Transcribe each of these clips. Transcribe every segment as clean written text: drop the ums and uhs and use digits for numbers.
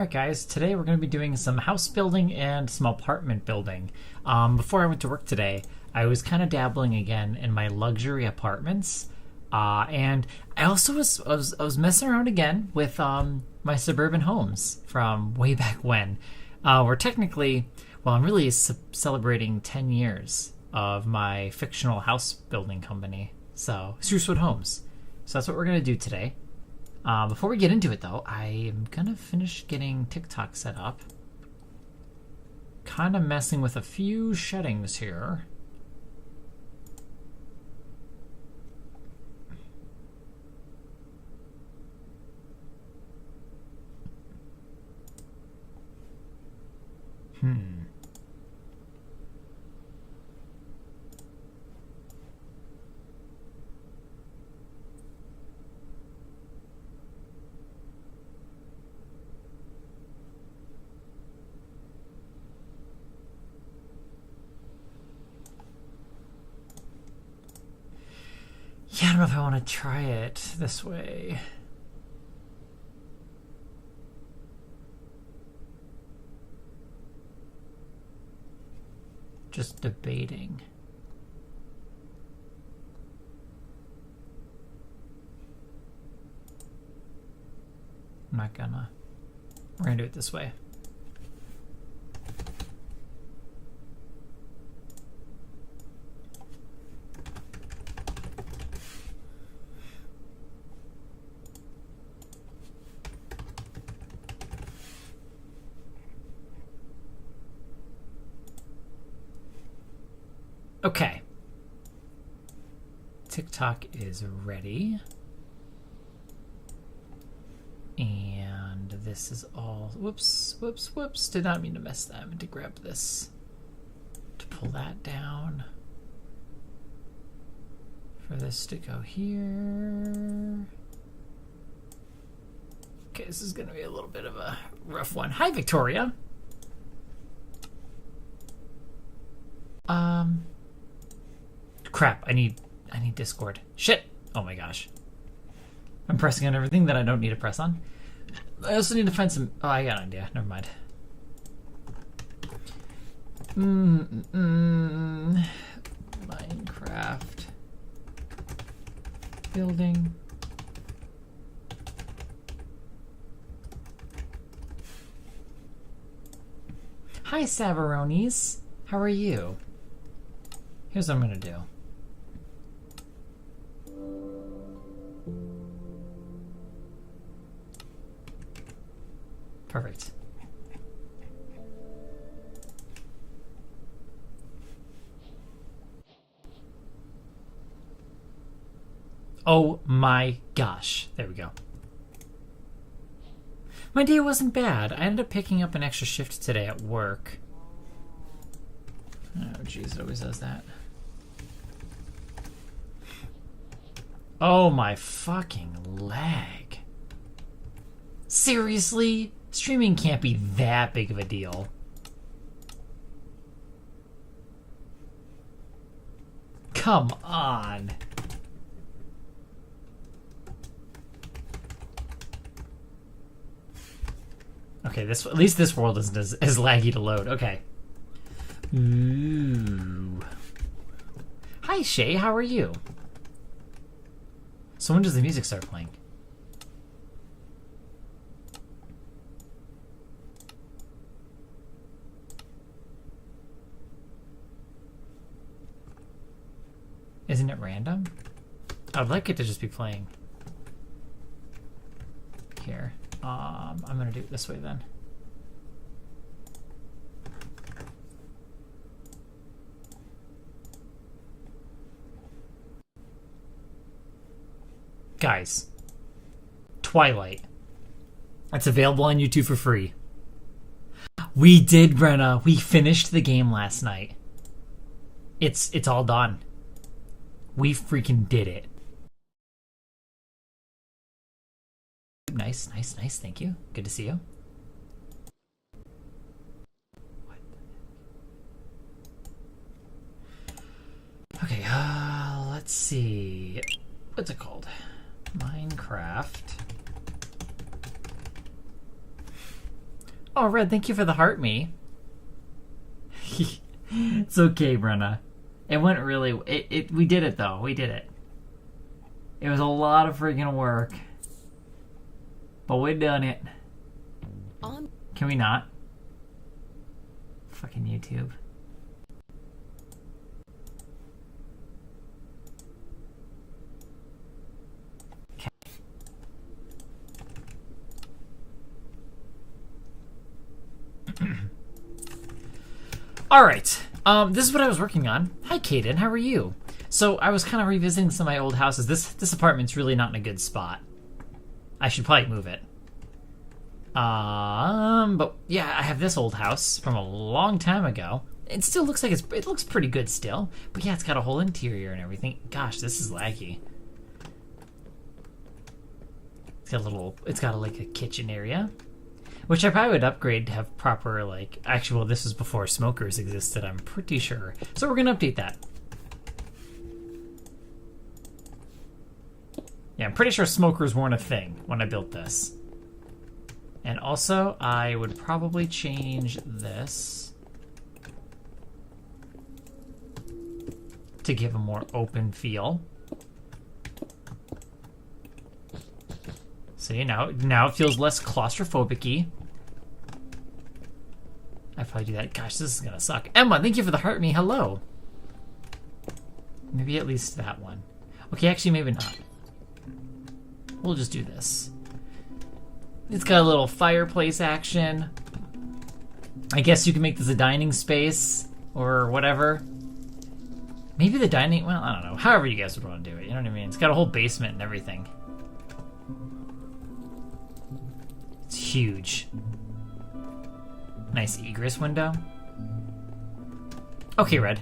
Alright guys, today we're going to be doing some house building and some apartment building. Before I went to work today, I was kind of dabbling again in my luxury apartments. And I also was messing around again with my suburban homes from way back when. We're technically, I'm really celebrating 10 years of my fictional house building company. So, Sprucewood Homes. So that's what we're going to do today. Before we get into it, though, I am gonna finish getting TikTok set up. Kind of messing with a few settings here. Yeah, I don't know if I want to try it this way. Just debating. I'm not gonna. We're gonna do it this way. Okay. TikTok is ready. And this is all... Whoops. Did not mean to mess that. I meant to grab this. To pull that down. For this to go here. Okay, this is going to be a little bit of a rough one. Hi, Victoria. Crap, I need Discord. Shit! Oh my gosh. I'm pressing on everything that I don't need to press on. I also need to find some... Oh, I got an idea. Never mind. Minecraft. Building. Hi, Savaronis. How are you? Here's what I'm going to do. Perfect. Oh my gosh. There we go. My day wasn't bad. I ended up picking up an extra shift today at work. Oh jeez, it always does that. Oh my fucking leg. Seriously? Streaming can't be that big of a deal. Come on. Okay, at least this world isn't as laggy to load. Okay. Ooh. Hi Shay, how are you? So when does the music start playing? Isn't it random? I'd like it to just be playing. Here. I'm gonna do it this way then. Guys, Twilight. It's available on YouTube for free. We did, Brenna. We finished the game last night. It's all done. We freaking did it. Nice. Thank you. Good to see you. Okay, let's see. What's it called? Minecraft Oh, Red, thank you for the heart me. It's okay, Brenna. It went really... We did it, though. We did it. It was a lot of freaking work. But we done it. Can we not? Fucking YouTube. All right. This is what I was working on. Hi, Kaden. How are you? So I was kind of revisiting some of my old houses. This apartment's really not in a good spot. I should probably move it. But yeah, I have this old house from a long time ago. It still looks like it looks pretty good still. But yeah, it's got a whole interior and everything. Gosh, this is laggy. It's got like a kitchen area, which I probably would upgrade to have proper, like, actually, well, this was before smokers existed, I'm pretty sure. So we're gonna update that. Yeah, I'm pretty sure smokers weren't a thing when I built this. And also, I would probably change this to give a more open feel. See, now it feels less claustrophobic-y. I'd probably do that. Gosh, this is gonna suck. Emma, thank you for the heart me. Hello. Maybe at least that one. Okay, actually, maybe not. We'll just do this. It's got a little fireplace action. I guess you can make this a dining space or whatever. Maybe the dining, well, I don't know. However you guys would want to do it, you know what I mean? It's got a whole basement and everything. It's huge. Nice egress window. Okay, Red.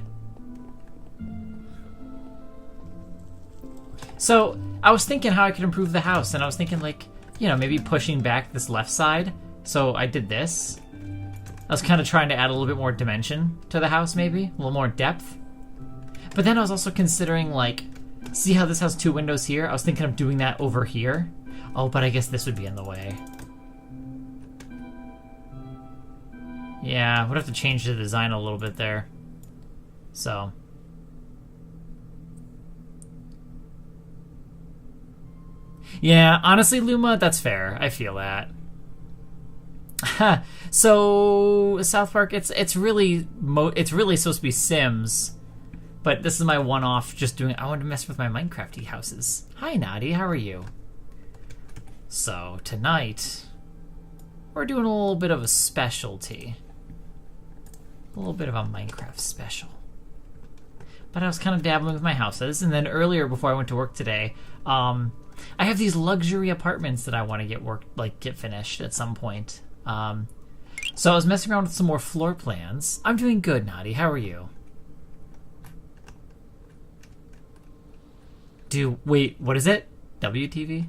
So, I was thinking how I could improve the house, and I was thinking, like, you know, maybe pushing back this left side. So I did this. I was kind of trying to add a little bit more dimension to the house, maybe. A little more depth. But then I was also considering, like, see how this has two windows here? I was thinking of doing that over here. Oh, but I guess this would be in the way. Yeah, would have to change the design a little bit there. So... yeah, honestly, Luma, that's fair. I feel that. So, South Park, it's really supposed to be Sims, but this is my one-off. Just doing. I want to mess with my Minecrafty houses. Hi, Nadi, how are you? So tonight, we're doing a little bit of a specialty, a little bit of a Minecraft special. But I was kind of dabbling with my houses, and then earlier before I went to work today, I have these luxury apartments that I want to get finished at some point. So I was messing around with some more floor plans. I'm doing good, Nadi. How are you? Wait, what is it? WTV?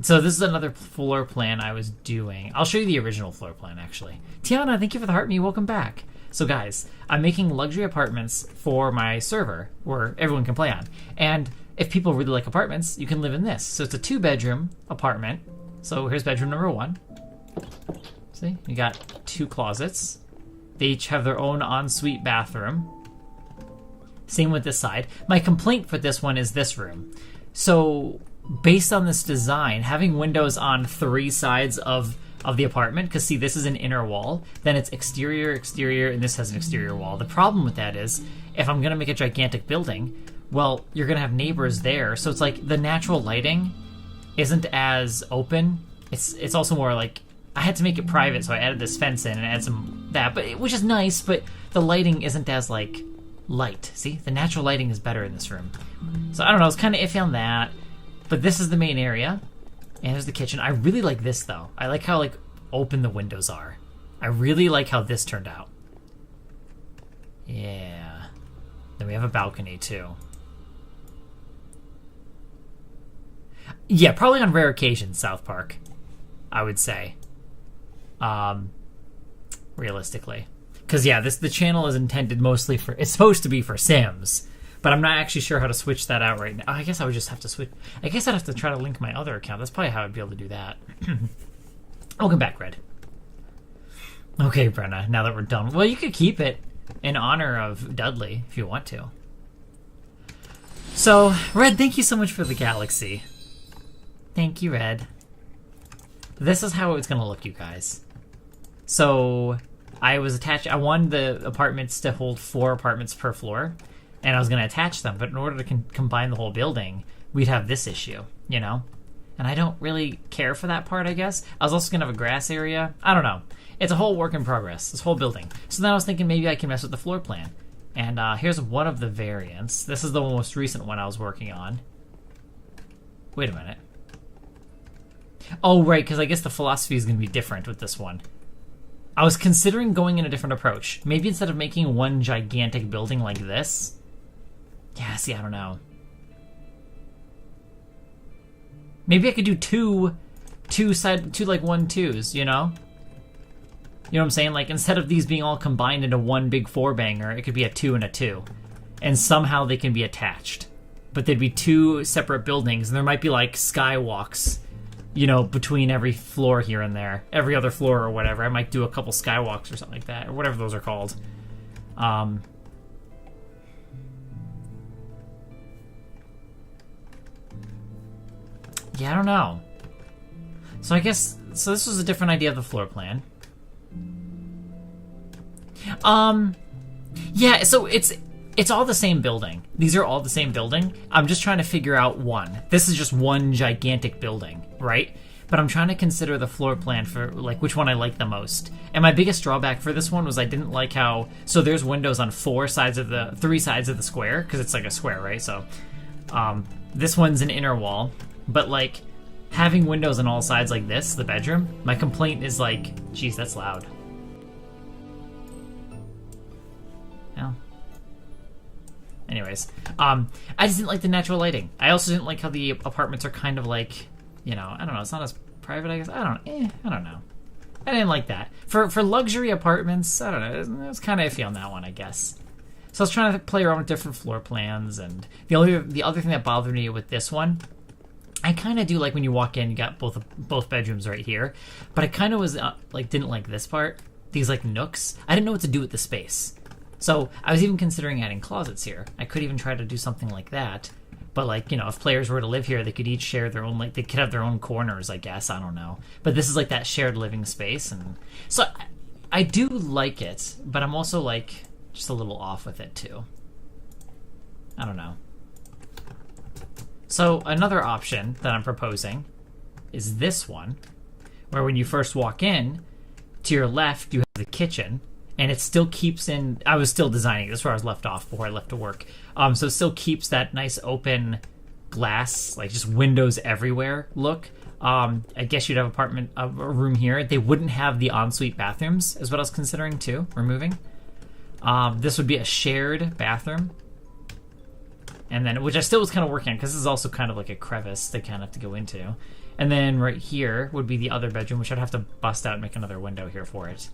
So this is another floor plan I was doing. I'll show you the original floor plan, actually. Tiana, thank you for the heart me. Welcome back. So guys, I'm making luxury apartments for my server where everyone can play on. And if people really like apartments, you can live in this. So it's a 2-bedroom apartment. So here's bedroom number 1. See, you got 2 closets. They each have their own ensuite bathroom. Same with this side. My complaint for this one is this room. So based on this design, having windows on 3 sides of the apartment, because see, this is an inner wall, then it's exterior, exterior, and this has an exterior wall. The problem with that is, if I'm going to make a gigantic building, well, you're going to have neighbors there, so it's like the natural lighting isn't as open. It's also more like, I had to make it private, so I added this fence in and add some that, which is nice, but the lighting isn't as, like, light. See? The natural lighting is better in this room. So I don't know, I was kind of iffy on that, but this is the main area, and there's the kitchen. I really like this, though. I like how, like, open the windows are. I really like how this turned out. Yeah. Then we have a balcony, too. Yeah, probably on rare occasions, South Park, I would say. Realistically. Because, yeah, the channel is intended mostly for... it's supposed to be for Sims, but I'm not actually sure how to switch that out right now. I guess I would just have to switch... I guess I'd have to try to link my other account. That's probably how I'd be able to do that. Welcome back, Red. Okay, Brenna, now that we're done. Well, you could keep it in honor of Dudley if you want to. So, Red, thank you so much for the galaxy. Thank you, Red. This is how it's going to look, you guys. So, I wanted the apartments to hold 4 apartments per floor, and I was going to attach them, but in order to combine the whole building, we'd have this issue, you know? And I don't really care for that part, I guess. I was also going to have a grass area. I don't know. It's a whole work in progress, this whole building. So then I was thinking maybe I can mess with the floor plan. And here's one of the variants. This is the most recent one I was working on. Wait a minute. Oh, right, because I guess the philosophy is going to be different with this one. I was considering going in a different approach. Maybe instead of making one gigantic building like this. Yeah, see, I don't know. Maybe I could do two like 1-2s, you know? You know what I'm saying? Like, instead of these being all combined into one big 4-banger, it could be a 2 and a 2. And somehow they can be attached. But they'd be 2 separate buildings, and there might be, like, skywalks, you know, between every floor here and there. Every other floor or whatever. I might do a couple skywalks or something like that, or whatever those are called. Yeah, I don't know. So I guess... So this was a different idea of the floor plan. Yeah, so it's all the same building. These are all the same building. I'm just trying to figure out one. This is just one gigantic building, right? But I'm trying to consider the floor plan for, like, which one I like the most. And my biggest drawback for this one was I didn't like how... So there's windows on 3 sides of the square, because it's like a square, right? So, this one's an inner wall. But, like, having windows on all sides like this, the bedroom, my complaint is like, geez, that's loud. Well. Anyways, I just didn't like the natural lighting. I also didn't like how the apartments are kind of like, you know, I don't know, it's not as private, I guess. I don't know. I didn't like that. For luxury apartments, I don't know, it was kind of iffy on that one, I guess. So I was trying to play around with different floor plans, and the other thing that bothered me with this one, I kind of do like when you walk in, you got both bedrooms right here, but I kind of was didn't like this part, these like nooks. I didn't know what to do with the space. So I was even considering adding closets here. I could even try to do something like that. But, like, you know, if players were to live here, they could each share their own, like, they could have their own corners, I guess. I don't know. But this is, like, that shared living space. And so I do like it, but I'm also, like, just a little off with it, too. I don't know. So another option that I'm proposing is this one, where when you first walk in, to your left, you have the kitchen. And it still keeps in... I was still designing. This is where I was left off before I left to work. So it still keeps that nice open glass, like just windows everywhere look. I guess you'd have a room here. They wouldn't have the ensuite bathrooms, is what I was considering too, removing. This would be a shared bathroom. And then, which I still was kind of working on, because this is also kind of like a crevice they kind of have to go into. And then right here would be the other bedroom, which I'd have to bust out and make another window here for it.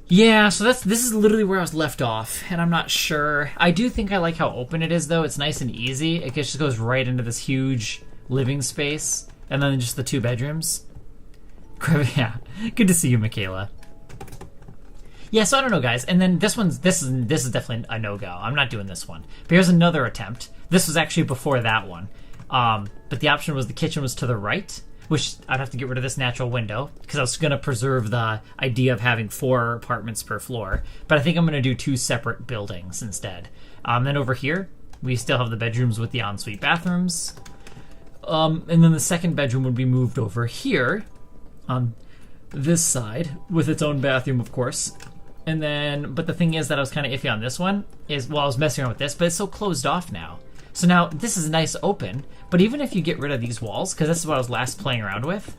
Yeah, so this is literally where I was left off, and I'm not sure. I do think I like how open it is, though. It's nice and easy. It just goes right into this huge living space, and then just the 2 bedrooms. Yeah, good to see you, Michaela. Yeah, so I don't know, guys. And then this is definitely a no-go. I'm not doing this one. But here's another attempt. This was actually before that one. But the option was the kitchen was to the right, which I'd have to get rid of this natural window because I was going to preserve the idea of having 4 apartments per floor. But I think I'm going to do 2 separate buildings instead. Then over here, we still have the bedrooms with the ensuite bathrooms. And then the second bedroom would be moved over here on this side with its own bathroom, of course. And then, but the thing is that I was kind of iffy on this one is, well, I was messing around with this, but it's so closed off now. So now this is nice open, but even if you get rid of these walls, because this is what I was last playing around with.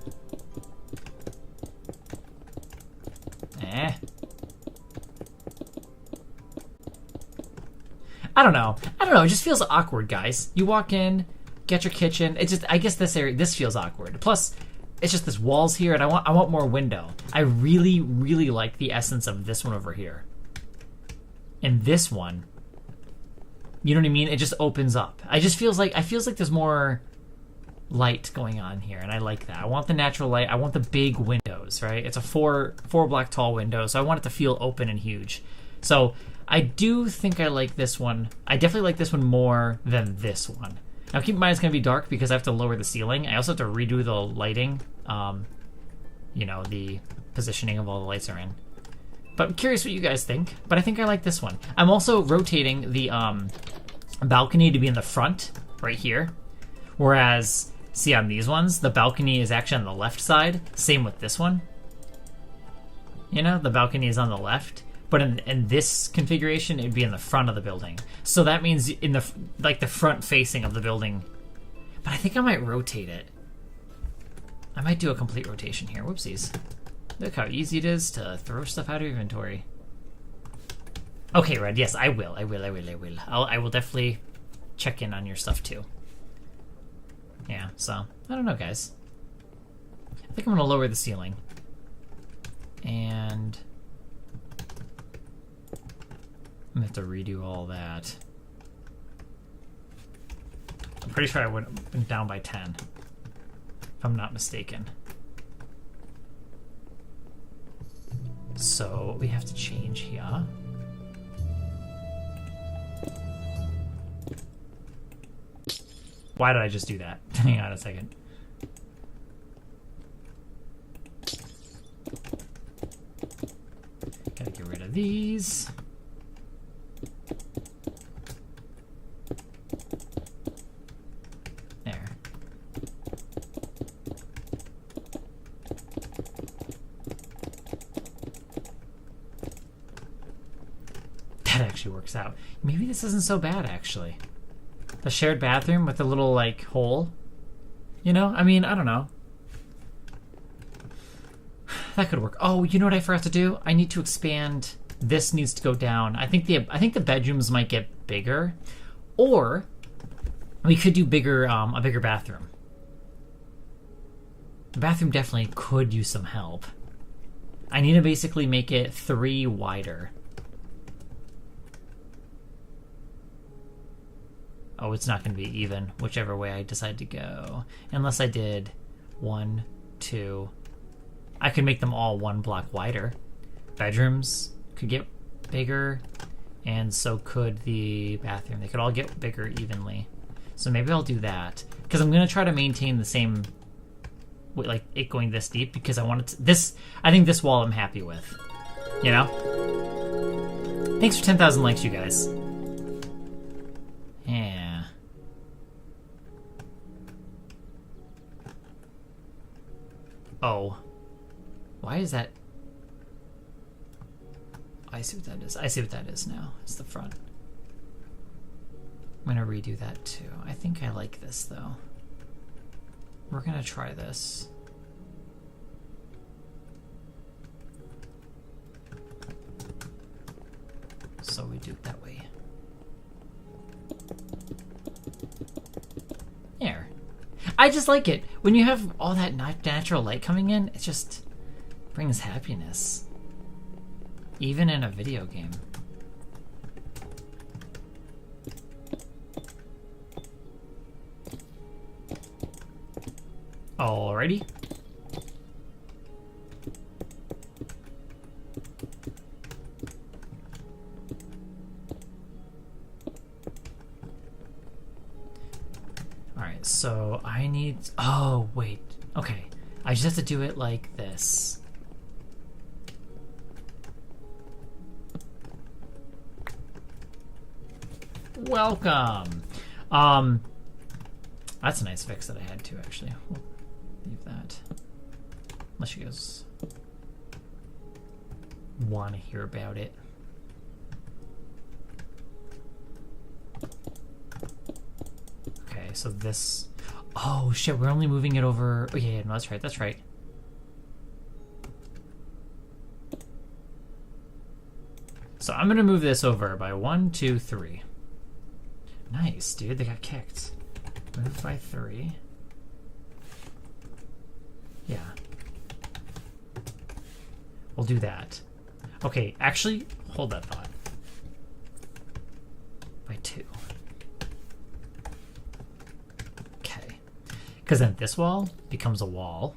I don't know. It just feels awkward, guys. You walk in, get your kitchen. It just, I guess this feels awkward. Plus, it's just this walls here, and I want more window. I really, really like the essence of this one over here. And this one, you know what I mean? It just opens up. I feels like there's more light going on here, and I like that. I want the natural light. I want the big windows, right? It's a four block tall window, so I want it to feel open and huge. So I do think I like this one. I definitely like this one more than this one. Now keep in mind it's going to be dark because I have to lower the ceiling. I also have to redo the lighting. You know, the positioning of all the lights are in. But I'm curious what you guys think. But I think I like this one. I'm also rotating the balcony to be in the front, right here. Whereas, see on these ones, the balcony is actually on the left side. Same with this one. You know, the balcony is on the left. But in this configuration, it'd be in the front of the building. So that means in the front facing of the building. But I think I might rotate it. I might do a complete rotation here. Whoopsies. Look how easy it is to throw stuff out of inventory. Okay, Red. Yes, I will. I will definitely check in on your stuff too. Yeah, so I don't know, guys. I think I'm gonna lower the ceiling. And I'm gonna have to redo all that. I'm pretty sure I went down by 10. If I'm not mistaken. So we have to change here. Why did I just do that? Hang on a second. Gotta get rid of these. There. That actually works out. Maybe this isn't so bad, actually. The shared bathroom with the little, like, hole. You know? I mean, I don't know. That could work. Oh, you know what I forgot to do? I need to expand. This needs to go down. I think the bedrooms might get bigger. Or we could do a bigger bathroom. The bathroom definitely could use some help. I need to basically make it 3 wider. Oh, it's not going to be even, whichever way I decide to go. Unless I did 1, 2. I could make them all 1 block wider. Bedrooms could get bigger, and so could the bathroom. They could all get bigger evenly. So maybe I'll do that. Because I'm going to try to maintain the same, like, it going this deep, because I want it to, I think this wall I'm happy with. You know? Thanks for 10,000 likes, you guys. Yeah. Oh. Why is that? I see what that is. I see what that is now. It's the front. I'm going to redo that too. I think I like this though. We're going to try this. So we do it that way. There. I just like it. When you have all that natural light coming in, it just brings happiness. Even in a video game. Alrighty. Alright, so I need... Oh, wait. Okay. I just have to do it like this. Welcome! That's a nice fix that I had too, actually. We'll leave that. Unless you guys want to hear about it. Okay, so this... Oh, shit, we're only moving it over... Oh, yeah, no, that's right, that's right. So I'm going to move this over by 1, 2, 3. Nice, dude, they got kicked. Move by 3. Yeah. We'll do that. Okay, actually, hold that thought. By 2. Okay. Because then this wall becomes a wall.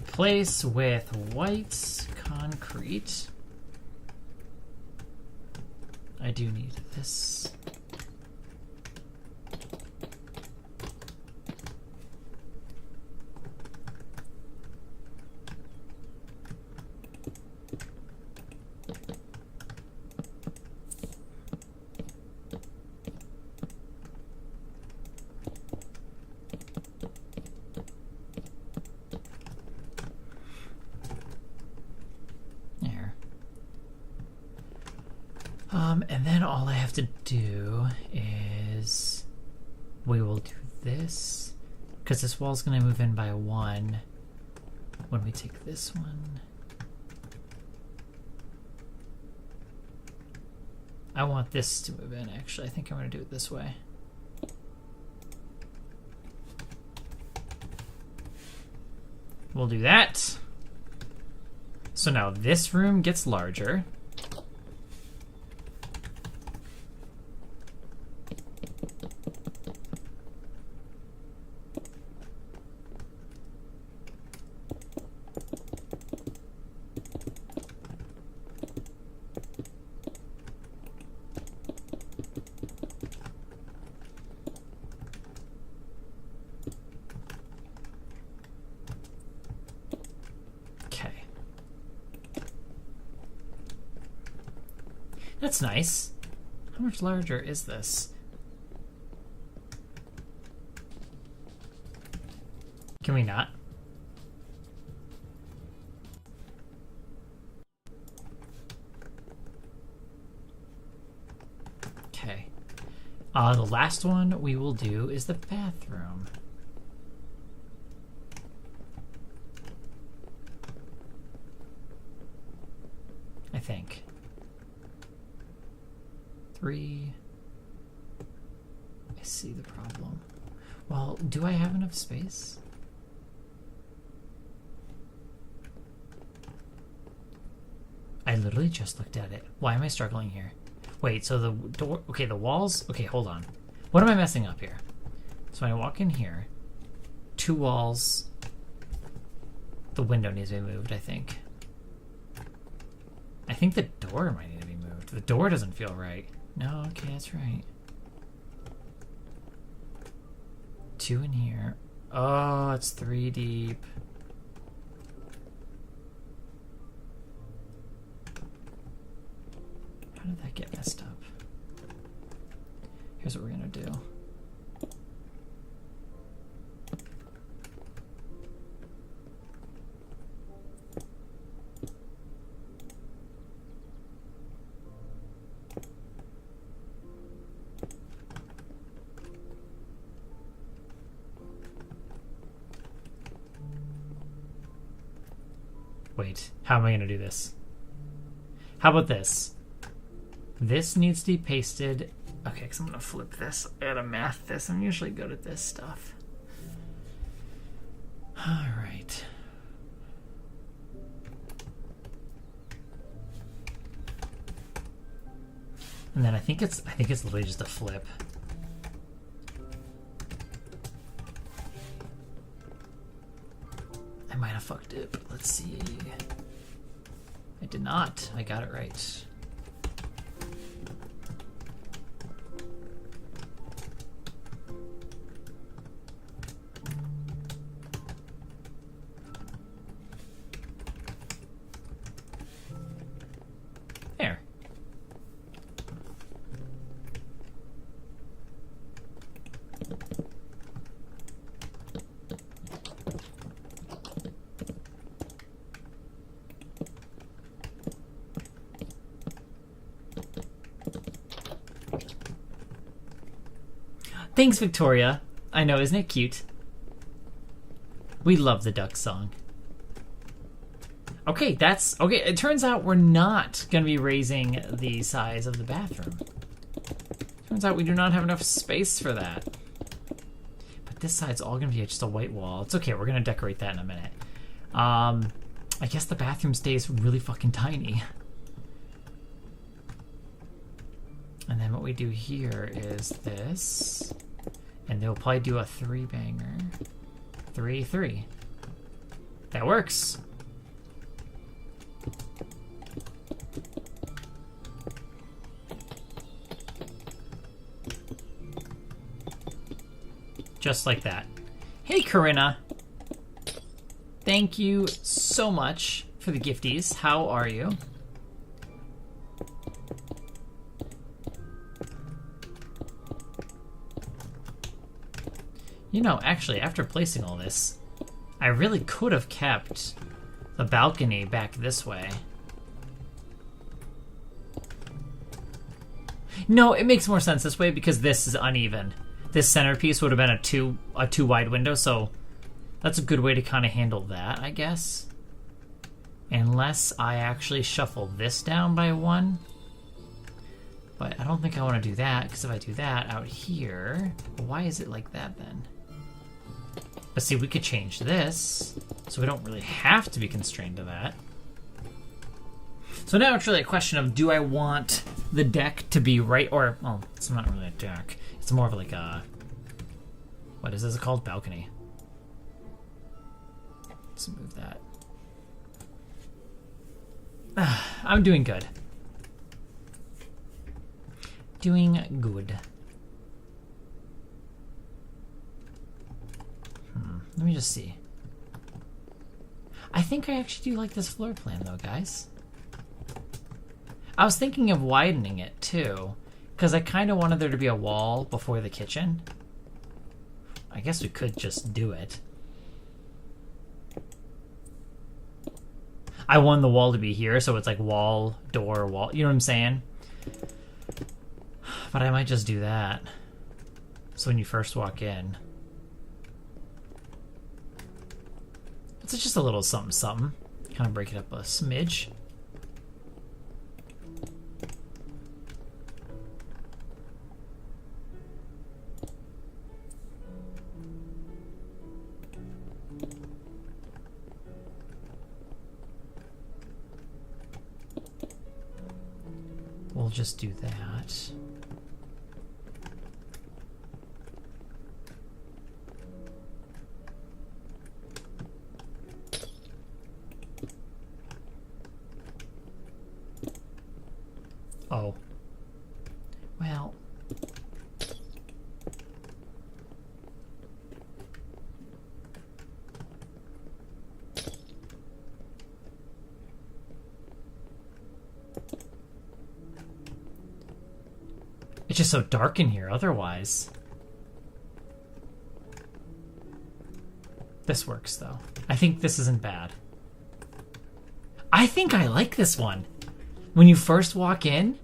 Replace with white concrete. I do need this. And then all I have to do is we will do this because this wall's going to move in by 1 when we take this one. I want this to move in, actually. I think I'm going to do it this way. We'll do that. So now this room gets larger. That's nice. How much larger is this? Can we not? Okay. The last one we will do is the bathroom. I think. 3. I see the problem. Well, do I have enough space? I literally just looked at it. Why am I struggling here? Wait, so the door... Okay, the walls... Okay, hold on. What am I messing up here? So I walk in here. 2 walls. The window needs to be moved, I think. I think the door might need to be moved. The door doesn't feel right. No, okay, that's right. 2 in here. Oh, it's 3 deep. How did that get messed up? Here's what we're gonna do. Wait, how am I going to do this? How about this? This needs to be pasted. Okay, because I'm going to flip this. I gotta math this. I'm usually good at this stuff. All right. And then I think it's literally just a flip. I might have fucked it, but let's see. I did not. I got it right. There. Thanks, Victoria. I know, isn't it cute? We love the duck song. Okay, that's... Okay, it turns out we're not going to be raising the size of the bathroom. Turns out we do not have enough space for that. But this side's all going to be just a white wall. It's okay, we're going to decorate that in a minute. I guess the bathroom stays really fucking tiny. And then what we do here is this. And they'll probably do a 3-banger. 3-3. That works. Just like that. Hey, Corinna. Thank you so much for the gifties. How are you? You know, actually, after placing all this, I really could have kept the balcony back this way. No, it makes more sense this way because this is uneven. This centerpiece would have been a too wide window, so that's a good way to kind of handle that, I guess. Unless I actually shuffle this down by 1. But I don't think I want to do that, because if I do that out here, why is it like that then? But see, we could change this, so we don't really have to be constrained to that. So now it's really a question of, do I want the deck to be right, or, well, it's not really a deck. It's more of like a, what is this called? Balcony. Let's move that. I'm doing good. Doing good. Let me just see. I think I actually do like this floor plan though, guys. I was thinking of widening it too, because I kind of wanted there to be a wall before the kitchen. I guess we could just do it. I want the wall to be here, so it's like wall, door, wall. You know what I'm saying? But I might just do that. So when you first walk in, it's just a little something something. Kind of break it up a smidge. We'll just do that. Oh. Well. It's just so dark in here otherwise. This works though. I think this isn't bad. I think I like this one. When you first walk in,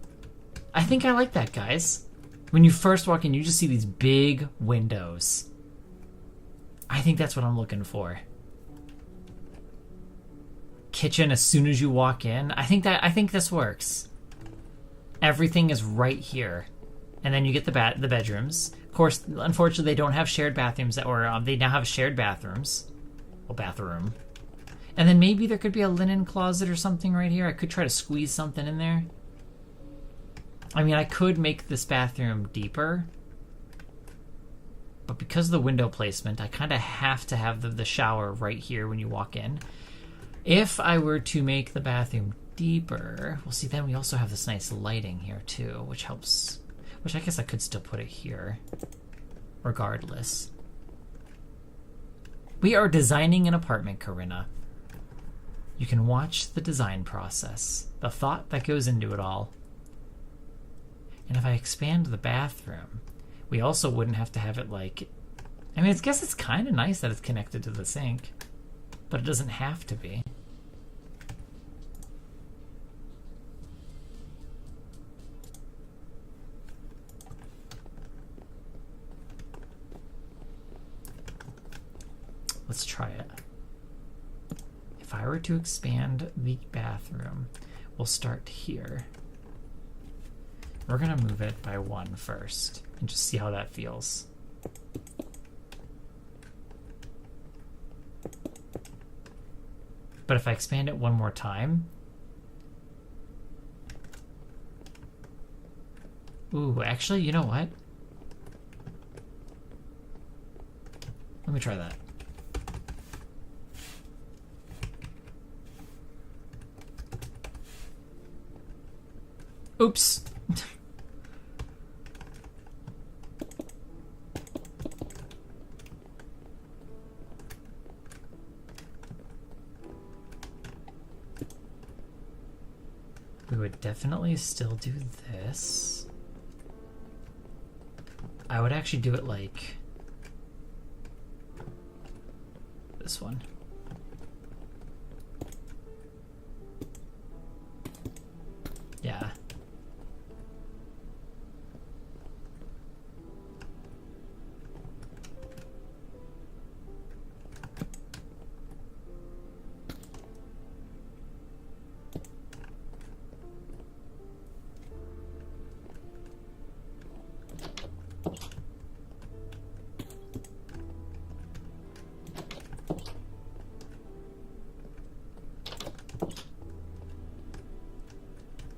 I think I like that, guys. When you first walk in, you just see these big windows. I think that's what I'm looking for. Kitchen as soon as you walk in. I think this works. Everything is right here. And then you get the bedrooms. Of course, unfortunately, they don't have shared bathrooms, or they now have shared bathrooms. Well, bathroom. And then maybe there could be a linen closet or something right here. I could try to squeeze something in there. I mean, I could make this bathroom deeper. But because of the window placement, I kind of have to have the shower right here when you walk in. If I were to make the bathroom deeper, well, see, then we also have this nice lighting here too, which helps. Which I guess I could still put it here, regardless. We are designing an apartment, Corinna. You can watch the design process, the thought that goes into it all. And if I expand the bathroom, we also wouldn't have to have it like... I mean, I guess it's kind of nice that it's connected to the sink, but it doesn't have to be. Let's try it. If I were to expand the bathroom, we'll start here. We're gonna move it by 1 first and just see how that feels. But if I expand it 1 more time, ooh, actually, you know what? Let me try that. Oops. We would definitely still do this. I would actually do it like this one. Yeah.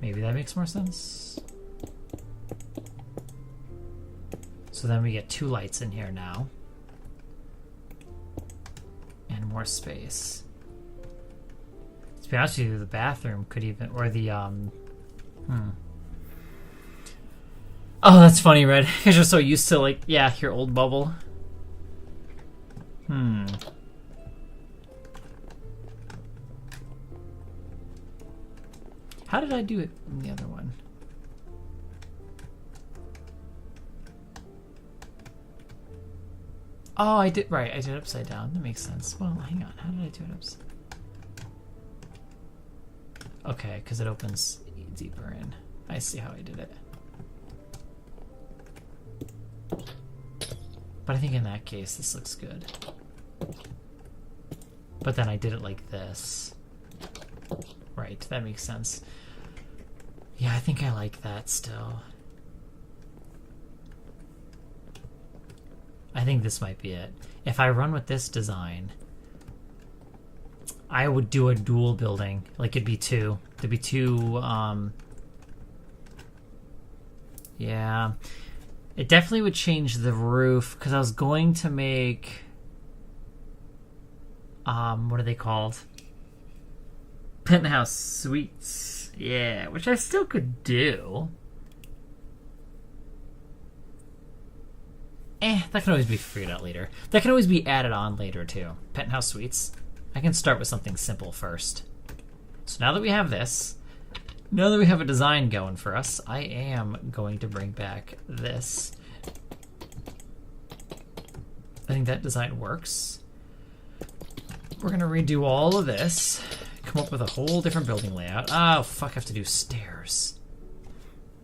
Maybe that makes more sense. So then we get 2 lights in here now. And more space. To be honest with you, the bathroom could even, or the, Oh, that's funny, Red. Because you're so used to, like, yeah, your old bubble. How did I do it in the other one? Oh, I did, right, I did it upside down. That makes sense. Well, hang on, how did I do it upside down? Okay, because it opens deeper in. I see how I did it. But I think in that case, this looks good. But then I did it like this. Right, that makes sense. Yeah, I think I like that still. I think this might be it. If I run with this design, I would do a dual building. Like, it'd be 2. There'd be 2, yeah. It definitely would change the roof, because I was going to make... what are they called? Penthouse suites. Yeah, which I still could do. That can always be figured out later. That can always be added on later, too. Penthouse suites. I can start with something simple first. So now that we have this, now that we have a design going for us, I am going to bring back this. I think that design works. We're going to redo all of this. Come up with a whole different building layout. Oh, fuck, I have to do stairs.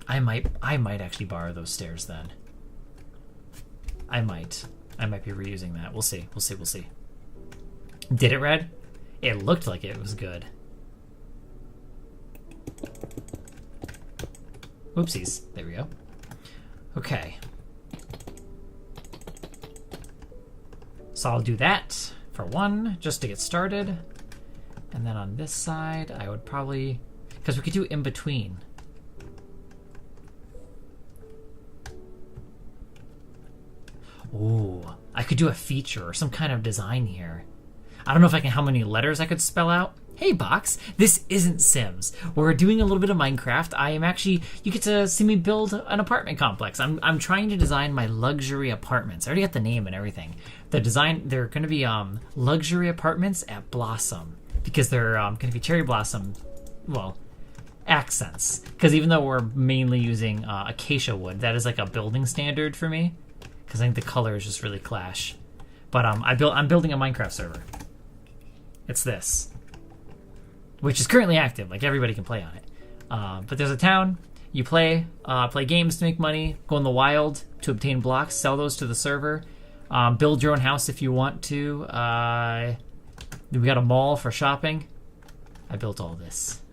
I might actually borrow those stairs then. I might be reusing that. We'll see. We'll see. Did it, Red? It looked like it was good. Oopsies. There we go. Okay. So I'll do that for 1, just to get started. And then on this side, I would probably... Because we could do in between. Ooh, I could do a feature or some kind of design here. I don't know if I can, how many letters I could spell out. Hey, Box, this isn't Sims. We're doing a little bit of Minecraft. I am actually, you get to see me build an apartment complex. I'm trying to design my luxury apartments. I already got the name and everything. They're going to be luxury apartments at Blossom, because they're going to be cherry blossom, well, accents. Because even though we're mainly using acacia wood, that is like a building standard for me, because I think the colors just really clash. But I'm building a Minecraft server. It's this, which is currently active. Like, everybody can play on it. But there's a town. You play games to make money. Go in the wild to obtain blocks. Sell those to the server. Build your own house if you want to. We got a mall for shopping. I built all this.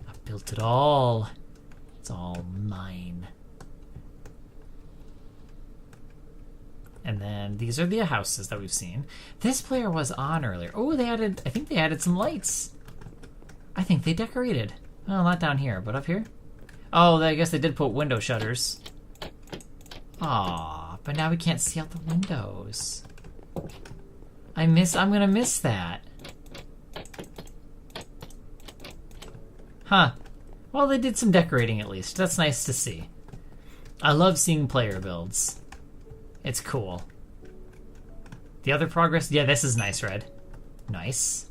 I built it all. It's all mine. And then these are the houses that we've seen. This player was on earlier. Oh, I think they added some lights. I think they decorated. Well, not down here, but up here. Oh, I guess they did put window shutters. Aw, but now we can't see out the windows. I'm gonna miss that. Huh. Well, they did some decorating at least. That's nice to see. I love seeing player builds. It's cool. The other progress? Yeah, this is nice, Red. Nice.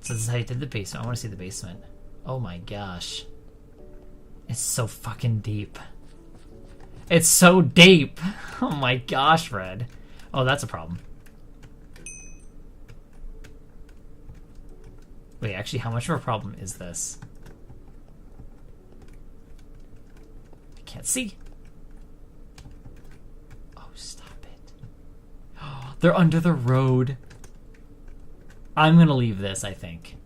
So this is how you did the basement. I want to see the basement. Oh my gosh. It's so fucking deep. It's so deep. Oh my gosh, Red. Oh, that's a problem. Wait, actually, how much of a problem is this? I can't see. Oh, stop it. Oh, they're under the road. I'm gonna leave this, I think.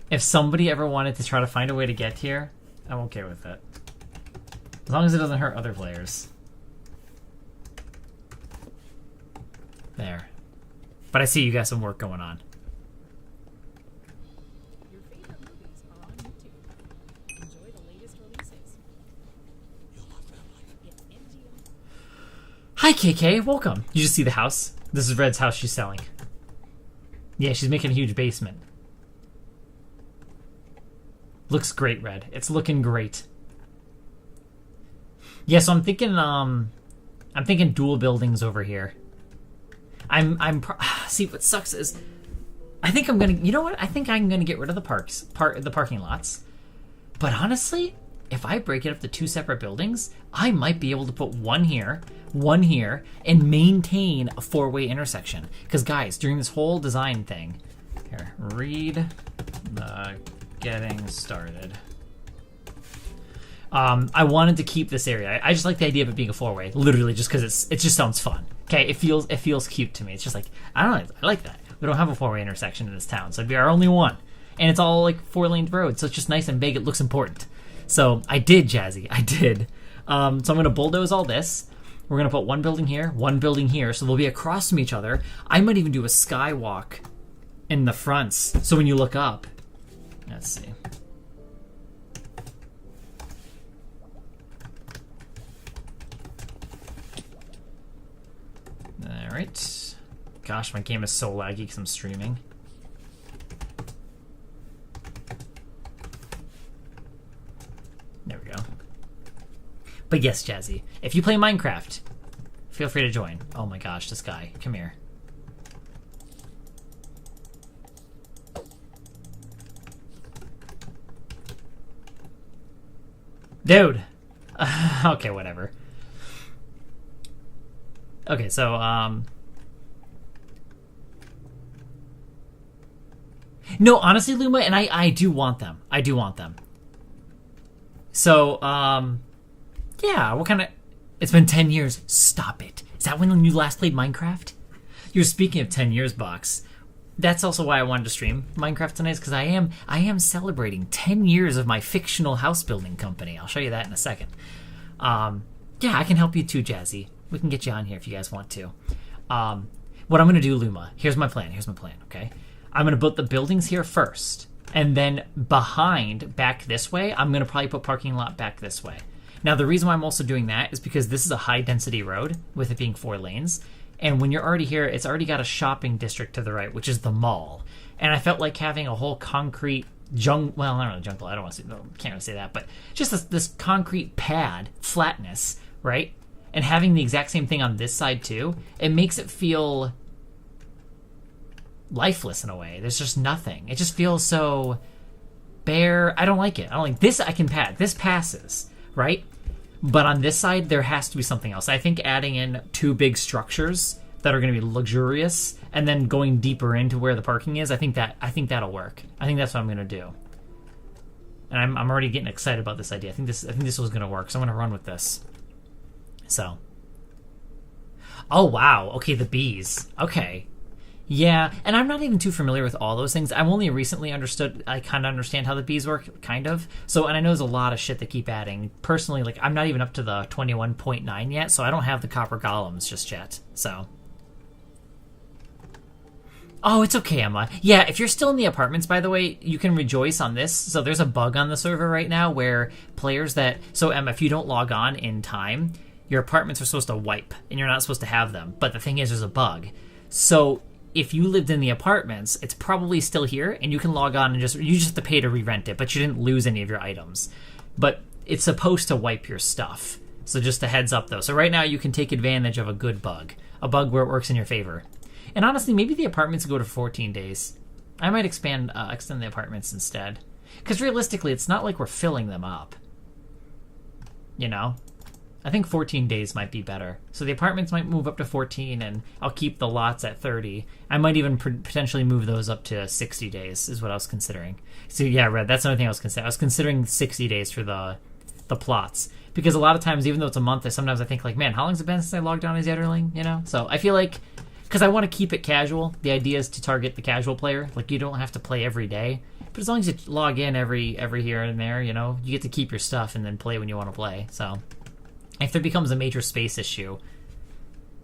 If somebody ever wanted to try to find a way to get here, I'm okay with it. As long as it doesn't hurt other players. There. But I see you got some work going on. Your favorite movies are on YouTube. Enjoy the latest releases. Get MGM. Hi, KK. Welcome. You just see the house? This is Red's house she's selling. Yeah, she's making a huge basement. Looks great, Red. It's looking great. Yeah, so I'm thinking dual buildings over here. See, what sucks is I think I'm gonna, you know what? I think I'm gonna get rid of the parking lots. But honestly, if I break it up to 2 separate buildings, I might be able to put one here, and maintain a 4-way intersection. Because guys, during this whole design thing, here, read the getting started. I wanted to keep this area. I just like the idea of it being a 4-way, literally just because it just sounds fun. Okay, it feels cute to me. It's just like, I don't know, I like that. We don't have a 4-way intersection in this town, so it'd be our only one. And it's all like 4-lane roads, so it's just nice and big. It looks important. So I did, Jazzy. I did. So I'm going to bulldoze all this. We're going to put one building here, so they'll be across from each other. I might even do a skywalk in the fronts, so when you look up. Let's see. Alright. Gosh, my game is so laggy because I'm streaming. There we go. But yes, Jazzy, if you play Minecraft, feel free to join. Oh my gosh, this guy. Come here. Dude! Okay, whatever. Okay, so, no, honestly, Luma, and I do want them. I do want them. So, yeah, what kind of... It's been 10 years. Stop it. Is that when you last played Minecraft? You're speaking of 10 years, Box. That's also why I wanted to stream Minecraft tonight, because I am celebrating 10 years of my fictional house building company. I'll show you that in a second. Yeah, I can help you too, Jazzy. We can get you on here if you guys want to. What I'm going to do, Luma, here's my plan, okay? I'm going to put the buildings here first, and then behind, back this way, I'm going to probably put parking lot back this way. Now, the reason why I'm also doing that is because this is a high-density road, with it being 4 lanes, and when you're already here, it's already got a shopping district to the right, which is the mall. And I felt like having a whole concrete well, not really jungle, I don't want to say, can't really say that, but just this concrete pad, flatness, right? And having the exact same thing on this side too, it makes it feel lifeless in a way. There's just nothing. It just feels so bare. I don't like it. I don't like this. I can pad. This passes, right? But on this side, there has to be something else. I think adding in 2 big structures that are going to be luxurious and then going deeper into where the parking is, I think that'll work. I think that's what I'm going to do. And I'm already getting excited about this idea. I think this was going to work, so I'm going to run with this. So. Oh, wow. Okay, the bees. Okay. Yeah, and I'm not even too familiar with all those things. I've only recently I kind of understand how the bees work, kind of. So, and I know there's a lot of shit they keep adding. Personally, like, I'm not even up to the 21.9 yet, so I don't have the copper golems just yet. So. Oh, it's okay, Emma. Yeah, if you're still in the apartments, by the way, you can rejoice on this. So there's a bug on the server right now where players that... So, Emma, if you don't log on in time, your apartments are supposed to wipe, and you're not supposed to have them. But the thing is, there's a bug. So if you lived in the apartments, it's probably still here, and you can log on and you just have to pay to re-rent it, but you didn't lose any of your items. But it's supposed to wipe your stuff. So just a heads up, though. So right now you can take advantage of a good bug. A bug where it works in your favor. And honestly, maybe the apartments go to 14 days. I might extend the apartments instead. Because realistically, it's not like we're filling them up. You know? I think 14 days might be better. So the apartments might move up to 14, and I'll keep the lots at 30. I might even potentially move those up to 60 days, is what I was considering. So yeah, Red, that's another thing I was considering. I was considering 60 days for the plots. Because a lot of times, even though it's a month, sometimes I think, like, man, how long's it been since I logged on as Yetterling, you know? So I feel like, because I want to keep it casual, the idea is to target the casual player. Like, you don't have to play every day. But as long as you log in every here and there, you know, you get to keep your stuff and then play when you want to play. So if there becomes a major space issue,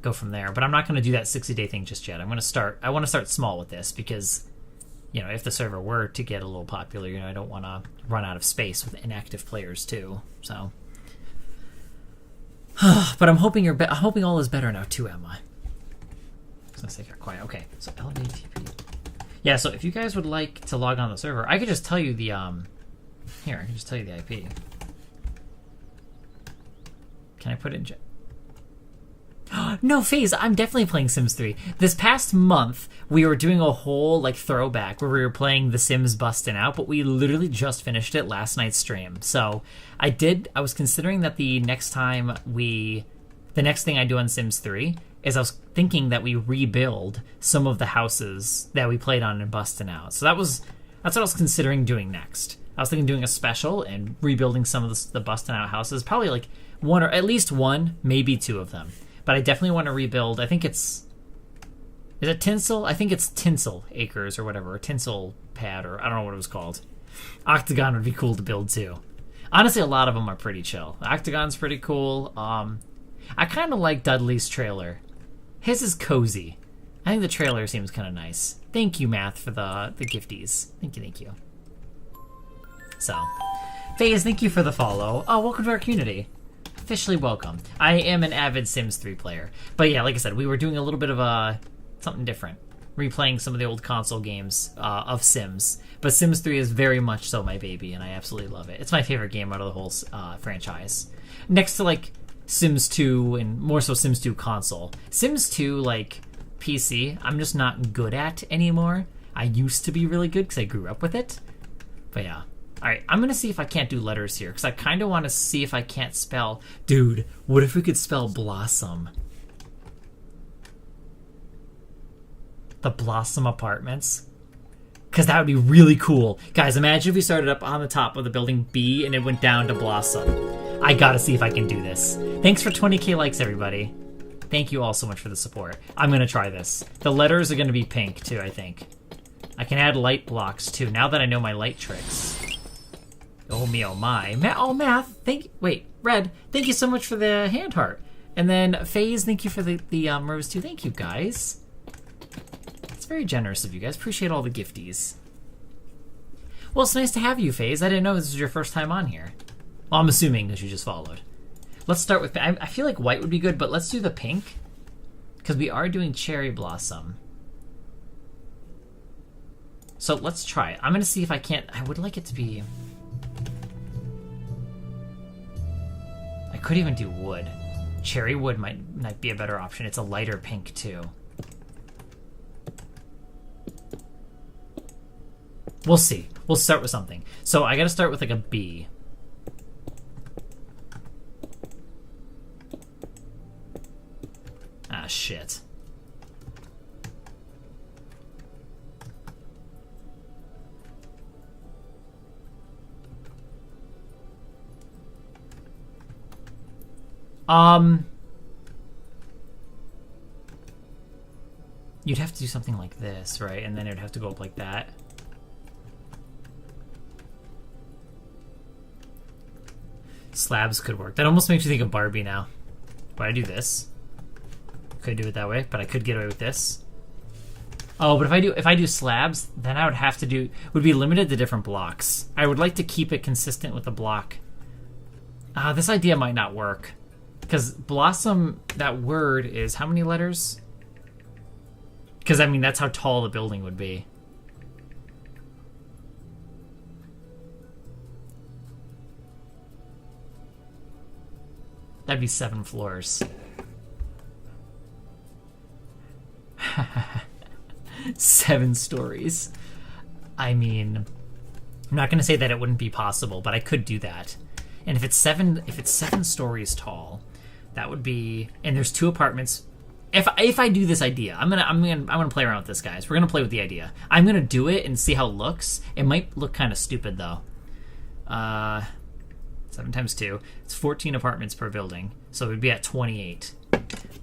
go from there. But I'm not going to do that 60-day thing just yet. I want to start small with this because, you know, if the server were to get a little popular, you know, I don't want to run out of space with inactive players too. So, but I'm hoping I'm hoping all is better now too, Emma. I was gonna say got quiet. Okay, so LNATP. Yeah, so if you guys would like to log on the server, I could just tell you the here. I can just tell you the IP. Can I put it in? No, FaZe, I'm definitely playing Sims 3. This past month, we were doing a whole, like, throwback where we were playing The Sims Bustin' Out, but we literally just finished it last night's stream. So, I was considering that the next thing I do on Sims 3 is I was thinking that we rebuild some of the houses that we played on in Bustin' Out. So that's what I was considering doing next. I was thinking doing a special and rebuilding some of the Bustin' Out houses, probably like one or at least one, maybe two of them. But I definitely want to rebuild. I think is it Tinsel? I think it's Tinsel Acres or whatever, or Tinsel Pad, or I don't know what it was called. Octagon would be cool to build too. Honestly, a lot of them are pretty chill. Octagon's pretty cool. I kind of like Dudley's trailer. His is cozy. I think the trailer seems kind of nice. Thank you, Math, for the gifties. Thank you. So, FaZe, thank you for the follow. Oh, welcome to our community. Officially welcome. I am an avid Sims 3 player. But yeah, like I said, we were doing a little bit of something different. Replaying some of the old console games of Sims. But Sims 3 is very much so my baby, and I absolutely love it. It's my favorite game out of the whole franchise. Next to, like, Sims 2 and more so Sims 2 console. Sims 2, like, PC, I'm just not good at anymore. I used to be really good because I grew up with it. But yeah. Alright, I'm going to see if I can't do letters here, because I kind of want to see if I can't spell... Dude, what if we could spell Blossom? The Blossom Apartments? Because that would be really cool. Guys, imagine if we started up on the top of the building B and it went down to Blossom. I gotta see if I can do this. Thanks for 20k likes, everybody. Thank you all so much for the support. I'm going to try this. The letters are going to be pink, too, I think. I can add light blocks, too, now that I know my light tricks. Oh me, oh my. Math, wait, Red, thank you so much for the hand heart. And then FaZe, thank you for the rose too. Thank you, guys. It's very generous of you guys. Appreciate all the gifties. Well, it's nice to have you, FaZe. I didn't know this was your first time on here. Well, I'm assuming because you just followed. Let's start with... I feel like white would be good, but let's do the pink. Because we are doing Cherry Blossom. So let's try it. I'm going to see if I can't... I would like it to be... I could even do wood. Cherry wood might be a better option. It's a lighter pink, too. We'll see. We'll start with something. So I got to start with like a B. Ah, shit. You'd have to do something like this, right? And then it'd have to go up like that. Slabs could work. That almost makes you think of Barbie now. Why I do this? Could do it that way, but I could get away with this. Oh, but if I do slabs, then I would be limited to different blocks. I would like to keep it consistent with the block. This idea might not work. Because Blossom, that word is how many letters? Because, I mean, that's how tall the building would be. That'd be 7 floors. 7 stories. I mean, I'm not going to say that it wouldn't be possible, but I could do that. And if it's 7 stories tall, that would be, and there's 2 apartments. If I do this idea, I'm gonna play around with this, guys. We're gonna play with the idea. I'm gonna do it and see how it looks. It might look kind of stupid though. 7 times 2. It's 14 apartments per building, so we'd be at 28.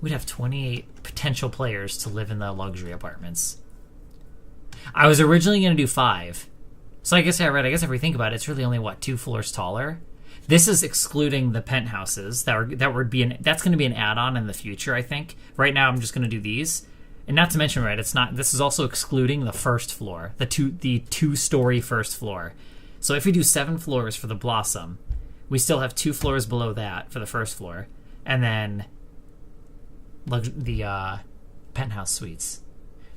We'd have 28 potential players to live in the luxury apartments. I was originally gonna do 5, so I guess if we think about it, it's really only 2 floors taller. This is excluding the penthouses. That's going to be an add-on in the future, I think. Right now, I'm just going to do these, and not to mention, right? It's not. This is also excluding the first floor, the 2-story first floor. So if we do 7 floors for the Blossom, we still have 2 floors below that for the first floor, and then the penthouse suites.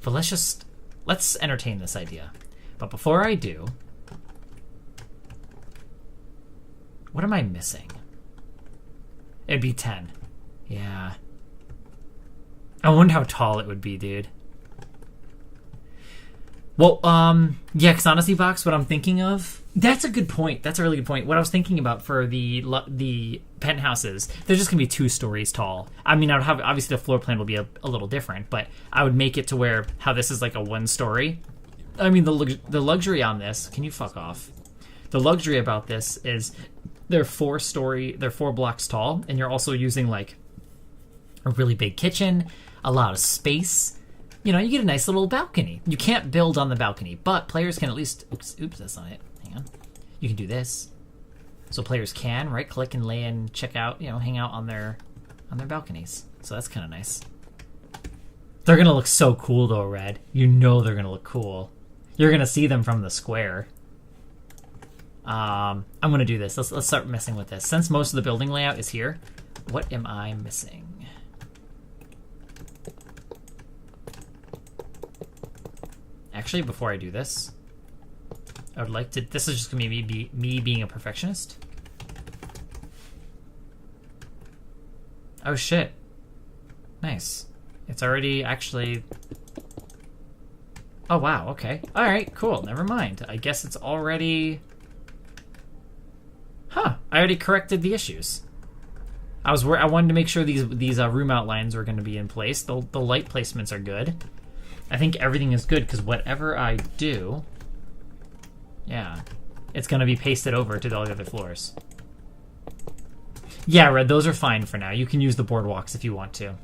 But let's entertain this idea. But before I do. What am I missing? It'd be 10. Yeah. I wonder how tall it would be, dude. Well, yeah, because honestly, Box, what I'm thinking of... That's a good point. That's a really good point. What I was thinking about for the penthouses, they're just going to be 2 stories tall. I mean, I would have... Obviously, the floor plan will be a little different, but I would make it to where how this is like a 1-story. I mean, the luxury on this... Can you fuck off? The luxury about this is... They're 4 blocks tall, and you're also using like a really big kitchen, a lot of space. You know, you get a nice little balcony. You can't build on the balcony, but players can at least. Oops, that's not it. Hang on. You can do this, so players can right click and lay and check out. You know, hang out on their balconies. So that's kind of nice. They're gonna look so cool though, Red. You know they're gonna look cool. You're gonna see them from the square. I'm gonna do this. Let's start messing with this. Since most of the building layout is here, what am I missing? Actually, before I do this, I would like to. This is just gonna be me being a perfectionist. Oh shit! Nice. It's already actually. Oh wow. Okay. All right. Cool. Never mind. I guess it's already. Huh, I already corrected the issues. I wanted to make sure these room outlines were going to be in place. The light placements are good. I think everything is good because whatever I do, yeah, it's going to be pasted over to all the other floors. Yeah, Red, those are fine for now. You can use the boardwalks if you want to.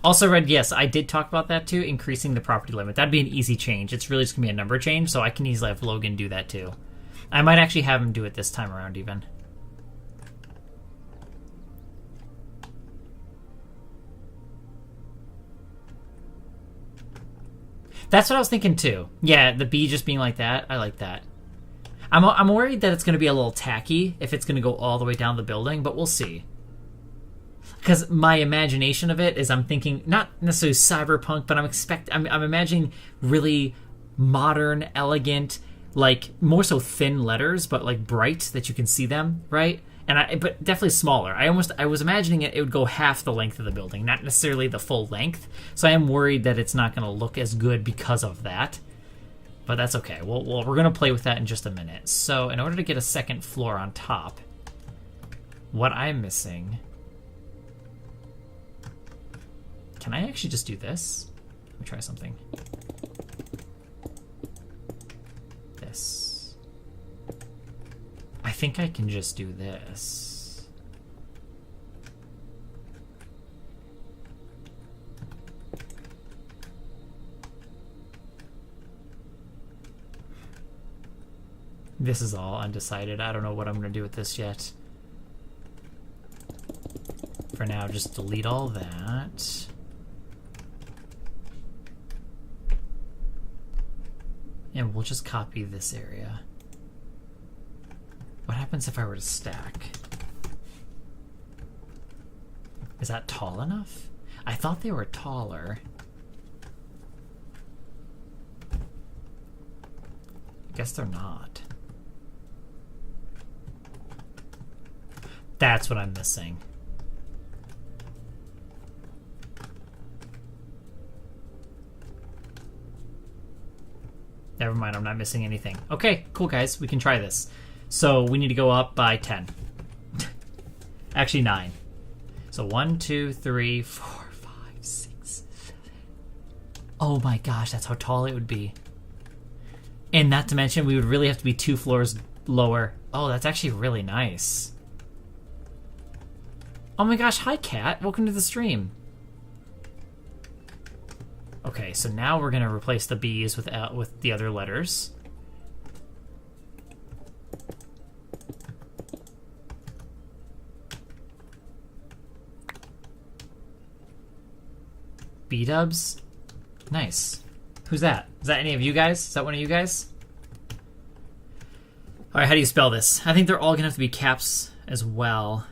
Also, Red, yes, I did talk about that too, increasing the property limit. That'd be an easy change. It's really just going to be a number change, so I can easily have Logan do that too. I might actually have him do it this time around, even. That's what I was thinking, too. Yeah, the B just being like that. I like that. I'm worried that it's going to be a little tacky if it's going to go all the way down the building, but we'll see. Because my imagination of it is I'm thinking, not necessarily cyberpunk, but I'm imagining really modern, elegant, like more so thin letters, but like bright that you can see them, right? But definitely smaller. I was imagining it would go half the length of the building, not necessarily the full length. So I am worried that it's not going to look as good because of that. But that's okay. Well, we're going to play with that in just a minute. So in order to get a second floor on top, what I'm missing... Can I actually just do this? Let me try something. This. I think I can just do this. This is all undecided. I don't know what I'm going to do with this yet. For now, just delete all that. And we'll just copy this area. What happens if I were to stack? Is that tall enough? I thought they were taller. I guess they're not. That's what I'm missing. Never mind, I'm not missing anything. Okay, cool guys, we can try this. So we need to go up by 10. Actually 9. So 1, 2, 3, 4, 5, 6, 7. Oh my gosh, that's how tall it would be. And not to mention, we would really have to be 2 floors lower. Oh, that's actually really nice. Oh my gosh, hi Cat, welcome to the stream. Okay, so now we're gonna replace the B's with the other letters. B-dubs? Nice. Who's that? Is that any of you guys? Is that one of you guys? Alright, how do you spell this? I think they're all gonna have to be caps as well.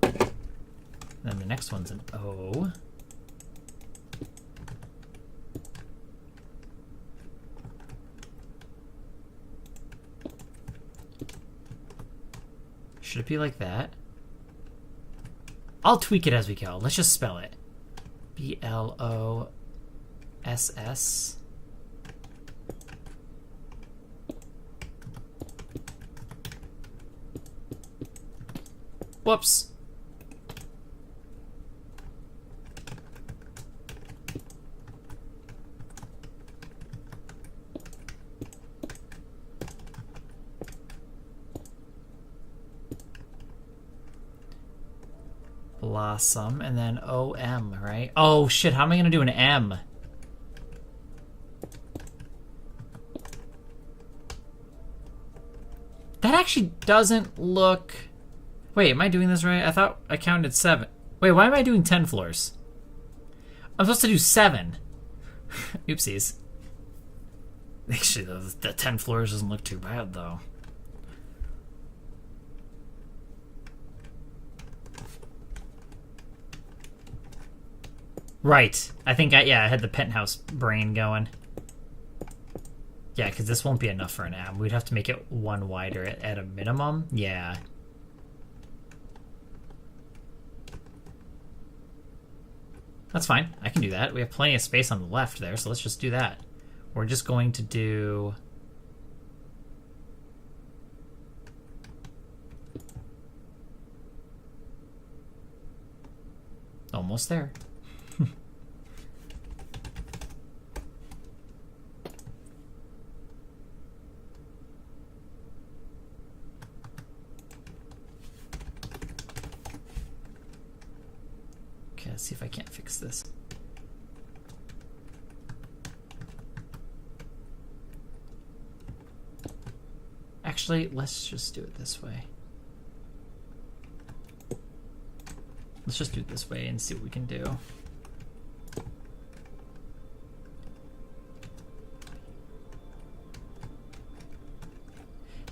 Then the next one's an O. Should it be like that? I'll tweak it as we go. Let's just spell it. B-L-O-S-S. Whoops. Blossom, and then O-M, right? Oh shit, how am I gonna do an M? That actually doesn't look... Wait, am I doing this right? I thought I counted 7. Wait, why am I doing 10 floors? I'm supposed to do 7. Oopsies. Actually, the 10 floors doesn't look too bad, though. Right. I think I had the penthouse brain going. Yeah, because this won't be enough for an M. We'd have to make it 1 wider at a minimum. Yeah. That's fine. I can do that. We have plenty of space on the left there, so let's just do that. We're just going to do... Almost there. Okay, let's see if I can't fix this. Actually, let's just do it this way. Let's just do it this way and see what we can do.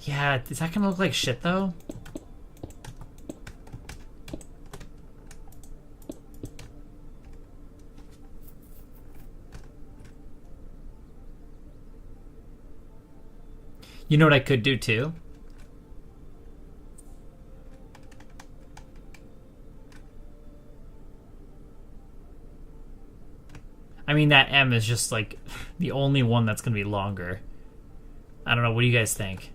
Yeah, is that gonna look like shit though? You know what I could do too? I mean, that M is just like the only one that's going to be longer. I don't know. What do you guys think?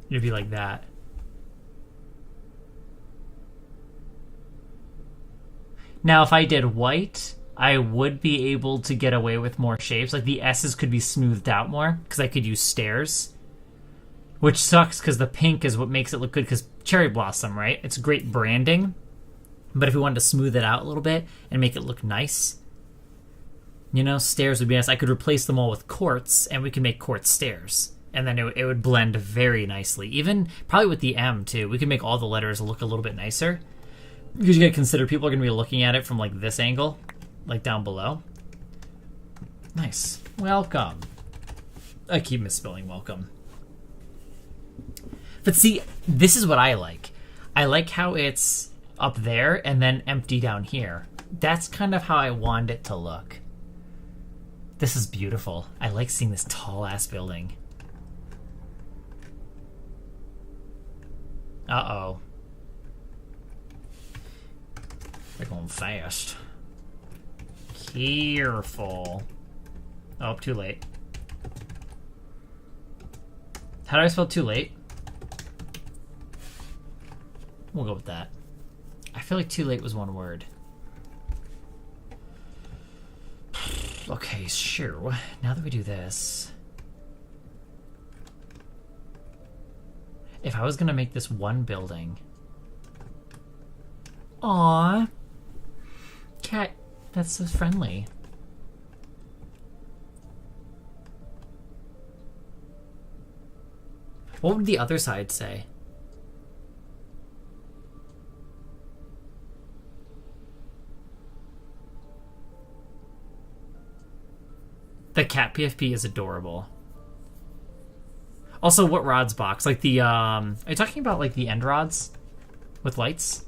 It'd be like that. Now, if I did white, I would be able to get away with more shapes. Like, the S's could be smoothed out more, because I could use stairs. Which sucks, because the pink is what makes it look good, because Cherry Blossom, right? It's great branding. But if we wanted to smooth it out a little bit and make it look nice, you know, stairs would be nice. I could replace them all with quartz, and we can make quartz stairs. And then it would blend very nicely. Even, probably with the M, too. We could make all the letters look a little bit nicer. Because you gotta consider people are gonna be looking at it from like this angle, like down below. Nice. Welcome. I keep misspelling welcome. But see, this is what I like. I like how it's up there and then empty down here. That's kind of how I want it to look. This is beautiful. I like seeing this tall-ass building. Uh-oh. They're going fast. Careful. Oh, too late. How do I spell too late? We'll go with that. I feel like too late was one word. Okay, sure. Now that we do this... If I was gonna make this one building... Aww. Cat, that's so friendly. What would the other side say? The cat PFP is adorable. Also, what rods box? Like the, are you talking about like the end rods? With lights?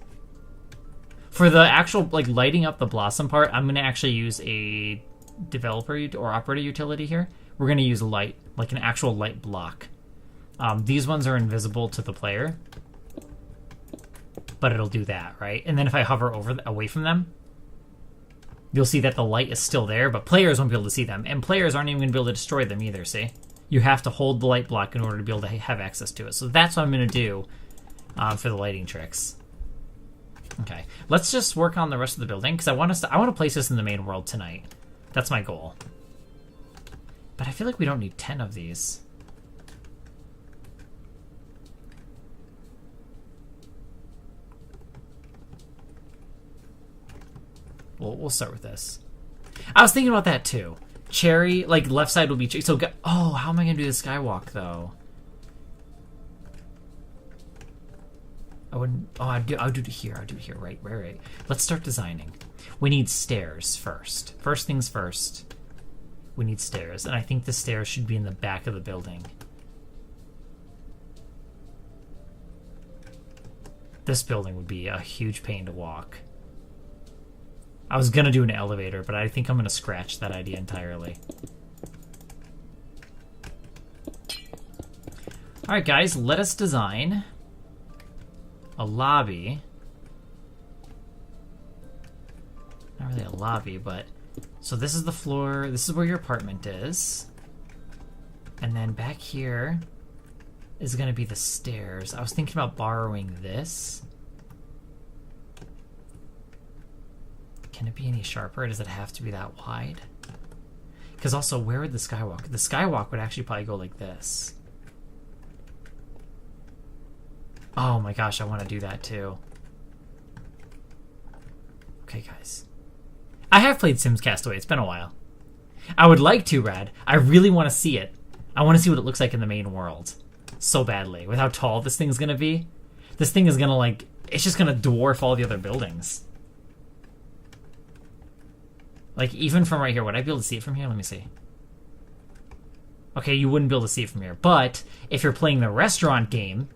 For the actual, like, lighting up the blossom part, I'm gonna actually use a developer or operator utility here. We're gonna use a light, like an actual light block. These ones are invisible to the player. But it'll do that, right? And then if I hover away from them, you'll see that the light is still there, but players won't be able to see them. And players aren't even going to be able to destroy them either, see? You have to hold the light block in order to be able to have access to it. So that's what I'm going to do for the lighting tricks. Okay, let's just work on the rest of the building, because I want to place this in the main world tonight. That's my goal. But I feel like we don't need 10 of these. We'll start with this. I was thinking about that too. Cherry, like left side will be cherry. So, oh, how am I gonna do the skywalk though? I wouldn't. Oh, I'll do it here. I'll do it here. Right. Let's start designing. We need stairs first. First things first. We need stairs, and I think the stairs should be in the back of the building. This building would be a huge pain to walk. I was gonna do an elevator, but I think I'm gonna scratch that idea entirely. Alright guys, let us design a lobby. Not really a lobby, but... So this is the floor, this is where your apartment is. And then back here is gonna be the stairs. I was thinking about borrowing this. Can it be any sharper? Does it have to be that wide? Because also, where would the skywalk? The skywalk would actually probably go like this. Oh my gosh, I want to do that too. Okay, guys. I have played Sims Castaway. It's been a while. I would like to, Rad. I really want to see it. I want to see what it looks like in the main world. So badly. With how tall this thing's going to be. This thing is going to, like... It's just going to dwarf all the other buildings. Like, even from right here, would I be able to see it from here? Let me see. Okay, you wouldn't be able to see it from here. But, if you're playing the restaurant game,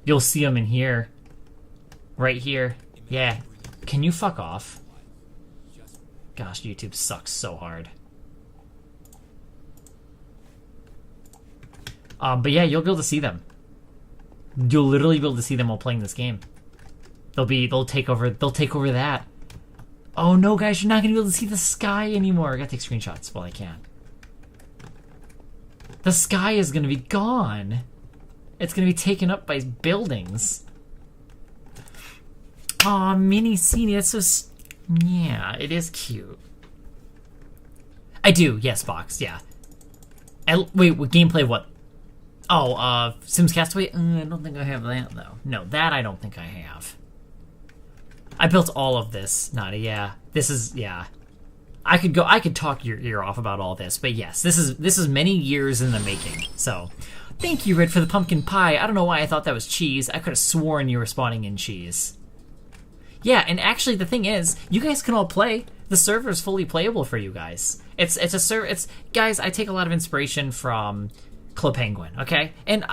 you'll see them in here. Right here. Yeah. Can you fuck off? Gosh, YouTube sucks so hard. But yeah, you'll be able to see them. You'll literally be able to see them while playing this game. They'll take over that. Oh no, guys, you're not gonna be able to see the sky anymore. I gotta take screenshots while I can. The sky is gonna be gone. It's gonna be taken up by buildings. Aw, Mini Cini, that's so... Yeah, it is cute. I do, yes, Box, yeah. Wait, gameplay what? Oh, Sims Castaway? I don't think I have that, though. No, that I don't think I have. I built all of this, Nada, yeah. This is, yeah. I could talk your ear off about all this, but yes, this is many years in the making, so... Thank you, Red, for the pumpkin pie. I don't know why I thought that was cheese. I could have sworn you were spawning in cheese. Yeah, and actually the thing is, you guys can all play. The server is fully playable for you guys. It's a server. It's guys. I take a lot of inspiration from Club Penguin. Okay, and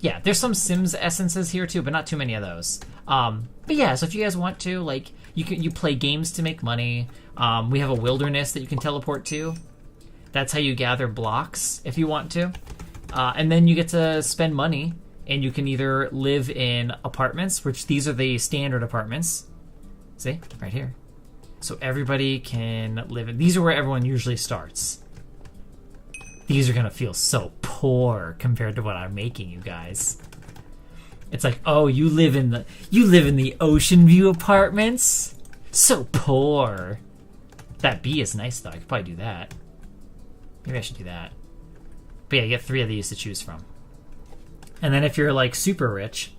yeah, there's some Sims essences here too, but not too many of those. But yeah, so if you guys want to, like, you play games to make money. We have a wilderness that you can teleport to. That's how you gather blocks if you want to, and then you get to spend money, and you can either live in apartments, which these are the standard apartments. See, right here. So everybody can live in... These are where everyone usually starts. These are going to feel so poor compared to what I'm making, you guys. It's like, oh, you live in the Ocean View apartments? So poor. That bee is nice, though. I could probably do that. Maybe I should do that. But yeah, you get 3 of these to choose from. And then if you're, like, super rich,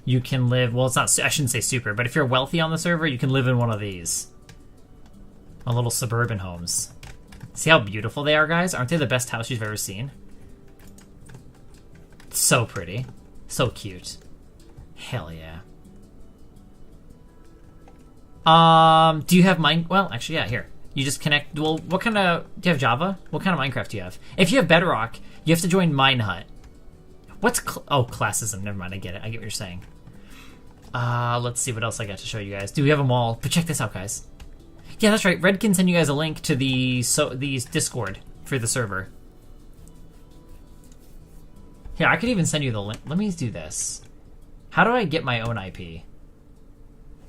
you can live... Well, it's not... I shouldn't say super, but if you're wealthy on the server, you can live in one of these. My little suburban homes. See how beautiful they are, guys? Aren't they the best house you've ever seen? So pretty. So cute. Hell yeah. Do you have mine? Well, actually, yeah, here. You just connect... Well, what kind of... Do you have Java? What kind of Minecraft do you have? If you have Bedrock, you have to join Minehut. What's... classism. Never mind, I get it. I get what you're saying. Let's see what else I got to show you guys. Do we have them all? But check this out, guys. Yeah, that's right. Red can send you guys a link to these Discord for the server. Here, I could even send you the link. Let me do this. How do I get my own IP?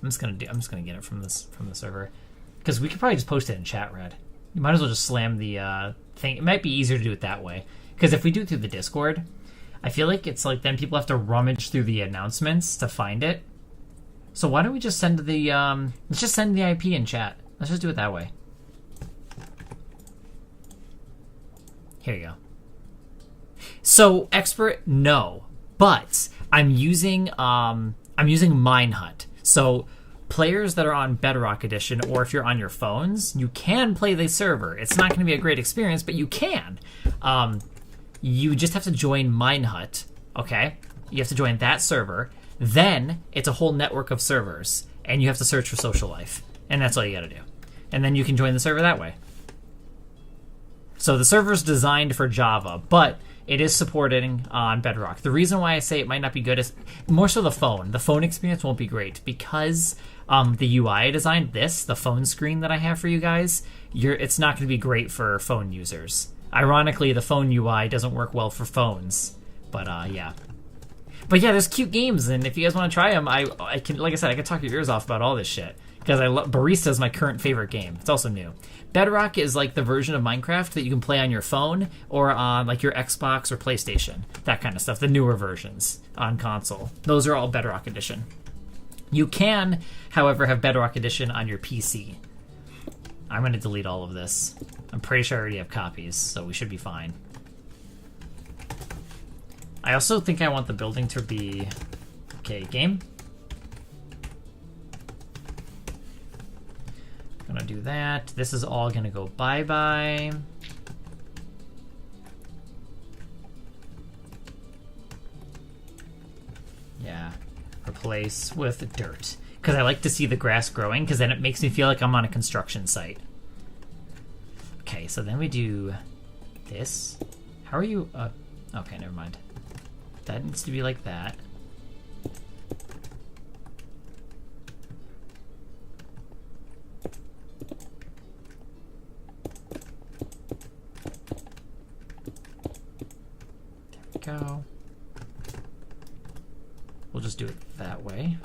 I'm just gonna get it from the server, because we could probably just post it in chat, Red. You might as well just slam the thing. It might be easier to do it that way, because if we do it through the Discord, I feel like it's like then people have to rummage through the announcements to find it. So why don't we just send the let's just send the IP in chat. Let's just do it that way. Here you go. So expert, no, but I'm using Minehut. So players that are on Bedrock Edition, or if you're on your phones, you can play the server. It's not going to be a great experience, but you can. You just have to join Minehut. Okay, you have to join that server. Then it's a whole network of servers, and you have to search for Social Life. And that's all you gotta do. And then you can join the server that way. So the server's designed for Java, but it is supporting on Bedrock. The reason why I say it might not be good is more so the phone. The phone experience won't be great because the UI I designed, the phone screen that I have for you guys, it's not going to be great for phone users. Ironically, the phone UI doesn't work well for phones. But yeah. But yeah, there's cute games, and if you guys want to try them, I can, like I said, I can talk your ears off about all this shit. Because Barista is my current favorite game. It's also new. Bedrock is like the version of Minecraft that you can play on your phone or on like your Xbox or PlayStation. That kind of stuff. The newer versions on console. Those are all Bedrock Edition. You can, however, have Bedrock Edition on your PC. I'm going to delete all of this. I'm pretty sure I already have copies, so we should be fine. I also think I want the building to be... Okay, game. Gonna do that. This is all gonna go bye-bye. Yeah. Replace with dirt. Because I like to see the grass growing, because then it makes me feel like I'm on a construction site. Okay, so then we do this. How are you... okay, never mind. That needs to be like that. Go. We'll just do it that way.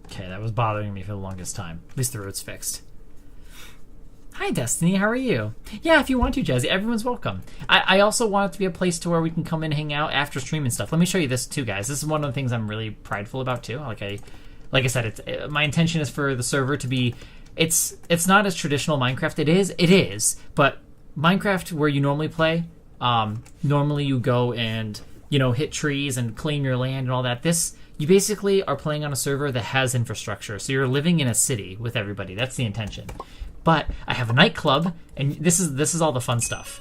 Okay, that was bothering me for the longest time. At least the road's fixed. Hi, Destiny. How are you? Yeah, if you want to, Jazzy, everyone's welcome. I also want it to be a place to where we can come in and hang out after stream and stuff. Let me show you this too, guys. This is one of the things I'm really prideful about too. Like I said, my intention is for the server to be. It's not as traditional Minecraft. It is, but Minecraft where you normally play, normally you go and, hit trees and claim your land and all that. You basically are playing on a server that has infrastructure. So you're living in a city with everybody. That's the intention. But I have a nightclub, and this is all the fun stuff.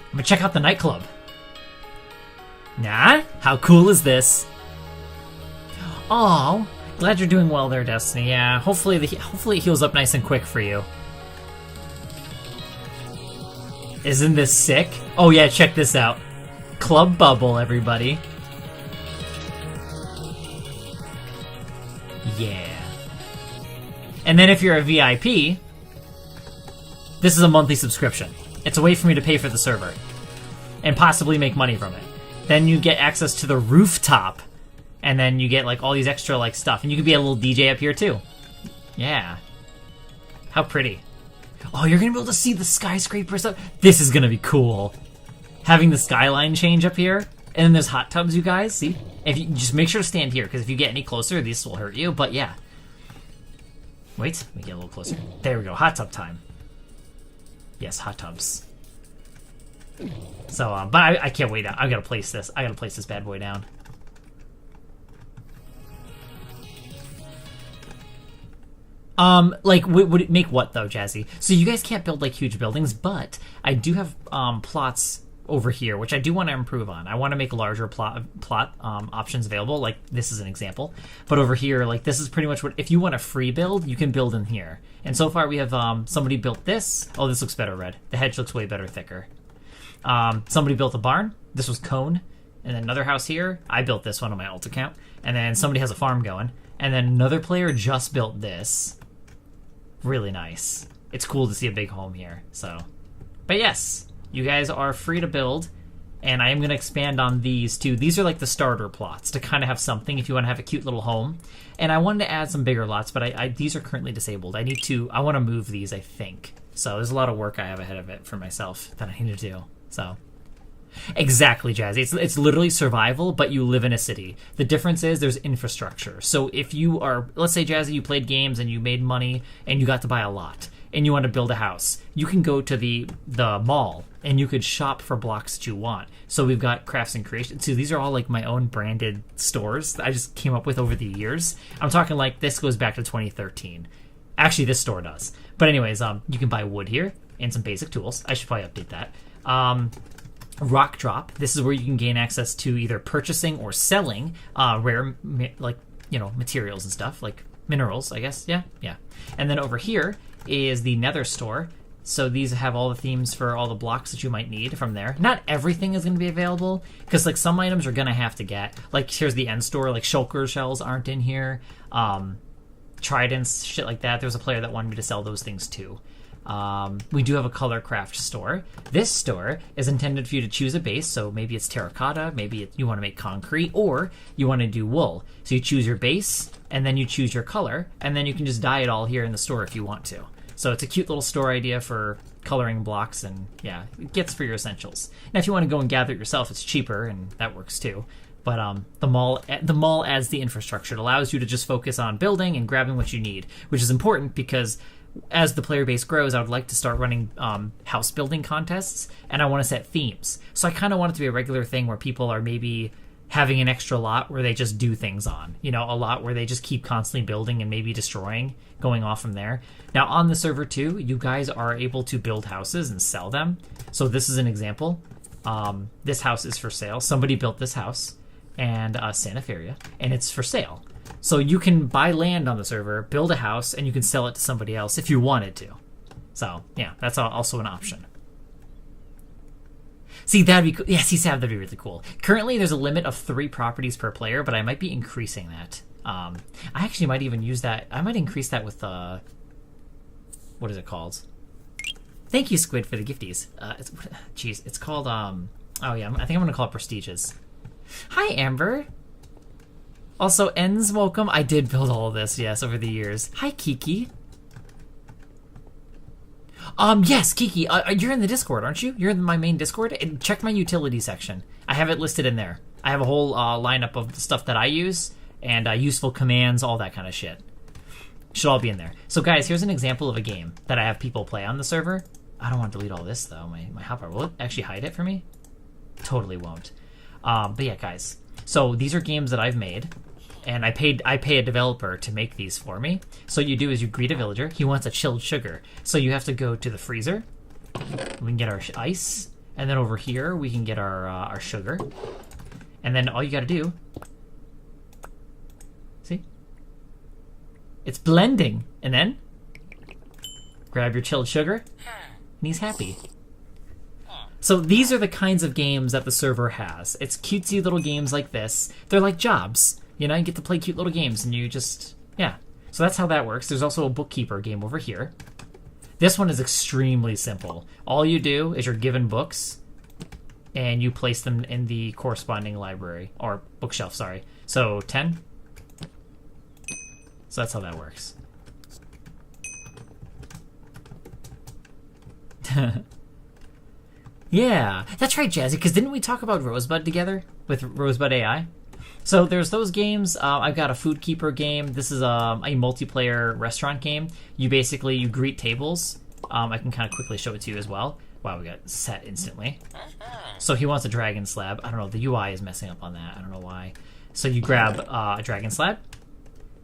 I'm gonna check out the nightclub. Nah, how cool is this? Oh, Glad you're doing well there, Destiny. Yeah, hopefully hopefully it heals up nice and quick for you. Isn't this sick? Oh yeah, check this out. Club Bubble, everybody. Yeah. And then if you're a VIP, this is a monthly subscription. It's a way for me to pay for the server and possibly make money from it. Then you get access to the rooftop, and then you get like all these extra like stuff, and you can be a little DJ up here too. Yeah. How pretty. Oh, you're gonna be able to see the skyscrapers up. This is gonna be cool. Having the skyline change up here, and then there's hot tubs, you guys. See? If you just make sure to stand here, because if you get any closer, this will hurt you. But yeah. Wait, let me get a little closer. There we go. Hot tub time. Yes, hot tubs. So, but I can't wait. I gotta place this. I gotta place this bad boy down. Like, would it make what though, Jazzy? So you guys can't build like huge buildings, but I do have plots over here, which I do want to improve on. I want to make larger plot options available. Like this is an example, but over here, like this is pretty much what. If you want a free build, you can build in here. And so far, we have somebody built this. Oh, this looks better red. The hedge looks way better, thicker. Somebody built a barn. This was cone, and then another house here. I built this one on my alt account, and then somebody has a farm going, and then another player just built this. Really nice. It's cool to see a big home here. So, but yes, you guys are free to build, and I am going to expand on these too. These are like the starter plots to kind of have something if you want to have a cute little home. And I wanted to add some bigger lots, but these are currently disabled. I want to move these, I think. So there's a lot of work I have ahead of it for myself that I need to do. So exactly, Jazzy. It's literally survival, but you live in a city. The difference is there's infrastructure. So if you are, let's say, Jazzy, you played games and you made money and you got to buy a lot and you want to build a house, you can go to the mall and you could shop for blocks that you want. So we've got Crafts and Creation. So these are all like my own branded stores that I just came up with over the years. I'm talking like this goes back to 2013. Actually, this store does. But anyways, you can buy wood here and some basic tools. I should probably update that. Rock Drop. This is where you can gain access to either purchasing or selling rare, materials and stuff, like minerals, I guess. Yeah. And then over here is the Nether store. So these have all the themes for all the blocks that you might need from there. Not everything is going to be available, because like some items you're going to have to get. Like here's the end store, like shulker shells aren't in here. Tridents, shit like that. There was a player that wanted me to sell those things too. We do have a color craft store. This store is intended for you to choose a base, so maybe it's terracotta, maybe you want to make concrete, or you want to do wool. So you choose your base, and then you choose your color, and then you can just dye it all here in the store if you want to. So it's a cute little store idea for coloring blocks, and yeah, it gets for your essentials. Now if you want to go and gather it yourself, it's cheaper, and that works too. But the mall adds the infrastructure. It allows you to just focus on building and grabbing what you need, which is important because as the player base grows, I would like to start running house building contests, and I want to set themes. So I kind of want it to be a regular thing where people are maybe having an extra lot where they just do things on. You know, a lot where they just keep constantly building and maybe destroying, going off from there. Now on the server too, you guys are able to build houses and sell them. So this is an example. This house is for sale. Somebody built this house, and Santa Feria, and it's for sale. So you can buy land on the server, build a house, and you can sell it to somebody else if you wanted to. So, yeah, that's also an option. See, that'd be cool. Yeah, see, Sav, that'd be really cool. Currently, there's a limit of 3 properties per player, but I might be increasing that. I actually might even use that. I might increase that with, what is it called? Thank you, Squid, for the gifties. It's called, oh yeah, I think I'm going to call it Prestiges. Hi, Amber. Also, Ends, welcome. I did build all of this, yes, over the years. Hi, Kiki. Yes, Kiki, you're in the Discord, aren't you? You're in my main Discord? Check my utility section. I have it listed in there. I have a whole lineup of the stuff that I use, and useful commands, all that kind of shit. Should all be in there. So, guys, here's an example of a game that I have people play on the server. I don't want to delete all this, though. My hotbar. Will it actually hide it for me? Totally won't. But yeah, guys. So these are games that I've made, and I pay a developer to make these for me. So what you do is you greet a villager. He wants a chilled sugar. So you have to go to the freezer. We can get our ice, and then over here we can get our sugar. And then all you got to do, see, It's blending. And then grab your chilled sugar, and he's happy. So these are the kinds of games that the server has. It's cutesy little games like this. They're like jobs. You know, you get to play cute little games, and you just, yeah. So that's how that works. There's also a bookkeeper game over here. This one is extremely simple. All you do is you're given books, and you place them in the corresponding library, or bookshelf, sorry. So 10. So that's how that works. Yeah, that's right, Jazzy, because didn't we talk about Rosebud together with Rosebud AI? So there's those games. I've got a Food Keeper game. This is a multiplayer restaurant game. You greet tables. I can kind of quickly show it to you as well. Wow, we got set instantly. So he wants a dragon slab. I don't know, the UI is messing up on that. I don't know why. So you grab a dragon slab,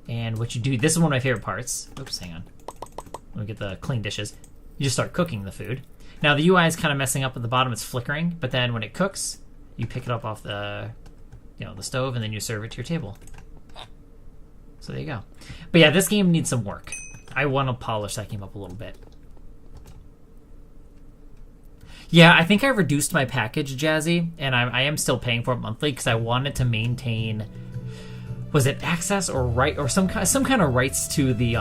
and what you do, this is one of my favorite parts. Oops, hang on. Let me get the clean dishes. You just start cooking the food. Now the UI is kind of messing up at the bottom. It's flickering, but then when it cooks, you pick it up off the stove, and then you serve it to your table. So there you go. But yeah, this game needs some work. I want to polish that game up a little bit. Yeah, I think I reduced my package, Jazzy, and I am still paying for it monthly because I wanted to maintain, was it access or right or some kind of rights to the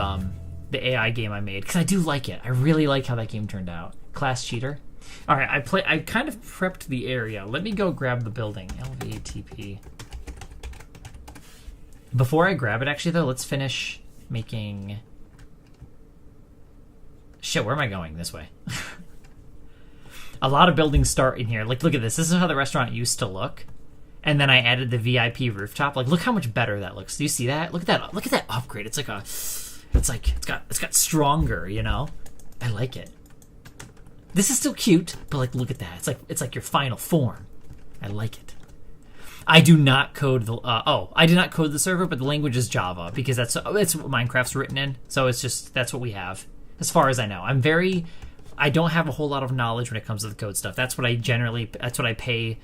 AI game I made, because I do like it. I really like how that game turned out. Class Cheater. All right, I kind of prepped the area. Let me go grab the building. LVTP. Before I grab it, actually, though, let's finish making... Shit, where am I going? This way. A lot of buildings start in here. Like, look at this. This is how the restaurant used to look. And then I added the VIP rooftop. Like, look how much better that looks. Do you see that? Look at that. Look at that upgrade. It's got stronger, you know? I like it. This is still cute, but like, look at that. It's like your final form. I like it. I do not code the I did not code the server, but the language is Java because it's what Minecraft's written in. So it's just, that's what we have as far as I know. I don't have a whole lot of knowledge when it comes to the code stuff. That's what I pay.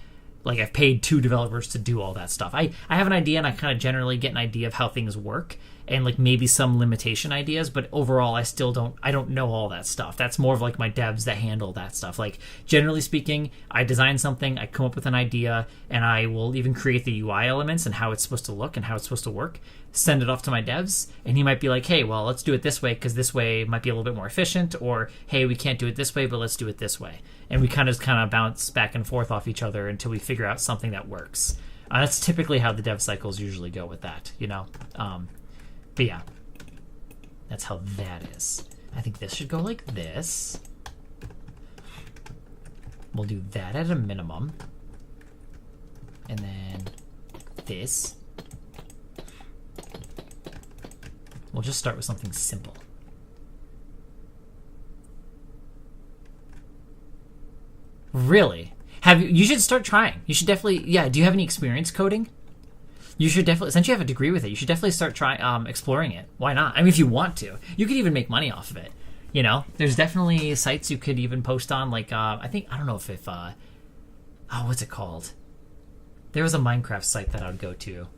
Like, I've paid 2 developers to do all that stuff. I have an idea, and I kind of generally get an idea of how things work, and like maybe some limitation ideas, but overall I don't know all that stuff. That's more of like my devs that handle that stuff. Like, generally speaking, I design something, I come up with an idea, and I will even create the UI elements and how it's supposed to look and how it's supposed to work, send it off to my devs, and he might be like, hey, well, let's do it this way because this way might be a little bit more efficient, or hey, we can't do it this way, but let's do it this way. And we kind of bounce back and forth off each other until we figure out something that works. That's typically how the dev cycles usually go with that, you know? But yeah, that's how that is. I think this should go like this. We'll do that at a minimum. And then this. We'll just start with something simple. Really? You should start trying. You should definitely, yeah, do you have any experience coding? You should definitely, since you have a degree with it, you should definitely start trying exploring it. Why not? I mean, if you want to. You could even make money off of it. You know? There's definitely sites you could even post on, like, I don't know if what's it called? There was a Minecraft site that I would go to.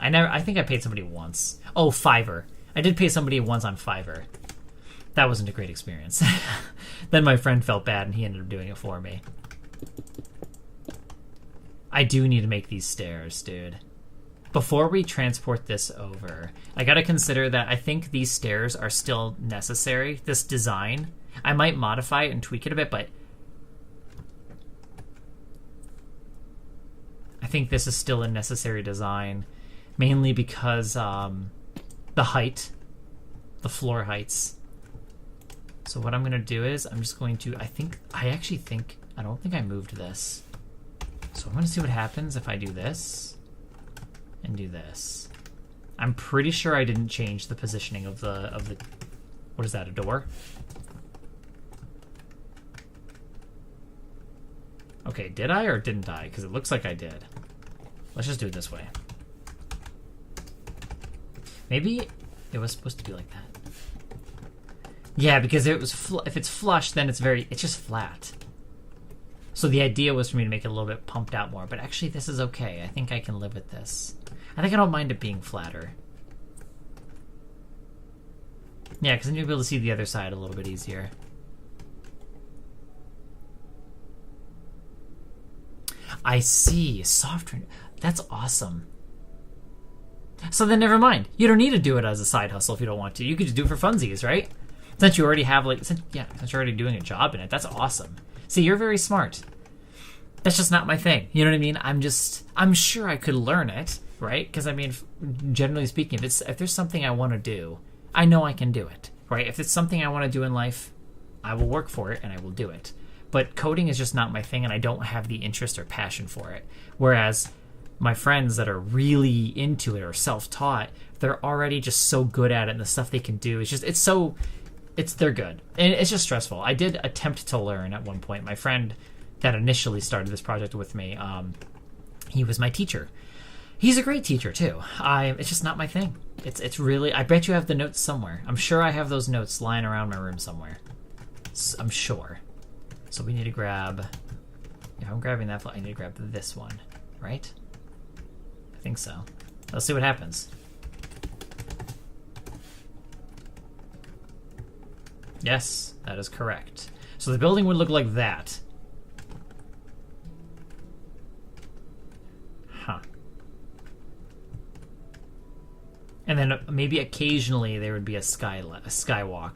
I think I paid somebody once. Oh, Fiverr. I did pay somebody once on Fiverr. That wasn't a great experience. Then my friend felt bad and he ended up doing it for me. I do need to make these stairs, dude. Before we transport this over, I gotta consider that I think these stairs are still necessary. This design, I might modify it and tweak it a bit, but I think this is still a necessary design, mainly because the height, the floor heights. So what I'm gonna do is I'm just going to, I don't think I moved this. So I'm gonna see what happens if I do this and do this. I'm pretty sure I didn't change the positioning of the what is that, a door? Okay, did I or didn't I? Because it looks like I did. Let's just do it this way. Maybe it was supposed to be like that. Yeah, because if it's flush, then it's just flat. So the idea was for me to make it a little bit pumped out more, but actually this is okay. I think I can live with this. I think I don't mind it being flatter. Yeah, because then you'll be able to see the other side a little bit easier. I see. Software. That's awesome. So then never mind. You don't need to do it as a side hustle if you don't want to. You could just do it for funsies, right? Since you already have, like, since you're already doing a job in it. That's awesome. See, you're very smart. That's just not my thing. You know what I mean? I'm sure I could learn it, right? Because, I mean, generally speaking, if there's something I want to do, I know I can do it, right? If it's something I want to do in life, I will work for it and I will do it. But coding is just not my thing, and I don't have the interest or passion for it. Whereas my friends that are really into it or self-taught, they're already just so good at it, and the stuff they can do is just, they're good. And it's just stressful. I did attempt to learn at one point. My friend that initially started this project with me, he was my teacher. He's a great teacher too. It's just not my thing. It's really, I bet you have the notes somewhere. I'm sure I have those notes lying around my room somewhere. I'm sure. So we need to grab, if I'm grabbing that, I need to grab this one, right? I think so. Let's see what happens. Yes, that is correct. So the building would look like that. Huh. And then maybe occasionally there would be a skywalk.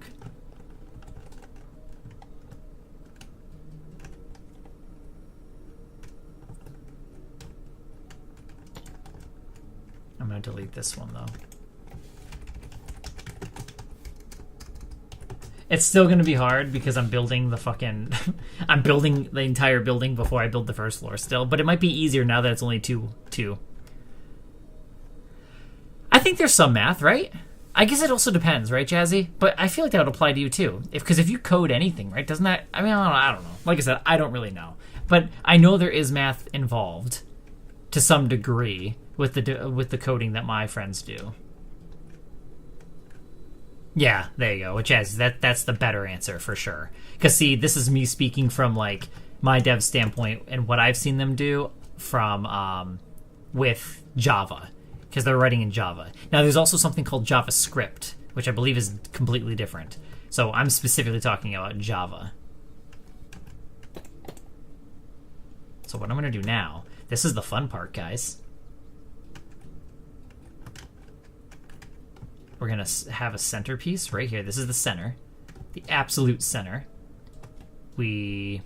I'm going to delete this one, though. It's still going to be hard because I'm building the fucking... I'm building the entire building before I build the first floor still. But it might be easier now that it's only two. I think there's some math, right? I guess it also depends, right, Jazzy? But I feel like that would apply to you, too. Because if you code anything, right, doesn't that... I mean, I don't know. Like I said, I don't really know. But I know there is math involved to some degree with the coding that my friends do. Yeah, there you go. Which is that's the better answer for sure. Because see, this is me speaking from like my dev standpoint and what I've seen them do from with Java, because they're writing in Java. Now, there's also something called JavaScript, which I believe is completely different. So I'm specifically talking about Java. So what I'm going to do now, this is the fun part, guys. We're going to have a centerpiece right here. This is the center, the absolute center. We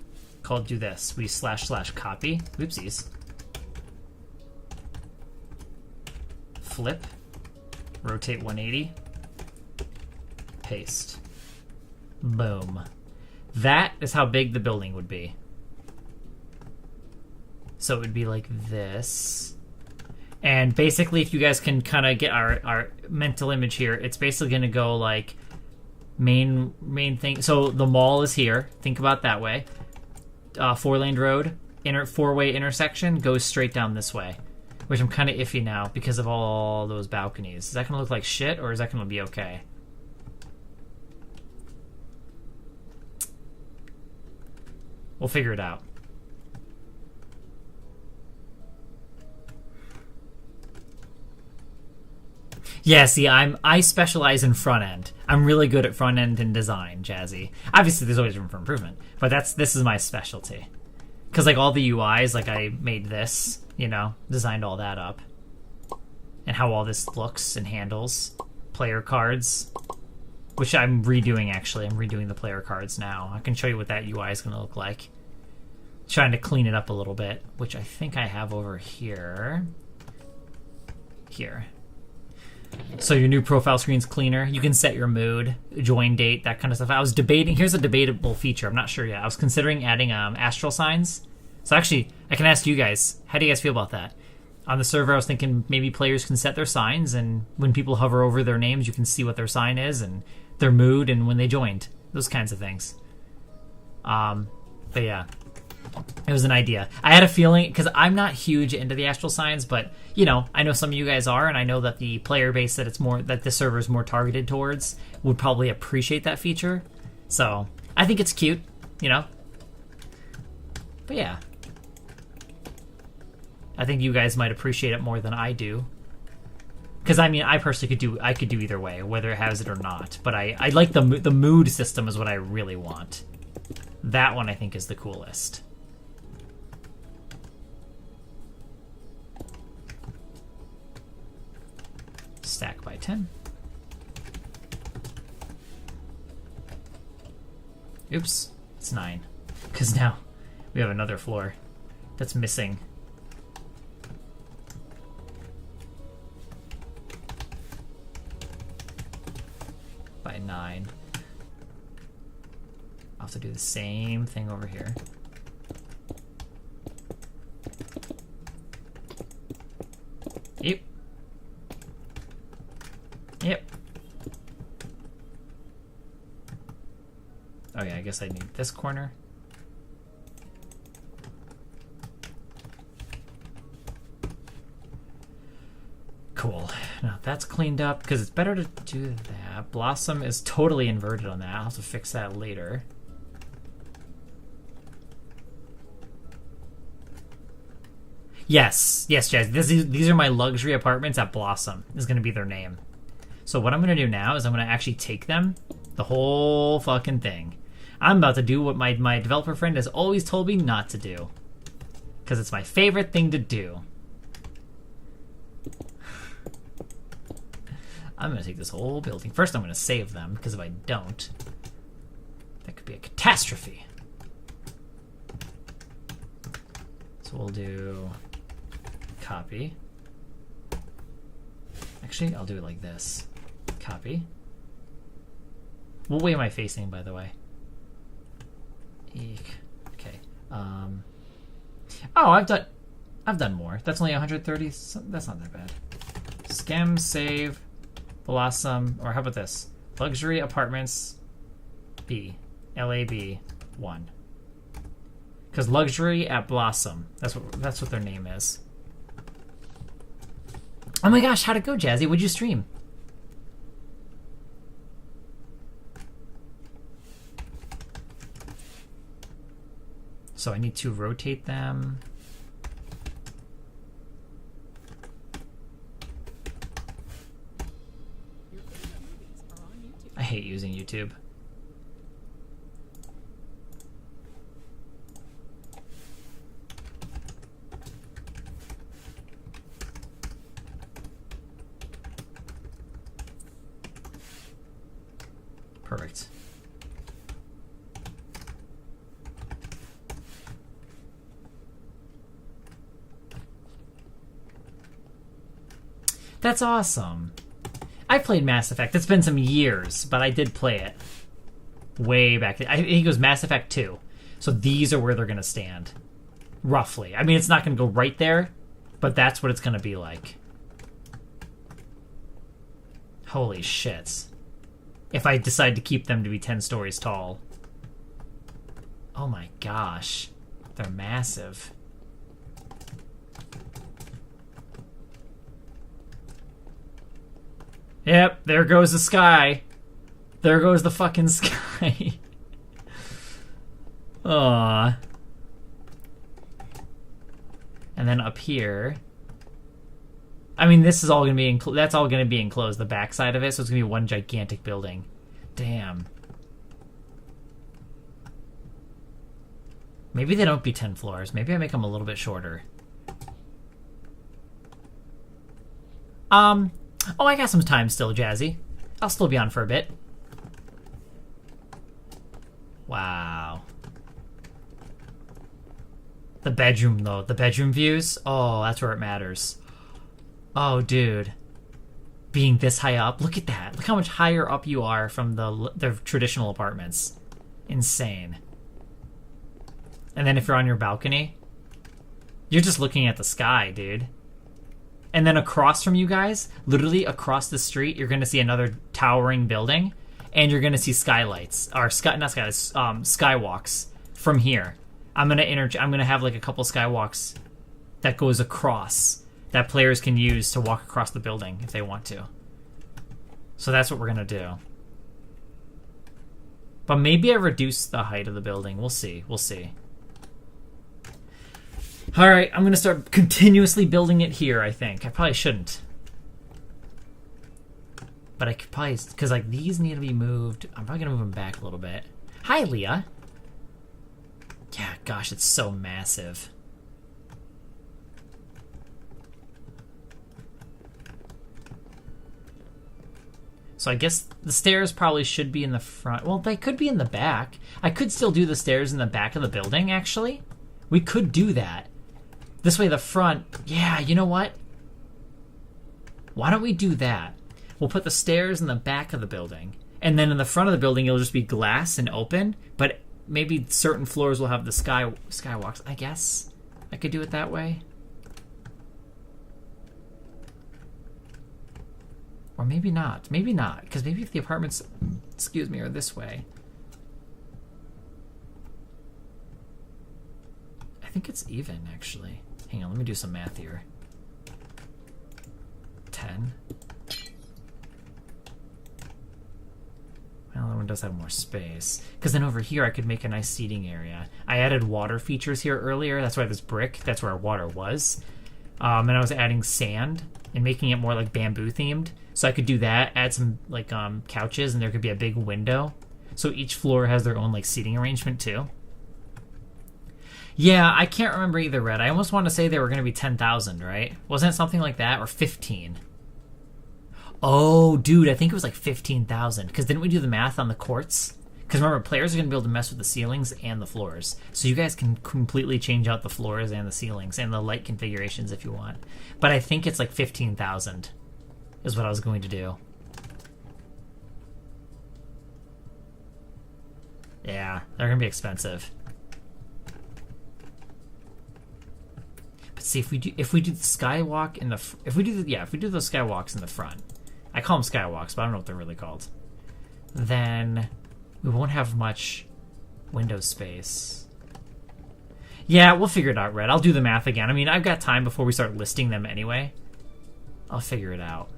do this. We / copy. Oopsies. Flip. Rotate 180. Paste. Boom. That is how big the building would be. So it would be like this. And basically, if you guys can kind of get our mental image here, it's basically going to go like main thing. So the mall is here. Think about it that way. 4-lane road, four-way intersection goes straight down this way, which I'm kind of iffy now because of all those balconies. Is that going to look like shit, or is that going to be okay? We'll figure it out. Yeah, see, I specialize in front end. I'm really good at front end and design, Jazzy. Obviously, there's always room for improvement, but this is my specialty. Because like all the UIs, like I made this, designed all that up, and how all this looks and handles player cards, which I'm redoing. Actually, I'm redoing the player cards now. I can show you what that UI is going to look like. Trying to clean it up a little bit, which I think I have over here. Here. So your new profile screen's cleaner. You can set your mood, join date, that kind of stuff. I was debating. Here's a debatable feature. I'm not sure yet. I was considering adding astral signs. So actually, I can ask you guys. How do you guys feel about that? On the server, I was thinking maybe players can set their signs, and when people hover over their names, you can see what their sign is and their mood and when they joined. Those kinds of things. But yeah. It was an idea. I had a feeling, because I'm not huge into the astral signs, but I know some of you guys are, and I know that the player base that the server is more targeted towards would probably appreciate that feature. So I think it's cute, But yeah, I think you guys might appreciate it more than I do. Because I mean, I personally could do either way, whether it has it or not. But I like the mood system is what I really want. That one I think is the coolest. Stack by 10. Oops, it's 9. Because now we have another floor that's missing. By 9. I'll have to do the same thing over here. Yep. Yep. Oh yeah, I guess I need this corner. Cool. Now that's cleaned up because it's better to do that. Blossom is totally inverted on that. I'll have to fix that later. Yes, yes, Jazz. These are my luxury apartments at Blossom. Is going to be their name. So what I'm going to do now is I'm going to actually take them, the whole fucking thing. I'm about to do what my developer friend has always told me not to do. Because it's my favorite thing to do. I'm going to take this whole building. First, I'm going to save them, because if I don't, that could be a catastrophe. So we'll do copy. Actually, I'll do it like this. Copy. What way am I facing, by the way? Eek. Okay. Oh, I've done more. That's only 130. That's not that bad. Scam, save, Blossom, or how about this? Luxury apartments, B, LAB 1. Because luxury at Blossom. That's what their name is. Oh my gosh, how'd it go, Jazzy? What'd you stream? So I need to rotate them. Your favorite movies are on YouTube. I hate using YouTube. Perfect. That's awesome. I played Mass Effect. It's been some years, but I did play it way back. I think it was Mass Effect 2. So these are where they're going to stand. Roughly. I mean, it's not going to go right there, but that's what it's going to be like. Holy shit. If I decide to keep them to be 10 stories tall. Oh my gosh. They're massive. Yep, there goes the sky. There goes the fucking sky. Aww. And then up here. I mean, this is all going to be that's all going to be enclosed, the backside of it, so it's going to be one gigantic building. Damn. Maybe they don't be 10 floors. Maybe I make them a little bit shorter. Oh, I got some time still, Jazzy. I'll still be on for a bit. Wow. The bedroom, though. The bedroom views? Oh, that's where it matters. Oh, dude. Being this high up. Look at that. Look how much higher up you are from the traditional apartments. Insane. And then if you're on your balcony, you're just looking at the sky, dude. And then across from you guys, literally across the street, you're going to see another towering building. And you're going to see skylights. Or, not skylights, skywalks from here. I'm going to have like a couple skywalks that goes across that players can use to walk across the building if they want to. So that's what we're going to do. But maybe I reduce the height of the building. We'll see. We'll see. Alright, I'm going to start continuously building it here, I think. I probably shouldn't. But I could probably, because like these need to be moved. I'm probably gonna move them back a little bit. Hi, Leah. Yeah, gosh, it's so massive. So I guess the stairs probably should be in the front. Well, they could be in the back. I could still do the stairs in the back of the building, actually. We could do that. This way the front... Yeah, you know what? Why don't we do that? We'll put the stairs in the back of the building. And then in the front of the building, it'll just be glass and open. But maybe certain floors will have the skywalks. I guess I could do it that way. Or maybe not. Maybe not. Because maybe if the apartments, excuse me, are this way. I think it's even, actually. Hang on, let me do some math here. 10. Well, that one does have more space. Because then over here, I could make a nice seating area. I added water features here earlier. That's why this brick, that's where our water was. And I was adding sand and making it more like bamboo themed. So I could do that, add some like couches, and there could be a big window. So each floor has their own like seating arrangement too. Yeah, I can't remember either, Red. I almost want to say they were going to be 10,000, right? Wasn't it something like that? Or 15? Oh, dude, I think it was like 15,000. Because didn't we do the math on the courts? Because remember, players are going to be able to mess with the ceilings and the floors. So you guys can completely change out the floors and the ceilings and the light configurations if you want. But I think it's like 15,000 is what I was going to do. Yeah, they're going to be expensive. But see, if we do the skywalk in the if we do those skywalks in the front, I call them skywalks, but I don't know what they're really called. Then we won't have much window space. Yeah, we'll figure it out, Red. I'll do the math again. I mean, I've got time before we start listing them anyway. I'll figure it out.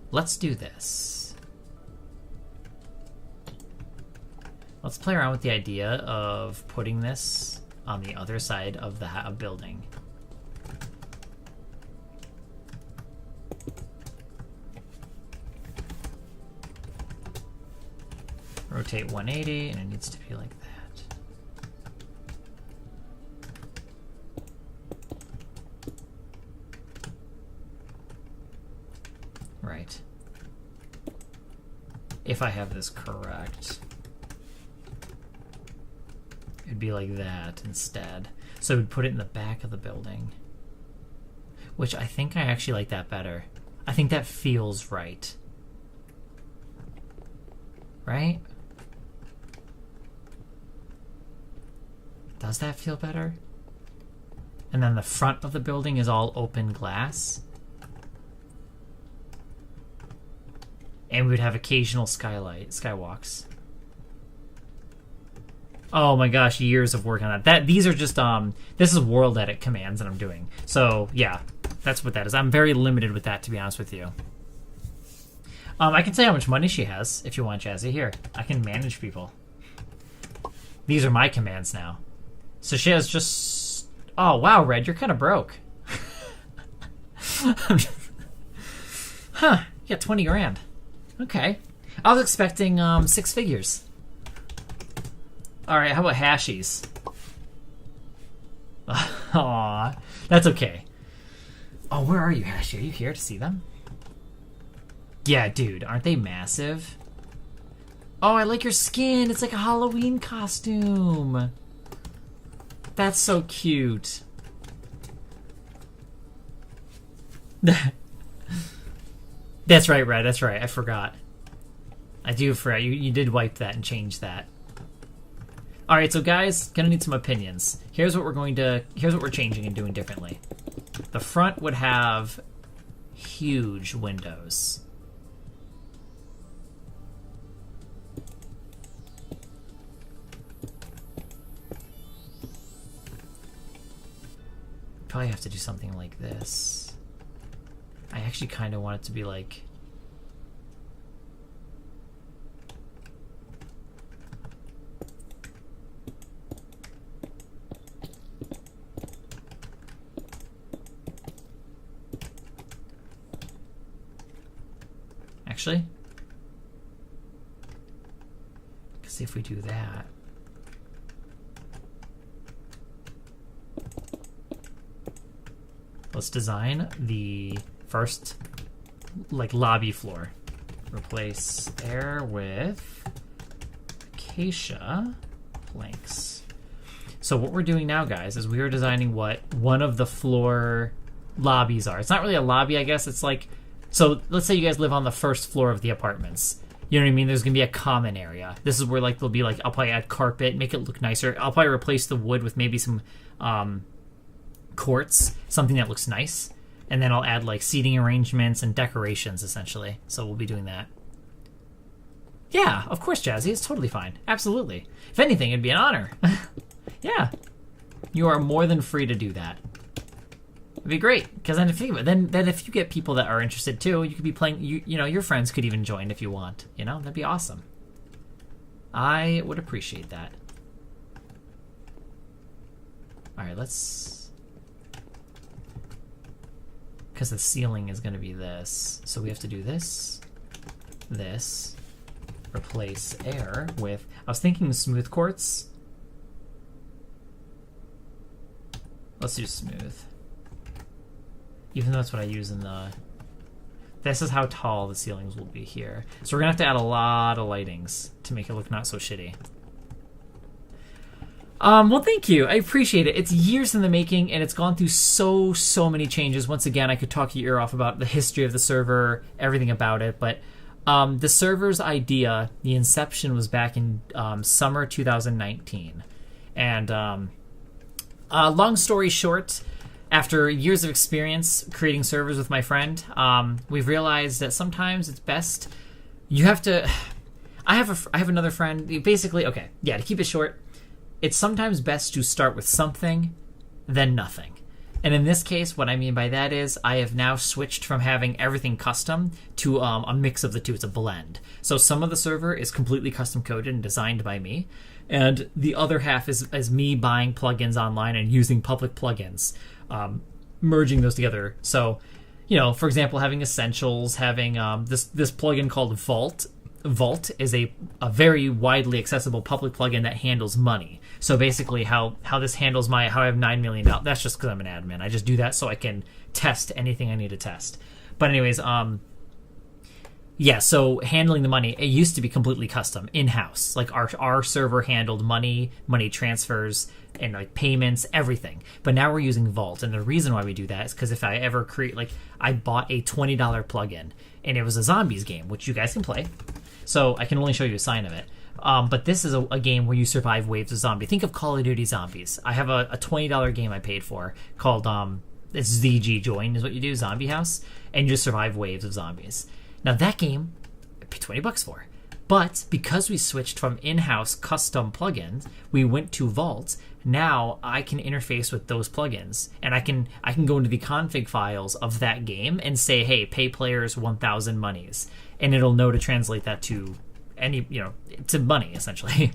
Let's do this. Let's play around with the idea of putting this on the other side of the building. Rotate 180, and it needs to be like that. Right. If I have this correct, it'd be like that instead. So we'd put it in the back of the building, which I think I actually like that better. I think that feels right. Right? Does that feel better? And then the front of the building is all open glass. And we would have occasional skywalks. Oh my gosh, years of work on that. These are just this is world edit commands that I'm doing. So yeah, that's what that is. I'm very limited with that, to be honest with you. I can say how much money she has if you want, Jazzy. Here, I can manage people. These are my commands now. So she has just... Oh, wow, Red, you're kind of broke. Huh, you got 20 grand. Okay. I was expecting 6 figures. Alright, how about hashies? Aw, that's okay. Oh, where are you, Hashi? Are you here to see them? Yeah, dude, aren't they massive? Oh, I like your skin. It's like a Halloween costume. That's so cute. That's right, Red. That's right. I forgot. I do forget. You did wipe that and change that. All right, so guys, gonna need some opinions. Here's what we're changing and doing differently. The front would have huge windows. Probably have to do something like this. I actually kind of want it to be like... actually. Because if we do that, let's design the first like lobby floor. Replace air with acacia planks. So what we're doing now, guys, is we are designing what one of the floor lobbies are. It's not really a lobby, I guess. It's like, so let's say you guys live on the first floor of the apartments. You know what I mean? There's going to be a common area. This is where like there'll be like, I'll probably add carpet, make it look nicer. I'll probably replace the wood with maybe some quartz, something that looks nice. And then I'll add like seating arrangements and decorations, essentially. So we'll be doing that. Yeah, of course, Jazzy. It's totally fine. Absolutely. If anything, it'd be an honor. Yeah. You are more than free to do that. It'd be great. Because then if you get people that are interested too, you could be playing, you know, your friends could even join if you want. You know, that'd be awesome. I would appreciate that. All right, let's... Because the ceiling is going to be this. So we have to do this, this, replace air with... I was thinking smooth quartz. Let's do smooth. Even though that's what I use in the... This is how tall the ceilings will be here. So we're going to have to add a lot of lightings to make it look not so shitty. Well, thank you. I appreciate it. It's years in the making, and it's gone through so many changes. Once again, I could talk your ear off about the history of the server, everything about it, but the server's idea, the inception, was back in summer 2019. And long story short, after years of experience creating servers with my friend, we've realized that sometimes it's best you have to... I have another friend. Basically, okay, yeah, to keep it short, it's sometimes best to start with something, then nothing. And in this case, what I mean by that is I have now switched from having everything custom to a mix of the two. It's a blend. So some of the server is completely custom coded and designed by me, and the other half is me buying plugins online and using public plugins, merging those together. So, you know, for example, having Essentials, having this plugin called Vault. Vault is a very widely accessible public plugin that handles money. So basically how this handles how I have $9 million. That's just because I'm an admin. I just do that so I can test anything I need to test. But anyways, yeah, so handling the money, it used to be completely custom, in-house. Like our server handled money transfers, and like payments, everything. But now we're using Vault, and the reason why we do that is because if I ever I bought a $20 plugin, and it was a zombies game, which you guys can play. So I can only show you a sign of it. But this is a game where you survive waves of zombies. Think of Call of Duty Zombies. I have a $20 game I paid for called it's ZG Join is what you do, Zombie House, and you just survive waves of zombies. Now that game, I paid $20 for. But because we switched from in-house custom plugins, we went to Vault. Now I can interface with those plugins, and I can go into the config files of that game and say, hey, pay players 1,000 monies, and it'll know to translate that to to money essentially.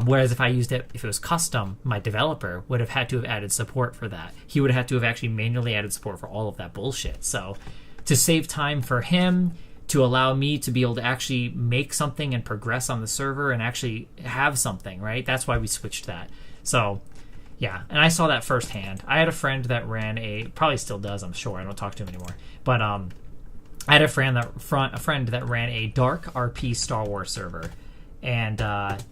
Whereas if it was custom, my developer would have had to have added support for that. He would have had to have actually manually added support for all of that bullshit. So to save time for him, to allow me to be able to actually make something and progress on the server and actually have something, right? That's why we switched that. So, yeah, and I saw that firsthand. I had a friend that ran probably still does, I'm sure. I don't talk to him anymore. But I had a friend that ran a dark RP Star Wars server, and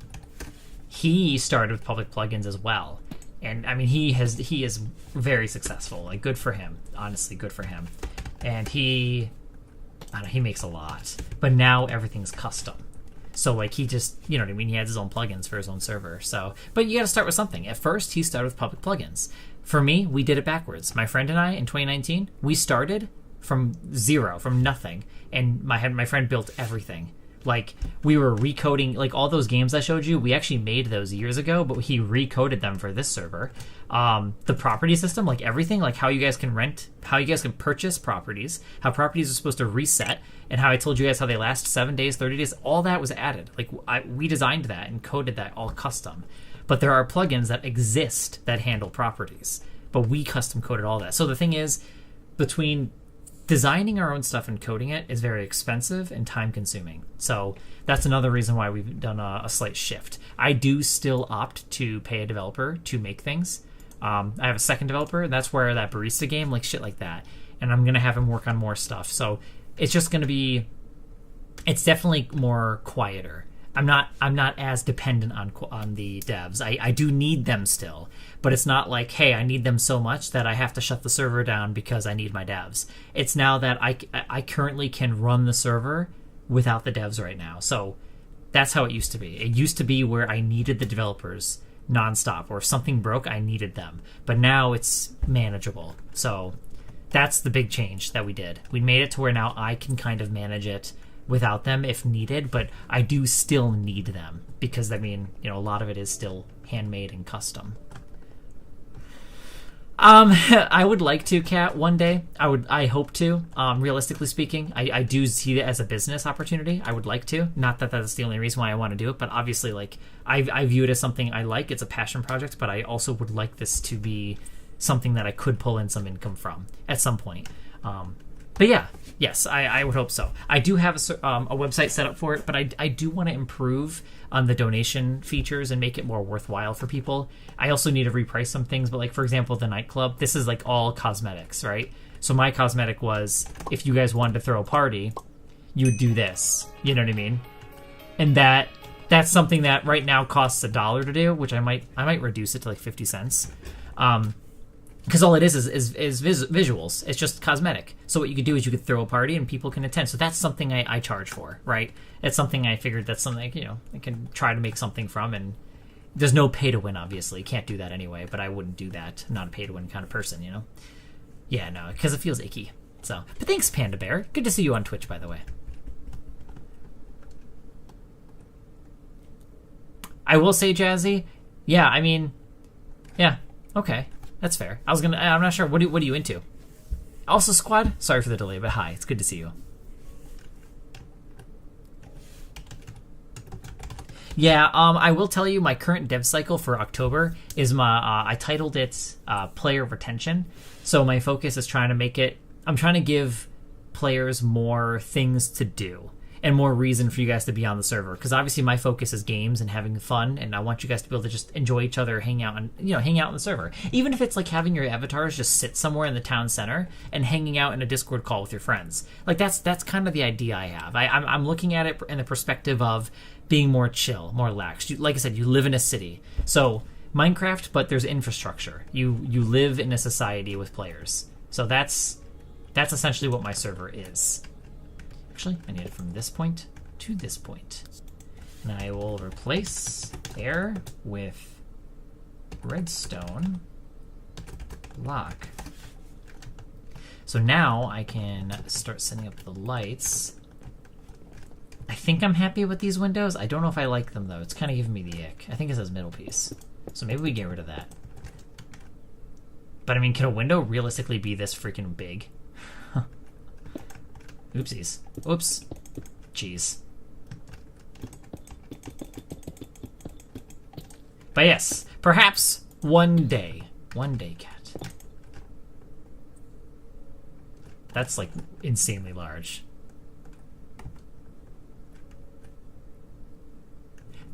he started with public plugins as well. And I mean, he is very successful. Like, good for him. Honestly, good for him. And he makes a lot. But now everything's custom. So, like, he just, you know what I mean? He has his own plugins for his own server. So, but you got to start with something. At first, he started with public plugins. For me, we did it backwards. My friend and I, in 2019, we started from zero, from nothing. And my friend built everything. Like, we were recoding, like, all those games I showed you, we actually made those years ago, but he recoded them for this server. The property system, like everything, like how you guys can rent, how you guys can purchase properties, how properties are supposed to reset, and how I told you guys how they last 7 days, 30 days, all that was added. Like, we designed that and coded that all custom. But there are plugins that exist that handle properties, but we custom coded all that. So the thing is, between designing our own stuff and coding it is very expensive and time consuming. So that's another reason why we've done a slight shift. I do still opt to pay a developer to make things. I have a second developer, and that's where that barista game, like shit like that. And I'm going to have him work on more stuff. So it's just going to be, it's definitely more quieter. I'm not as dependent on the devs. I do need them still, but it's not like, hey, I need them so much that I have to shut the server down because I need my devs. It's now that I currently can run the server without the devs right now. So that's how it used to be. It used to be where I needed the developers nonstop, or if something broke, I needed them. But now it's manageable. So that's the big change that we did. We made it to where now I can kind of manage it without them if needed, but I do still need them because, I mean, you know, a lot of it is still handmade and custom. I would like to, Kat, one day. I hope to. Realistically speaking, I do see it as a business opportunity. I would like to. Not that that's the only reason why I want to do it, but obviously, like, I view it as something I like. It's a passion project, but I also would like this to be something that I could pull in some income from at some point. But yeah, yes, I would hope so. I do have a website set up for it, but I do want to improve on the donation features and make it more worthwhile for people. I also need to reprice some things, but like, for example, the nightclub, this is like all cosmetics, right? So my cosmetic was, if you guys wanted to throw a party, you would do this. You know what I mean? And that's something that right now costs $1 to do, which I might reduce it to like 50 cents. Because all it is visuals. It's just cosmetic. So what you could do is you could throw a party and people can attend. So that's something I charge for, right? It's something I figured that's something, you know, I can try to make something from. And there's no pay to win, obviously. You can't do that anyway, but I wouldn't do that. I'm not a pay to win kind of person, you know? Yeah, no, because it feels icky. So, but thanks, Panda Bear. Good to see you on Twitch, by the way. I will say, Jazzy, yeah, I mean, yeah, okay. That's fair. I'm not sure. What are you into? Also, Squad, sorry for the delay, but hi. It's good to see you. Yeah, I will tell you my current dev cycle for October is I titled it Player Retention. So my focus is trying to give players more things to do and more reason for you guys to be on the server. Because obviously my focus is games and having fun, and I want you guys to be able to just enjoy each other, hang out on the server. Even if it's like having your avatars just sit somewhere in the town center and hanging out in a Discord call with your friends. Like that's kind of the idea I have. I'm looking at it in the perspective of being more chill, more lax. Like I said, you live in a city. So Minecraft, but there's infrastructure. You live in a society with players. So that's essentially what my server is. Actually, I need it from this point to this point. And I will replace air with redstone block. So now I can start setting up the lights. I think I'm happy with these windows. I don't know if I like them, though. It's kind of giving me the ick. I think it says middle piece. So maybe we get rid of that. But I mean, can a window realistically be this freaking big? Oopsies. Oops. Jeez. But yes, perhaps one day. One day, Cat. That's like insanely large.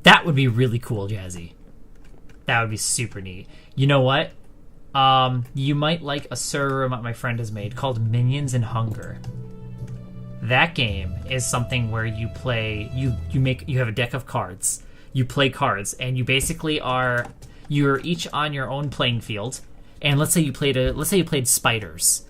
That would be really cool, Jazzy. That would be super neat. You know what? You might like a server my friend has made called Minions in Hunger. That game is something where you play, you have a deck of cards. You play cards, and you basically you're each on your own playing field. And let's say you played spiders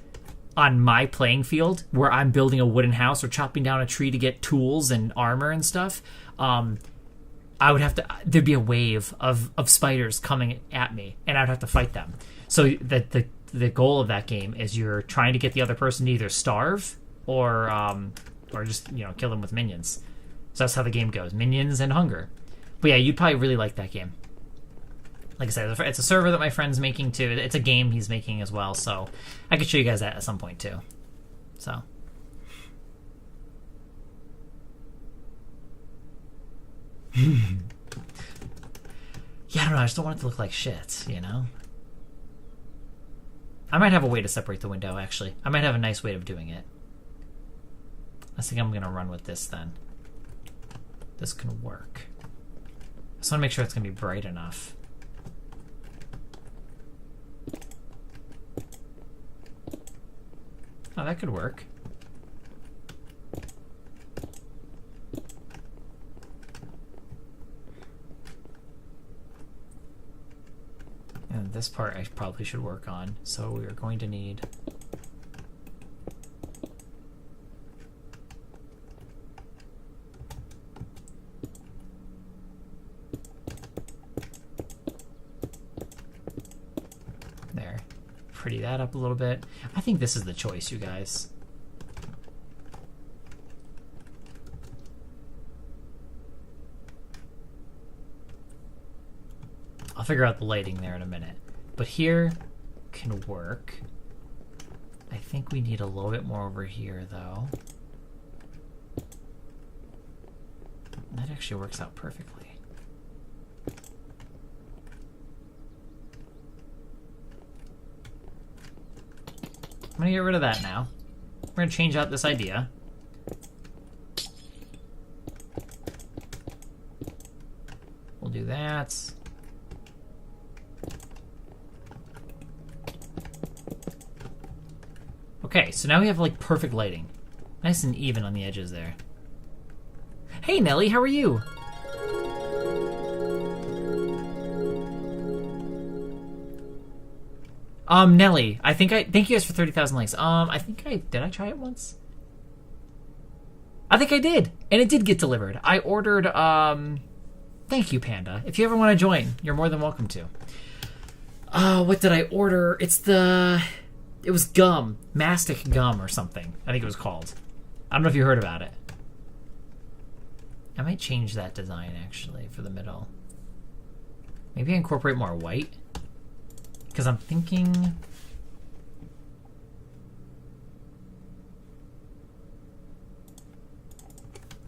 on my playing field, where I'm building a wooden house or chopping down a tree to get tools and armor and stuff. There'd be a wave of spiders coming at me, and I'd have to fight them. So the goal of that game is you're trying to get the other person to either starve or just, kill them with minions. So that's how the game goes. Minions and Hunger. But yeah, you'd probably really like that game. Like I said, it's a server that my friend's making too. It's a game he's making as well, so I could show you guys that at some point too. So. Yeah, I don't know. I just don't want it to look like shit, I might have a way to separate the window, actually. I might have a nice way of doing it. I think I'm gonna run with this then. This can work. I just want to make sure it's gonna be bright enough. Oh, that could work. And this part I probably should work on. So we are going to need... There. Pretty that up a little bit. I think this is the choice, you guys. I'll figure out the lighting there in a minute. But here can work. I think we need a little bit more over here, though. That actually works out perfectly. I'm gonna get rid of that now. We're gonna change out this idea. We'll do that. Okay, so now we have like perfect lighting. Nice and even on the edges there. Hey Nelly, how are you? Nelly, thank you guys for 30,000 likes. Did I try it once? I think I did, and it did get delivered. I ordered, thank you, Panda. If you ever want to join, you're more than welcome to. What did I order? It was gum. Mastic gum or something. I think it was called. I don't know if you heard about it. I might change that design, actually, for the middle. Maybe incorporate more white. Because I'm thinking...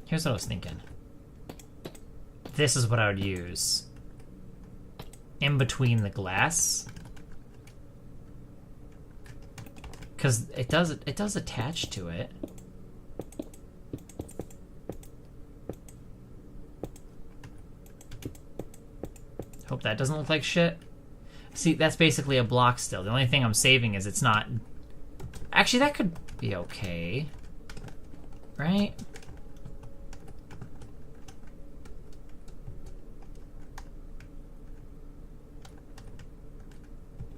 Here's what I was thinking. This is what I would use. In between the glass. Because it does attach to it. Hope that doesn't look like shit. See, that's basically a block still. The only thing I'm saving is it's not... Actually, that could be okay. Right?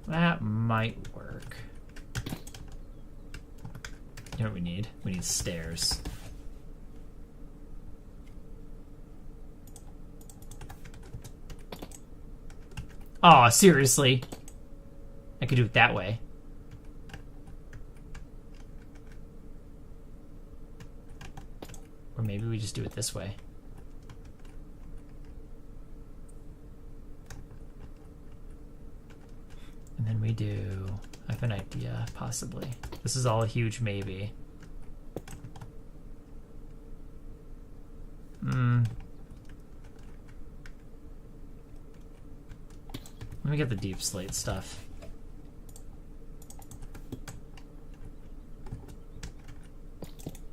That might work. You know what we need? We need stairs. Aw, seriously? I could do it that way. Or maybe we just do it this way. And then we do... I have an idea, possibly. This is all a huge maybe. Let me get the deep slate stuff.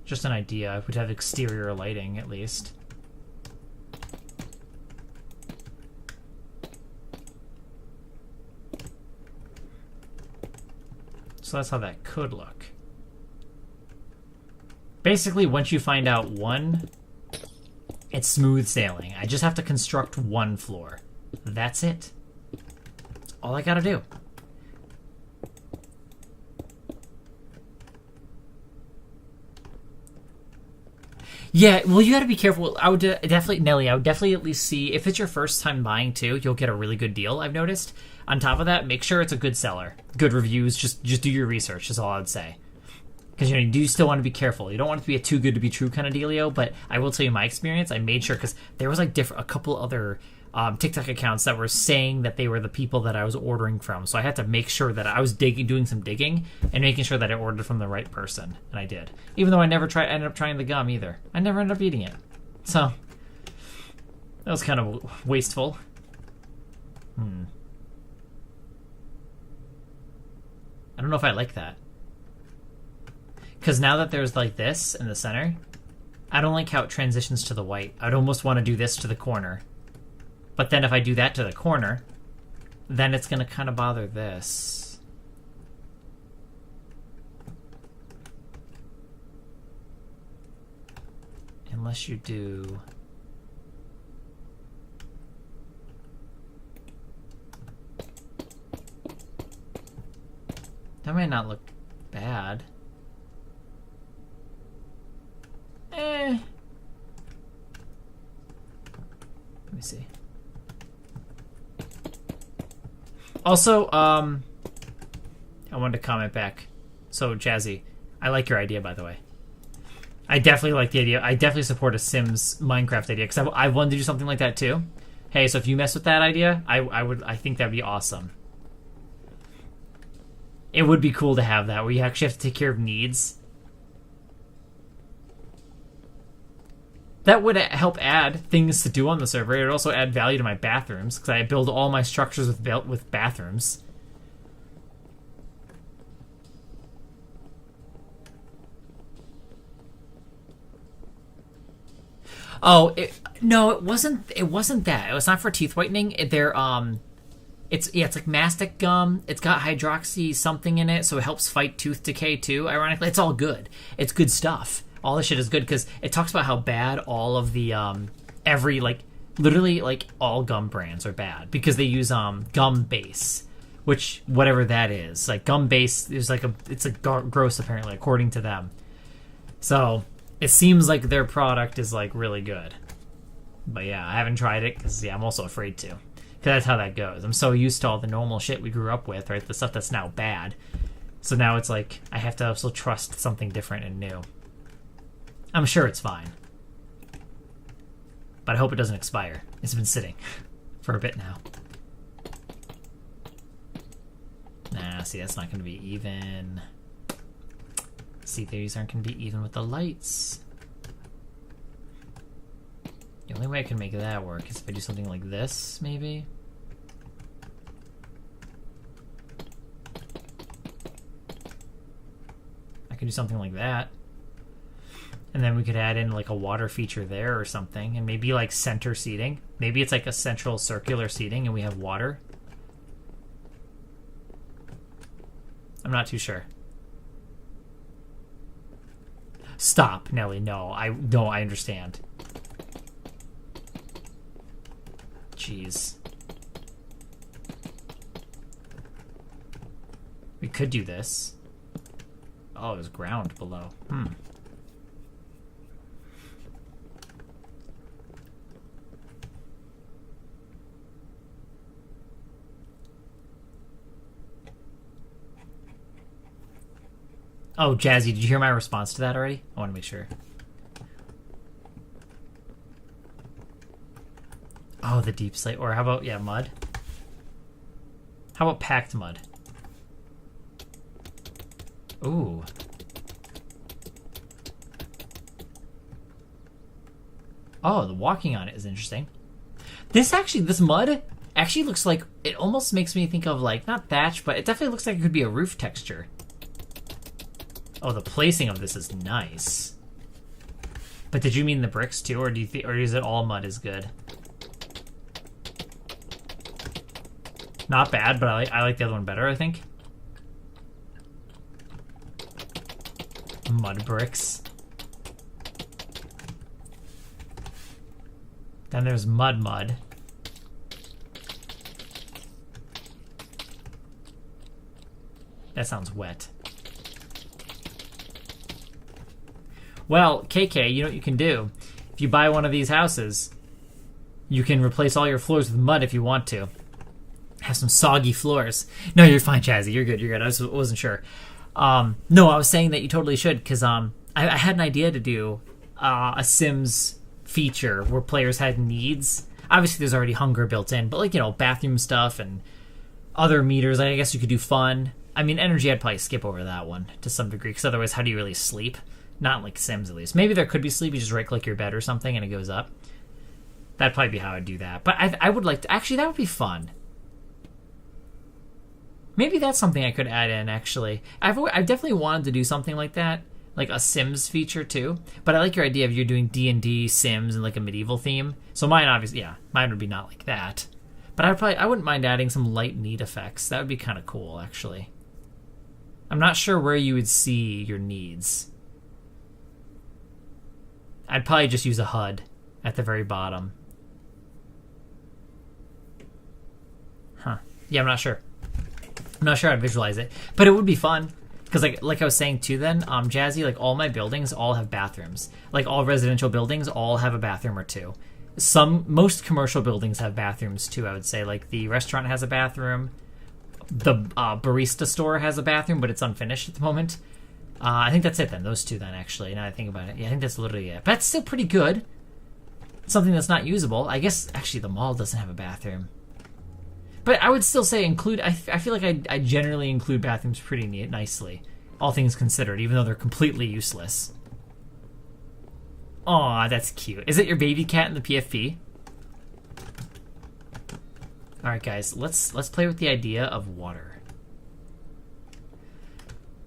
Just an idea. I would have exterior lighting, at least. So that's how that could look. Basically, once you find out one, it's smooth sailing. I just have to construct one floor. That's it. That's all I gotta do. Yeah, well, you gotta be careful. I would definitely, Nelly, I would definitely at least see, if it's your first time buying too, you'll get a really good deal, I've noticed. On top of that, make sure it's a good seller. Good reviews, just do your research, is all I would say. Because, you do still want to be careful. You don't want it to be a too good to be true kind of dealio, but I will tell you my experience, I made sure, because there was like a couple other TikTok accounts that were saying that they were the people that I was ordering from. So I had to make sure that I was doing some digging and making sure that I ordered from the right person. And I did. Even though I never ended up trying the gum either. I never ended up eating it. So that was kind of wasteful. I don't know if I like that. Because now that there's like this in the center, I don't like how it transitions to the white. I'd almost want to do this to the corner. But then if I do that to the corner, then it's going to kind of bother this. Unless you do... That might not look bad. Let me see. Also, I wanted to comment back. So, Jazzy, I like your idea, by the way. I definitely like the idea. I definitely support a Sims Minecraft idea, because I wanted to do something like that too. Hey, so if you mess with that idea, I think that'd be awesome. It would be cool to have that, where you actually have to take care of needs. That would help add things to do on the server. It would also add value to my bathrooms, because I build all my structures with bathrooms. Oh, no, it wasn't. It wasn't that. It was not for teeth whitening. It's like mastic gum. It's got hydroxy something in it, so it helps fight tooth decay too. Ironically, it's all good. It's good stuff. All this shit is good because it talks about how bad all of the literally all gum brands are bad because they use gum base, which whatever that is, like gum base is it's gross apparently according to them. So it seems like their product is like really good, but yeah, I haven't tried it because I'm also afraid to. Because that's how that goes. I'm so used to all the normal shit we grew up with, right? The stuff that's now bad. So now it's like, I have to also trust something different and new. I'm sure it's fine. But I hope it doesn't expire. It's been sitting for a bit now. Nah, see, that's not going to be even. See, these aren't going to be even with the lights. The only way I can make that work is if I do something like this, maybe? I could do something like that. And then we could add in like a water feature there or something, and maybe like center seating. Maybe it's like a central circular seating and we have water. I'm not too sure. Stop, Nelly. No, I understand. Jeez. We could do this. Oh, there's ground below. Oh, Jazzy, did you hear my response to that already? I want to make sure. Oh, the deep slate. Or how about, yeah, mud? How about packed mud? Ooh. Oh, the walking on it is interesting. This mud actually looks like, it almost makes me think of like, not thatch, but it definitely looks like it could be a roof texture. Oh, the placing of this is nice. But did you mean the bricks too, or or is it all mud is good? Not bad, but I like the other one better, I think. Mud bricks. Then there's mud. That sounds wet. Well, KK, you know what you can do? If you buy one of these houses, you can replace all your floors with mud if you want to. Have some soggy floors. No, you're fine, Chazzy. You're good. I wasn't sure. No, I was saying that you totally should, because I had an idea to do a Sims feature where players had needs. Obviously, there's already hunger built in, but like, you know, bathroom stuff and other meters. I guess you could do fun. I mean, energy, I'd probably skip over that one to some degree, because otherwise, how do you really sleep? Not like Sims, at least. Maybe there could be sleep. You just right-click your bed or something, and it goes up. That'd probably be how I'd do that. But I would like to... Actually, that would be fun. Maybe that's something I could add in, actually. I've definitely wanted to do something like that. like a Sims feature too. But I like your idea of you're doing D&D, Sims, and like a medieval theme. So mine obviously, yeah, mine would be not like that. But I wouldn't mind adding some light need effects. That would be kind of cool, actually. I'm not sure where you would see your needs. I'd probably just use a HUD at the very bottom. Huh. Yeah, I'm not sure. I'm not sure I'd visualize it. But it would be fun. Because like I was saying too then, Jazzy, like all my buildings all have bathrooms. Like all residential buildings all have a bathroom or two. Most commercial buildings have bathrooms too, I would say. Like the restaurant has a bathroom. The barista store has a bathroom, but it's unfinished at the moment. I think that's it then. Those two then, actually, now I think about it. Yeah, I think that's literally it. But that's still pretty good. Something that's not usable. I guess, actually, the mall doesn't have a bathroom. But I would still say include... I feel like I generally include bathrooms pretty nicely. All things considered, even though they're completely useless. Aw, that's cute. Is it your baby cat in the PFP? Alright, guys. Let's play with the idea of water.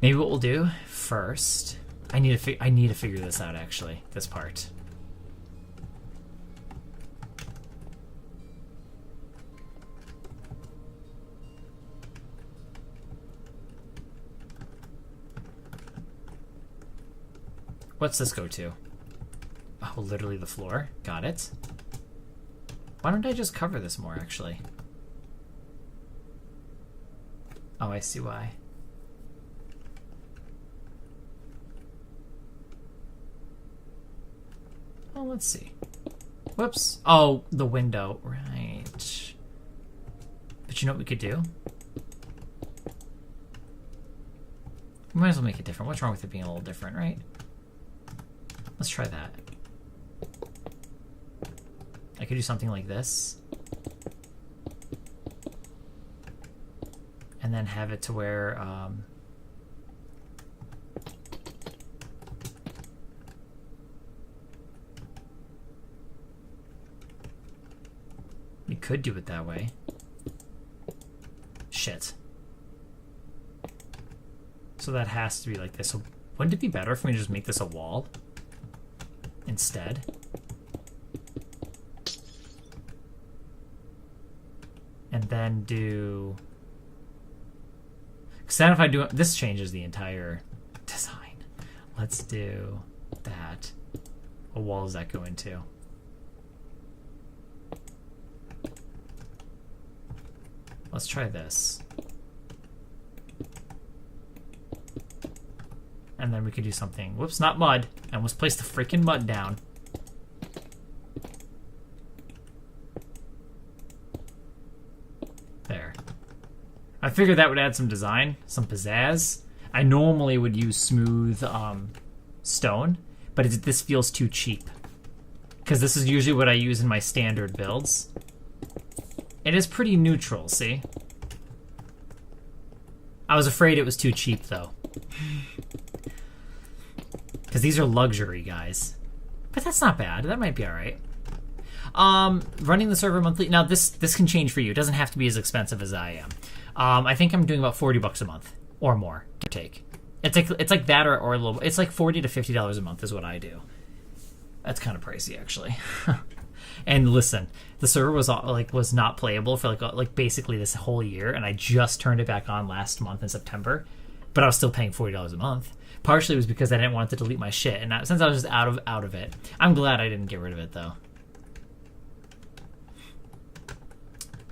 Maybe what we'll do first... I need to figure this out, actually. This part. What's this go to? Oh, literally the floor. Got it. Why don't I just cover this more, actually? Oh, I see why. Oh, let's see. Whoops. Oh, the window. Right. But you know what we could do? We might as well make it different. What's wrong with it being a little different, right? Let's try that. I could do something like this. And then have it to where... we could do it that way. Shit. So that has to be like this. So wouldn't it be better if we just make this a wall instead? And then do... Because then if I do... This changes the entire design. Let's do that. What wall does that go into? Let's try this. And then we could do something... Whoops, not mud. I almost placed the freaking mud down. There. I figured that would add some design, some pizzazz. I normally would use smooth stone, but this feels too cheap. Because this is usually what I use in my standard builds. It is pretty neutral, see? I was afraid it was too cheap, though. Because these are luxury, guys. But that's not bad. That might be alright. Running the server monthly... Now, this can change for you. It doesn't have to be as expensive as I am. I think I'm doing about $40 a month. Or more, give or take. It's like that or a little... It's like $40 to $50 a month is what I do. That's kind of pricey, actually. And listen, the server was not playable for like basically this whole year, and I just turned it back on last month in September, but I was still paying $40 a month. Partially it was because I didn't want to delete my shit, and since I was just out of it, I'm glad I didn't get rid of it though.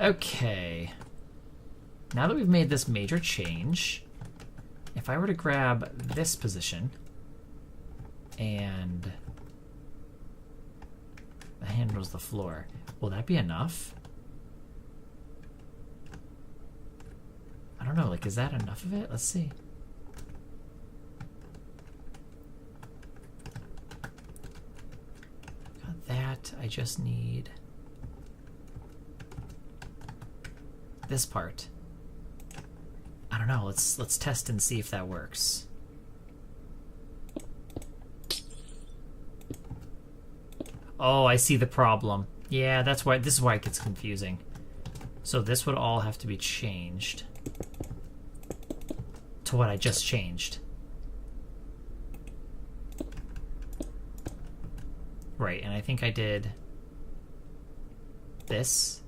Okay, now that we've made this major change, if I were to grab this position and that handles the floor, will that be enough? I don't know, like, is that enough of it? Let's see. Got that. I just need this part. I don't know. Let's test and see if that works. Oh, I see the problem. Yeah, that's why. This is why it gets confusing. So this would all have to be changed to what I just changed. Right, and I think I did this.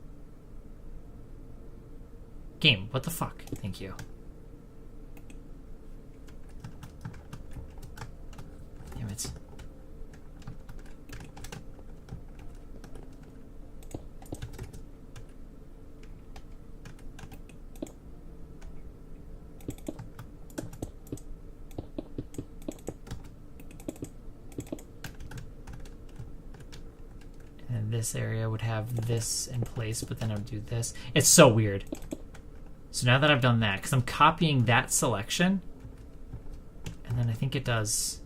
Game, what the fuck? Thank you. Damn it. And this area would have this in place, but then I would do this. It's so weird. So now that I've done that, because I'm copying that selection, and then I think it does...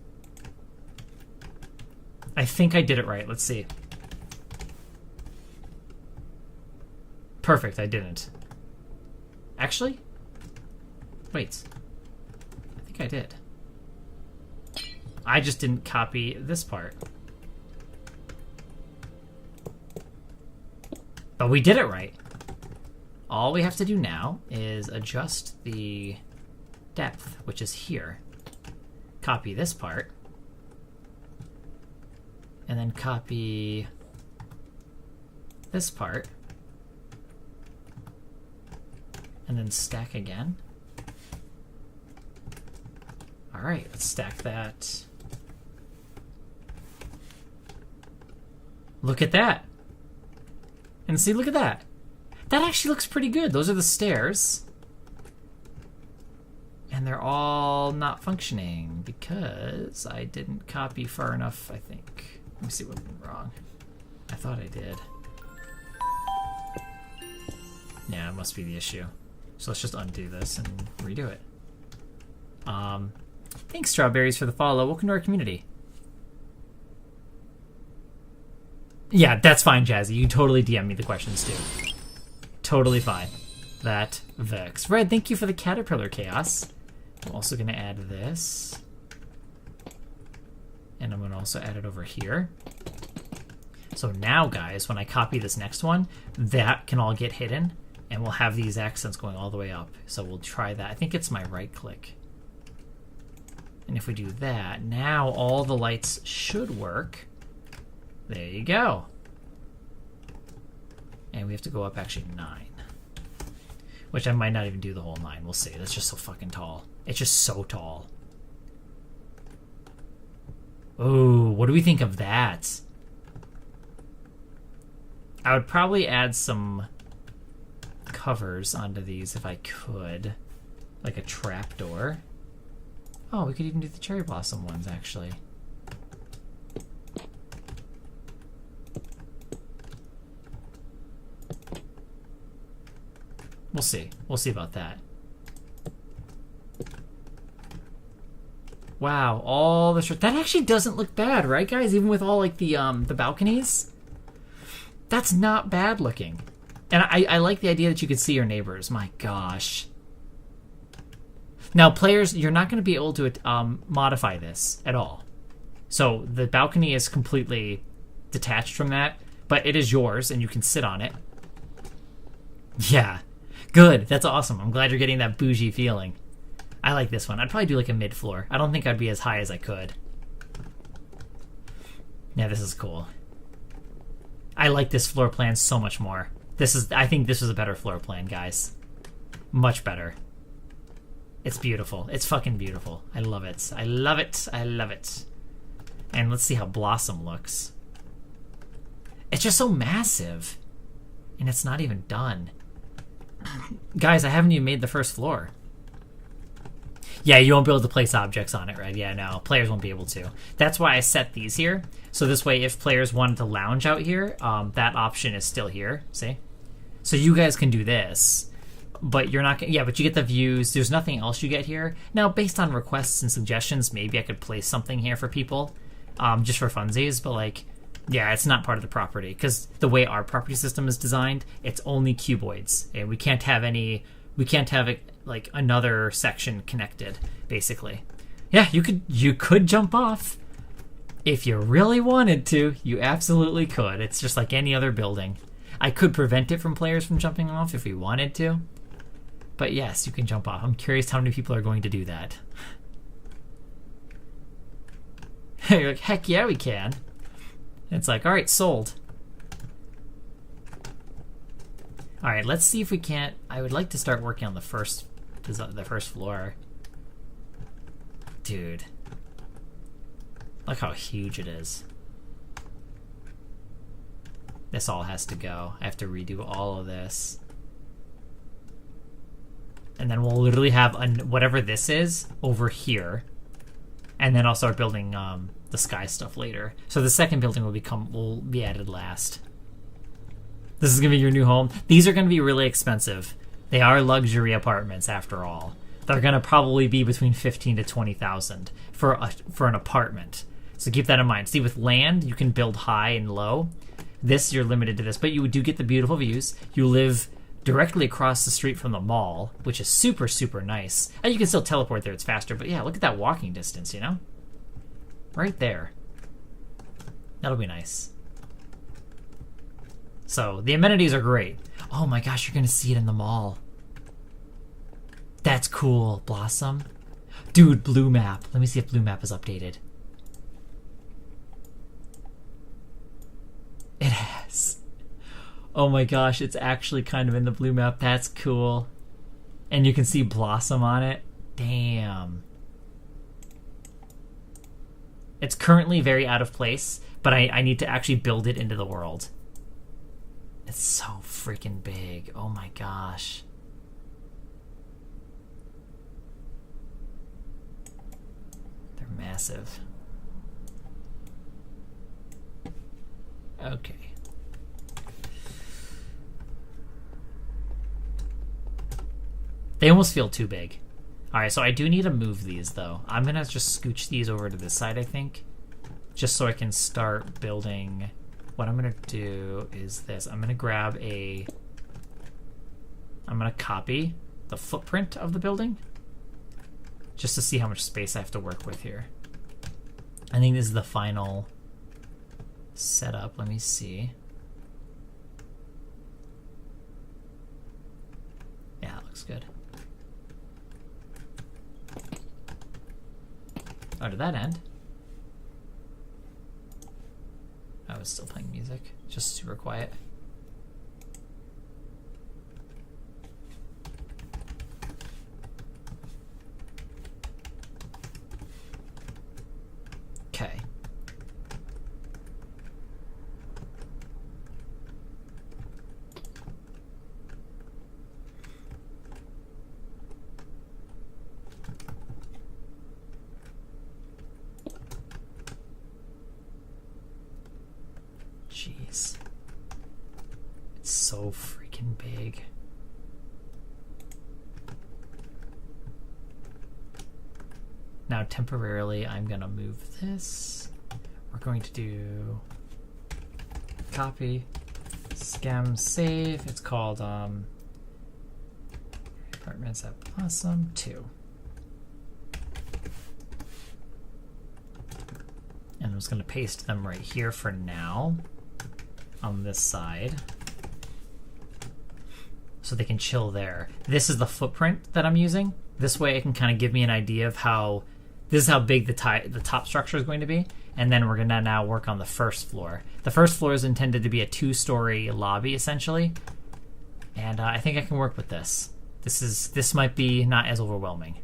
I think I did it right. Let's see. Perfect, I didn't. Actually? Wait. I think I did. I just didn't copy this part. But we did it right. All we have to do now is adjust the depth, which is here. Copy this part. And then copy this part. And then stack again. All right, let's stack that. Look at that. And see, look at that. That actually looks pretty good. Those are the stairs. And they're all not functioning because I didn't copy far enough, I think. Let me see what went wrong. I thought I did. Yeah, it must be the issue. So let's just undo this and redo it. Thanks, Strawberries, for the follow. Welcome to our community. Yeah, that's fine, Jazzy. You can totally DM me the questions, too. Totally fine. That Vex. Red, thank you for the Caterpillar Chaos. I'm also going to add this. And I'm going to also add it over here. So now, guys, when I copy this next one, that can all get hidden. And we'll have these accents going all the way up. So we'll try that. I think it's my right click. And if we do that, now all the lights should work. There you go. And we have to go up actually 9. Which I might not even do the whole 9. We'll see. That's just so fucking tall. It's just so tall. Ooh, what do we think of that? I would probably add some covers onto these if I could. Like a trapdoor. Oh, we could even do the cherry blossom ones, actually. We'll see. We'll see about that. Wow, all the that actually doesn't look bad, right, guys? Even with all like the balconies, that's not bad looking. And I like the idea that you could see your neighbors. My gosh. Now, players, you're not going to be able to modify this at all. So the balcony is completely detached from that, but it is yours, and you can sit on it. Yeah. Good. That's awesome. I'm glad you're getting that bougie feeling. I like this one. I'd probably do like a mid-floor. I don't think I'd be as high as I could. Yeah, this is cool. I like this floor plan so much more. I think this was a better floor plan, guys. Much better. It's beautiful. It's fucking beautiful. I love it. I love it. I love it. And let's see how Blossom looks. It's just so massive. And it's not even done. Guys, I haven't even made the first floor. Yeah, you won't be able to place objects on it, right? Yeah, no, players won't be able to. That's why I set these here. So this way, if players wanted to lounge out here, that option is still here, see? So you guys can do this, but you're not, yeah, but you get the views. There's nothing else you get here. Now, based on requests and suggestions, maybe I could place something here for people, just for funsies, but like, yeah, it's not part of the property, because the way our property system is designed, it's only cuboids, and we can't have it, like another section connected, basically. Yeah, you could jump off. If you really wanted to, you absolutely could. It's just like any other building. I could prevent it from players from jumping off if we wanted to. But yes, you can jump off. I'm curious how many people are going to do that. You're like, heck yeah, we can. It's like, all right, sold. All right, let's see if we can't. I would like to start working on the first floor. Dude, look how huge it is. This all has to go. I have to redo all of this. And then we'll literally have whatever this is over here. And then I'll start building the sky stuff later. So the second building will be added last. This is going to be your new home. These are going to be really expensive. They are luxury apartments after all. They're going to probably be between 15 to 20,000 for an apartment. So keep that in mind. See, with land, you can build high and low. This, you're limited to this, but you do get the beautiful views. You live directly across the street from the mall, which is super, super nice. And you can still teleport there, it's faster, but yeah, look at that walking distance, you know? Right there. That'll be nice. So, the amenities are great. Oh my gosh, you're gonna see it in the mall. That's cool, Blossom. Dude, Blue Map. Let me see if Blue Map is updated. It has. Oh my gosh, it's actually kind of in the Blue Map. That's cool. And you can see Blossom on it. Damn. It's currently very out of place, but I need to actually build it into the world. It's so freaking big. Oh my gosh. They're massive. Okay. They almost feel too big. Alright, so I do need to move these, though. I'm going to just scooch these over to this side, I think. Just so I can start building. What I'm going to do is this. I'm going to grab a... I'm going to copy the footprint of the building. Just to see how much space I have to work with here. I think this is the final setup. Let me see. Yeah, that looks good. Oh, did that end? I was still playing music, just super quiet. Okay. Jeez. It's so freaking big. Now temporarily I'm gonna move this. We're going to do copy, scam, save. It's called apartments at Blossom 2. And I'm just gonna paste them right here for now. On this side, so they can chill there. This is the footprint that I'm using. This way it can kind of give me an idea of how this is how big the top structure is going to be, and then we're gonna now work on the first floor. The first floor is intended to be a 2-story lobby essentially, and I think I can work with this. This might be not as overwhelming.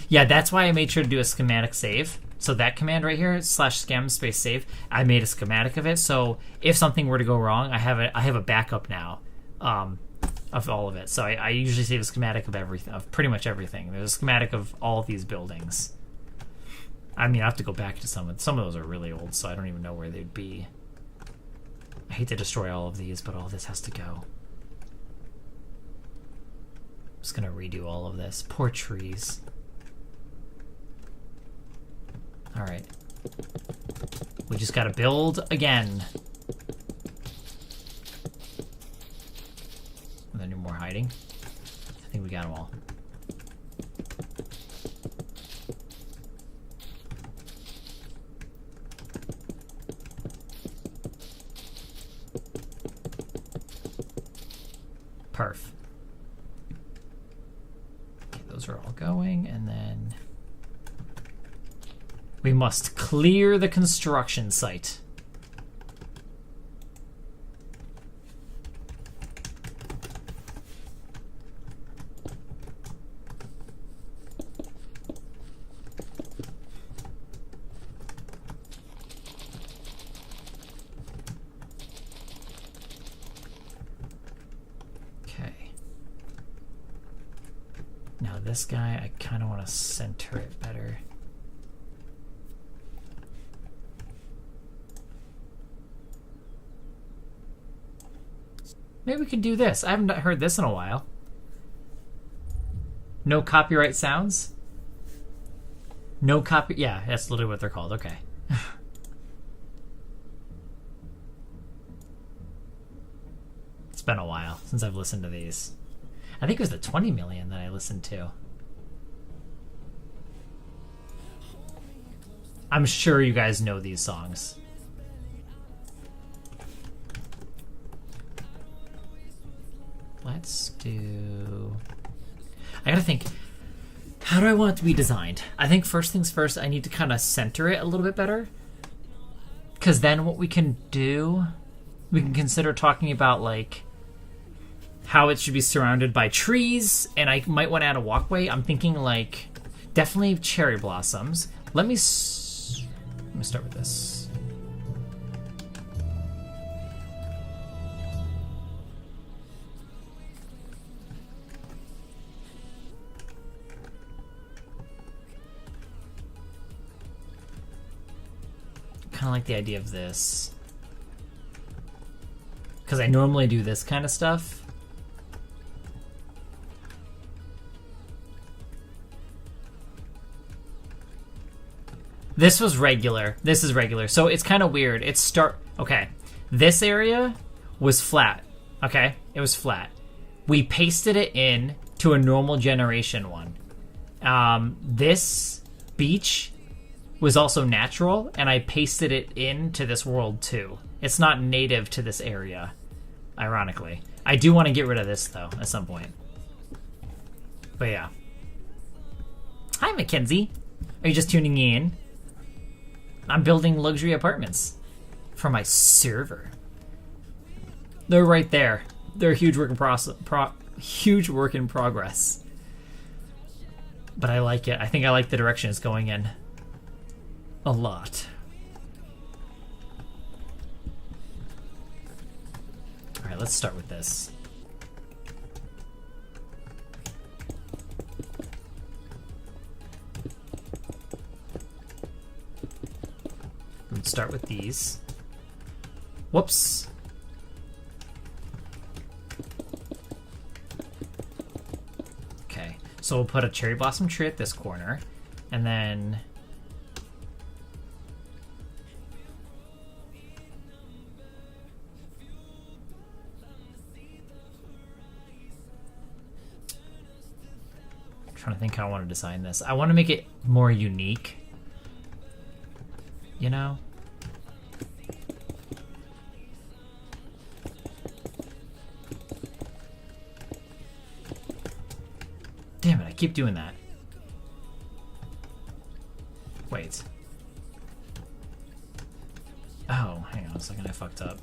Yeah, that's why I made sure to do a schematic save. So that command right here, /scam space save, I made a schematic of it. So if something were to go wrong, I have a backup now of all of it. So I usually save a schematic of everything, of pretty much everything. There's a schematic of all of these buildings. I mean, I have to go back to some of those are really old, so I don't even know where they'd be. I hate to destroy all of these, but all this has to go. I'm just gonna redo all of this. Poor trees. Alright. We just gotta build again. Are there any more hiding? I think we got them all. Perf. Okay, those are all going, and then We must clear the construction site. Okay. Now this guy, I kind of want to center it better. Maybe we can do this. I haven't heard this in a while. No copyright sounds? No copy... Yeah, that's literally what they're called. Okay. It's been a while since I've listened to these. I think it was the 20 million that I listened to. I'm sure you guys know these songs. Let's do... I gotta think, how do I want it to be designed? I think first things first, I need to kind of center it a little bit better. Because then what we can do, we can consider talking about like how it should be surrounded by trees, and I might want to add a walkway. I'm thinking like definitely cherry blossoms. Let me start with this. Kind of like the idea of this, because I normally do this kind of stuff. This was regular. This is regular. So it's kind of weird. Okay. This area was flat. Okay? It was flat. We pasted it in to a normal generation one. This beach was also natural, and I pasted it into this world too. It's not native to this area, ironically. I do want to get rid of this, though, at some point. But yeah. Hi, Mackenzie. Are you just tuning in? I'm building luxury apartments for my server. They're right there. They're a huge work in progress. But I like it. I think I like the direction it's going in a lot. All right, let's start with this. Let's start with these. Whoops. Okay, so we'll put a cherry blossom tree at this corner, and then I'm trying to think how I want to design this. I want to make it more unique. You know? Damn it, I keep doing that. Wait. Oh, hang on a second, I fucked up.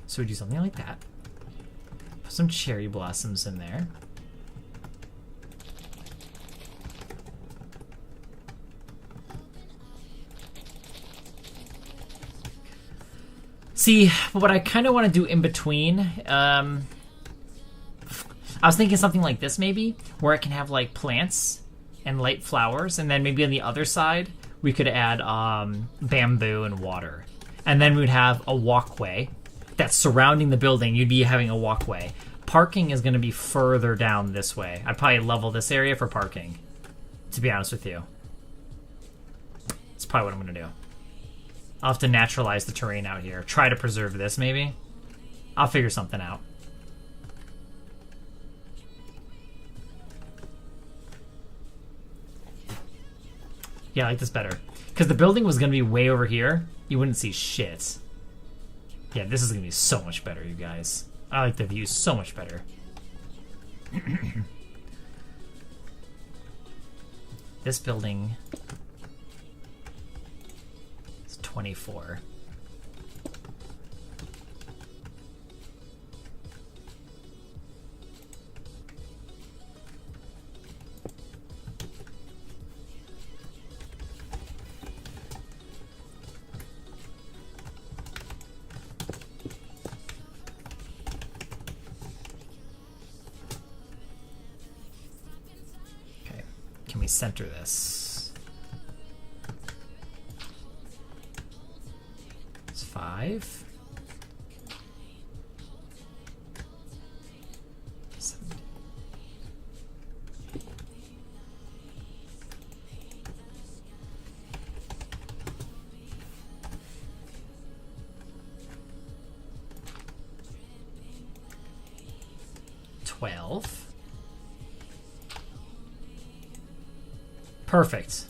So we do something like that. Put some cherry blossoms in there. See, what I kind of want to do in between, I was thinking something like this maybe, where I can have like plants and light flowers, and then maybe on the other side we could add bamboo and water. And then we'd have a walkway that's surrounding the building. You'd be having a walkway. Parking is going to be further down this way. I'd probably level this area for parking, to be honest with you. That's probably what I'm going to do. I'll have to naturalize the terrain out here. Try to preserve this, maybe. I'll figure something out. Yeah, I like this better. Because the building was going to be way over here, you wouldn't see shit. Yeah, this is gonna be so much better, you guys. I like the view so much better. This building is 24. Can we center this? It's 5. 7. $12. Perfect.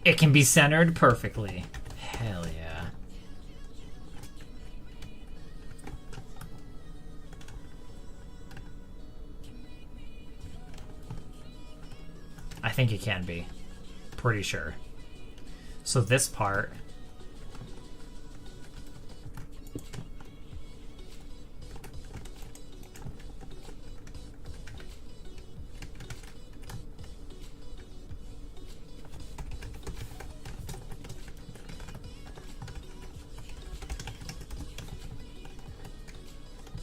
It can be centered perfectly. Hell yeah. I think it can be. Pretty sure. So this part...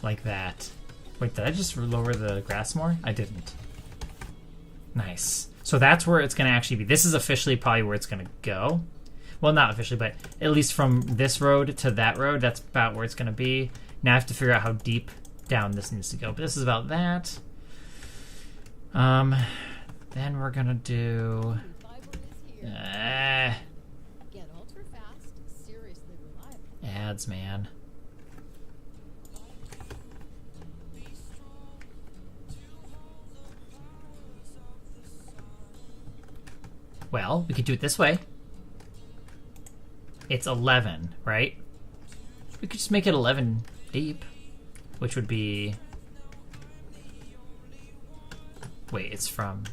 like that. Wait, did I just lower the grass more? I didn't. Nice. So that's where it's going to actually be. This is officially probably where it's going to go. Well, not officially, but at least from this road to that road, that's about where it's going to be. Now I have to figure out how deep down this needs to go. But this is about that. Then we're going to do... Get ultra fast, seriously reliable. ads, man. Well, we could do it this way. It's 11, right? We could just make it 11 deep, which would be... Wait, it's from...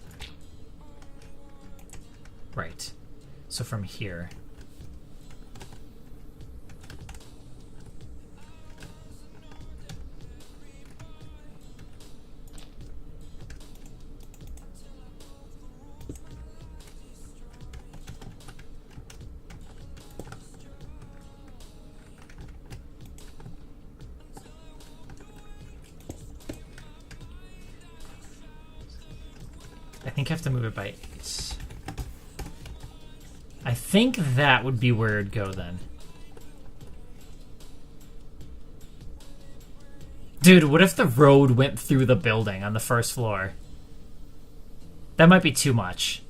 Right. So from here. I think I have to move it by 8. I think that would be where it'd go then. Dude, what if the road went through the building on the first floor? That might be too much.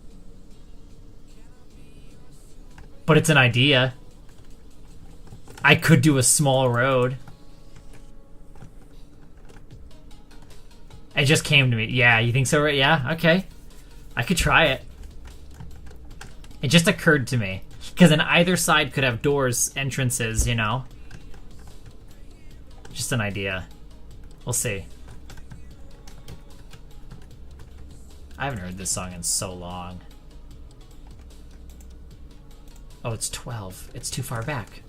But it's an idea. I could do a small road. It just came to me. Yeah, you think so, right? Yeah, okay. I could try it. It just occurred to me. Because then either side could have doors, entrances, you know? Just an idea. We'll see. I haven't heard this song in so long. Oh, it's 12. It's too far back.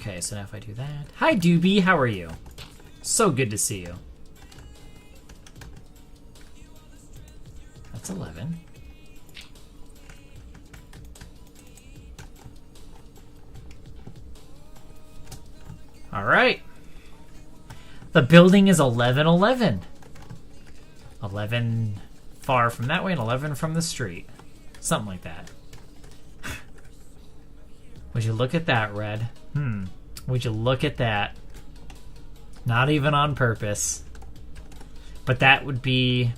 Okay, so now if I do that... Hi, Doobie, how are you? So good to see you. That's 11. Alright. The building is 1111. 11 far from that way and 11 from the street. Something like that. Would you look at that, Red? Would you look at that? Not even on purpose. But that would be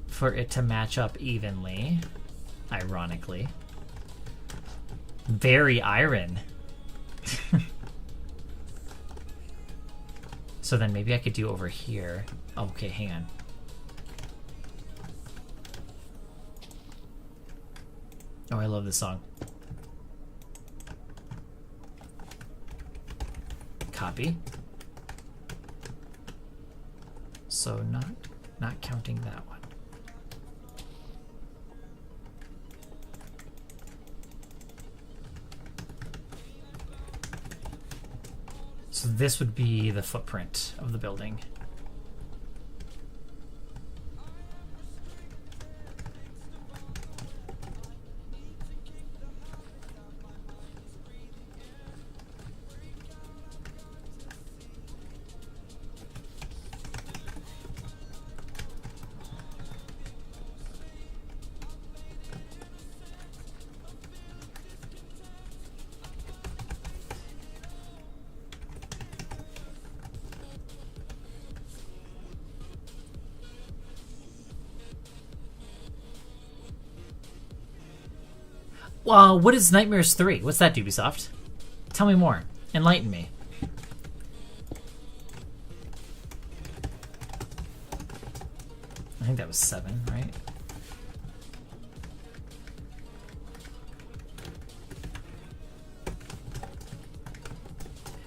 for it to match up evenly, ironically. Very iron. So then maybe I could do over here. Okay, hang on. Oh, I love this song. Copy. So not counting that one. So this would be the footprint of the building. What is Nightmares 3? What's that, Ubisoft? Tell me more. Enlighten me. I think that was 7, right?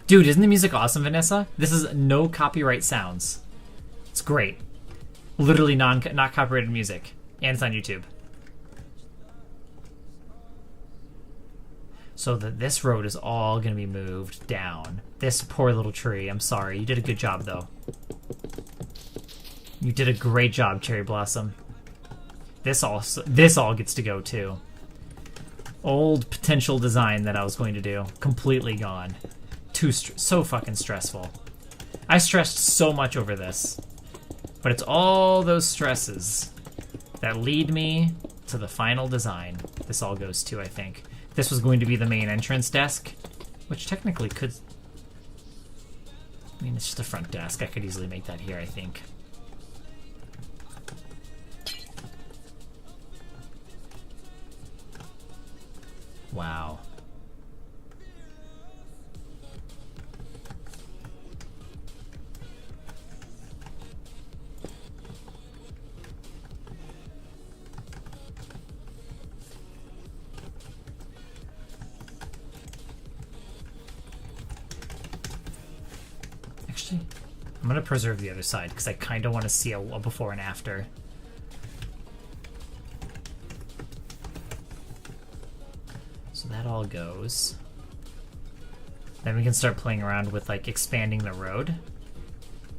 Dude, isn't the music awesome, Vanessa? This is no copyright sounds. It's great. Literally not copyrighted music. And it's on YouTube. So that this road is all going to be moved down. This poor little tree. I'm sorry. You did a good job, though. You did a great job, Cherry Blossom. This all gets to go, too. Old potential design that I was going to do. Completely gone. So fucking stressful. I stressed so much over this. But it's all those stresses that lead me to the final design. This all goes to, I think. This was going to be the main entrance desk, which technically could... I mean, it's just a front desk. I could easily make that here, I think. Wow. Actually, I'm going to preserve the other side because I kind of want to see a before and after. So that all goes. Then we can start playing around with like expanding the road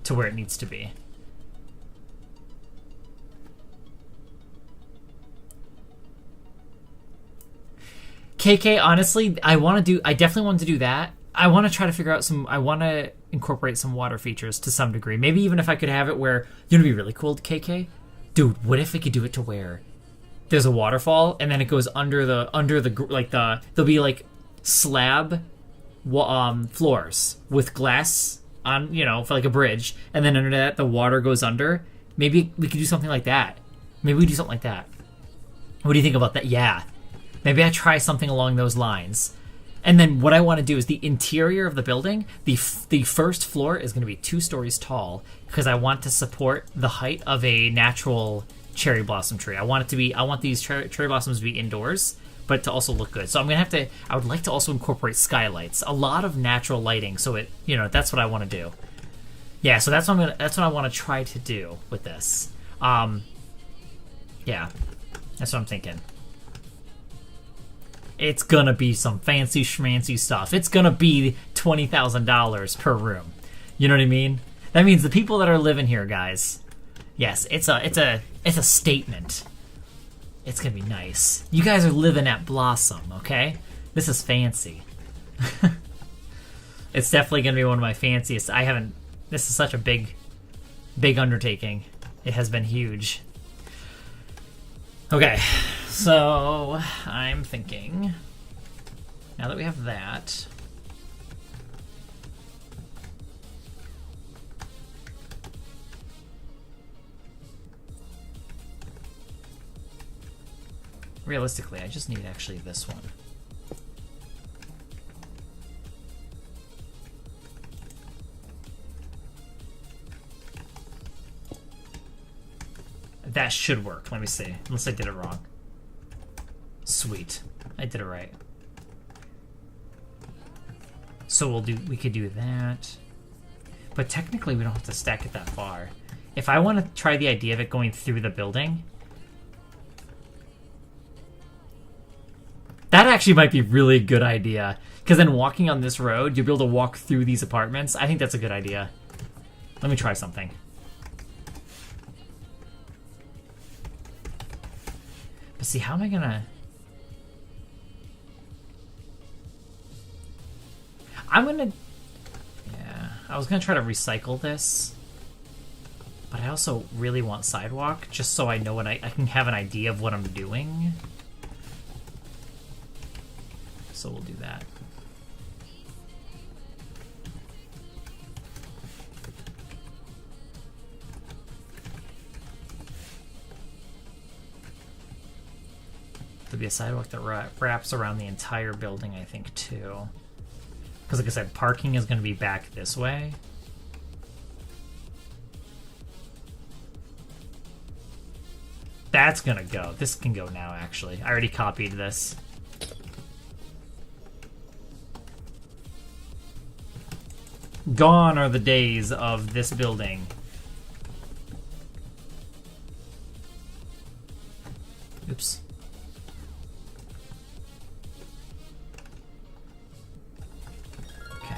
to where it needs to be. KK, honestly, I definitely want to do that. I want to try to figure out I want to incorporate some water features to some degree. Maybe even if I could have it where, you know, it'd be really cool, KK? Dude, what if we could do it to where there's a waterfall and then it goes under the there'll be like slab floors with glass on, you know, for like a bridge, and then under that the water goes under. Maybe we could do something like that. Maybe we do something like that. What do you think about that? Yeah. Maybe I try something along those lines. And then what I want to do is the interior of the building, the first floor is going to be 2 stories tall because I want to support the height of a natural cherry blossom tree. I want these cherry blossoms to be indoors, but to also look good. So I would like to also incorporate skylights, a lot of natural lighting. So it, you know, that's what I want to do. Yeah. So that's what I want to try to do with this. Yeah, that's what I'm thinking. It's gonna be some fancy schmancy stuff. It's gonna be $20,000 per room. You know what I mean? That means the people that are living here, guys. Yes, it's a statement. It's gonna be nice. You guys are living at Blossom, okay? This is fancy. It's definitely gonna be one of my fanciest. This is such a big undertaking. It has been huge. Okay, so I'm thinking, now that we have that, realistically, I just need actually this one. That should work. Let me see. Unless I did it wrong. Sweet. I did it right. So we could do that. But technically we don't have to stack it that far. If I want to try the idea of it going through the building, that actually might be a really good idea. Because then walking on this road, you'll be able to walk through these apartments. I think that's a good idea. Let me try something. But see, how am I gonna... Yeah, I was gonna try to recycle this. But I also really want sidewalk, just so I know what I can have an idea of what I'm doing. So we'll do that. There'll be a sidewalk that wraps around the entire building, I think, too. Because, like I said, parking is going to be back this way. That's going to go. This can go now, actually. I already copied this. Gone are the days of this building. Oops. Okay.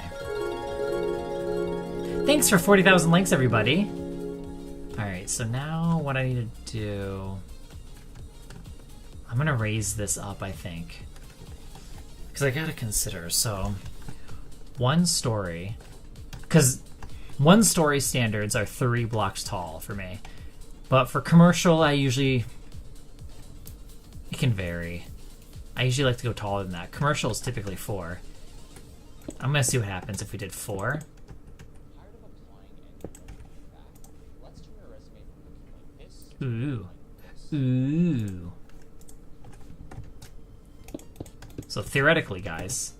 Thanks for 40,000 likes, everybody. Alright, so now what I need to do... I'm gonna raise this up, I think. Because I gotta consider, so... One story... Because one story standards are 3 blocks tall for me. But for commercial, I usually... It can vary. I usually like to go taller than that. Commercial is typically 4. I'm gonna see what happens if we did 4. Ooh. Ooh. So theoretically, guys,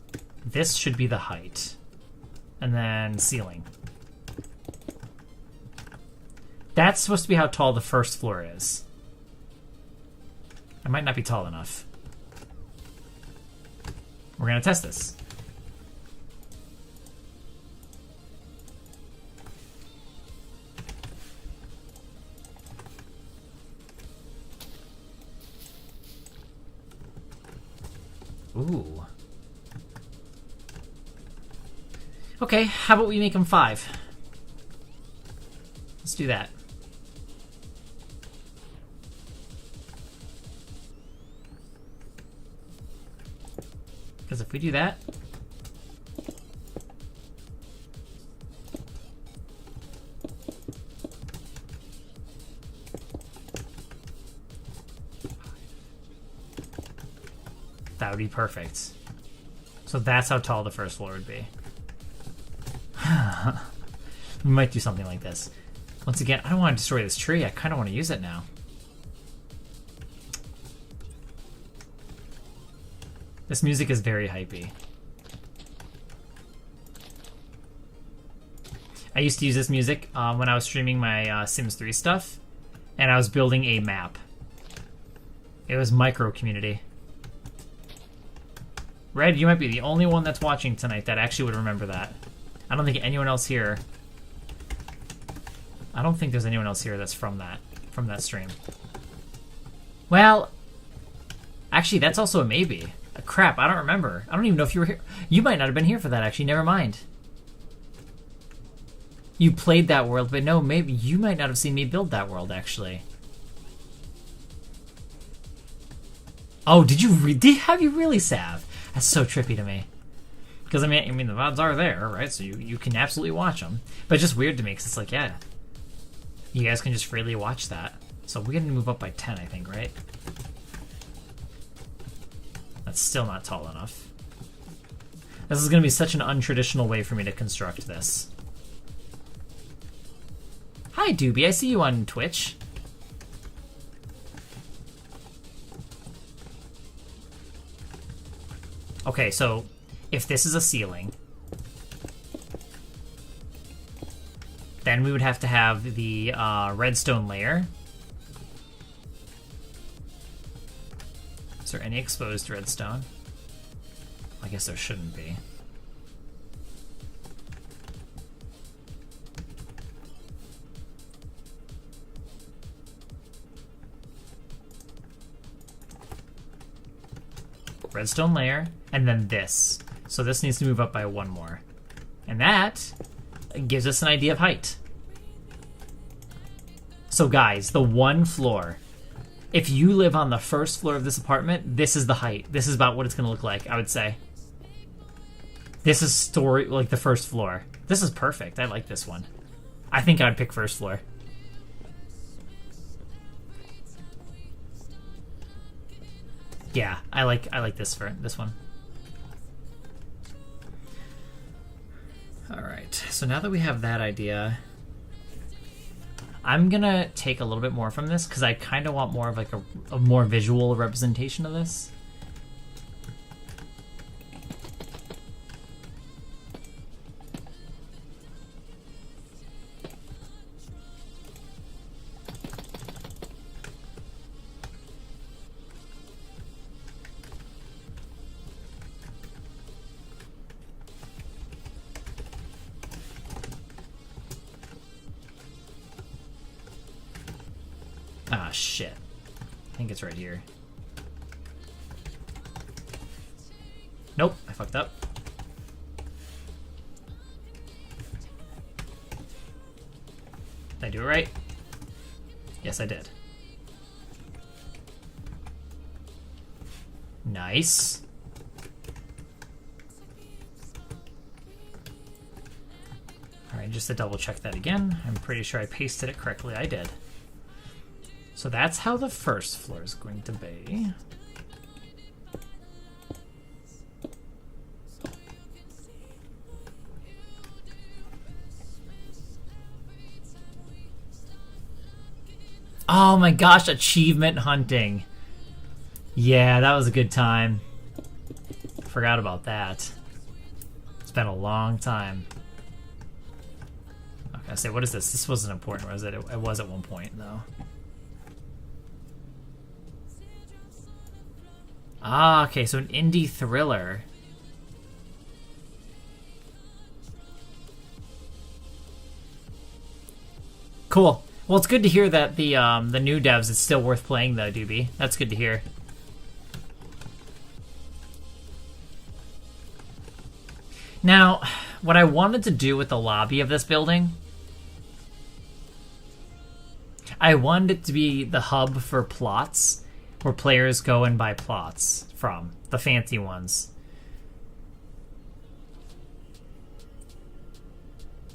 this should be the height. And then ceiling. That's supposed to be how tall the first floor is. I might not be tall enough. We're gonna test this. Ooh. Okay, how about we make them 5? Let's do that. Because if we do that... That would be perfect. So that's how tall the first floor would be. We might do something like this. Once again, I don't want to destroy this tree. I kind of want to use it now. This music is very hypey. I used to use this music when I was streaming my Sims 3 stuff, and I was building a map. It was micro community. Red, you might be the only one that's watching tonight that actually would remember that. I don't think anyone else here... I don't think there's anyone else here that's from that stream. Well, actually, that's also a maybe. Crap, I don't remember. I don't even know if you were here. You might not have been here for that, actually. Never mind. You played that world, but no, maybe you might not have seen me build that world, actually. Oh, did you have you really, Sav? That's so trippy to me. Because, I mean, the VODs are there, right? So you can absolutely watch them. But it's just weird to me, because it's like, yeah. You guys can just freely watch that. So we're going to move up by 10, I think, right? That's still not tall enough. This is going to be such an untraditional way for me to construct this. Hi, Doobie. I see you on Twitch. Okay, so if this is a ceiling, then we would have to have the redstone layer Is there any exposed redstone? I guess there shouldn't be. Redstone layer, and then this. So this needs to move up by one more. And that gives us an idea of height. So guys, the one floor. If you live on the first floor of this apartment, this is the height. This is about what it's going to look like, I would say. This is story, like the first floor. This is perfect. I like this one. I think I'd pick first floor. Yeah, I like this for this one. All right. So now that we have that idea, I'm gonna take a little bit more from this because I kind of want more of like a more visual representation of this. Ah, shit. I think it's right here. Nope, I fucked up. Did I do it right? Yes, I did. Nice. Alright, just to double check that again. I'm pretty sure I pasted it correctly. I did. So that's how the first floor is going to be. Oh my gosh, achievement hunting. Yeah, that was a good time. Forgot about that. It's been a long time. Okay, I say, what is this? This wasn't important, was it? It was at one point, though. Ah, okay, so an indie thriller. Cool. Well, it's good to hear that the new devs, it's still worth playing, though, Doobie. That's good to hear. Now, what I wanted to do with the lobby of this building, I wanted it to be the hub for plots, where players go and buy plots from, the fancy ones.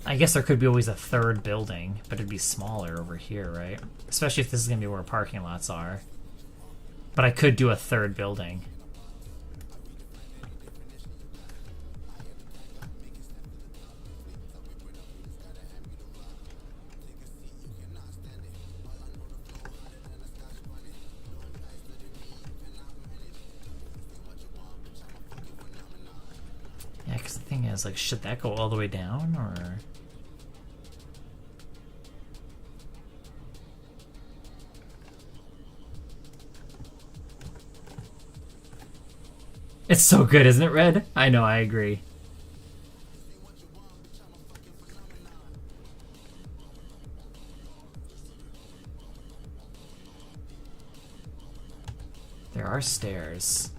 I guess there could be always a third building, but it'd be smaller over here, right? Especially if this is going to be where parking lots are. But I could do a third building. Yeah, because the thing is, like, should that go all the way down, or... It's so good, isn't it, Red? I know, I agree. There are stairs.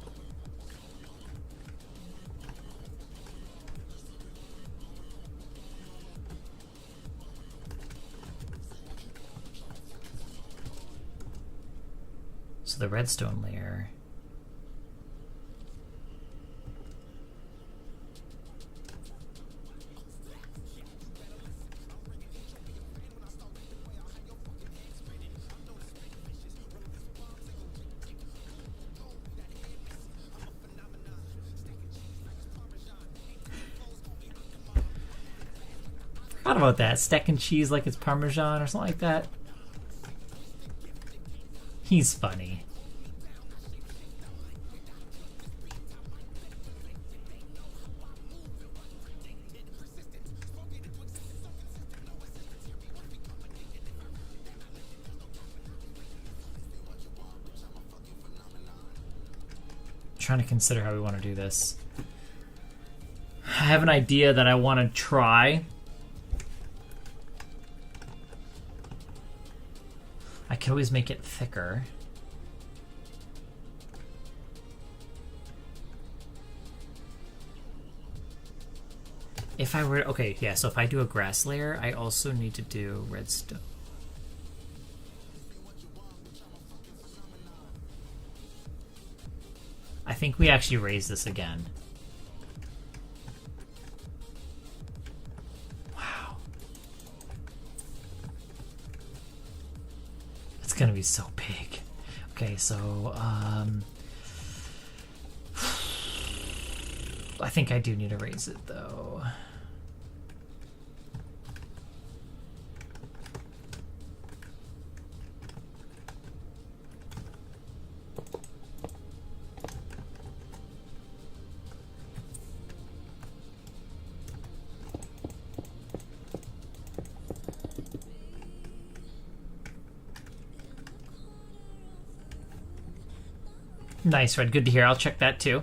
So the redstone layer. Forgot about that. Stacking cheese like it's Parmesan or something like that. He's funny. trying to consider how we want to do this. I have an idea that I want to try. I could always make it thicker. If I were... Okay, yeah, so if I do a grass layer, I also need to do redstone. I think we actually raise this again. Wow. It's gonna be so big. Okay, so, I think I do need to raise it, though. Nice, Red. Good to hear. I'll check that, too.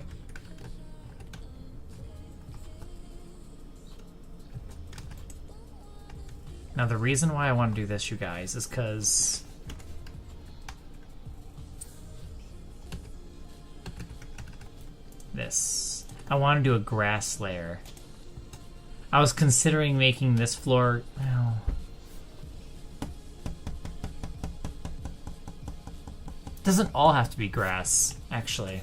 Now, the reason why I want to do this, you guys, is because... this. I want to do a grass layer. I was considering making this floor... Well, it doesn't all have to be grass, actually.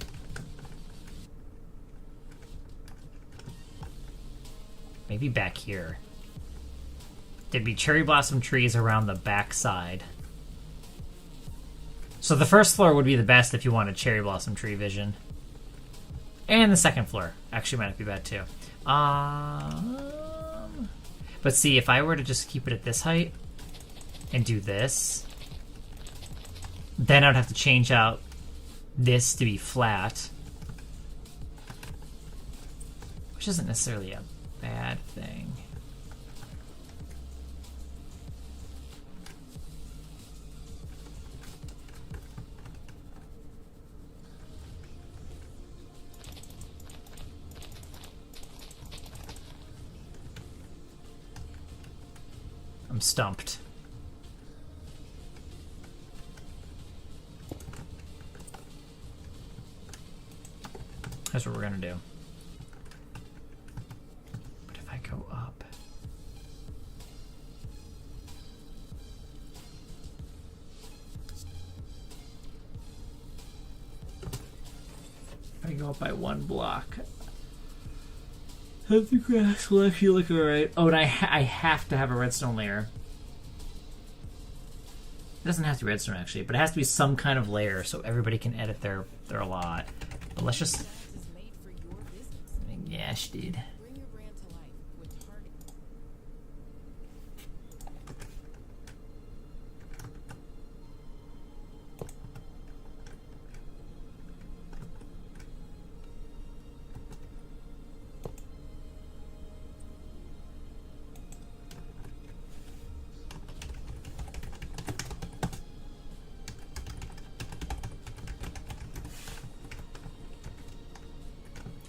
Maybe back here. There'd be cherry blossom trees around the back side. So the first floor would be the best if you wanted cherry blossom tree vision. And the second floor actually might not be bad too. But see, if I were to just keep it at this height and do this, then I'd have to change out this to be flat, which isn't necessarily a bad thing. I'm stumped. That's what we're gonna do. But if I go up... if I go up by one block... the grass will actually look alright. Oh, and I have to have a redstone layer. It doesn't have to be redstone, actually, but it has to be some kind of layer so everybody can edit their lot. But let's just... Yes, dude. Bring your brand to life with Target.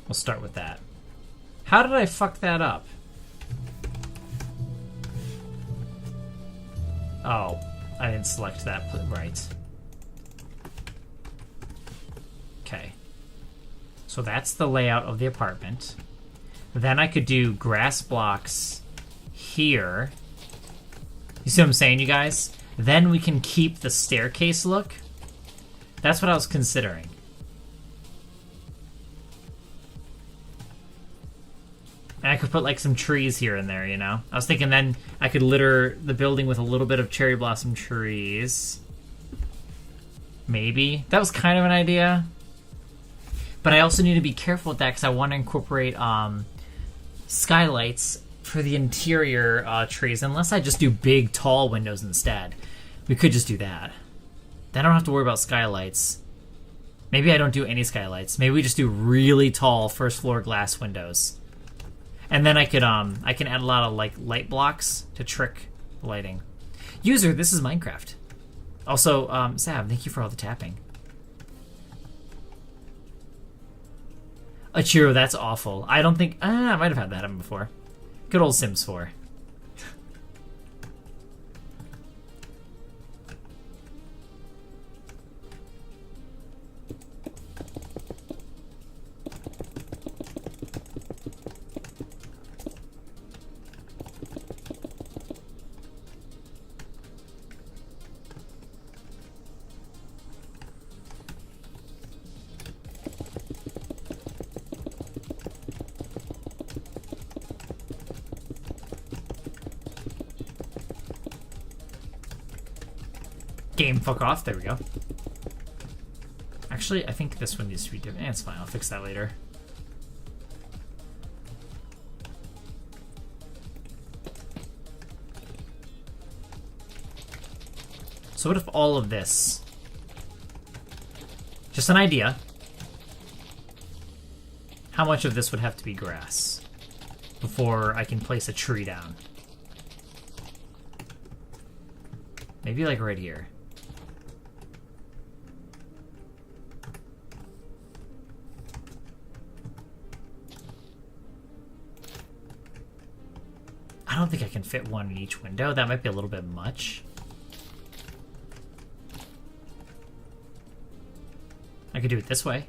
We'll start with that. How did I fuck that up? Oh, I didn't select that right. Okay. So that's the layout of the apartment. Then I could do grass blocks here. You see what I'm saying, you guys? Then we can keep the staircase look. That's what I was considering. And I could put like some trees here and there, you know? I was thinking then I could litter the building with a little bit of cherry blossom trees. Maybe. That was kind of an idea. But I also need to be careful with that because I want to incorporate skylights for the interior trees. Unless I just do big, tall windows instead. We could just do that. Then I don't have to worry about skylights. Maybe I don't do any skylights. Maybe we just do really tall first floor glass windows. And then I can add a lot of like light blocks to trick the lighting. User, this is Minecraft. Also, Sav, thank you for all the tapping. A Chiro, that's awful. I don't think... I might have had that happen before. Good old Sims 4. Game, fuck off. There we go. Actually, I think this one needs to be different. It's fine. I'll fix that later. So what if all of this... Just an idea. How much of this would have to be grass before I can place a tree down? Maybe like right here. I don't think I can fit one in each window. That might be a little bit much. I could do it this way.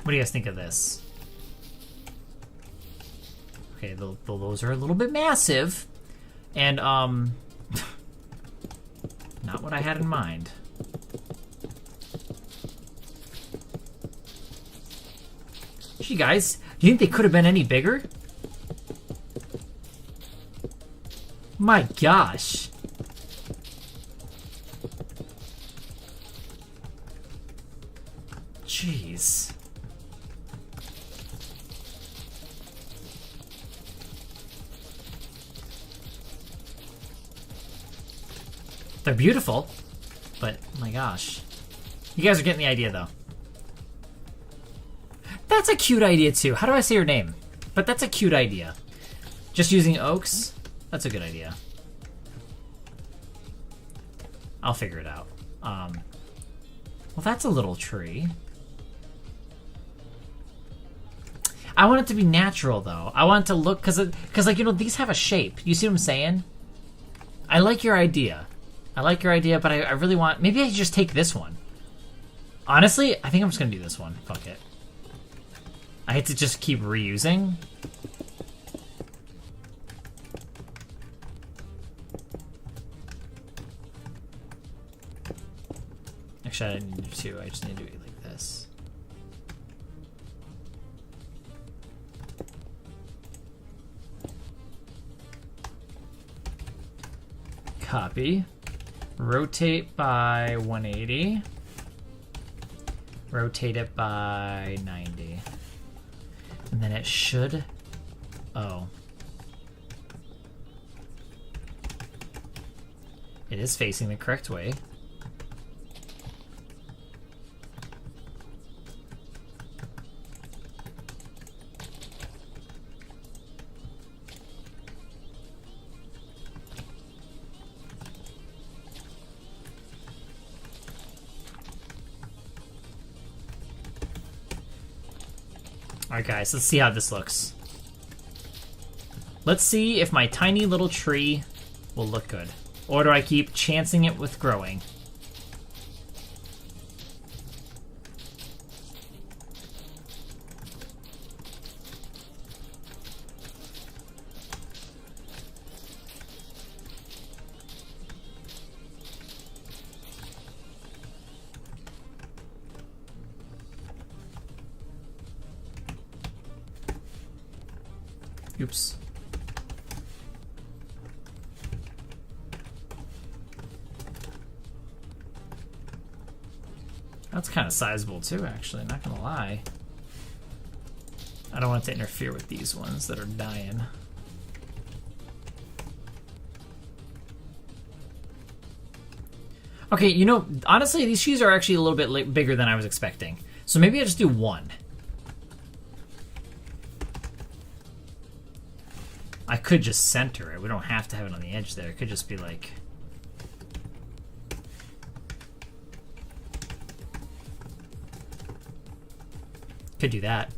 What do you guys think of this? Okay, those are a little bit massive. And, not what I had in mind. Gee, guys, do you think they could have been any bigger? My gosh. Jeez. They're beautiful, but my gosh. You guys are getting the idea, though. That's a cute idea, too. How do I say your name? But that's a cute idea. Just using oaks? That's a good idea. I'll figure it out. Well, that's a little tree. I want it to be natural, though. I want it to look... Because, like, you know, these have a shape. You see what I'm saying? I like your idea. I like your idea, but I really want... Maybe I just take this one. Honestly, I think I'm just going to do this one. Fuck it. I hate to just keep reusing. Actually, I didn't need to. I just need to do it like this. Copy. Rotate by 180. Rotate it by 90. And then it should... Oh. It is facing the correct way. Alright guys, let's see how this looks. Let's see if my tiny little tree will look good. Or do I keep chancing it with growing? Oops. That's kind of sizable too, actually, not gonna lie. I don't want it to interfere with these ones that are dying. Okay, you know, honestly, these trees are actually a little bit bigger than I was expecting. So maybe I just do one. I could just center it. We don't have to have it on the edge there. It could just be like... Could do that.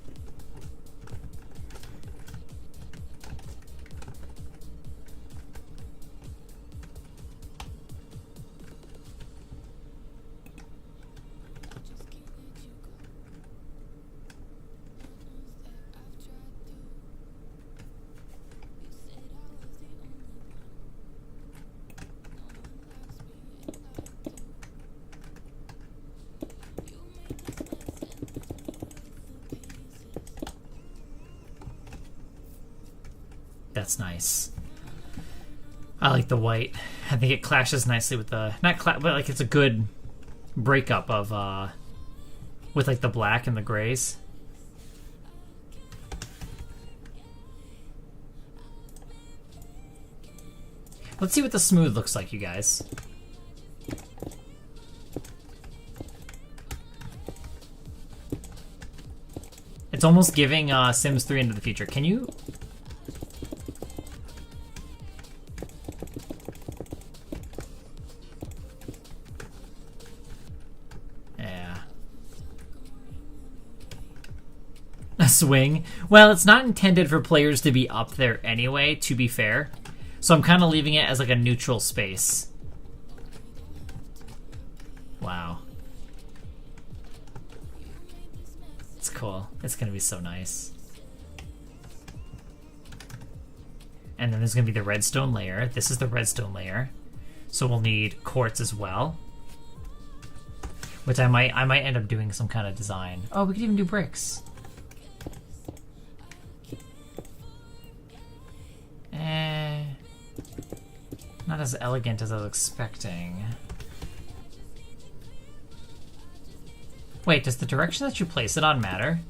That's nice. I like the white. I think it clashes nicely with the but like it's a good breakup of with like the black and the grays. Let's see what the smooth looks like, you guys. It's almost giving Sims 3 Into the Future. Can you? Swing. Well, it's not intended for players to be up there anyway, to be fair. So I'm kind of leaving it as like a neutral space. Wow. It's cool. It's going to be so nice. And then there's going to be the redstone layer. This is the redstone layer. So we'll need quartz as well. Which I might end up doing some kind of design. Oh, we could even do bricks. Not as elegant as I was expecting. Wait, does the direction that you place it on matter?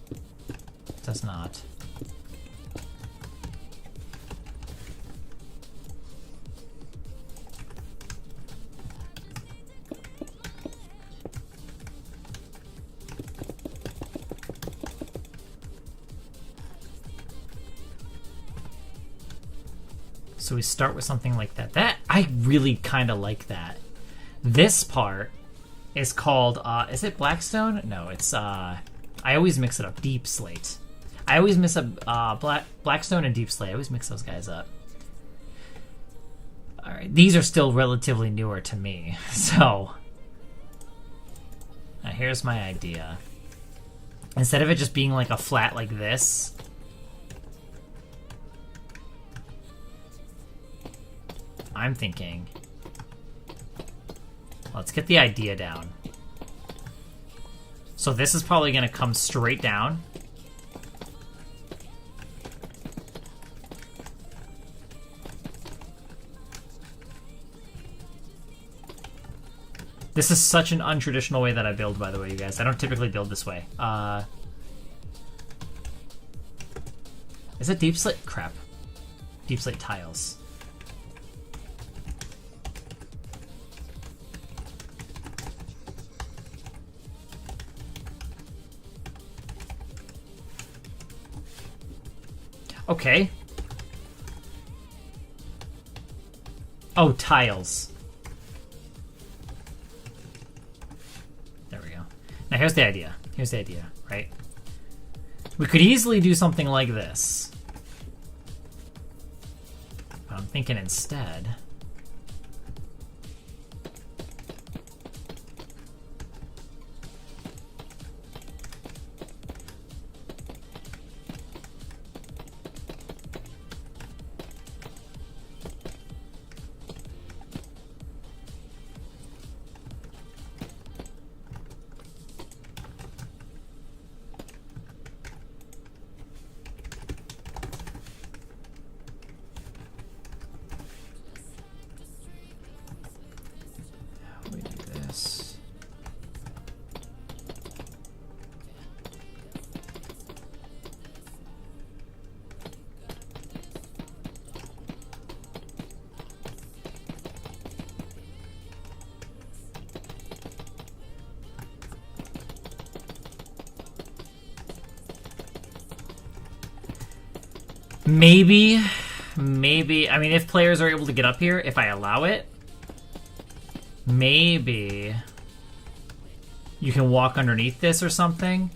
It does not. So we start with something like that. I really kind of like that. This part is called, is it Blackstone? No, it's, I always mix it up. Deep Slate. I always mix up, Blackstone and Deep Slate. I always mix those guys up. Alright, these are still relatively newer to me. So, now here's my idea. Instead of it just being like a flat like this, I'm thinking, let's get the idea down. So this is probably going to come straight down. This is such an untraditional way that I build, by the way, you guys. I don't typically build this way. Is it deep slate? Crap. Deep slate tiles. Okay. Oh, tiles. There we go. Now here's the idea. Here's the idea, right? We could easily do something like this. But I'm thinking instead, we do this. Maybe, I mean, if players are able to get up here, if I allow it, maybe you can walk underneath this or something.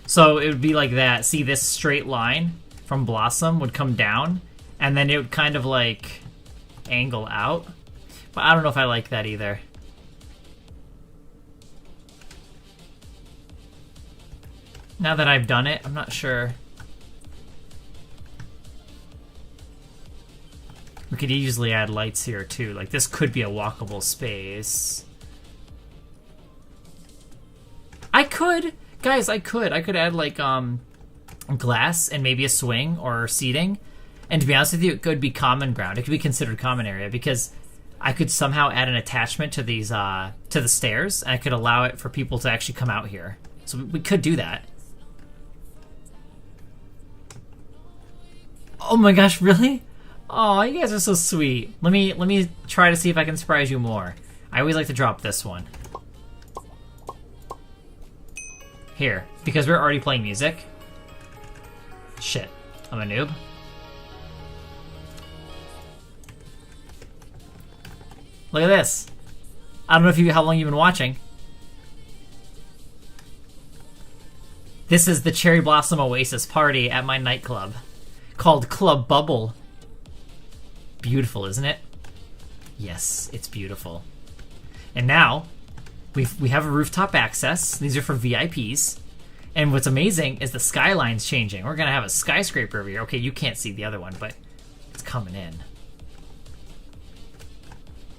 So it would be like that. See, this straight line from Blossom would come down, and then it would kind of like angle out. But I don't know if I like that either. Now that I've done it, I'm not sure. We could easily add lights here too. Like this could be a walkable space. I could, guys, I could add like glass and maybe a swing or seating. And to be honest with you, it could be common ground. It could be considered common area because I could somehow add an attachment to these to the stairs, and I could allow it for people to actually come out here. So we could do that. Oh my gosh, really? Oh, you guys are so sweet. Let me try to see if I can surprise you more. I always like to drop this one. Here, because we're already playing music. Shit, I'm a noob. Look at this. I don't know how long you've been watching. This is the Cherry Blossom Oasis party at my nightclub called Club Bubble. Beautiful, isn't it? Yes, it's beautiful. And now we have a rooftop access. These are for VIPs. And what's amazing is the skyline's changing. We're gonna have a skyscraper over here. Okay, you can't see the other one, but it's coming in.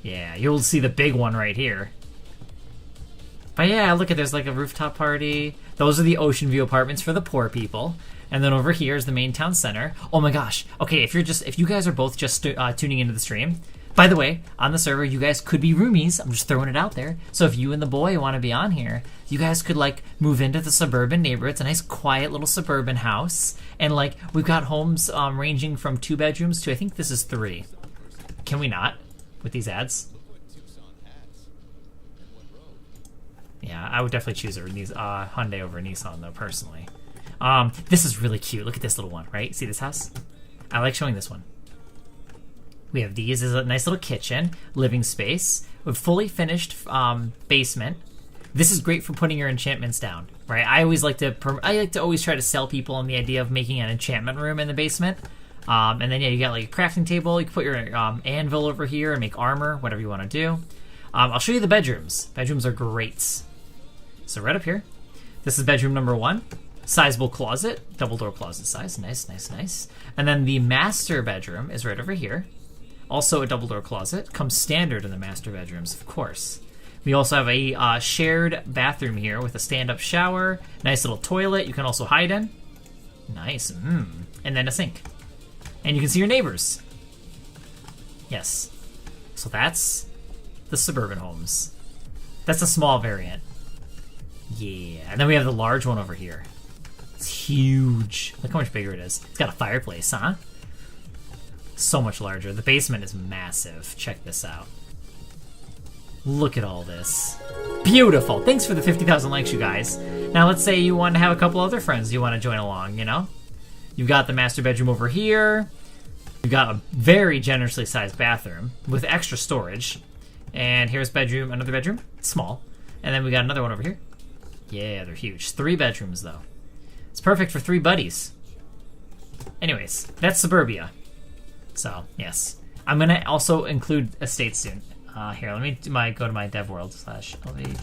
Yeah, you'll see the big one right here. But yeah, look at there's like a rooftop party. Those are the Ocean View apartments for the poor people. And then over here is the main town center. Oh my gosh. Okay, if you guys are both just tuning into the stream, by the way, on the server, you guys could be roomies. I'm just throwing it out there. So if you and the boy want to be on here, you guys could like move into the suburban neighborhood. It's a nice, quiet little suburban house. And like we've got homes ranging from 2 bedrooms to I think this is 3. Can we not with these ads? Yeah, I would definitely choose a Hyundai over a Nissan though, personally. This is really cute. Look at this little one, right? See this house? I like showing this one. We have these as a nice little kitchen, living space, with fully finished basement. This is great for putting your enchantments down, right? I like to always try to sell people on the idea of making an enchantment room in the basement. And then yeah, you got like a crafting table. You can put your anvil over here and make armor, whatever you want to do. I'll show you the bedrooms. Bedrooms are great. So right up here, this is bedroom number 1. Sizable closet, double door closet size. Nice, nice, nice. And then the master bedroom is right over here. Also a double door closet. Comes standard in the master bedrooms, of course. We also have a shared bathroom here with a stand-up shower. Nice little toilet you can also hide in. Nice. And then a sink. And you can see your neighbors. Yes. So that's the suburban homes. That's a small variant. Yeah. And then we have the large one over here. It's huge. Look how much bigger it is. It's got a fireplace, huh? So much larger. The basement is massive. Check this out. Look at all this. Beautiful. Thanks for the 50,000 likes, you guys. Now let's say you want to have a couple other friends you want to join along, you know? You've got the master bedroom over here. You've got a very generously sized bathroom with extra storage. And here's another bedroom. It's small. And then we got another one over here. Yeah, they're huge. 3 bedrooms, though. It's perfect for 3 buddies. Anyways, that's suburbia. So, yes. I'm going to also include estates soon. Here, let me go to my dev world /LV.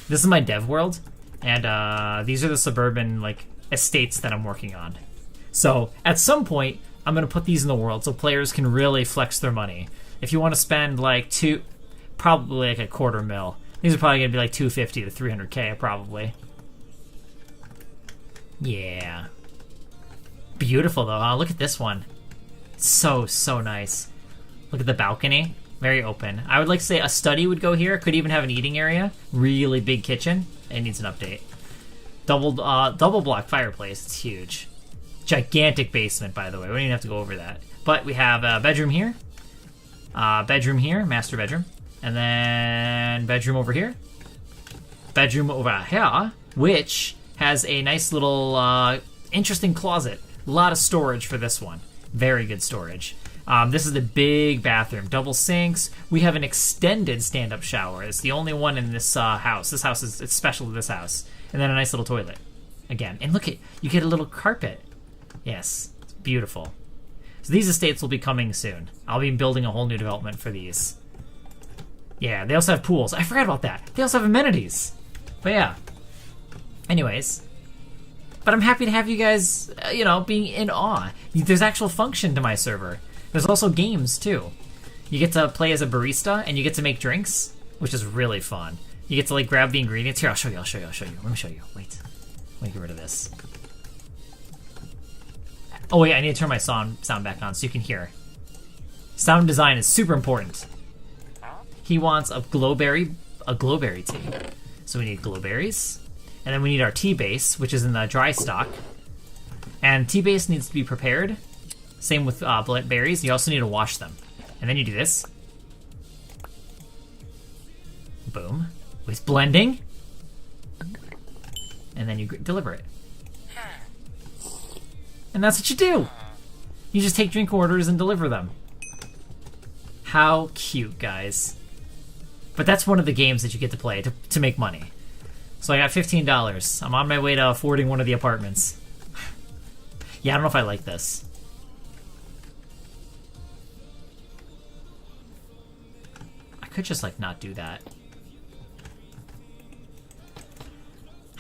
This is my dev world. And these are the suburban like estates that I'm working on. So, at some point, I'm going to put these in the world so players can really flex their money. If you want to spend like probably like a $250,000. These are probably going to be like $250 to $300K probably. Yeah. Beautiful though, huh? Look at this one. So nice. Look at the balcony. Very open. I would like to say a study would go here. Could even have an eating area. Really big kitchen. It needs an update. Double block fireplace. It's huge. Gigantic basement, by the way. We don't even have to go over that. But we have a bedroom here. Bedroom here. Master bedroom. And then bedroom over here. Bedroom over here. Which has a nice little interesting closet A lot of storage for this one. Very good storage. This is the big bathroom. Double sinks. We have an extended stand-up shower. It's the only one in this house. This house it's special to this house. And then a nice little toilet. Again. And look, you get a little carpet. Yes. It's beautiful. So these estates will be coming soon. I'll be building a whole new development for these. Yeah, they also have pools. I forgot about that. They also have amenities. But yeah. Anyways. But I'm happy to have you guys, being in awe. There's actual function to my server. There's also games, too. You get to play as a barista, and you get to make drinks, which is really fun. You get to, like, grab the ingredients. Here, I'll show you. Let me show you. Wait. Let me get rid of this. Oh, wait, I need to turn my sound back on so you can hear. Sound design is super important. He wants a glowberry tea. So we need glowberries. And then we need our tea base, which is in the dry stock. And tea base needs to be prepared. Same with berries. You also need to wash them. And then you do this. Boom. With blending. And then you deliver it. And that's what you do. You just take drink orders and deliver them. How cute, guys. But that's one of the games that you get to play to make money. So I got $15. I'm on my way to affording one of the apartments. Yeah, I don't know if I like this. I could just, like, not do that.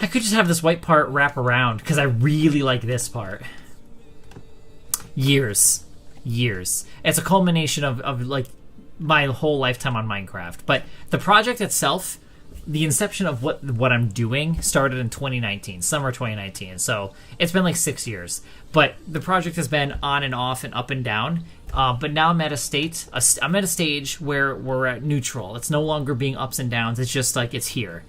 I could just have this white part wrap around, because I really like this part. Years. It's a culmination of like, my whole lifetime on Minecraft. But the project itself, the inception of what I'm doing started in 2019, summer 2019. So it's been like 6 years. But the project has been on and off and up and down. But now I'm at a stage where we're at neutral. It's no longer being ups and downs. It's just like, it's here.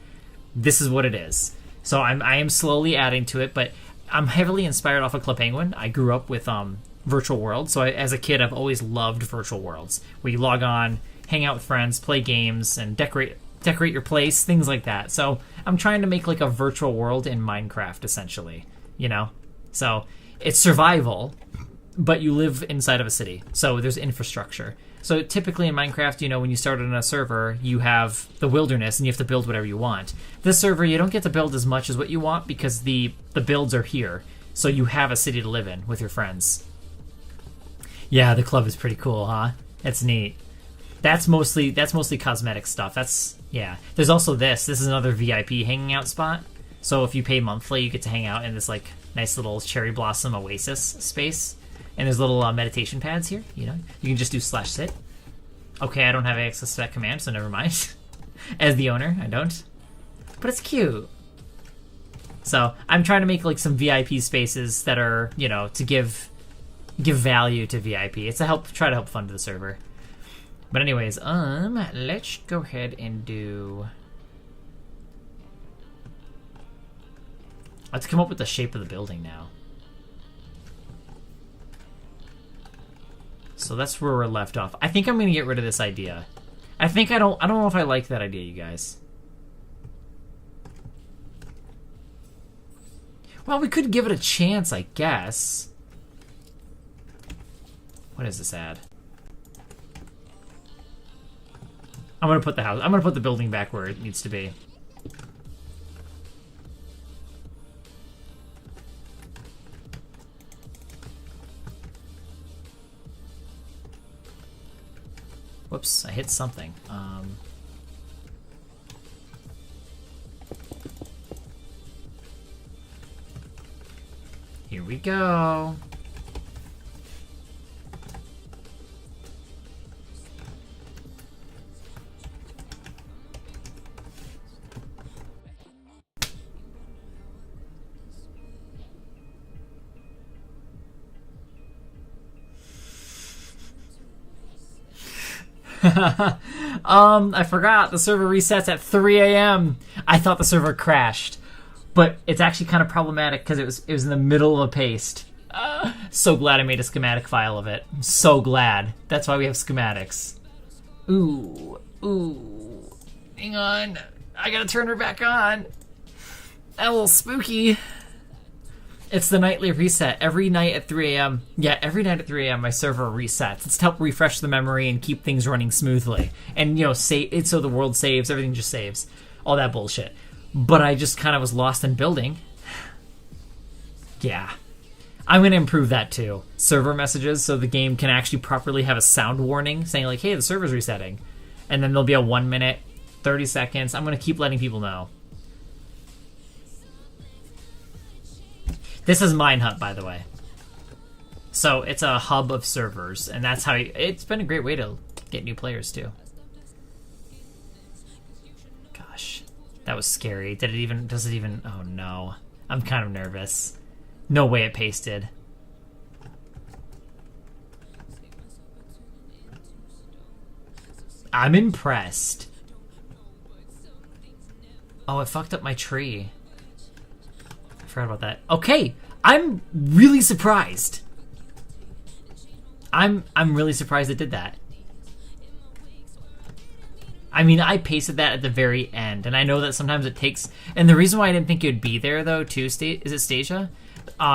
This is what it is. So I am slowly adding to it, but I'm heavily inspired off of Club Penguin. I grew up with virtual worlds. So as a kid, I've always loved virtual worlds, where you log on, hang out with friends, play games, and decorate your place, things like that. So I'm trying to make like a virtual world in Minecraft, essentially, So it's survival, but you live inside of a city. So there's infrastructure. So typically in Minecraft, when you start on a server, you have the wilderness and you have to build whatever you want. This server, you don't get to build as much as what you want because the builds are here. So you have a city to live in with your friends. Yeah, the club is pretty cool, huh? It's neat. That's mostly cosmetic stuff. There's also this. This is another VIP hanging out spot. So if you pay monthly, you get to hang out in this like nice little cherry blossom oasis space. And there's little meditation pads here. You can just do /sit. Okay, I don't have access to that command, so never mind. As the owner, I don't. But it's cute. So I'm trying to make like some VIP spaces that are, to give value to VIP. It's try to help fund the server. But anyways, let's go ahead and do. I have to come up with the shape of the building now. So that's where we're left off. I think I'm gonna get rid of this idea. I don't know if I like that idea, you guys. Well, we could give it a chance, I guess. What is this ad? I'm gonna put the building back where it needs to be. Whoops, I hit something. Here we go. I forgot the server resets at 3 a.m. I thought the server crashed, but it's actually kind of problematic because it was in the middle of a paste. So glad I made a schematic file of it. I'm so glad. That's why we have schematics. Ooh. Hang on. I gotta turn her back on. That a little spooky. It's the nightly reset. Every night at 3 a.m. Yeah, every night at 3 a.m. my server resets. It's to help refresh the memory and keep things running smoothly. And, you know, it's so the world saves, everything just saves. All that bullshit. But I just kind of was lost in building. Yeah. I'm going to improve that too. Server messages, so the game can actually properly have a sound warning saying like, hey, the server's resetting. And then there'll be a 1 minute, 30 seconds. I'm going to keep letting people know. This is Minehut, by the way. So it's a hub of servers, and that's how it's been a great way to get new players too. Gosh, that was scary. Does it even? Oh no, I'm kind of nervous. No way it pasted. I'm impressed. Oh, it fucked up my tree. I forgot about that. Okay, I'm really surprised. I'm really surprised it did that. I mean, I pasted that at the very end, and I know that sometimes it takes. And the reason why I didn't think it would be there, though, too, is it Stasia?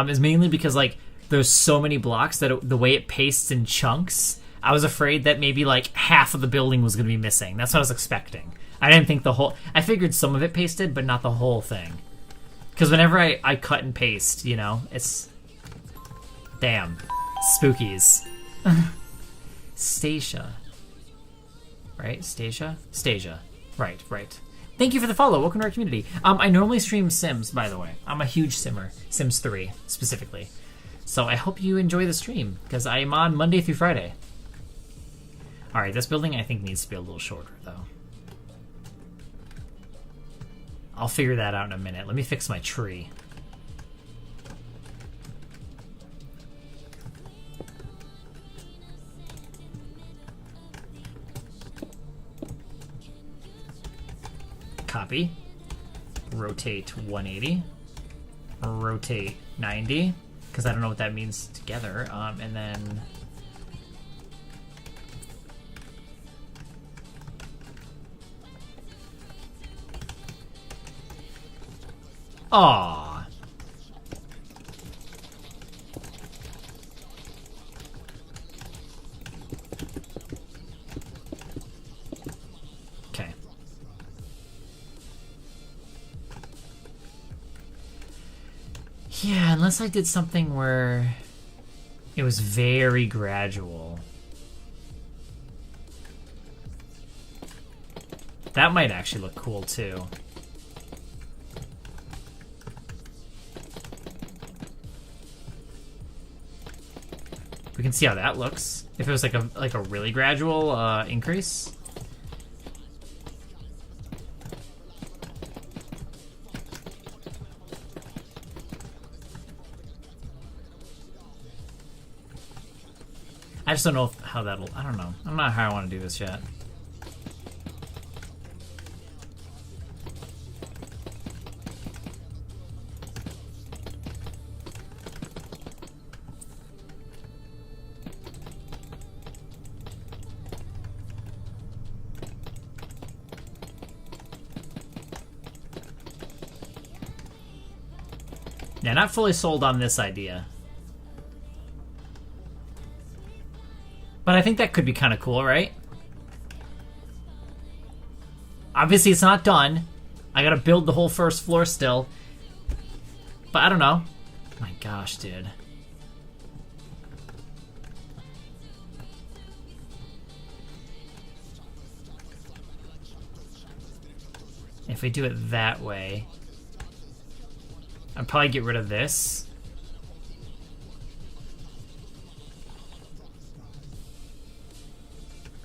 Is mainly because like there's so many blocks that the way it pastes in chunks, I was afraid that maybe like half of the building was going to be missing. That's what I was expecting. I didn't think the whole. I figured some of it pasted, but not the whole thing. Because whenever I cut and paste, you know, it's damn spookies. Stasia. Right? Stasia. Right. Thank you for the follow. Welcome to our community. I normally stream Sims, by the way. I'm a huge Simmer. Sims 3, specifically. So I hope you enjoy the stream, because I am on Monday through Friday. Alright, this building I think needs to be a little shorter, though. I'll figure that out in a minute. Let me fix my tree. Copy. Rotate 180. Rotate 90. Because I don't know what that means together. And then... Aww. Okay. Yeah, unless I did something where it was very gradual. That might actually look cool too. We can see how that looks. If it was like a really gradual increase. I just don't know how that'll. I don't know. I don't know how I want to do this yet. Yeah, not fully sold on this idea. But I think that could be kind of cool, right? Obviously, it's not done. I gotta build the whole first floor still. But I don't know. My gosh, dude. If we do it that way... I'd probably get rid of this.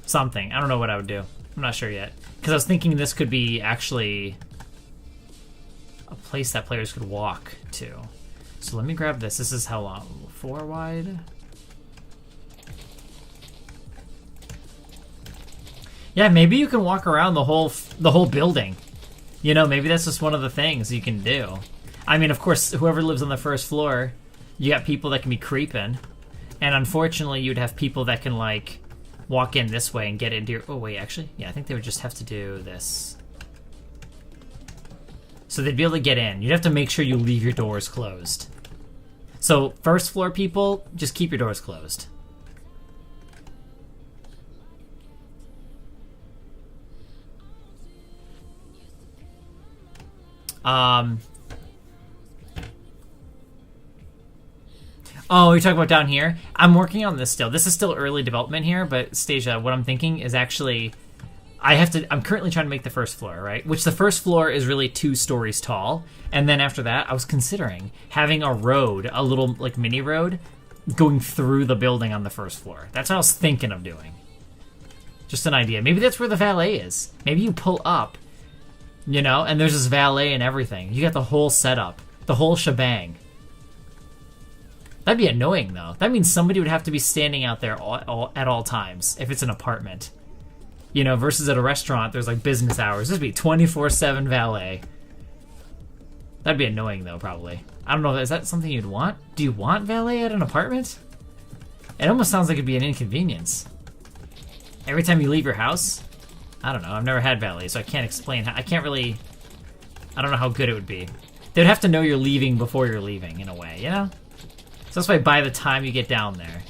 Something. I don't know what I would do. I'm not sure yet. Because I was thinking this could be actually a place that players could walk to. So let me grab this. This is how long? 4 wide? Yeah, maybe you can walk around the whole building. You know, maybe that's just one of the things you can do. I mean, of course, whoever lives on the first floor, you got people that can be creeping. And unfortunately, you'd have people that can, like, walk in this way and get into your... Oh, wait, actually? Yeah, I think they would just have to do this. So they'd be able to get in. You'd have to make sure you leave your doors closed. So first floor people, just keep your doors closed. Oh, you're talking about down here? I'm working on this still. This is still early development here, but Stasia, what I'm thinking is actually I'm currently trying to make the first floor, right? Which the first floor is really 2 stories tall. And then after that, I was considering having a road, a little like mini road, going through the building on the first floor. That's what I was thinking of doing. Just an idea. Maybe that's where the valet is. Maybe you pull up, you know, and there's this valet and everything. You got the whole setup, the whole shebang. That'd be annoying, though. That means somebody would have to be standing out there at all times if it's an apartment. You know, versus at a restaurant, there's like business hours. This would be 24/7 valet. That'd be annoying, though, probably. I don't know. Is that something you'd want? Do you want valet at an apartment? It almost sounds like it'd be an inconvenience. Every time you leave your house? I don't know. I've never had valet, so I can't explain. I can't really... I don't know how good it would be. They'd have to know you're leaving before you're leaving, in a way, you know? So that's why by the time you get down there.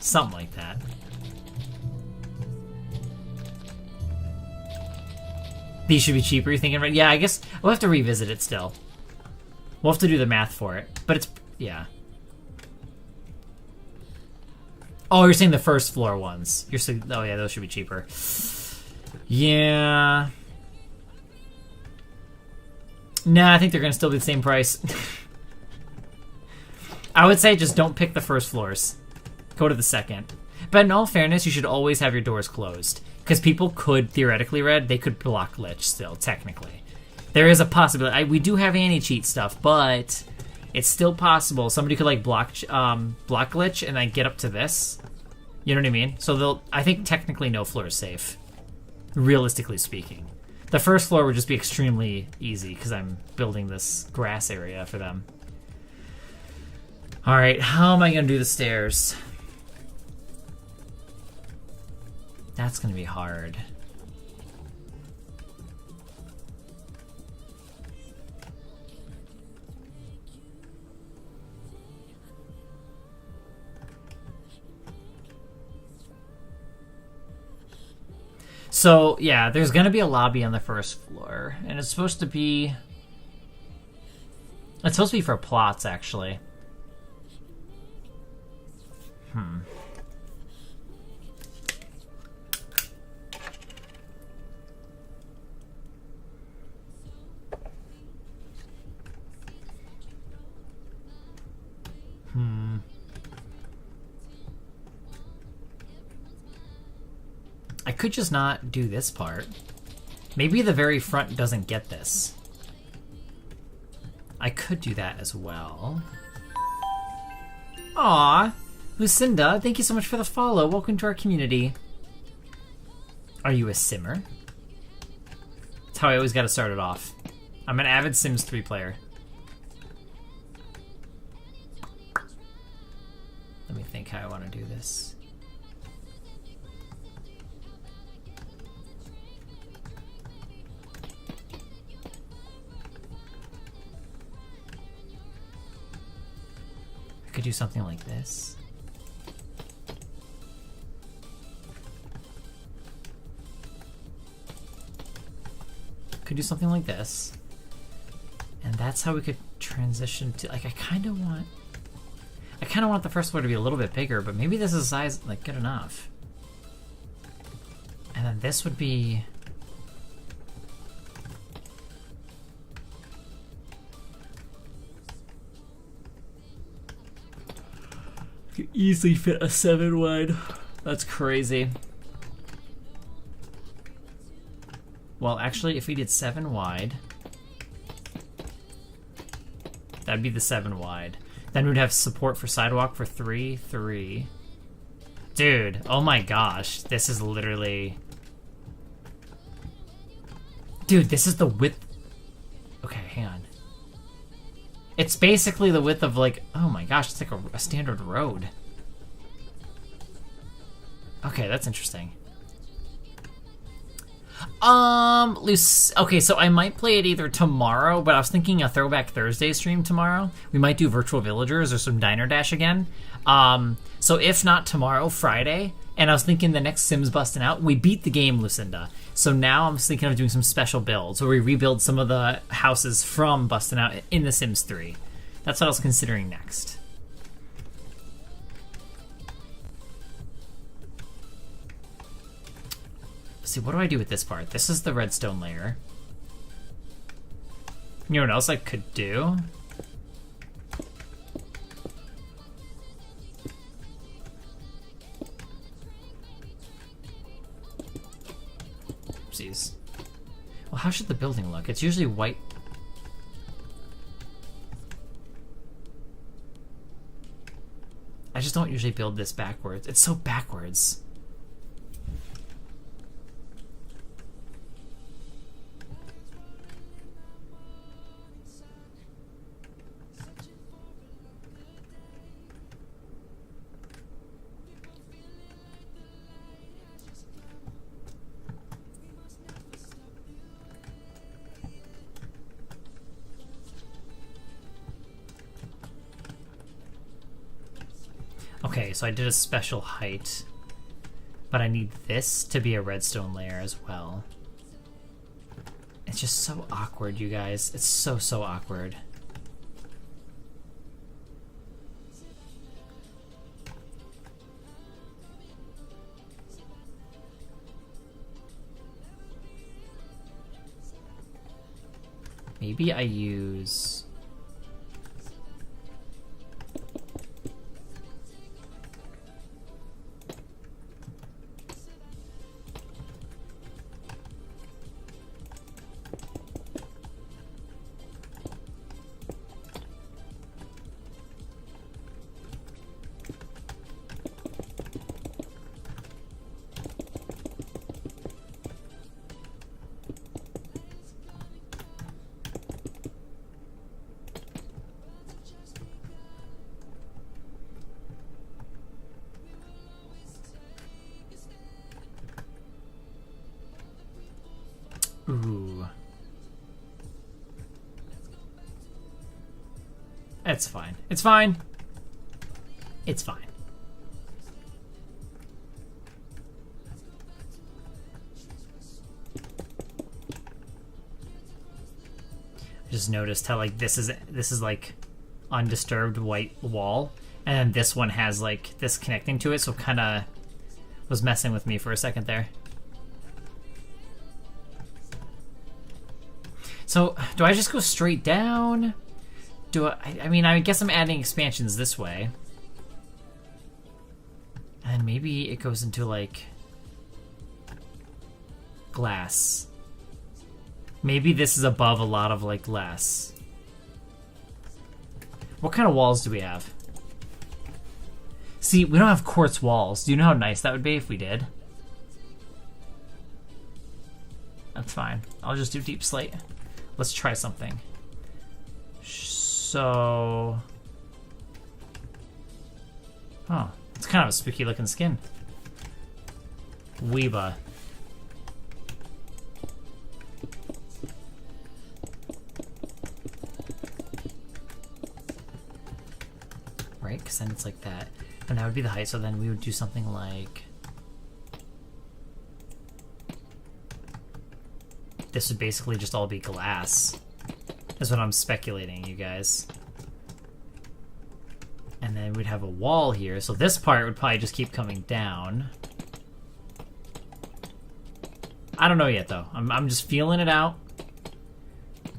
Something like that. These should be cheaper, you're thinking, right? Yeah, I guess we'll have to revisit it still. We'll have to do the math for it. But it's... yeah. Oh, you're saying the first floor ones. You're saying... oh, yeah, those should be cheaper. Yeah. Nah, I think they're going to still be the same price. I would say just don't pick the first floors. Go to the second. But in all fairness, you should always have your doors closed. Because people could, theoretically, they could block glitch still, technically. There is a possibility. We do have anti-cheat stuff, but it's still possible. Somebody could, like, block glitch and then get up to this. You know what I mean? So I think technically no floor is safe. Realistically speaking. The first floor would just be extremely easy because I'm building this grass area for them. Alright, how am I going to do the stairs? That's going to be hard. So, yeah, there's going to be a lobby on the first floor. And it's supposed to be... it's supposed to be for plots, actually. I could just not do this part. Maybe the very front doesn't get this. I could do that as well. Aw, Lucinda, thank you so much for the follow. Welcome to our community. Are you a simmer? That's how I always gotta start it off. I'm an avid Sims 3 player. Let me think how I want to do this. I could do something like this. Could do something like this. And that's how we could transition to, like, I kind of want the first floor to be a little bit bigger, but maybe this is size, like, good enough. And then this would be... could easily fit a 7 wide. That's crazy. Well, actually, if we did 7 wide, that'd be the 7 wide. Then we'd have support for sidewalk for 3, 3. Dude, oh my gosh. This is literally... dude, this is the width... okay, hang on. It's basically the width of, like... oh my gosh, it's like a standard road. Okay, that's interesting. Loose. Okay, so I might play it either tomorrow, but I was thinking a Throwback Thursday stream tomorrow. We might do Virtual Villagers or some Diner Dash again. So if not tomorrow, Friday. And I was thinking the next Sims Busting Out, we beat the game, Lucinda. So now I'm thinking of doing some special builds where we rebuild some of the houses from Busting Out in The Sims 3. That's what I was considering next. Let's see, what do I do with this part? This is the redstone layer. You know what else I could do? Oopsies. Well, how should the building look? It's usually white. I just don't usually build this backwards. It's so backwards. Okay, so I did a special height, but I need this to be a redstone layer as well. It's just so awkward, you guys. It's so awkward. Maybe I use... Ooh. It's fine. It's fine. It's fine. I just noticed how like this is like undisturbed white wall, and this one has like this connecting to it, so kind of was messing with me for a second there. So, do I just go straight down? I mean, I guess I'm adding expansions this way. And maybe it goes into, like, glass. Maybe this is above a lot of, like, glass. What kind of walls do we have? See, we don't have quartz walls. Do you know how nice that would be if we did? That's fine. I'll just do deep slate. Let's try something. So... Oh, it's kind of a spooky looking skin. Weeba. Right, because then it's like that. And that would be the height, so then we would do something like... This would basically just all be glass. Is what I'm speculating, you guys. And then we'd have a wall here, so this part would probably just keep coming down. I don't know yet, though. I'm just feeling it out.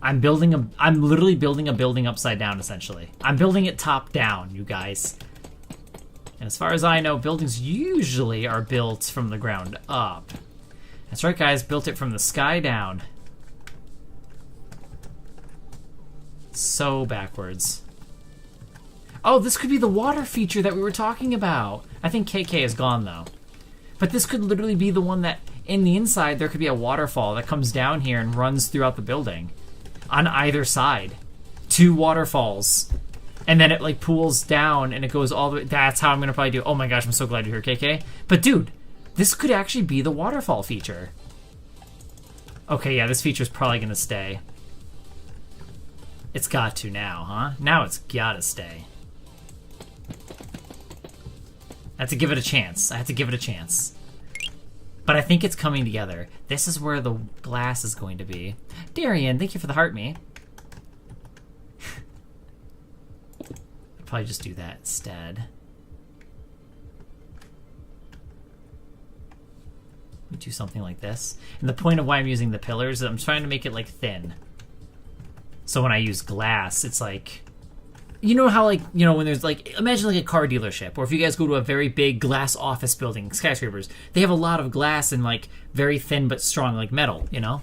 I'm literally building a building upside down, essentially. I'm building it top down, you guys. And as far as I know, buildings usually are built from the ground up. That's right, guys. Built it from the sky down. So backwards. Oh, this could be the water feature that we were talking about. I think KK is gone, though. But this could literally be the one that, in the inside, there could be a waterfall that comes down here and runs throughout the building. On either side. 2 waterfalls. And then it, like, pools down and it goes all the way... That's how I'm going to probably do... Oh my gosh, I'm so glad you're here, KK. But, dude... This could actually be the waterfall feature. Okay, yeah, this feature's probably gonna stay. It's got to now, huh? Now it's gotta stay. I have to give it a chance. I have to give it a chance. But I think it's coming together. This is where the glass is going to be. Darian, thank you for the heart me. I'll probably just do that instead. We do something like this. And the point of why I'm using the pillars is I'm trying to make it like thin. So when I use glass, it's like, you know how like, you know, when there's like, imagine like a car dealership, or if you guys go to a very big glass office building, skyscrapers, they have a lot of glass and like very thin but strong, like metal, you know?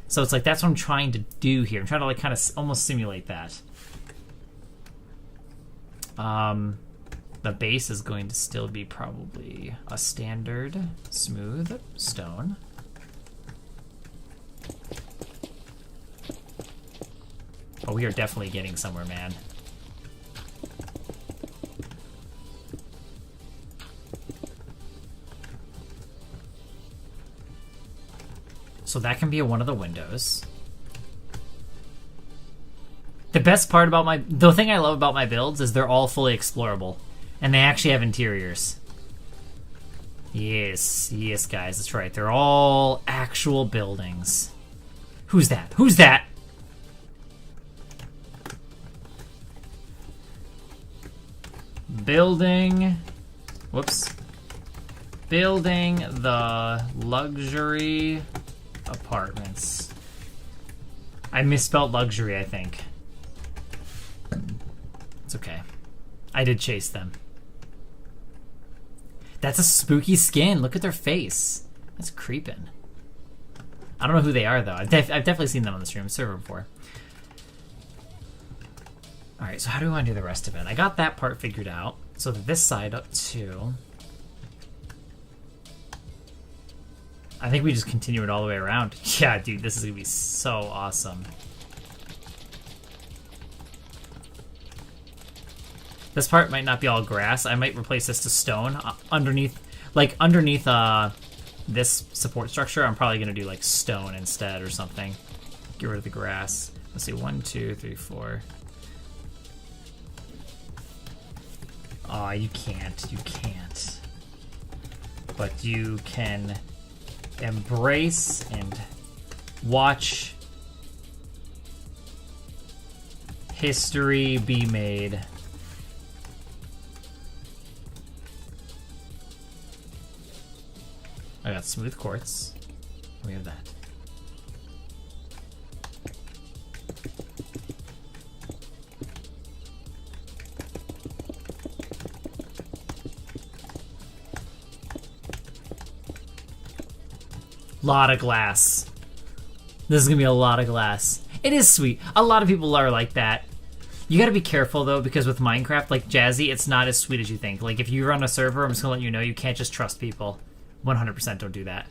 So it's like, that's what I'm trying to do here. I'm trying to like kind of almost simulate that. The base is going to still be probably a standard smooth stone. Oh, we are definitely getting somewhere, man. So that can be one of the windows. The best part about the thing I love about my builds is they're all fully explorable. And they actually have interiors. Yes, yes, guys, that's right. They're all actual buildings. Who's that? Who's that? Building. Whoops. Building the luxury apartments. I misspelled luxury, I think. It's okay. I did chase them. That's a spooky skin. Look at their face. That's creeping. I don't know who they are, though. I've definitely seen them on the stream server before. Alright, so how do we want to do the rest of it? I got that part figured out. So this side up too. I think we just continue it all the way around. Yeah, dude, this is going to be so awesome. This part might not be all grass. I might replace this to stone underneath this support structure. I'm probably gonna do like stone instead or something. Get rid of the grass. Let's see, 1, 2, 3, 4. Aw, you can't. But you can embrace and watch history be made. I got smooth quartz. We have that. Lot of glass. This is gonna be a lot of glass. It is sweet. A lot of people are like that. You gotta be careful though, because with Minecraft, like Jazzy, it's not as sweet as you think. Like if you run a server, I'm just gonna let you know you can't just trust people. 100% don't do that,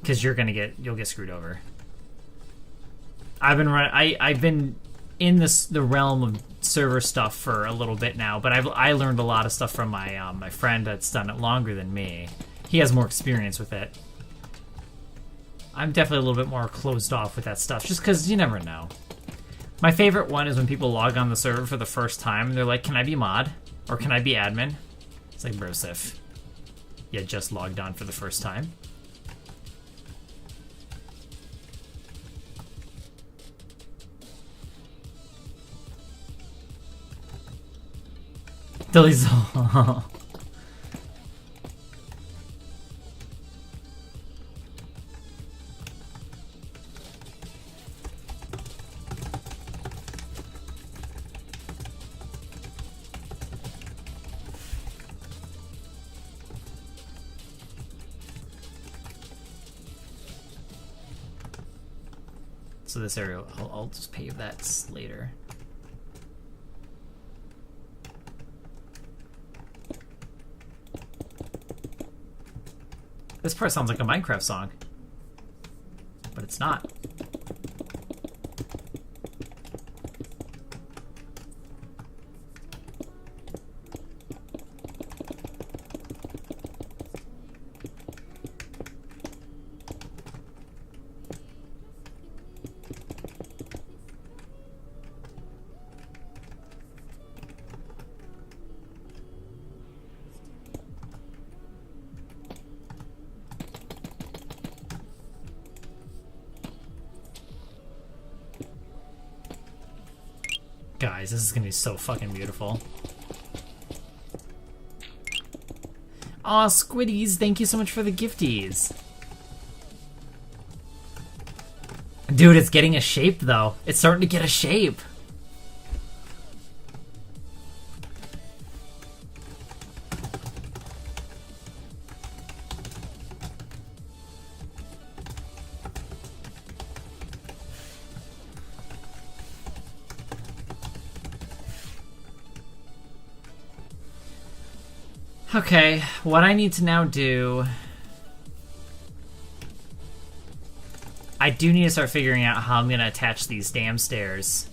because you'll get screwed over. I've been in the realm of server stuff for a little bit now, but I learned a lot of stuff from my my friend that's done it longer than me. He has more experience with it. I'm definitely a little bit more closed off with that stuff, just because you never know. My favorite one is when people log on the server for the first time and they're like, "Can I be mod? Or can I be admin?" It's like, brosif. You just logged on for the first time. Dilly's. So this area, I'll just pave that later. This part sounds like a Minecraft song, but it's not. Guys, this is gonna be so fucking beautiful. Aw, Squiddies, thank you so much for the gifties. Dude, it's getting a shape, though. It's starting to get a shape. Okay, what I need to now do... I do need to start figuring out how I'm gonna attach these damn stairs.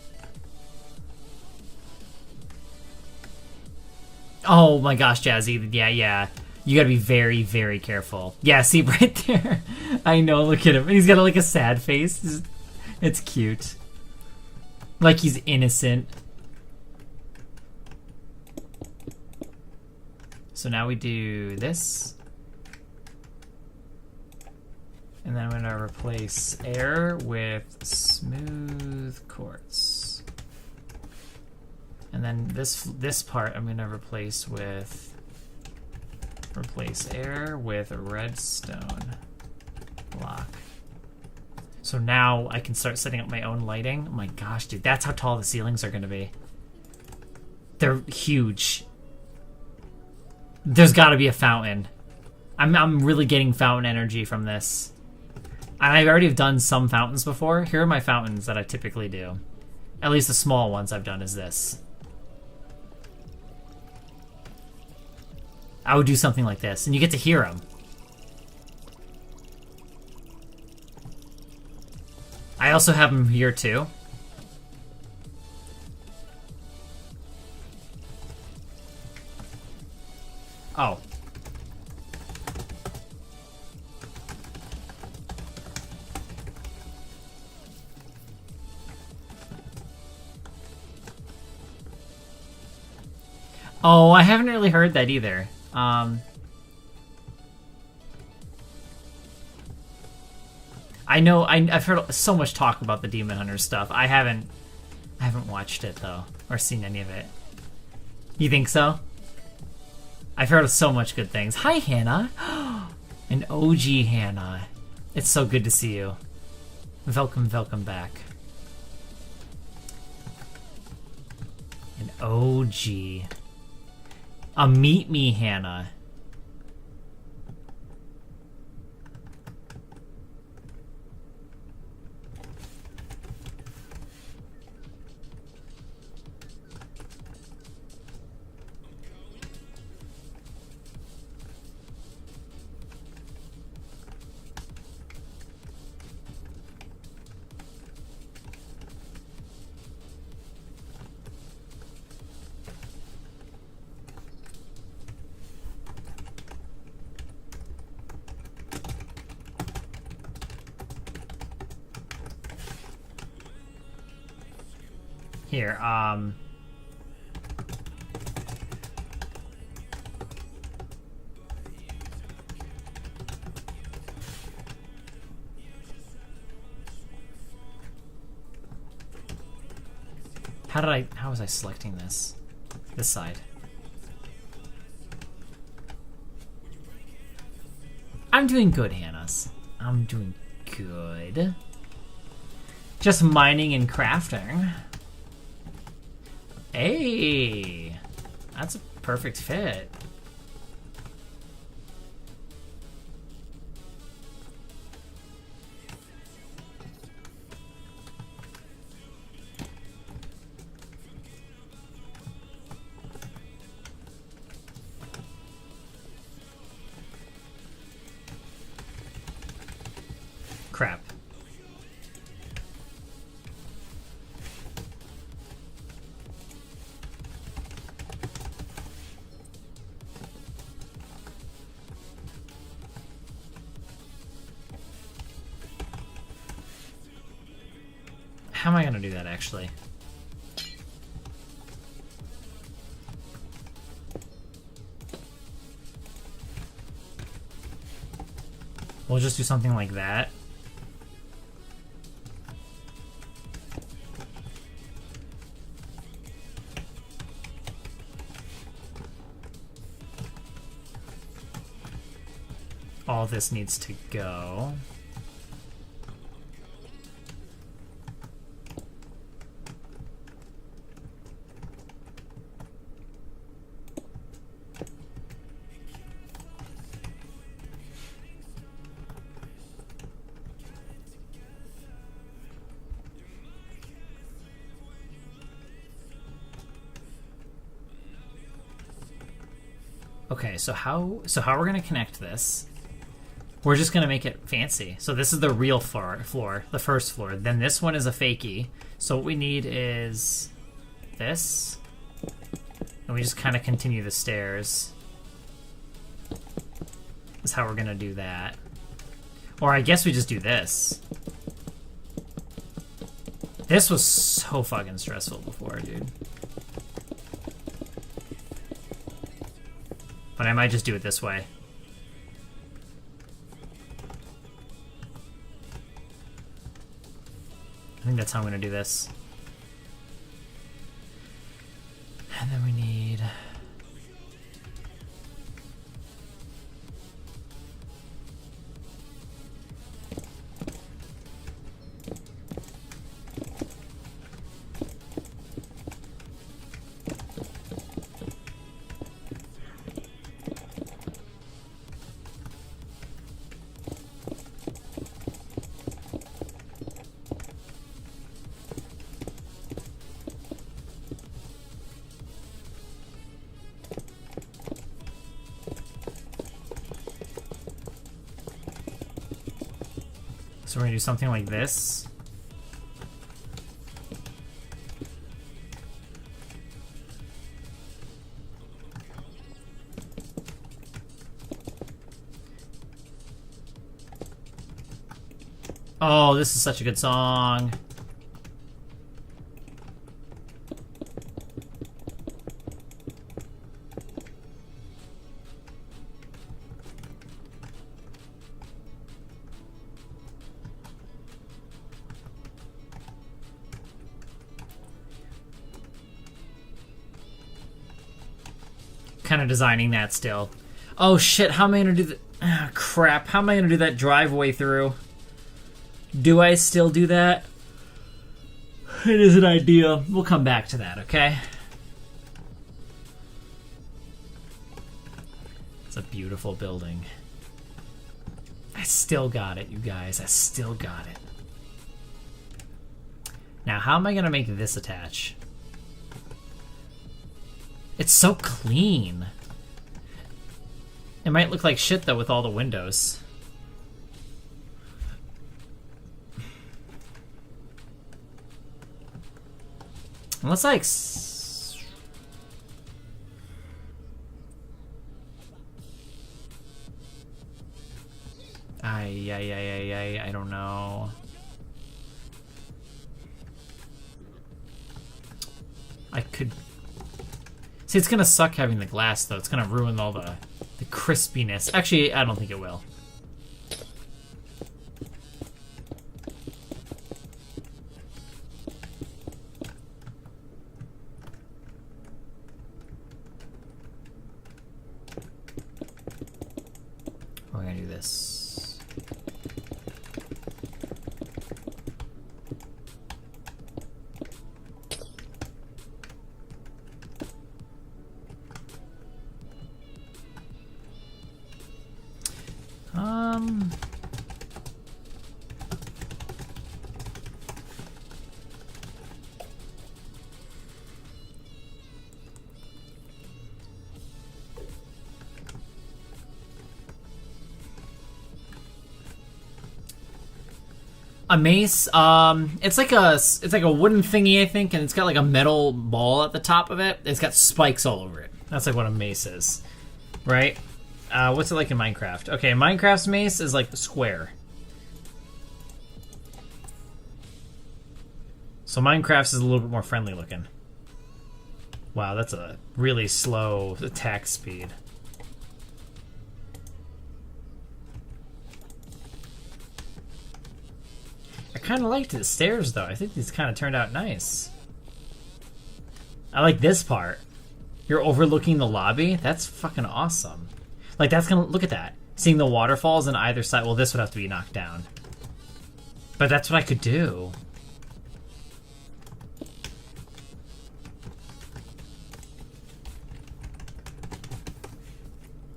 Oh my gosh, Jazzy, yeah. You gotta be very, very careful. Yeah, see right there? I know, look at him. He's got like a sad face. It's cute. Like he's innocent. So now we do this. And then I'm going to replace air with smooth quartz. And then this part I'm going to replace air with a redstone block. So now I can start setting up my own lighting. Oh my gosh, dude, that's how tall the ceilings are going to be. They're huge. There's got to be a fountain. I'm really getting fountain energy from this. And I've already done some fountains before. Here are my fountains that I typically do. At least the small ones I've done is this. I would do something like this, and you get to hear them. I also have them here too. Oh. Oh, I haven't really heard that either. I know I've heard so much talk about the Demon Hunter stuff. I haven't watched it though, or seen any of it. You think so? I've heard so much good things. Hi, Hannah. An OG Hannah. It's so good to see you. Welcome back. An OG. A meet me, Hannah. Here, how was I selecting this? This side. I'm doing good, Hannahs. I'm doing good. Just mining and crafting. Hey, that's a perfect fit. Crap. How am I gonna do that, actually? We'll just do something like that. all this needs to go. Okay, so how we're gonna connect this? We're just gonna make it fancy. So this is the real floor, the first floor. Then this one is a fakie. So what we need is this, and we just kind of continue the stairs. Is how we're gonna do that. Or I guess we just do this. This was so fucking stressful before, dude. But I might just do it this way. I think that's how I'm gonna do this. And then we need... So we're gonna do something like this. Oh, this is such a good song. Kind of designing that still. Oh shit, how am I gonna do that? Ah, crap, how am I gonna do that driveway through? Do I still do that? It is an idea. We'll come back to that, okay? It's a beautiful building. I still got it, you guys. I still got it. Now, how am I gonna make this attach? It's so clean. It might look like shit, though, with all the windows. Unless I... I don't know. I could... See, it's gonna suck having the glass, though. It's gonna ruin all the crispiness. Actually, I don't think it will. We're gonna do this. A mace, it's like a wooden thingy, I think, and it's got like a metal ball at the top of it. It's got spikes all over it. That's like what a mace is, right? What's it like in Minecraft? Okay, Minecraft's mace is like the square. So Minecraft's is a little bit more friendly looking. Wow, that's a really slow attack speed. I kind of liked the stairs, though. I think these kind of turned out nice. I like this part. You're overlooking the lobby. That's fucking awesome. Like, that's gonna... Look at that. seeing the waterfalls on either side. Well, this would have to be knocked down. But that's what I could do.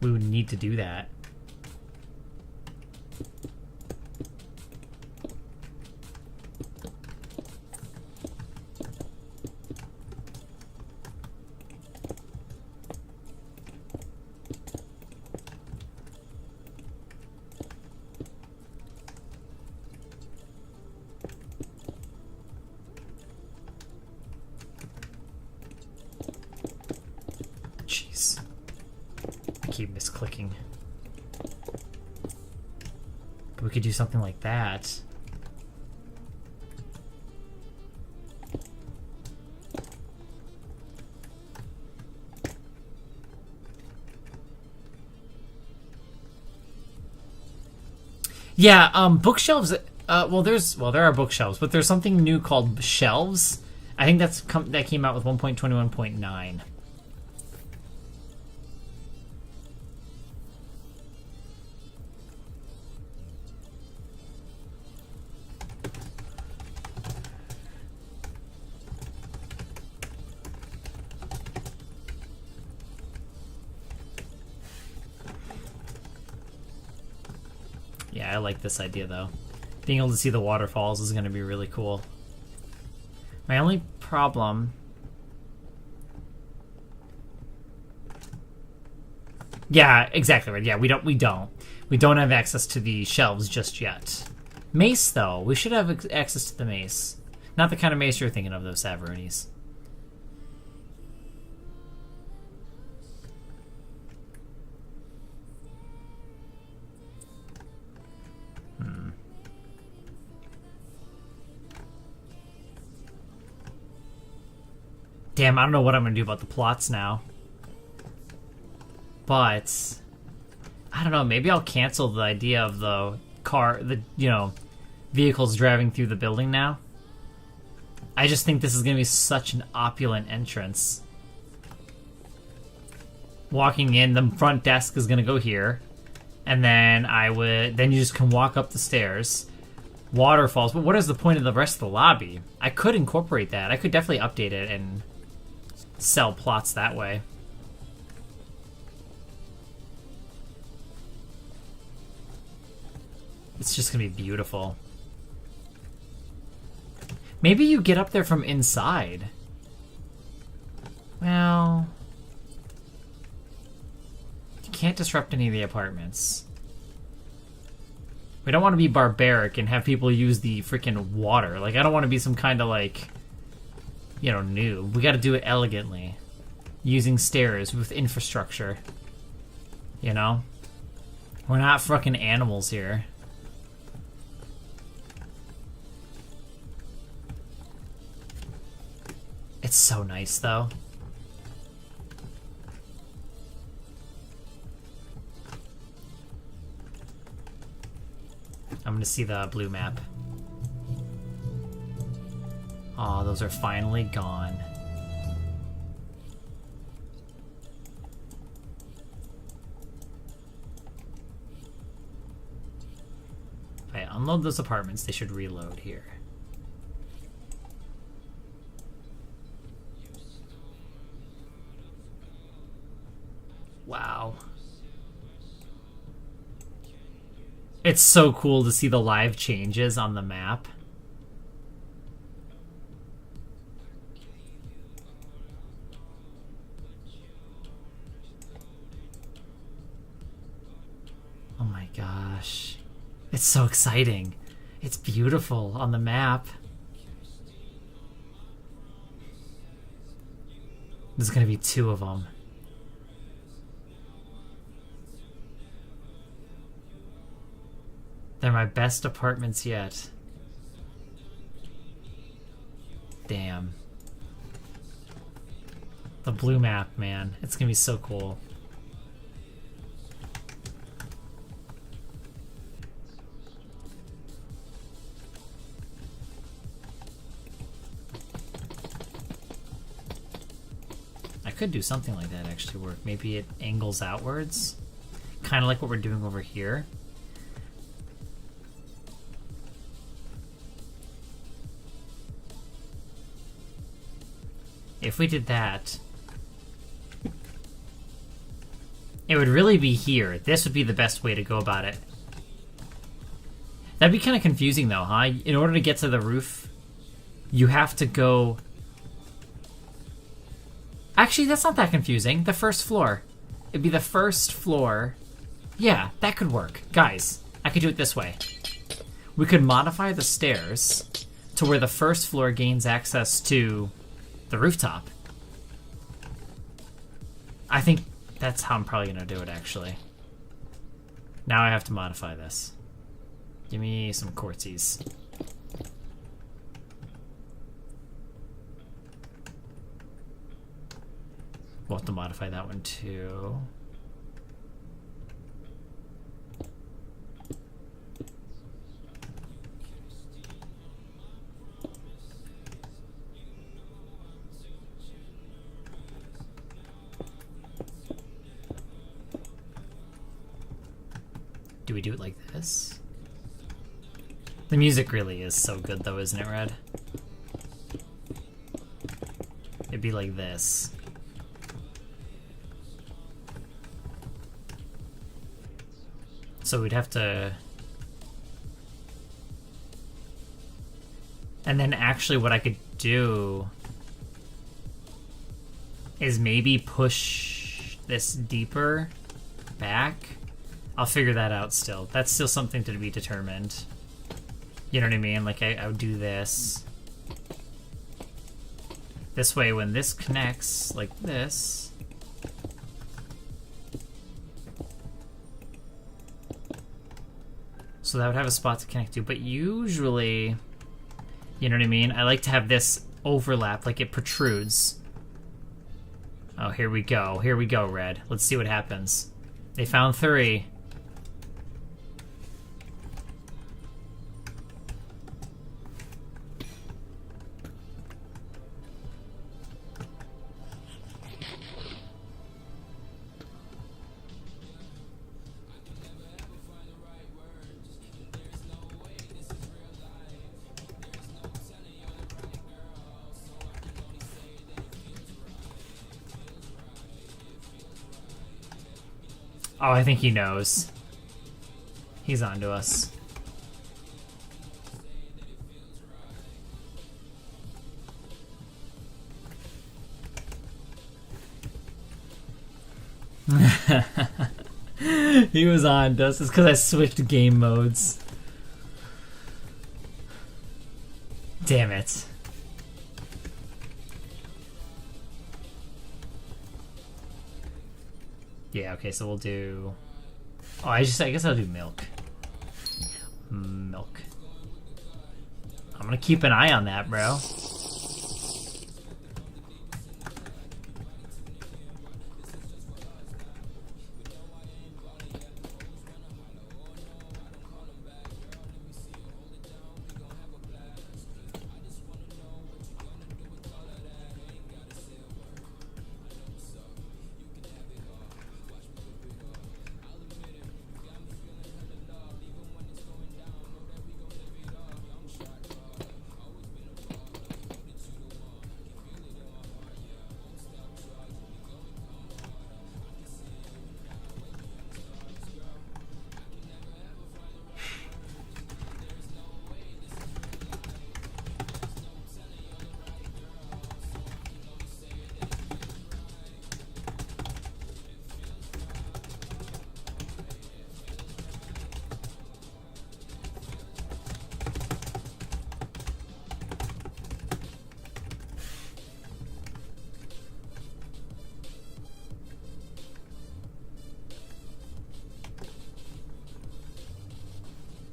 We would need to do that. Jeez. I keep misclicking. We could do something like that. Yeah, bookshelves. Well, there are bookshelves, but there's something new called shelves. I think that came out with 1.21.9. Yeah, I like this idea though. Being able to see the waterfalls is going to be really cool. My only problem... Yeah, exactly right. Yeah, we don't have access to the shelves just yet. Mace though, we should have access to the mace. Not the kind of mace you're thinking of though, Savaronies. Damn, I don't know what I'm gonna do about the plots now. But I don't know, maybe I'll cancel the idea of the vehicles driving through the building now. I just think this is gonna be such an opulent entrance. Walking in, the front desk is gonna go here. And then then you just can walk up the stairs. Waterfalls, but what is the point of the rest of the lobby? I could incorporate that. I could definitely update it and sell plots that way. It's just gonna be beautiful. Maybe you get up there from inside. Well, you can't disrupt any of the apartments. We don't want to be barbaric and have people use the freaking water. Like, I don't want to be some kind of, like, noob. We got to do it elegantly. Using stairs with infrastructure. We're not fucking animals here. It's so nice, though. I'm gonna see the blue map. Aw, those are finally gone. If I unload those apartments, they should reload here. Wow. It's so cool to see the live changes on the map. Oh my gosh. It's so exciting. It's beautiful on the map. There's gonna be 2 of them. They're my best apartments yet. Damn. The blue map, man. It's gonna be so cool. I could do something like that actually work. Maybe it angles outwards. kind of like what we're doing over here. If we did that, it would really be here. This would be the best way to go about it. That'd be kind of confusing though, huh? In order to get to the roof, you have to go... Actually, that's not that confusing. The first floor. It'd be the first floor. Yeah, that could work. Guys, I could do it this way. We could modify the stairs to where the first floor gains access to the rooftop. I think that's how I'm probably going to do it, actually. Now I have to modify this. Give me some quartzies. We'll have to modify that one too. Do we do it like this? The music really is so good though, isn't it, Red? It'd be like this. So we'd have to... And then actually what I could do is maybe push this deeper back. I'll figure that out still. That's still something to be determined. You know what I mean? Like I would do this. This way when this connects like this. So that would have a spot to connect to, but usually, you know what I mean? I like to have this overlap, like it protrudes. Oh, here we go. Here we go, Red. Let's see what happens. They found 3. Oh, I think he knows. He's onto us. He was on to us. It's because I switched game modes. Damn it. Yeah, okay, so we'll do... Oh, I guess I'll do milk. Milk. I'm gonna keep an eye on that, bro.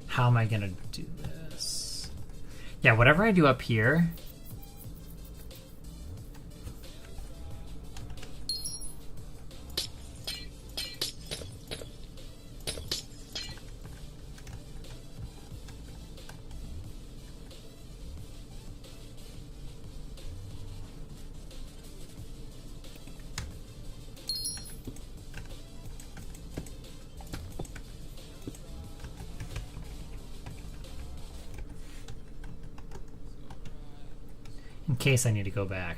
How am I gonna do this? Yeah, whatever I do up here... in case I need to go back.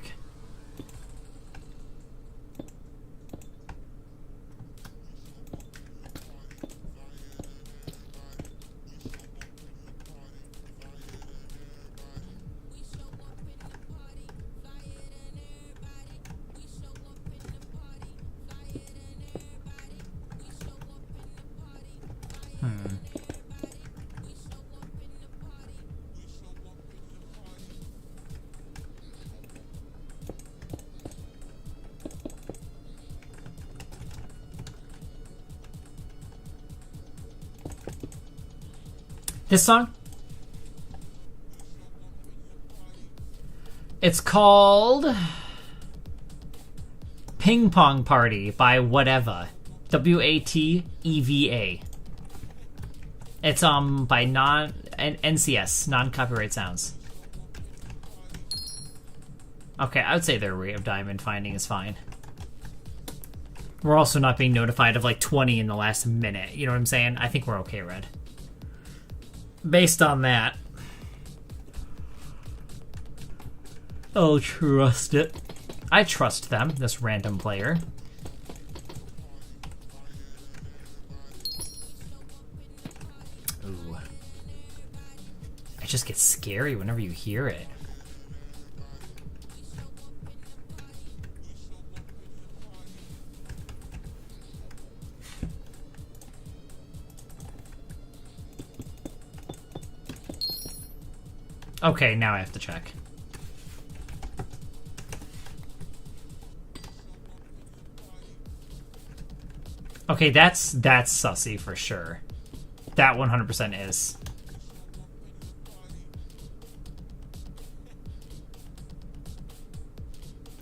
This song? It's called Ping Pong Party by Whatever. WATEVA. It's by NCS, non-copyright sounds. Okay, I would say their rate of diamond finding is fine. We're also not being notified of like 20 in the last minute. You know what I'm saying? I think we're okay, Red. Based on that, I'll trust it. I trust them, this random player. Ooh. It just gets scary whenever you hear it. Okay, now I have to check. Okay, that's sussy for sure. That 100% is.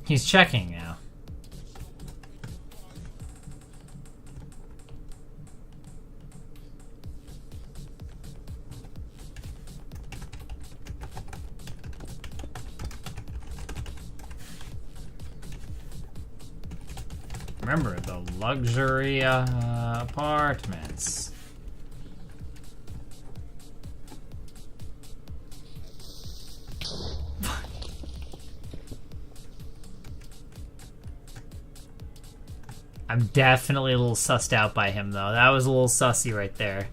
He's checking now. Remember, the luxury apartments. I'm definitely a little sussed out by him, though. That was a little sussy right there.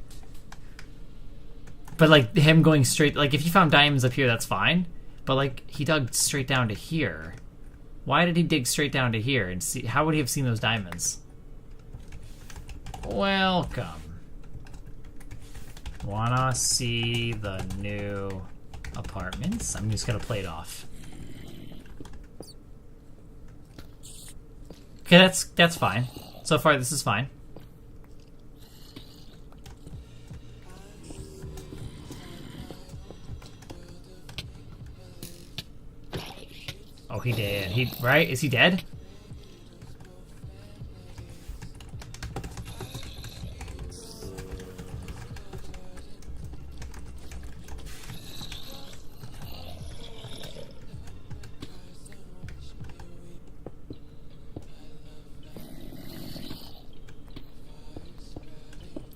But, like, him going straight... Like, if you found diamonds up here, that's fine. But, like, he dug straight down to here. Why did he dig straight down to here? And see, how would he have seen those diamonds? Welcome. Wanna see the new apartments? I'm just gonna play it off. Okay, that's fine. So far, this is fine. Oh, he did. Right? Is he dead?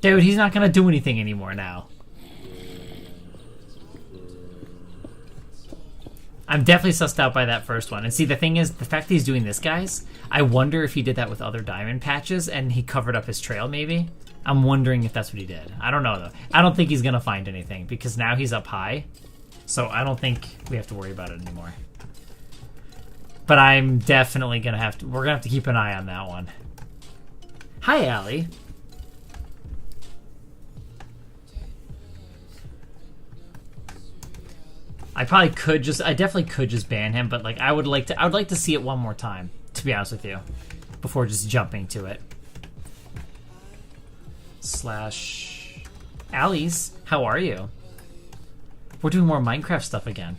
Dude, he's not gonna do anything anymore now. I'm definitely sussed out by that first one. And see, the thing is, the fact that he's doing this, guys, I wonder if he did that with other diamond patches and he covered up his trail, maybe? I'm wondering if that's what he did. I don't know, though. I don't think he's gonna find anything because now he's up high. So I don't think we have to worry about it anymore. But I'm definitely gonna have to... We're gonna have to keep an eye on that one. Hi, Allie. I definitely could just ban him, but like I would like to see it one more time, to be honest with you, before just jumping to it. Slash Allies, how are you? We're doing more Minecraft stuff again.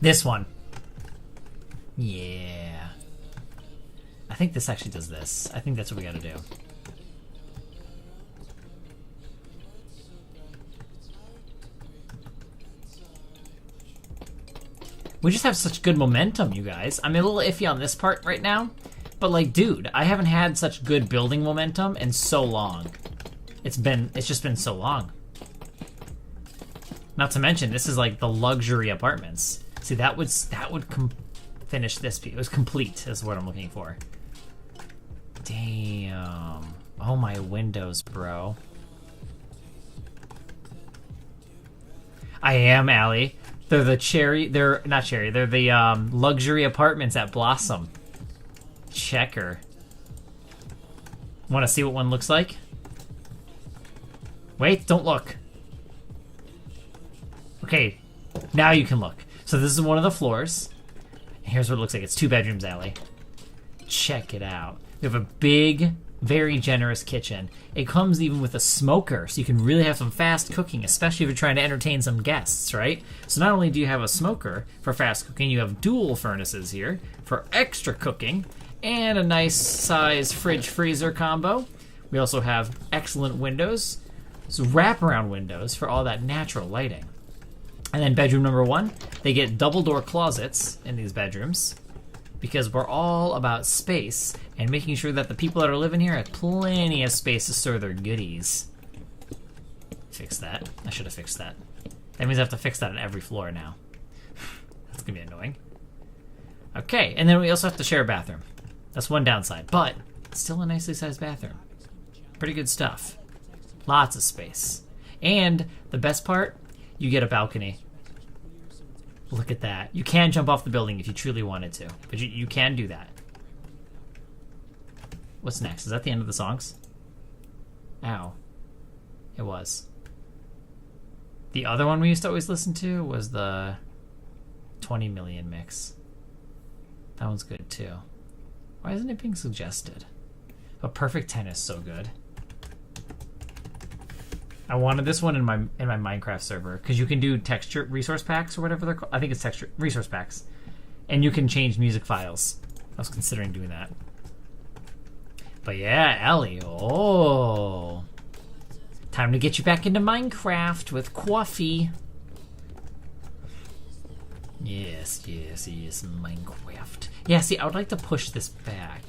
This one. Yeah. I think this actually does this. I think that's what we gotta do. We just have such good momentum, you guys. I'm a little iffy on this part right now, but like, dude, I haven't had such good building momentum in so long. It's just been so long. Not to mention, this is like the luxury apartments. See, that would finish this piece. It was complete, is what I'm looking for. Damn. Oh, my windows, bro. I am, Allie. They're the luxury apartments at Blossom. Checker. Want to see what one looks like? Wait, don't look. Okay, now you can look. So this is one of the floors. Here's what it looks like. It's 2 bedrooms, Allie. Check it out. We have a big, very generous kitchen. It comes even with a smoker, so you can really have some fast cooking, especially if you're trying to entertain some guests, right? So not only do you have a smoker for fast cooking, you have dual furnaces here for extra cooking, and a nice size fridge-freezer combo. We also have excellent windows, so wraparound windows for all that natural lighting. And then bedroom number 1, they get double door closets in these bedrooms because we're all about space and making sure that the people that are living here have plenty of space to store their goodies. Fix that. I should have fixed that. That means I have to fix that on every floor now. That's gonna be annoying. Okay, and then we also have to share a bathroom. That's one downside, but still a nicely sized bathroom. Pretty good stuff. Lots of space. And the best part, you get a balcony. Look at that. You can jump off the building if you truly wanted to, but you can do that. What's next? Is that the end of the songs? Ow. It was. The other one we used to always listen to was the 20 Million mix. That one's good too. Why isn't it being suggested? But Perfect 10 is so good. I wanted this one in my Minecraft server because you can do texture resource packs or whatever they're called. I think it's texture resource packs, and you can change music files. I was considering doing that. But yeah, Ellie. Oh, time to get you back into Minecraft with coffee. Yes, Minecraft. Yeah, see, I would like to push this back.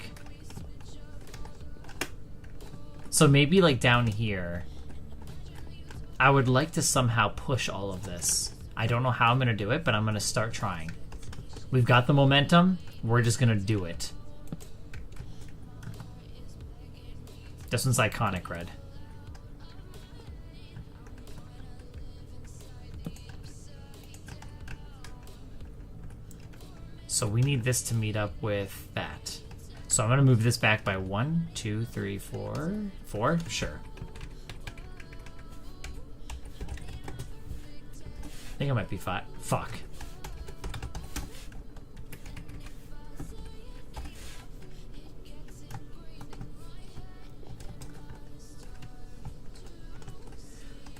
So maybe like down here. I would like to somehow push all of this. I don't know how I'm going to do it, but I'm going to start trying. We've got the momentum. We're just going to do it. This one's iconic red. So we need this to meet up with that. So I'm going to move this back by 1, 2, 3, 4. 4? Sure. I think I might be fine. Fuck.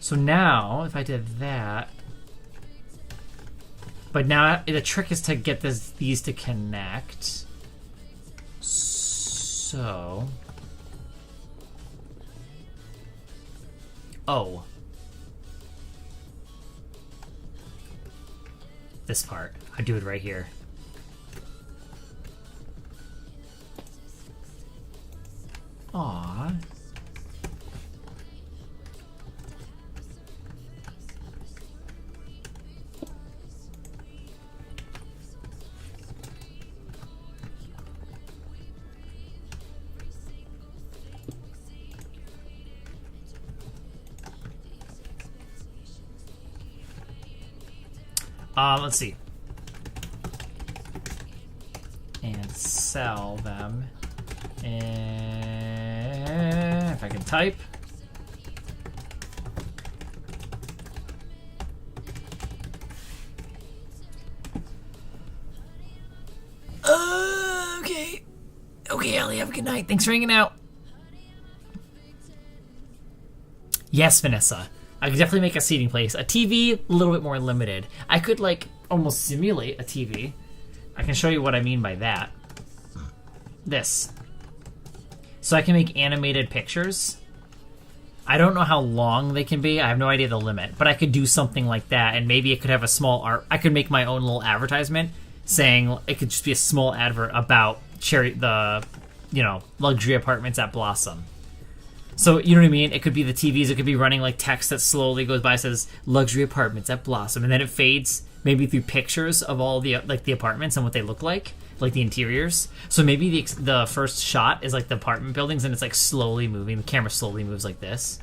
So now, if I did that... But now the trick is to get these to connect. So... Oh. This part. I do it right here. Aww. Let's see. And sell them. And if I can type. Okay. Okay, Ellie, have a good night. Thanks for hanging out. Yes, Vanessa. I could definitely make a seating place. A TV, a little bit more limited. I could, like, almost simulate a TV. I can show you what I mean by that. This. So I can make animated pictures. I don't know how long they can be. I have no idea the limit, but I could do something like that, and maybe it could have a small art. I could make my own little advertisement saying it could just be a small advert about luxury apartments at Blossom. So you know what I mean? It could be the TVs. It could be running like text that slowly goes by, says luxury apartments at Blossom, and then it fades maybe through pictures of all the the apartments and what they look like the interiors. So maybe the first shot is like the apartment buildings, and it's like slowly moving. The camera slowly moves like this,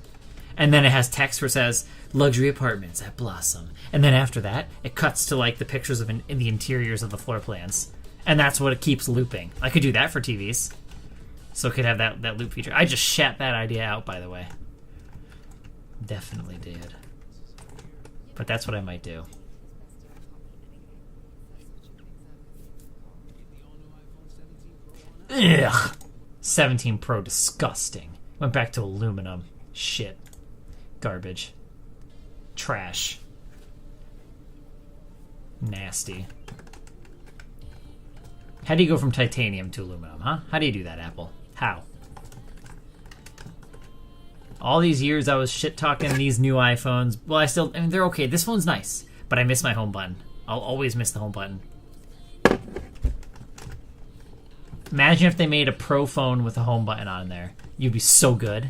and then it has text where it says luxury apartments at Blossom, and then after that it cuts to like the pictures of in the interiors of the floor plans, and that's what it keeps looping. I could do that for TVs, so it could have that loop feature. I just shat that idea out, by the way. Definitely did, but that's what I might do. Ugh. 17 Pro, disgusting. Went back to aluminum. Shit. Garbage. Trash. Nasty. How do you go from titanium to aluminum, huh? How do you do that, Apple? How? All these years I was shit-talking these new iPhones. Well, I mean, they're okay. This phone's nice, but I miss my home button. I'll always miss the home button. Imagine if they made a Pro phone with a home button on there. You'd be so good.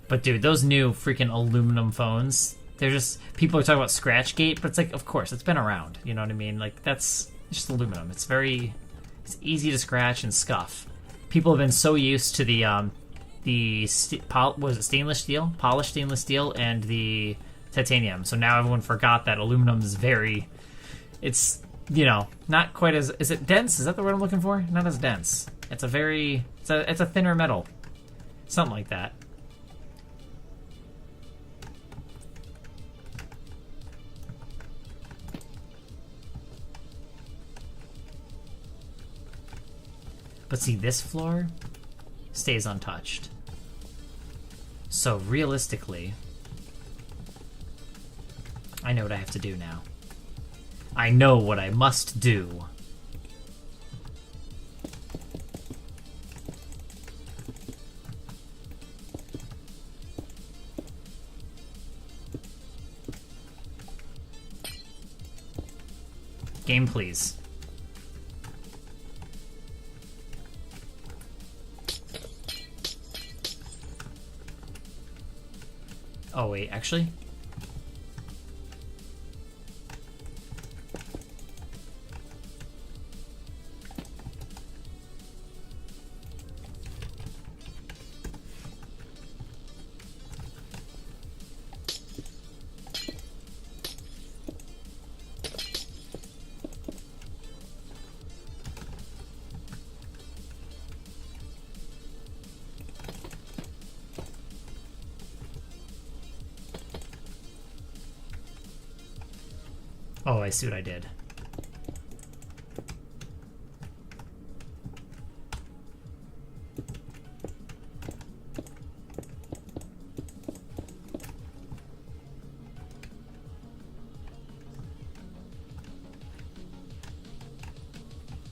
But dude, those new freaking aluminum phones, they're just... People are talking about Scratchgate, but it's like, of course, it's been around. You know what I mean? Like, it's just aluminum. It's easy to scratch and scuff. People have been so used to stainless steel? Polished stainless steel and the titanium. So now everyone forgot that aluminum is very... It's... not quite as... Is it dense? Is that the word I'm looking for? Not as dense. It's a thinner metal. Something like that. But see, this floor stays untouched. So realistically, I know what I have to do now. I know what I must do. Game, please. Oh, wait, actually? Oh, I see what I did.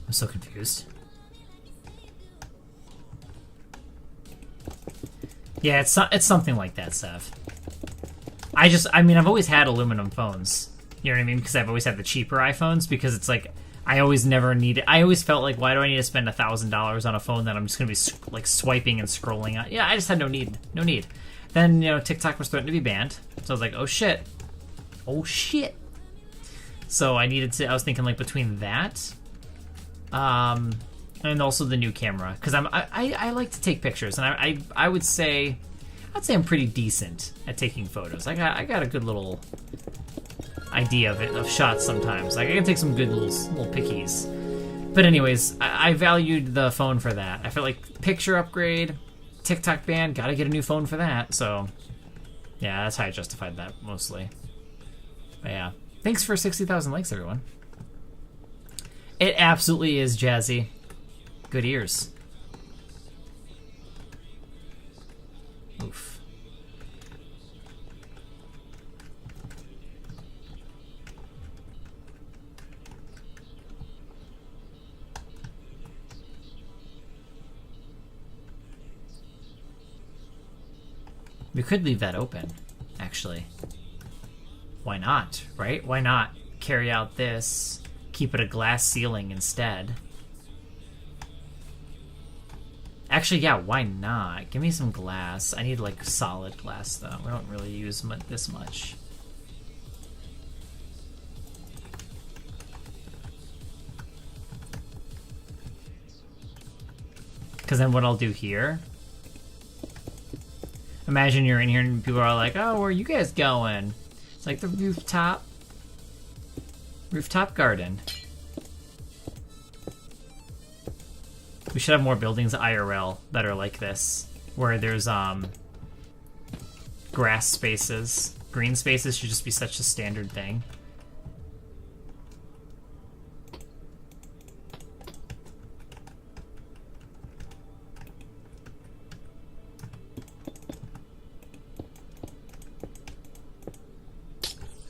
I'm so confused. Yeah, it's something like that, Sev. I mean, I've always had aluminum phones. You know what I mean? Because I've always had the cheaper iPhones, because it's like I always felt like, why do I need to spend $1,000 on a phone that I'm just gonna be like swiping and scrolling on? Yeah, I just had no need. Then TikTok was threatened to be banned, so I was like, oh shit. So I was thinking like between that, and also the new camera, because I like to take pictures, and I would say I'm pretty decent at taking photos. I got a good little idea of shots sometimes. Like I can take some good little pickies. But anyways, I valued the phone for that. I felt like picture upgrade, TikTok ban, gotta get a new phone for that. So yeah, that's how I justified that mostly. But yeah, thanks for 60,000 likes, everyone. It absolutely is, Jazzy. Good ears. Oof. We could leave that open, actually. Why not, right? Why not carry out this, keep it a glass ceiling instead? Actually, yeah, why not? Give me some glass. I need, like, solid glass, though. We don't really use this much. Because then what I'll do here... Imagine you're in here and people are like, oh, where are you guys going? It's like the rooftop garden. We should have more buildings IRL that are like this, where there's grass spaces. Green spaces should just be such a standard thing.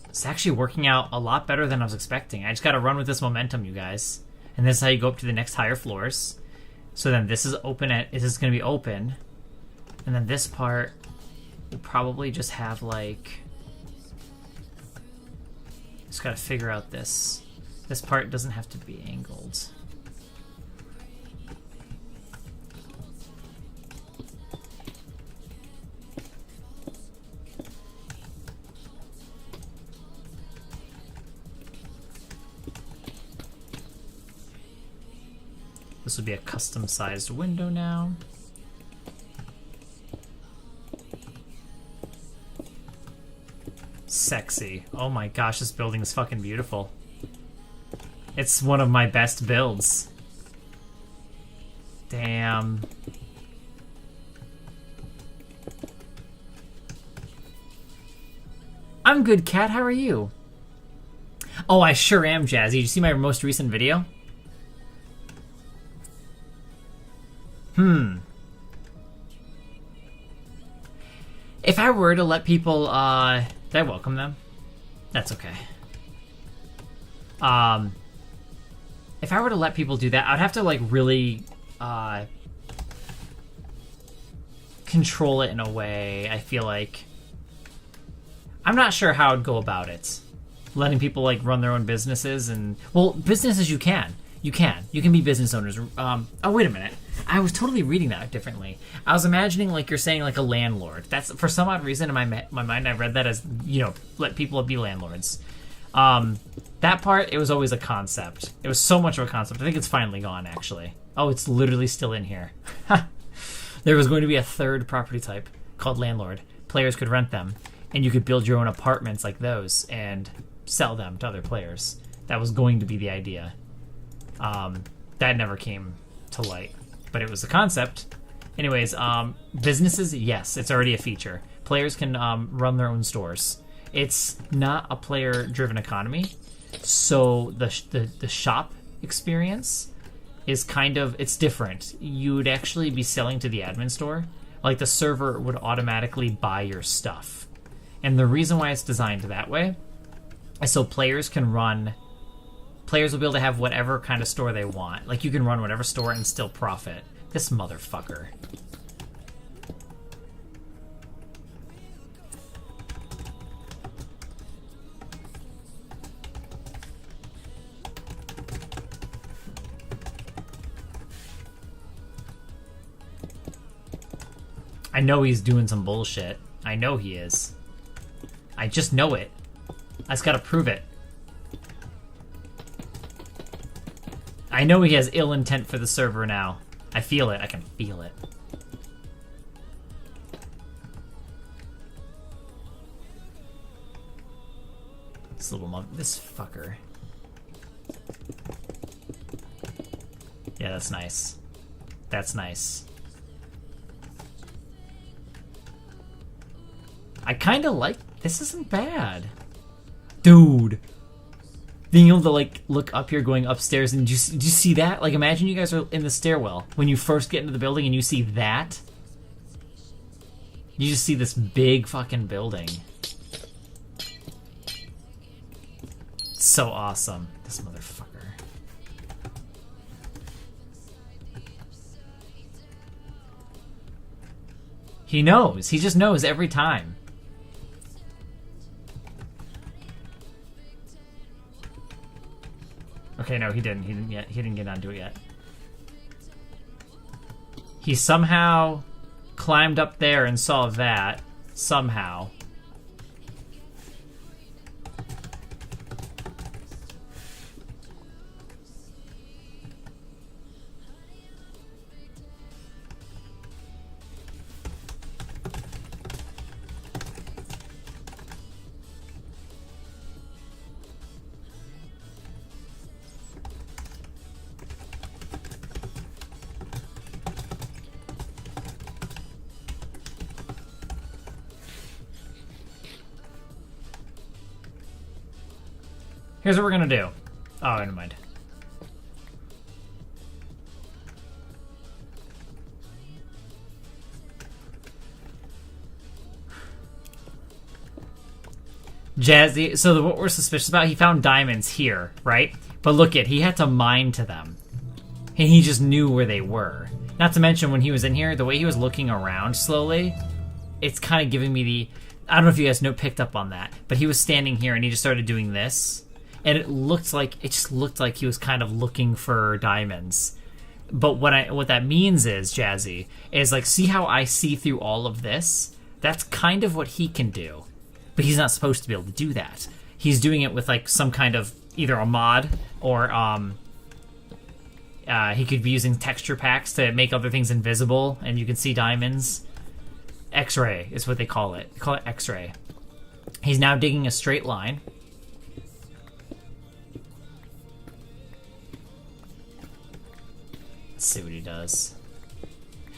It's actually working out a lot better than I was expecting. I just gotta run with this momentum, you guys. And this is how you go up to the next higher floors. So then this is open this is gonna be open. And then this part will probably just have like... Just gotta figure out this. This part doesn't have to be angled. This would be a custom-sized window now. Sexy. Oh my gosh, this building is fucking beautiful. It's one of my best builds. Damn. I'm good, Cat. How are you? Oh, I sure am, Jazzy. Did you see my most recent video? If I were to let people, did I welcome them? That's okay. If I were to let people do that, I'd have to, like, really, control it in a way, I feel like. I'm not sure how I'd go about it. Letting people, like, run their own businesses and... Well, businesses you can. You can be business owners. Oh, wait a minute. I was totally reading that differently. I was imagining, like, you're saying, like, a landlord. That's, for some odd reason in my mind, I read that as, you know, let people be landlords. That part, it was always a concept. It was so much of a concept. I think it's finally gone, actually. Oh, it's literally still in here. There was going to be a third property type called landlord. Players could rent them, and you could build your own apartments like those and sell them to other players. That was going to be the idea. That never came to light, but it was a concept. Anyways, businesses, yes, it's already a feature. Players can run their own stores. It's not a player-driven economy, so the shop experience is kind of, it's different. You would actually be selling to the admin store. Like, the server would automatically buy your stuff. And the reason why it's designed that way is so players will be able to have whatever kind of store they want. Like, you can run whatever store and still profit. This motherfucker. I know he's doing some bullshit. I know he is. I just know it. I just gotta prove it. I know he has ill intent for the server now. I feel it. I can feel it. This fucker. Yeah, that's nice. That's nice. I kind of like... This isn't bad. Dude. Being able to, like, look up here going upstairs, and did you see that? Like, imagine you guys are in the stairwell when you first get into the building and you see that. You just see this big fucking building. It's so awesome. This motherfucker. He knows. He just knows every time. Okay, no, he didn't. He didn't yet. He didn't get onto it yet. He somehow climbed up there and saw that. Somehow. Here's what we're gonna do. Oh, never mind. Jazzy, so what we're suspicious about, he found diamonds here, right? But look he had to mine to them. And he just knew where they were. Not to mention, when he was in here, the way he was looking around slowly, it's kind of giving me the... I don't know if you guys picked up on that, but he was standing here and he just started doing this. And it just looked like he was kind of looking for diamonds. But what that means is, Jazzy, is like, see how I see through all of this? That's kind of what he can do. But he's not supposed to be able to do that. He's doing it with like some kind of either a mod or he could be using texture packs to make other things invisible and you can see diamonds. X-ray is what they call it. They call it X-ray. He's now digging a straight line. Let's see what he does.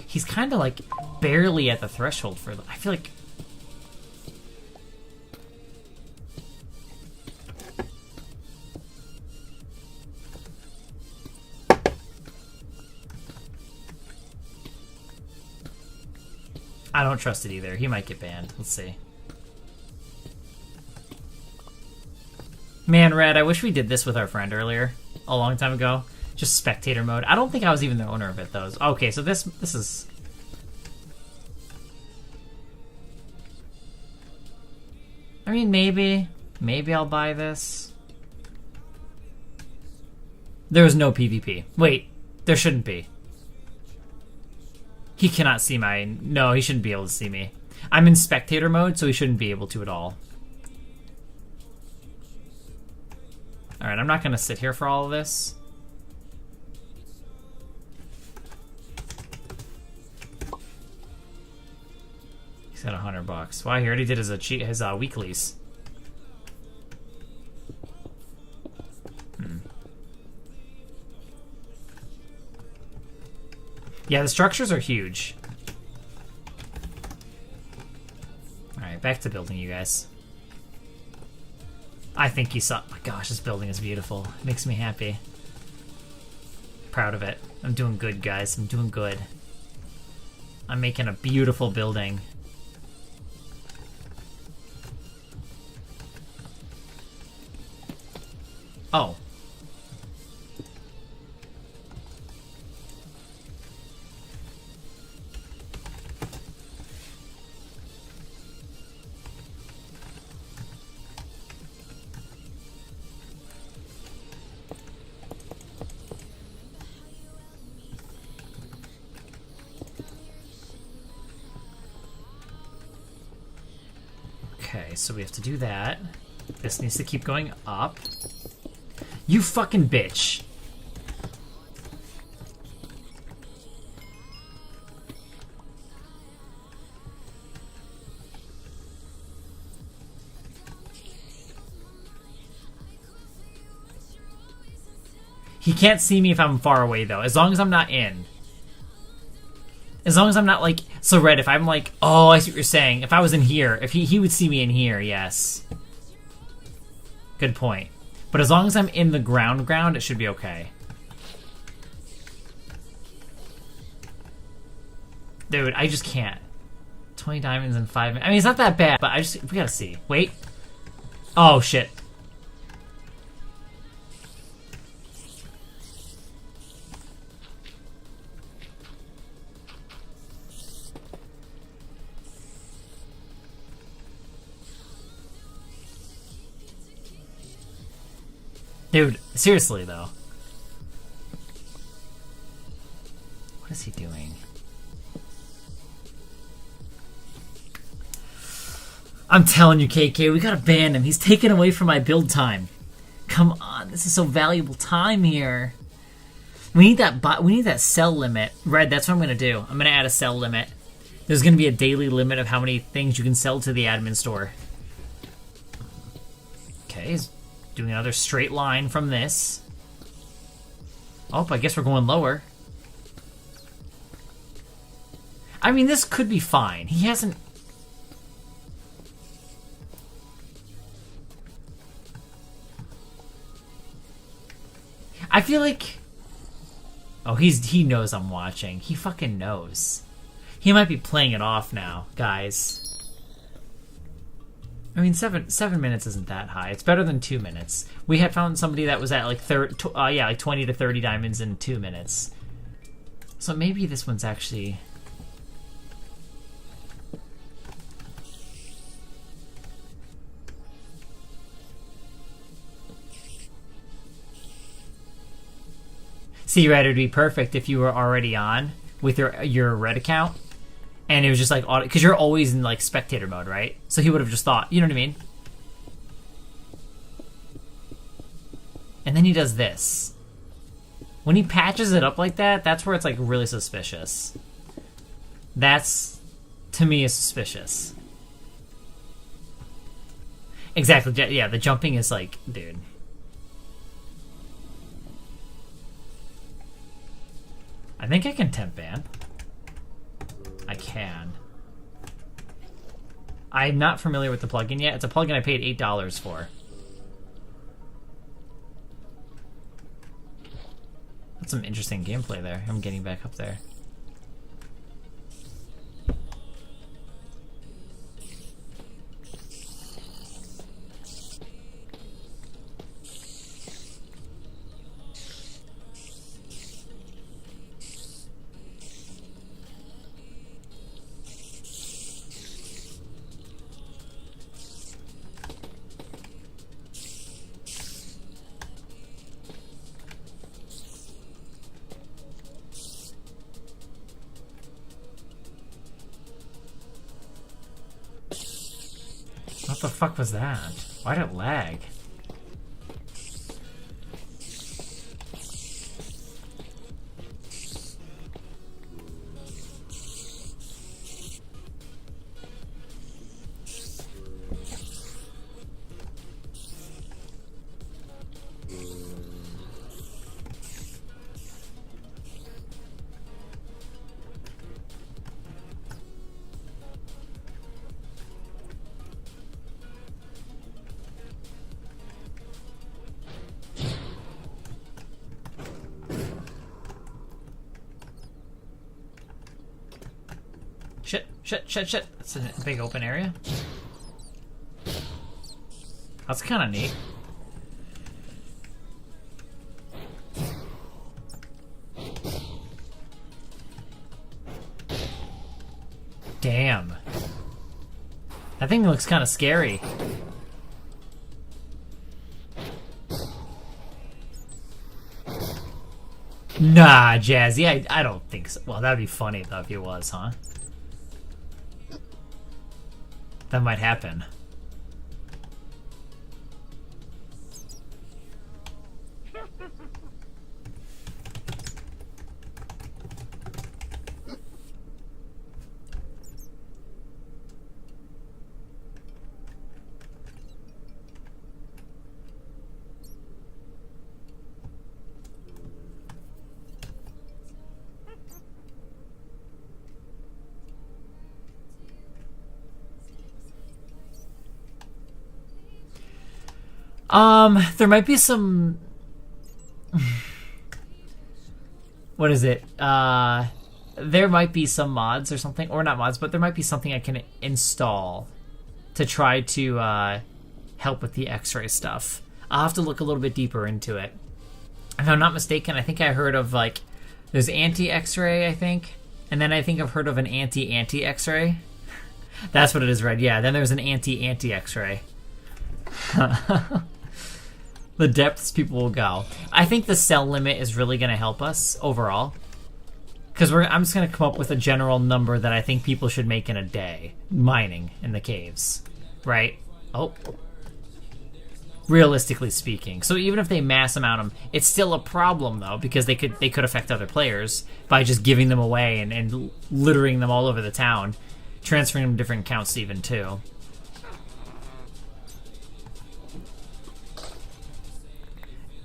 He's kind of like barely at the threshold for... I feel like... I don't trust it either. He might get banned. Let's see. Man, Red, I wish we did this with our friend earlier. A long time ago. Just spectator mode. I don't think I was even the owner of it, though. Okay, so this is... I mean, maybe I'll buy this. There was no PvP. Wait, there shouldn't be. He cannot see my... No, he shouldn't be able to see me. I'm in spectator mode, so he shouldn't be able to at all. Alright, I'm not going to sit here for all of this. He's got $100. Wow, he already did his weeklies. Yeah, the structures are huge. Alright, back to building, you guys. I think you saw... Oh my gosh, this building is beautiful. It makes me happy. Proud of it. I'm doing good, guys. I'm doing good. I'm making a beautiful building. Oh. Okay, so we have to do that. This needs to keep going up. You fucking bitch. He can't see me if I'm far away, though. As long as I'm not in. As long as I'm not, like... So, Red, if I'm like... Oh, I see what you're saying. If I was in here, if he would see me in here, yes. Good point. But as long as I'm in the ground, it should be okay. Dude, I just can't. 20 diamonds in 5 minutes. I mean, it's not that bad, but we gotta see. Wait. Oh, shit. Dude, seriously though. What is he doing? I'm telling you, KK, we gotta ban him. He's taken away from my build time. Come on, this is so valuable time here. We need that sell limit. Red, that's what I'm gonna do. I'm gonna add a sell limit. There's gonna be a daily limit of how many things you can sell to the admin store. Okay, he's doing another straight line from this. Oh, I guess we're going lower. I mean, this could be fine. He hasn't... I feel like... Oh, he knows I'm watching. He fucking knows. He might be playing it off now, guys. I mean, seven minutes isn't that high. It's better than 2 minutes. We had found somebody that was at like 20 to 30 diamonds in 2 minutes. So maybe this one's actually... See, Red, it would be perfect if you were already on with your Red account, and it was just like, because you're always in like spectator mode, right? So he would have just thought, you know what I mean? And then he does this. When he patches it up like that, that's where it's like really suspicious. That's, to me, is suspicious. Exactly, yeah, the jumping is like, dude. I think I can temp ban. I can. I'm not familiar with the plugin yet. It's a plugin I paid $8 for. That's some interesting gameplay there. I'm getting back up there. What the fuck was that? Why'd it lag? Shit. That's a big open area. That's kind of neat. Damn. That thing looks kind of scary. Nah, Jazzy, I don't think so. Well, that'd be funny though if it was, huh? That might happen. There might be some... What is it? There might be some mods or something, or not mods, but there might be something I can install to try to help with the X-ray stuff. I'll have to look a little bit deeper into it. If I'm not mistaken, I think I heard of, like, there's anti-X-ray, I think, and then I think I've heard of an anti-X-ray. That's what it is, Red. Yeah, then there's an anti-X-ray. The depths people will go. I think the cell limit is really going to help us overall. Because I'm just going to come up with a general number that I think people should make in a day. Mining in the caves. Right? Oh. Realistically speaking. So even if they mass amount them, it's still a problem though, because they could affect other players by just giving them away and littering them all over the town. Transferring them to different accounts even too.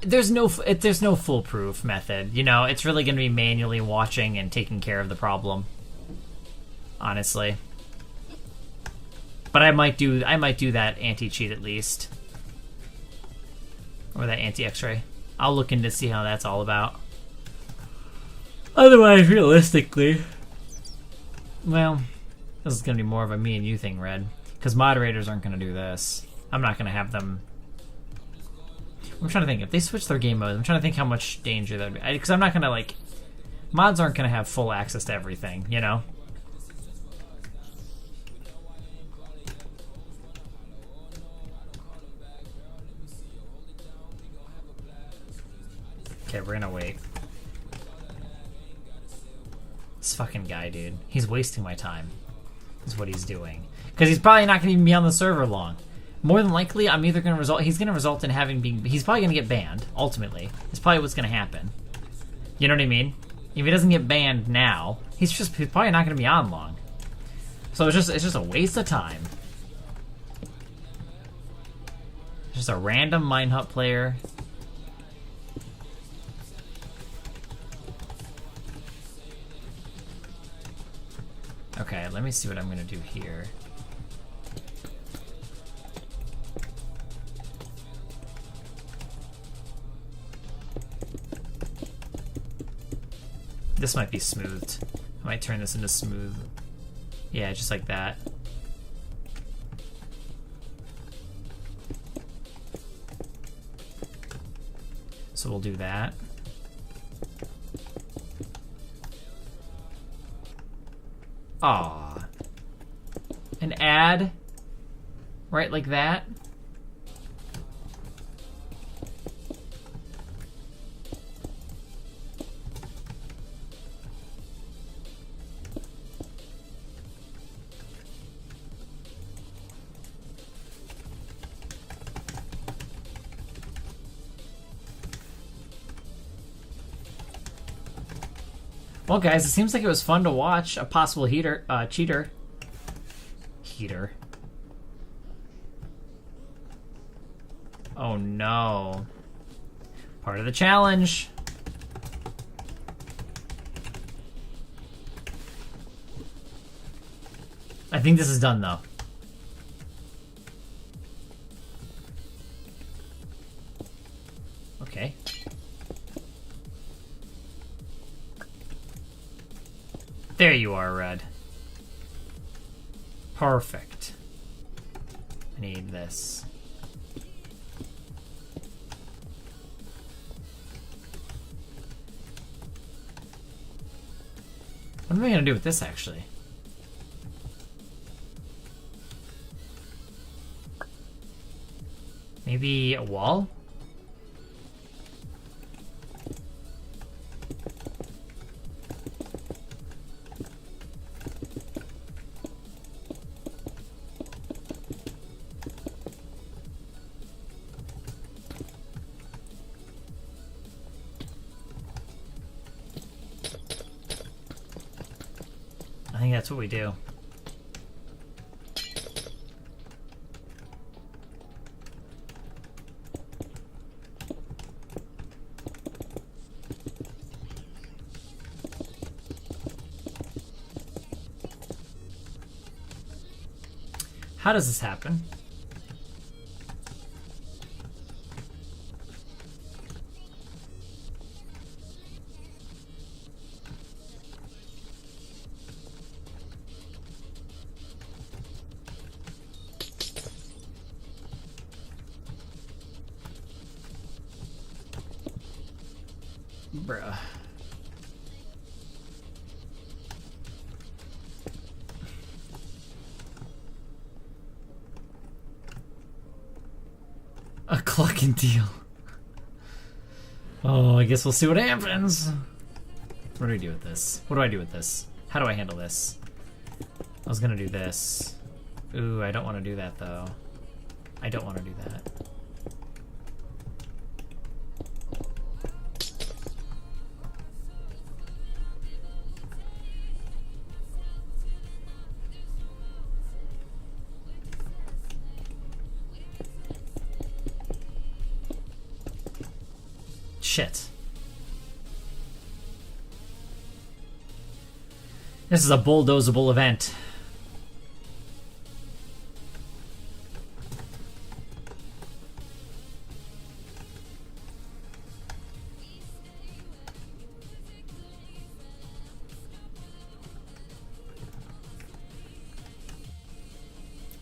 There's no foolproof method, you know. It's really going to be manually watching and taking care of the problem, honestly. But I might do that anti-cheat at least, or that anti-X-ray. I'll look into see how that's all about. Otherwise, realistically, well, this is going to be more of a me and you thing, Red, because moderators aren't going to do this. I'm not going to have them. I'm trying to think, if they switch their game mode, I'm trying to think how much danger that would be. Because I'm not going to, like... Mods aren't going to have full access to everything, you know? Okay, we're going to wait. This fucking guy, dude. He's wasting my time. Is what he's doing. Because he's probably not going to even be on the server long. More than likely, I'm either going to result... He's going to result in having being... He's probably going to get banned, ultimately. That's probably what's going to happen. You know what I mean? If he doesn't get banned now, he's probably not going to be on long. So it's just a waste of time. Just a random Minehut player. Okay, let me see what I'm going to do here. This might be smoothed. I might turn this into smooth. Yeah, just like that. So we'll do that. Aw. An ad? Right like that? Well, guys, it seems like it was fun to watch a possible cheater. Heater. Oh no. Part of the challenge. I think this is done though. Okay. There you are, Red. Perfect. I need this. What am I gonna do with this, actually? Maybe a wall? I think that's what we do. How does this happen? Bruh. A clucking deal. Oh, I guess we'll see what happens. What do I do with this? What do I do with this? How do I handle this? I was gonna do this. Ooh, I don't want to do that though. I don't want to do that. Shit. This is a bulldozable event.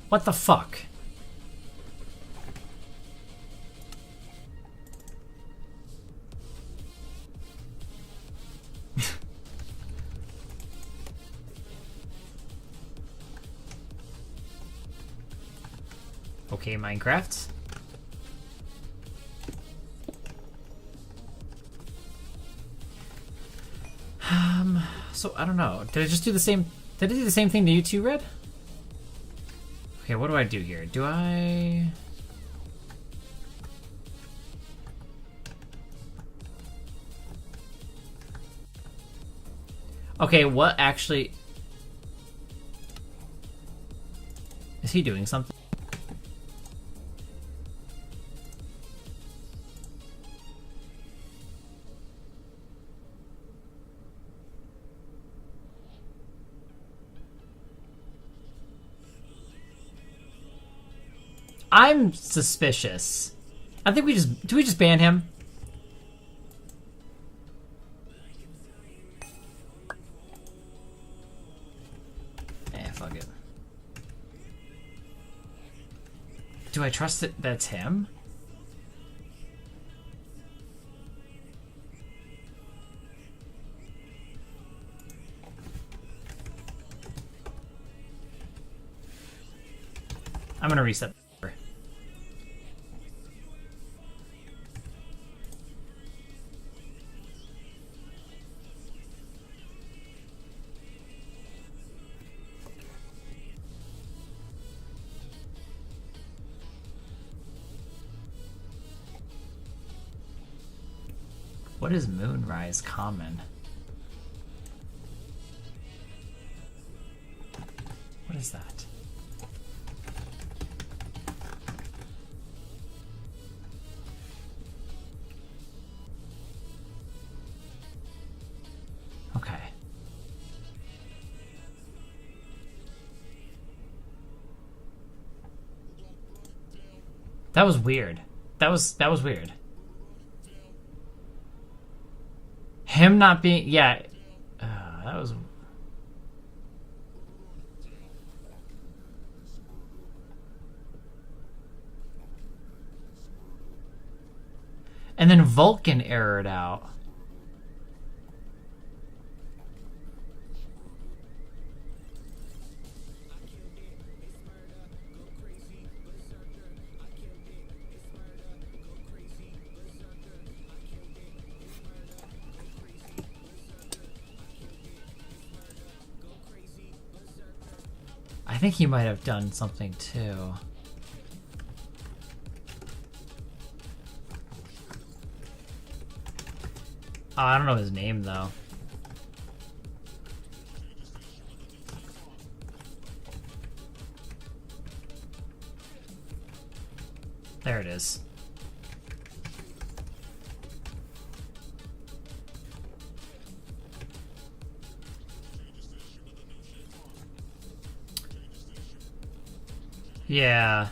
What the fuck? Okay, Minecraft. So I don't know. Did I just do the same? Did I do the same thing to you too, Red? Okay, what do I do here? Do I? Okay, what actually? Is he doing something? I'm suspicious. I think do we just ban him? Fuck it. Do I trust it that's him? I'm gonna reset. What is Moonrise Common? What is that? Okay. That was weird. That was weird. Him not being, yeah, that was. And then Vulcan errored out. I think he might have done something too. Oh, I don't know his name though. There it is. Yeah.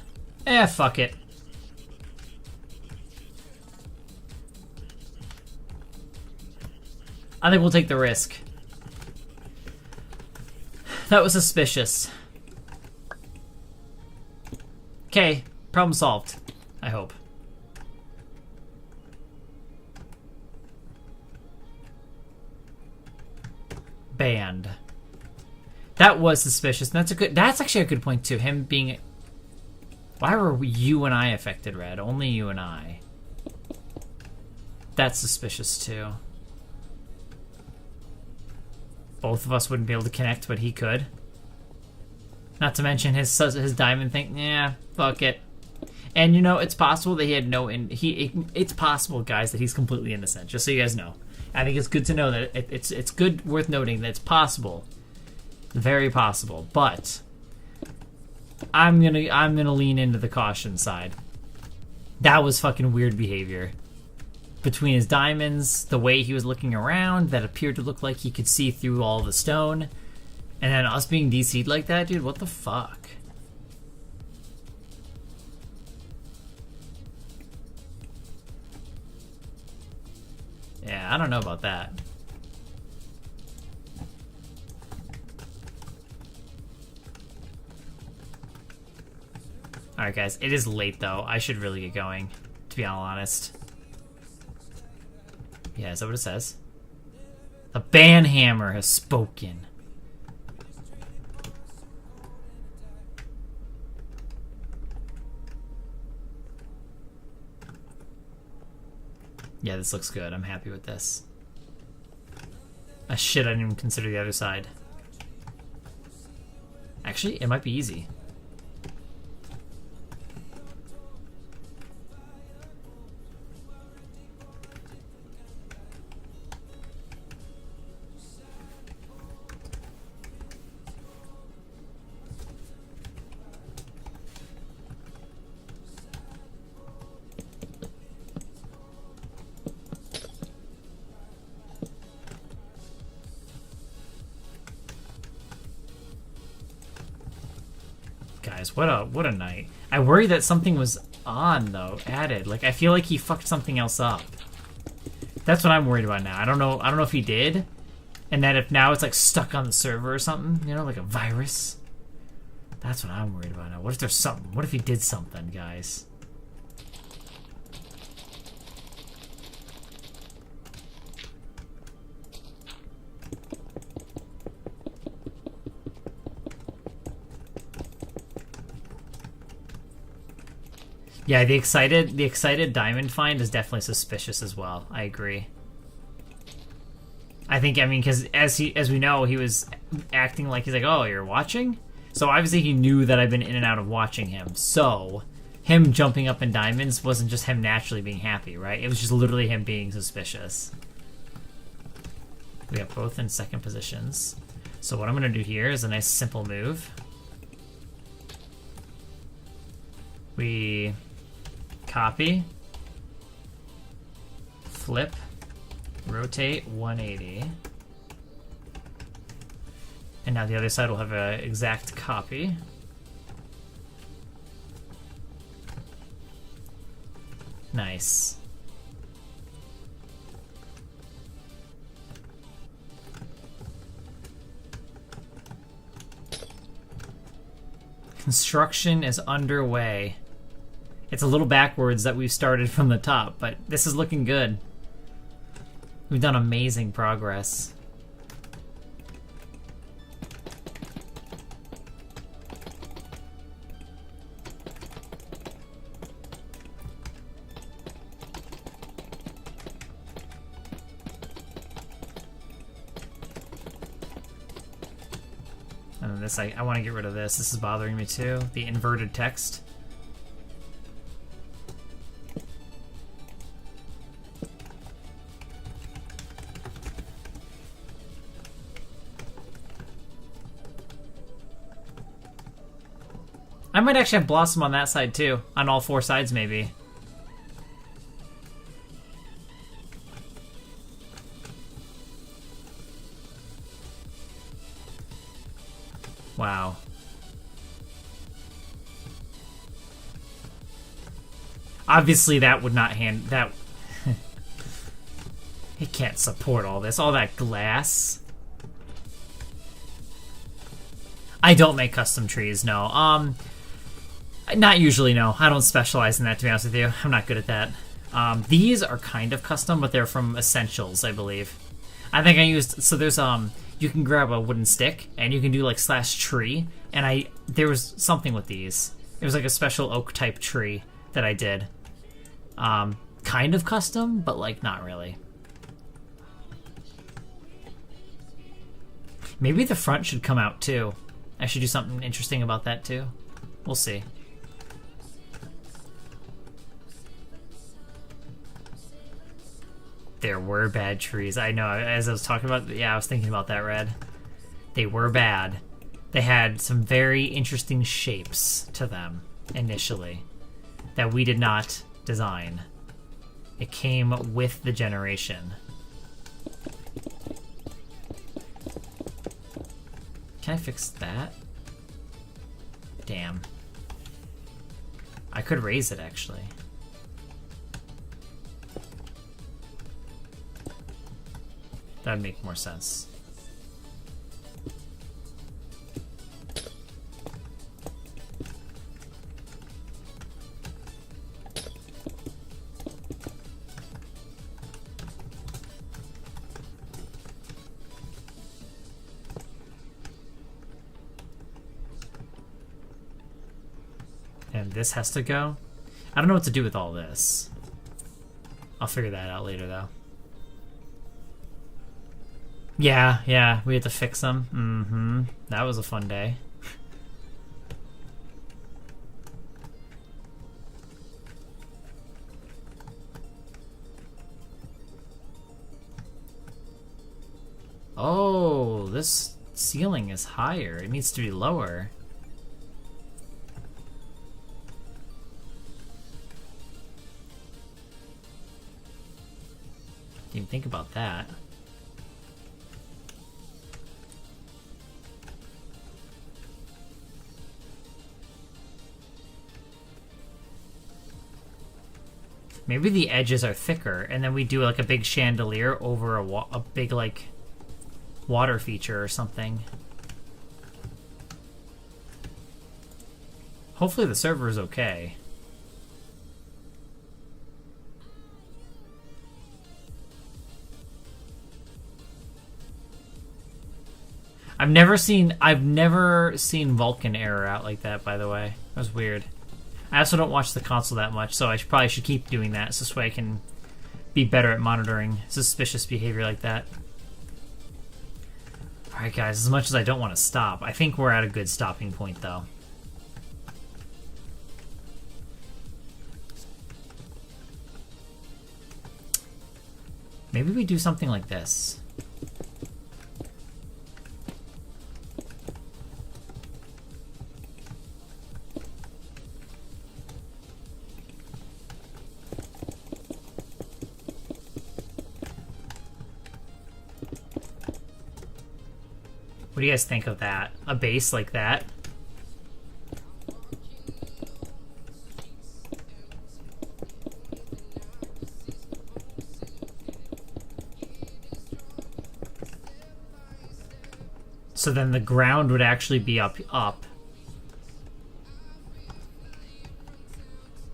Fuck it. I think we'll take the risk. That was suspicious. Okay, problem solved. I hope. Banned. That was suspicious. That's actually a good point too. Him being. Why were you and I affected, Red? Only you and I. That's suspicious too. Both of us wouldn't be able to connect, but he could. Not to mention his diamond thing. Yeah, fuck it. And you know, it's possible that he had no. It's possible, guys, that he's completely innocent. Just so you guys know, I think it's good to know that it's good, worth noting that it's possible, very possible. But I'm gonna lean into the caution side. That was fucking weird behavior. Between his diamonds, the way he was looking around, that appeared to look like he could see through all the stone, and then us being DC'd like that, dude. What the fuck? Yeah, I don't know about that. Alright guys, it is late though. I should really get going, to be all honest. Yeah, is that what it says? The Banhammer has spoken. Yeah, this looks good. I'm happy with this. Ah, shit, I didn't even consider the other side. Actually, it might be easy. Guys, what a night. I worry that something was on though, added. Like I feel like he fucked something else up. That's what I'm worried about now. I don't know if he did. And that if now it's like stuck on the server or something, you know, like a virus. That's what I'm worried about now. What if there's something? What if he did something, guys? Yeah, the excited diamond find is definitely suspicious as well. I agree. I mean, because as we know, he was acting like he's like, oh, you're watching? So obviously he knew that I've been in and out of watching him. So him jumping up in diamonds wasn't just him naturally being happy, right? It was just literally him being suspicious. We have both in second positions. So what I'm going to do here is a nice simple move. We copy, flip, rotate 180. And now the other side will have an exact copy. Nice. Construction is underway. It's a little backwards that we've started from the top, but this is looking good. We've done amazing progress. And then this, I want to get rid of this. This is bothering me too. The inverted text. I might actually have Blossom on that side too. On all four sides, maybe. Wow. Obviously that would not that it can't support all this. All that glass. I don't make custom trees, no. Not usually, no. I don't specialize in that, to be honest with you. I'm not good at that. These are kind of custom, but they're from Essentials, I believe. I think I used... So there's, you can grab a wooden stick, and you can do, like, /tree, and there was something with these. It was, like, a special oak-type tree that I did. kind of custom, but like not really. Maybe the front should come out too. I should do something interesting about that too. We'll see. There were bad trees. I know, as I was talking about, yeah, I was thinking about that, Red. They were bad. They had some very interesting shapes to them initially that we did not design. It came with the generation. Can I fix that? Damn. I could raise it, actually. That would make more sense. And this has to go? I don't know what to do with all this. I'll figure that out later, though. Yeah, we had to fix them. Mm-hmm. That was a fun day. Oh, this ceiling is higher. It needs to be lower. Didn't even think about that. Maybe the edges are thicker, and then we do like a big chandelier over a big like water feature or something. Hopefully the server is okay. I've never seen Vulkan error out like that, by the way. That was weird. I also don't watch the console that much, so I probably should keep doing that, so this way I can be better at monitoring suspicious behavior like that. Alright guys, as much as I don't want to stop, I think we're at a good stopping point though. Maybe we do something like this. What do you guys think of that? A base like that? So then the ground would actually be up.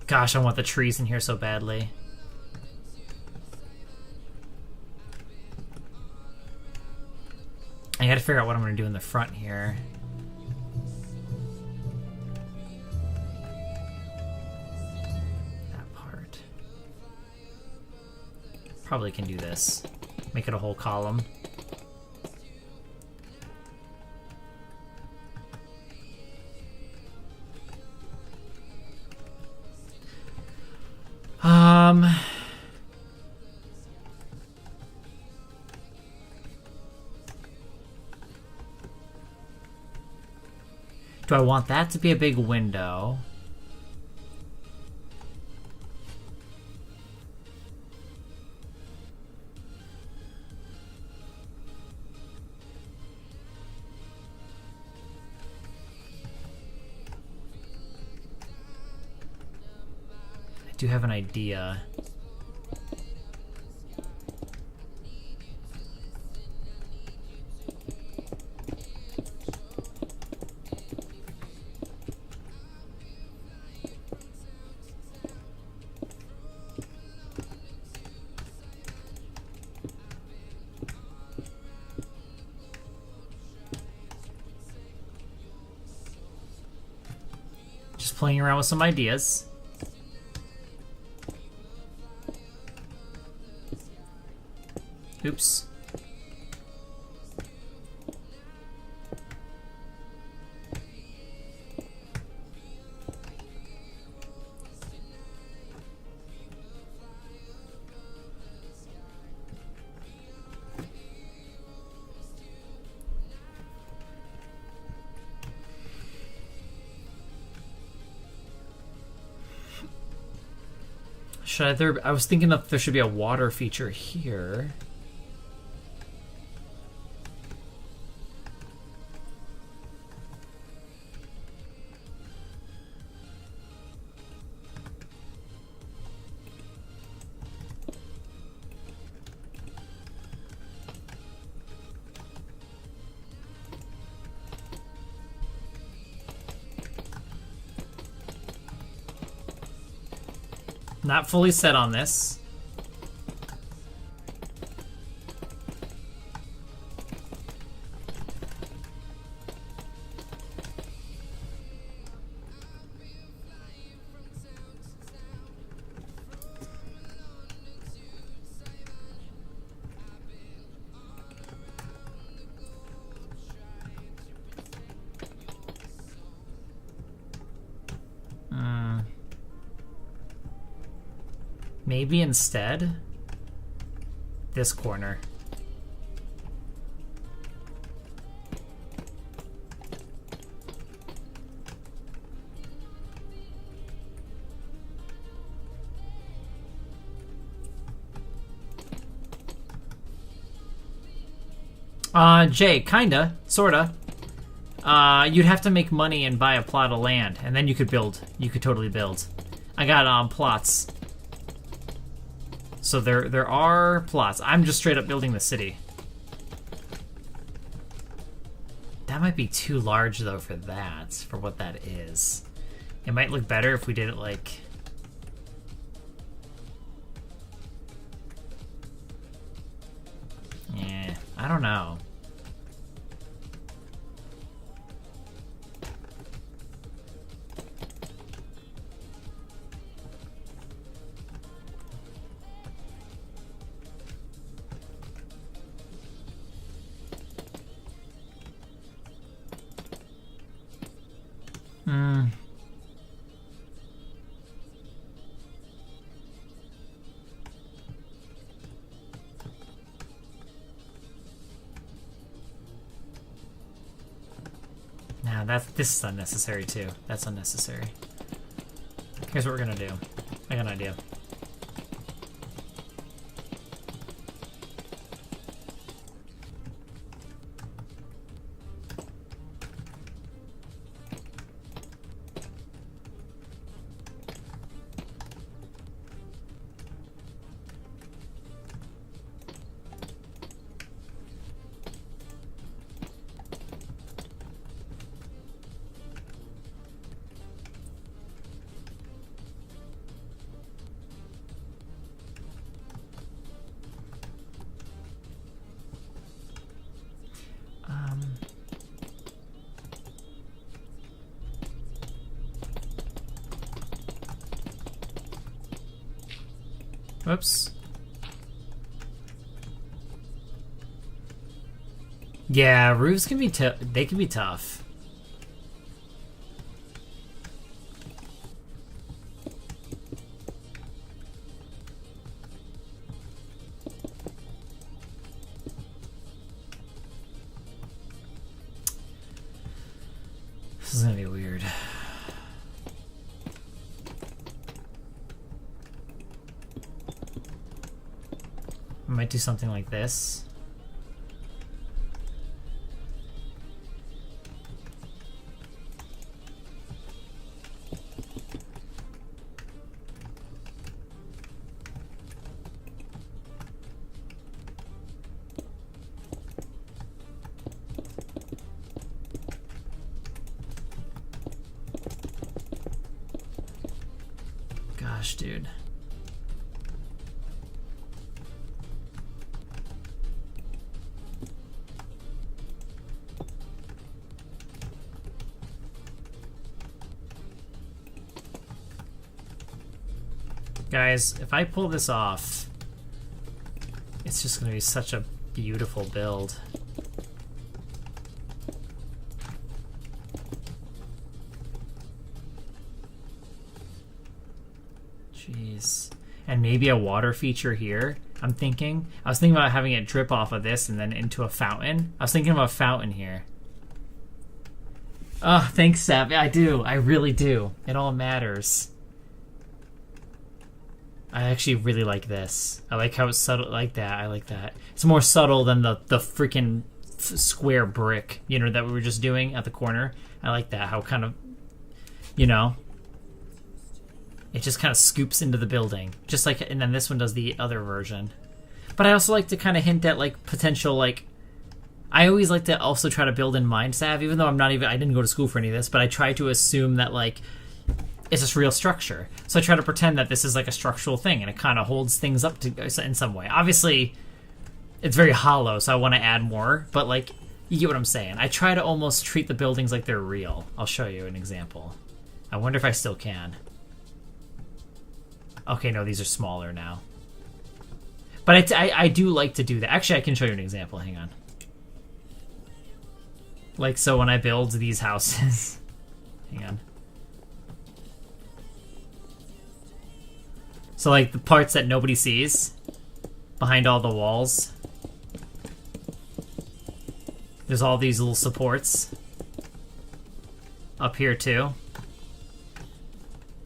Gosh, I want the trees in here so badly. I gotta figure out what I'm gonna do in the front here. That part. Probably can do this. Make it a whole column. Do I want that to be a big window? I do have an idea. Just playing around with some ideas. Oops. I was thinking that there should be a water feature here. Not fully set on this. Maybe instead, this corner. Jay, kinda, sorta. You'd have to make money and buy a plot of land, and then you could build. You could totally build. I got plots. So there are plots. I'm just straight up building the city. That might be too large though for that, for what that is. It might look better if we did it like... Yeah, I don't know. This is unnecessary too. That's unnecessary. Here's what we're gonna do. I got an idea. Whoops. Yeah, roofs can be they can be tough. This is gonna be weird. I might do something like this. Gosh, dude. Guys, if I pull this off, It's just going to be such a beautiful build. Jeez. And maybe a water feature here, I'm thinking. I was thinking about having it drip off of this and then into a fountain. I was thinking of a fountain here. Oh, thanks, Sav. I do. I really do. It all matters. I actually really like this. I like how it's subtle. Like that. I like that. It's more subtle than the freaking square brick, you know, that we were just doing at the corner. I like that. How kind of, you know, it just kind of scoops into the building. Just like, and then this one does the other version. But I also like to kind of hint at, like, potential, like, I always like to also try to build in mind, Sav, even though I didn't go to school for any of this, but I try to assume that, like, it's just real structure. So I try to pretend that this is like a structural thing and it kind of holds things up to in some way. Obviously, it's very hollow, so I want to add more, but, like, you get what I'm saying. I try to almost treat the buildings like they're real. I'll show you an example. I wonder if I still can. Okay, no, these are smaller now. But I do like to do that. Actually, I can show you an example. Hang on. Like, so when I build these houses... hang on. So, like, the parts that nobody sees behind all the walls. There's all these little supports up here, too.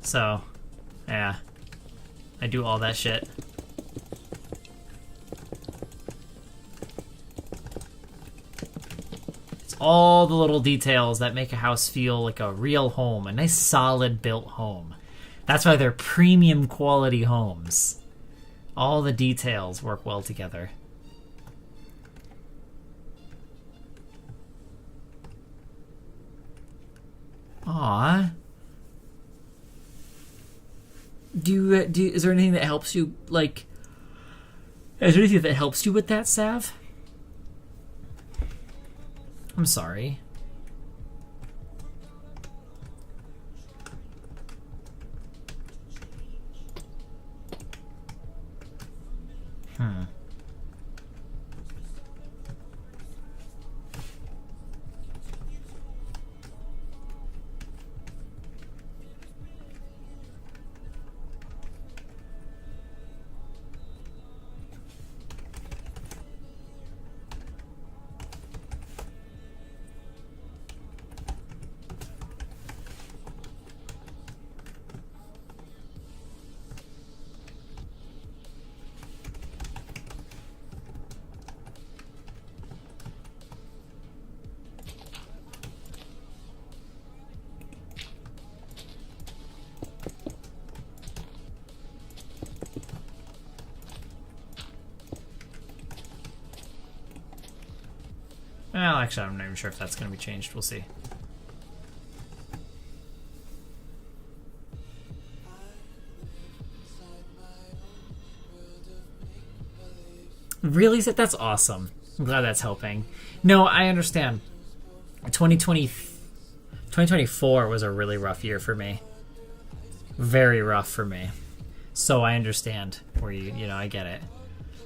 So, yeah. I do all that shit. It's all the little details that make a house feel like a real home, a nice solid built home. That's why they're premium quality homes. All the details work well together. Aww. Is there anything that helps you, like... Is there anything that helps you with that, Sav? I'm sorry. Well, actually, I'm not even sure if that's going to be changed. We'll see. Really? That's awesome. I'm glad that's helping. No, I understand. 2024 was a really rough year for me. Very rough for me. So I understand where you know, I get it.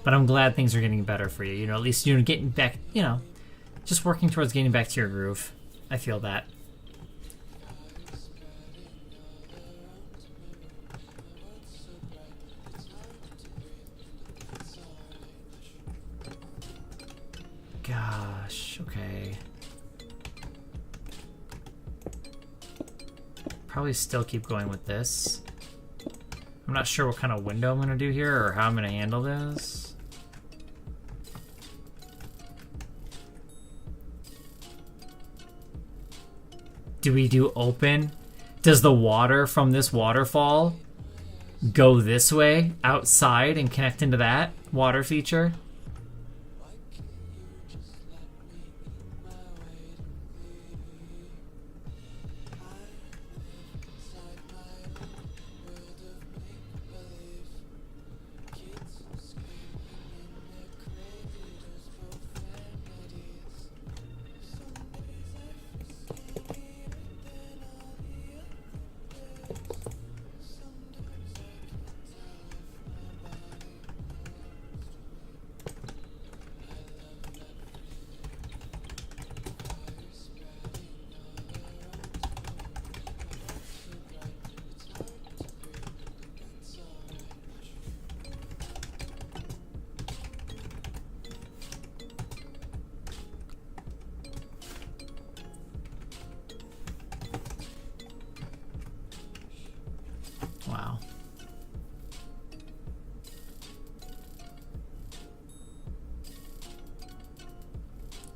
But I'm glad things are getting better for you. You know, at least you're getting back, you know, just working towards getting back to your groove. I feel that. Gosh, okay. Probably still keep going with this. I'm not sure what kind of window I'm going to do here or how I'm going to handle this. Do we do open? Does the water from this waterfall go this way outside and connect into that water feature?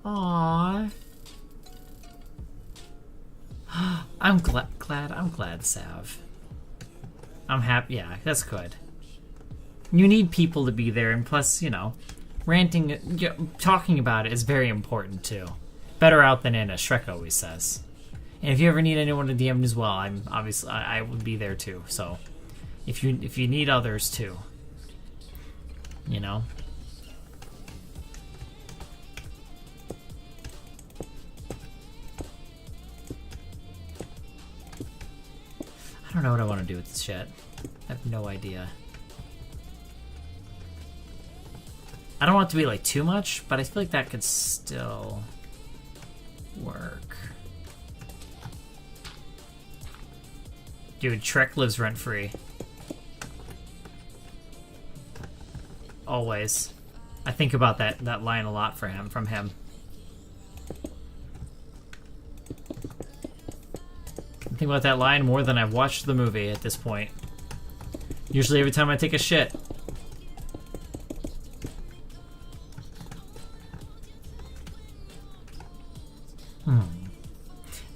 Aww. I'm glad, Sav. I'm happy. Yeah, that's good. You need people to be there, and plus, you know, ranting, talking about it is very important too. Better out than in, as Shrek always says. And if you ever need anyone to DM as well, I'm obviously I would be there too. So, if you need others too, you know. I don't know what I want to do with this shit. I have no idea. I don't want it to be like too much, but I feel like that could still work. Dude, Shrek lives rent-free. Always. I think about that line a lot from him. I think about that line more than I've watched the movie at this point. Usually every time I take a shit.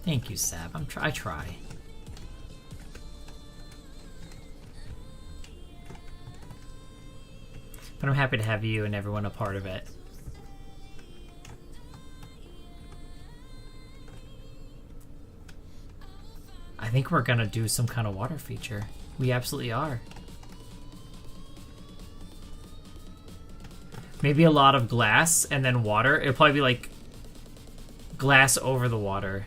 Thank you, Sab. I try. But I'm happy to have you and everyone a part of it. I think we're gonna do some kind of water feature. We absolutely are. Maybe a lot of glass and then water. It'll probably be like glass over the water.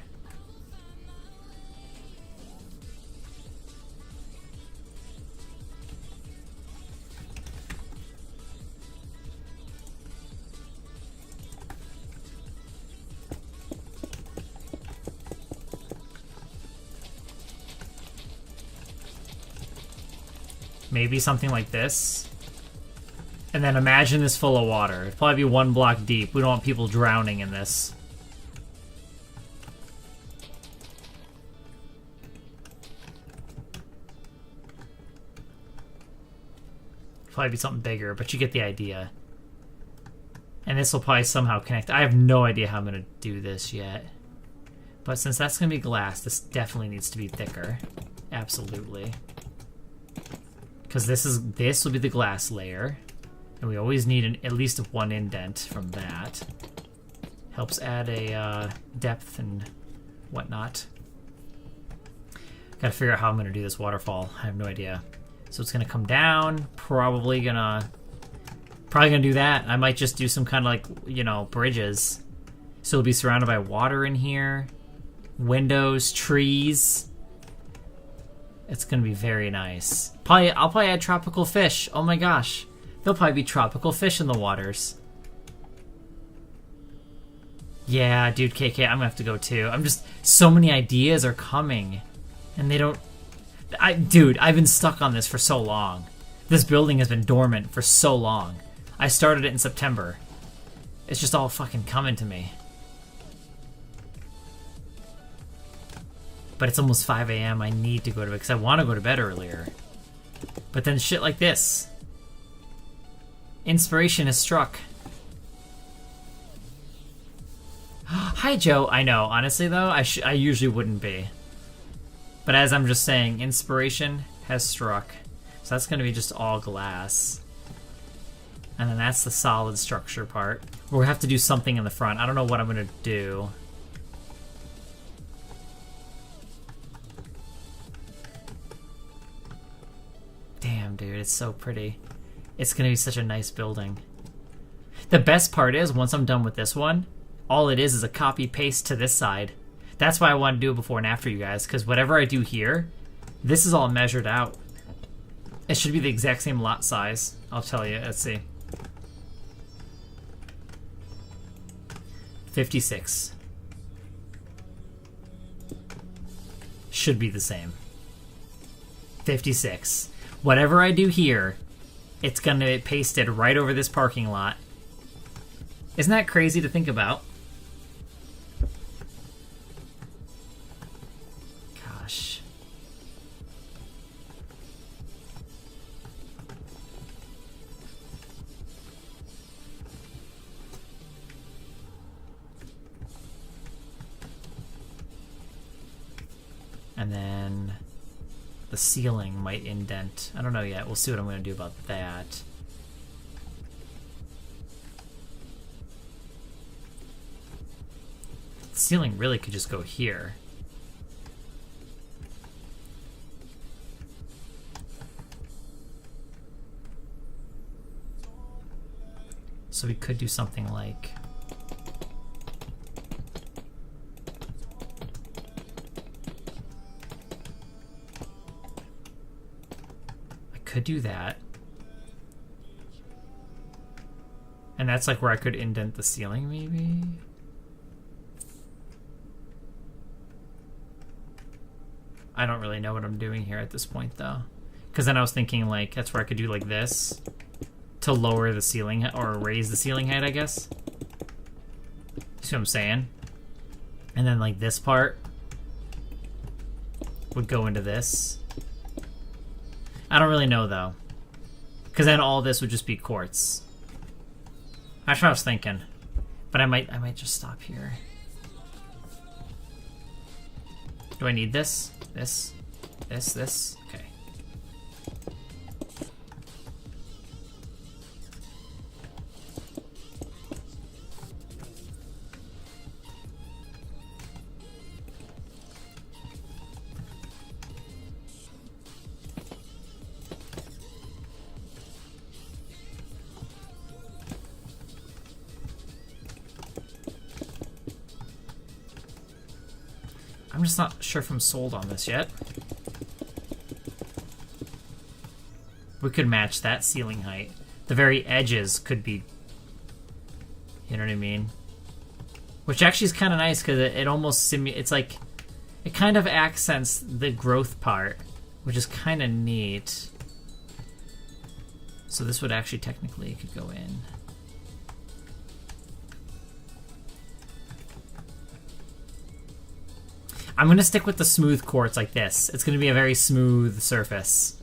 Maybe something like this. And then imagine this full of water. It'd probably be 1 block deep. We don't want people drowning in this. Probably be something bigger, but you get the idea. And this will probably somehow connect. I have no idea how I'm going to do this yet. But since that's going to be glass, this definitely needs to be thicker. Absolutely. Because this will be the glass layer. And we always need at least 1 indent from that. Helps add a depth and whatnot. Gotta figure out how I'm gonna do this waterfall. I have no idea. So it's gonna come down. Probably gonna do that. I might just do some kind of like, you know, bridges. So it'll be surrounded by water in here. Windows, trees. It's gonna be very nice. I'll probably add tropical fish. Oh my gosh. There'll probably be tropical fish in the waters. Yeah, dude, KK, I'm gonna have to go too. So many ideas are coming. And they don't... Dude, I've been stuck on this for so long. This building has been dormant for so long. I started it in September. It's just all fucking coming to me. But it's almost 5 a.m. I need to go to bed because I want to go to bed earlier. But then shit like this. Inspiration has struck. Hi, Joe. I know. Honestly, though, I usually wouldn't be. But as I'm just saying, inspiration has struck. So that's going to be just all glass. And then that's the solid structure part. We'll have to do something in the front. I don't know what I'm going to do. Damn, dude, it's so pretty. It's gonna be such a nice building. The best part is, once I'm done with this one, all it is a copy-paste to this side. That's why I want to do it before and after, you guys, because whatever I do here, this is all measured out. It should be the exact same lot size. I'll tell you. Let's see. 56. Should be the same. 56. Whatever I do here, it's going to get pasted right over this parking lot. Isn't that crazy to think about? Gosh. And then the ceiling might indent. I don't know yet. We'll see what I'm going to do about that. The ceiling really could just go here. So we could do something like... I could do that. And that's like where I could indent the ceiling, maybe? I don't really know what I'm doing here at this point, though. Because then I was thinking, like, that's where I could do like this to lower the ceiling, or raise the ceiling height, I guess. See what I'm saying? And then, like, this part would go into this. I don't really know, though. Because then all this would just be quartz. That's what I was thinking. But I might just stop here. Do I need this? This? This? Okay. I'm just not sure if I'm sold on this yet. We could match that ceiling height. The very edges could be... You know what I mean? Which actually is kind of nice because it almost it's like... It kind of accents the growth part, which is kind of neat. So this would actually technically could go in. I'm going to stick with the smooth quartz like this. It's going to be a very smooth surface.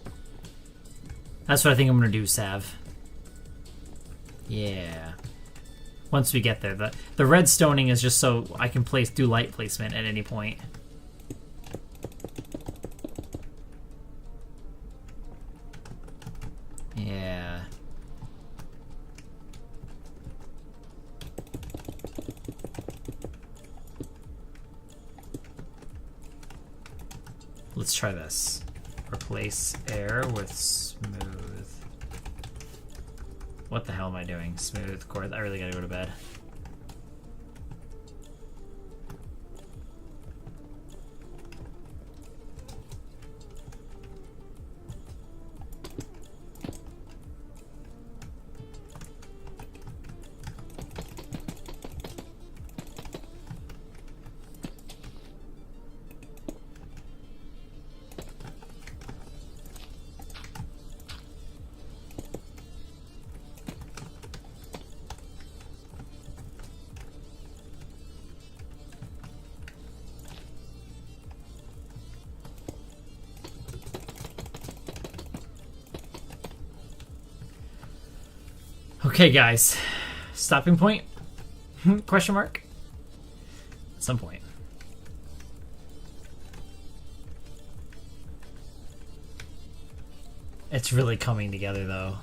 That's what I think I'm going to do, Sav. Yeah. Once we get there. The redstoning is just so I can do light placement at any point. Yeah. Let's try this. Replace air with smooth. What the hell am I doing? Smooth quartz. I really gotta go to bed. Okay, guys. Stopping point? Question mark? At some point. It's really coming together, though.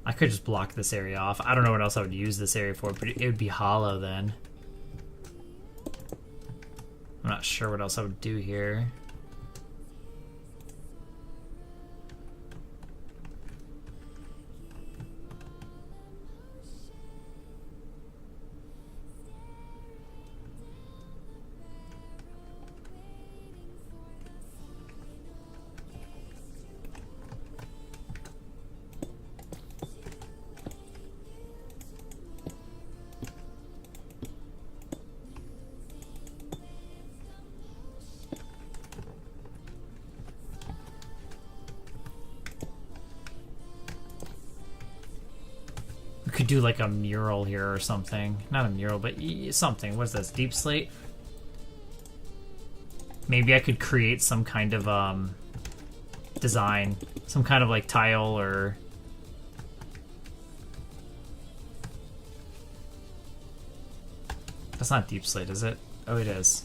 I could just block this area off. I don't know what else I would use this area for, but it would be hollow then. I'm not sure what else I would do here. Could do like a mural here or something. Not a mural, but something. What's this? Deep slate? Maybe I could create some kind of design. Some kind of like tile or... That's not deep slate, is it? Oh, it is.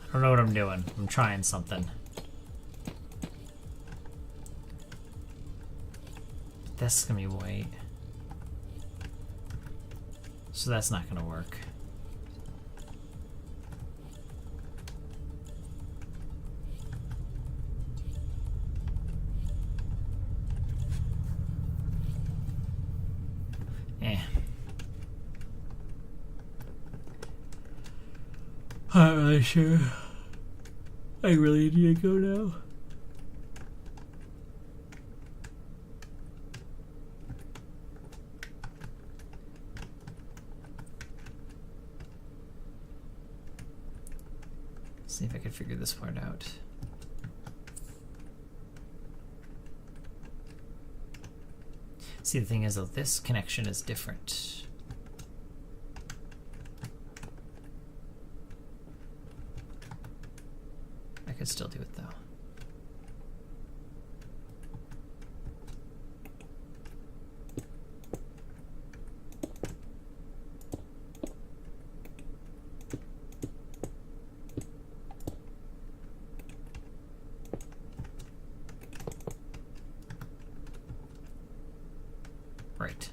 I don't know what I'm doing. I'm trying something. This is gonna be white. So that's not gonna work. I'm not really sure. I really need to go now. See if I can figure this part out. See, the thing is, though, this connection is different. I could still do it, though. Right.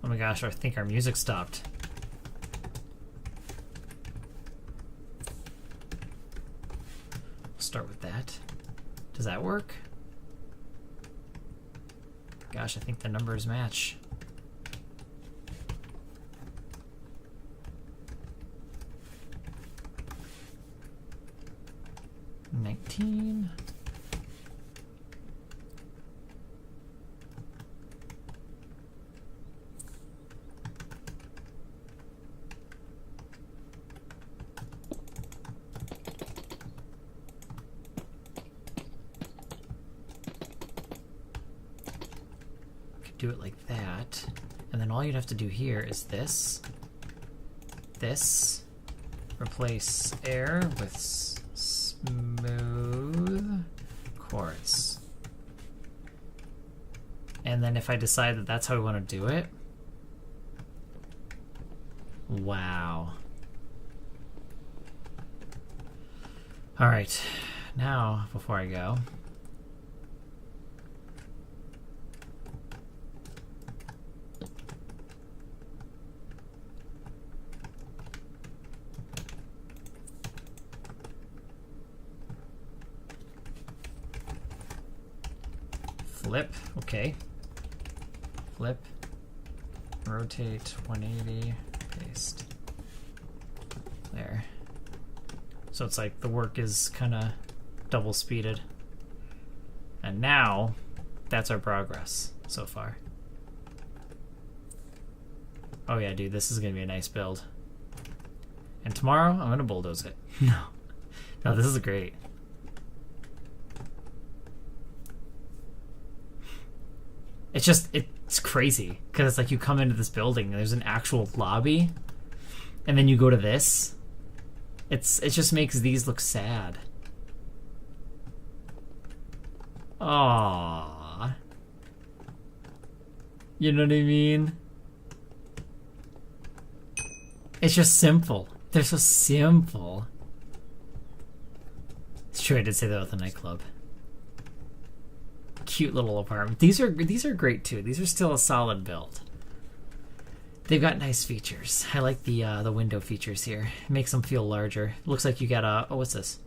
Oh my gosh, I think our music stopped. Start with that. Does that work? Gosh, I think the numbers match. $19. Do it like that, and then all you'd have to do here is this, replace air with smooth quartz, and then if I decide that that's how we want to do it, wow. All right, now before I go, flip, okay. Flip, rotate 180, paste. There. So it's like the work is kind of double speeded. And now, that's our progress so far. Oh yeah, dude, this is going to be a nice build. And tomorrow, I'm going to bulldoze it. No, this is great. It's just, it's crazy, because it's like you come into this building and there's an actual lobby, and then you go to this. It just makes these look sad. Aww. You know what I mean? It's just simple. They're so simple. It's true, I did say that with the nightclub. Cute little apartment. These are great too. These are still a solid build. They've got nice features. I like the window features here. It makes them feel larger. It looks like you got a, oh, what's this?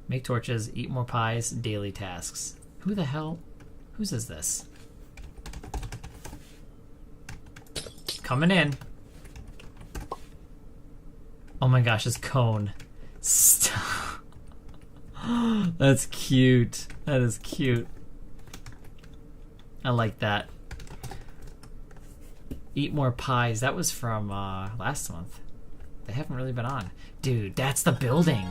Make torches, eat more pies, daily tasks. Who the hell? Whose is this? Coming in. Oh my gosh, it's cone. Stop. That's cute. That is cute. I like that. Eat more pies. That was from last month. They haven't really been on. Dude, that's the building.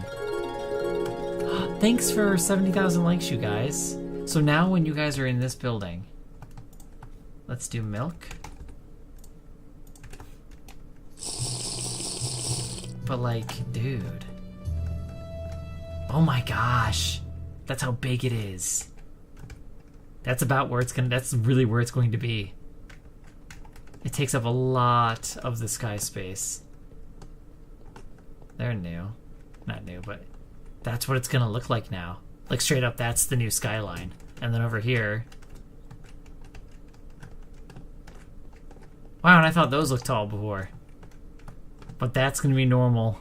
Thanks for 70,000 likes, you guys. So now when you guys are in this building, let's do milk. But like, dude. Oh my gosh. That's how big it is. That's about where it's gonna, that's really where it's going to be. It takes up a lot of the sky space. They're new. Not new, but that's what it's gonna look like now. Like straight up, that's the new skyline. And then over here. Wow, and I thought those looked tall before. But that's gonna be normal.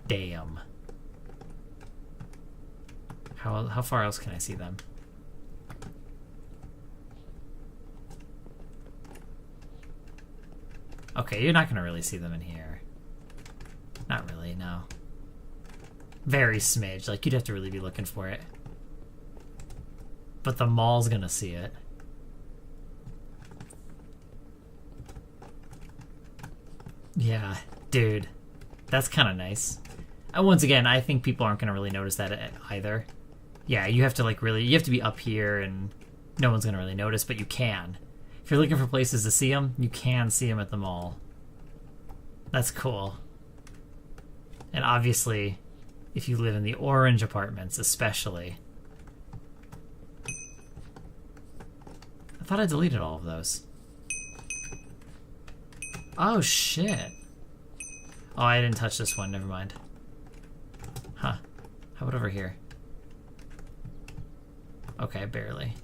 Damn. How far else can I see them? Okay, you're not gonna really see them in here. Not really, no. Very smidge, like you'd have to really be looking for it. But the mall's gonna see it. Yeah, dude. That's kind of nice. Once again, I think people aren't gonna really notice that either. Yeah, you have to like really, you have to be up here and no one's gonna really notice, but you can. If you're looking for places to see them, you can see them at the mall. That's cool. And obviously, if you live in the orange apartments, especially. I thought I deleted all of those. Oh, shit. Oh, I didn't touch this one. Never mind. Huh. How about over here? Okay, barely.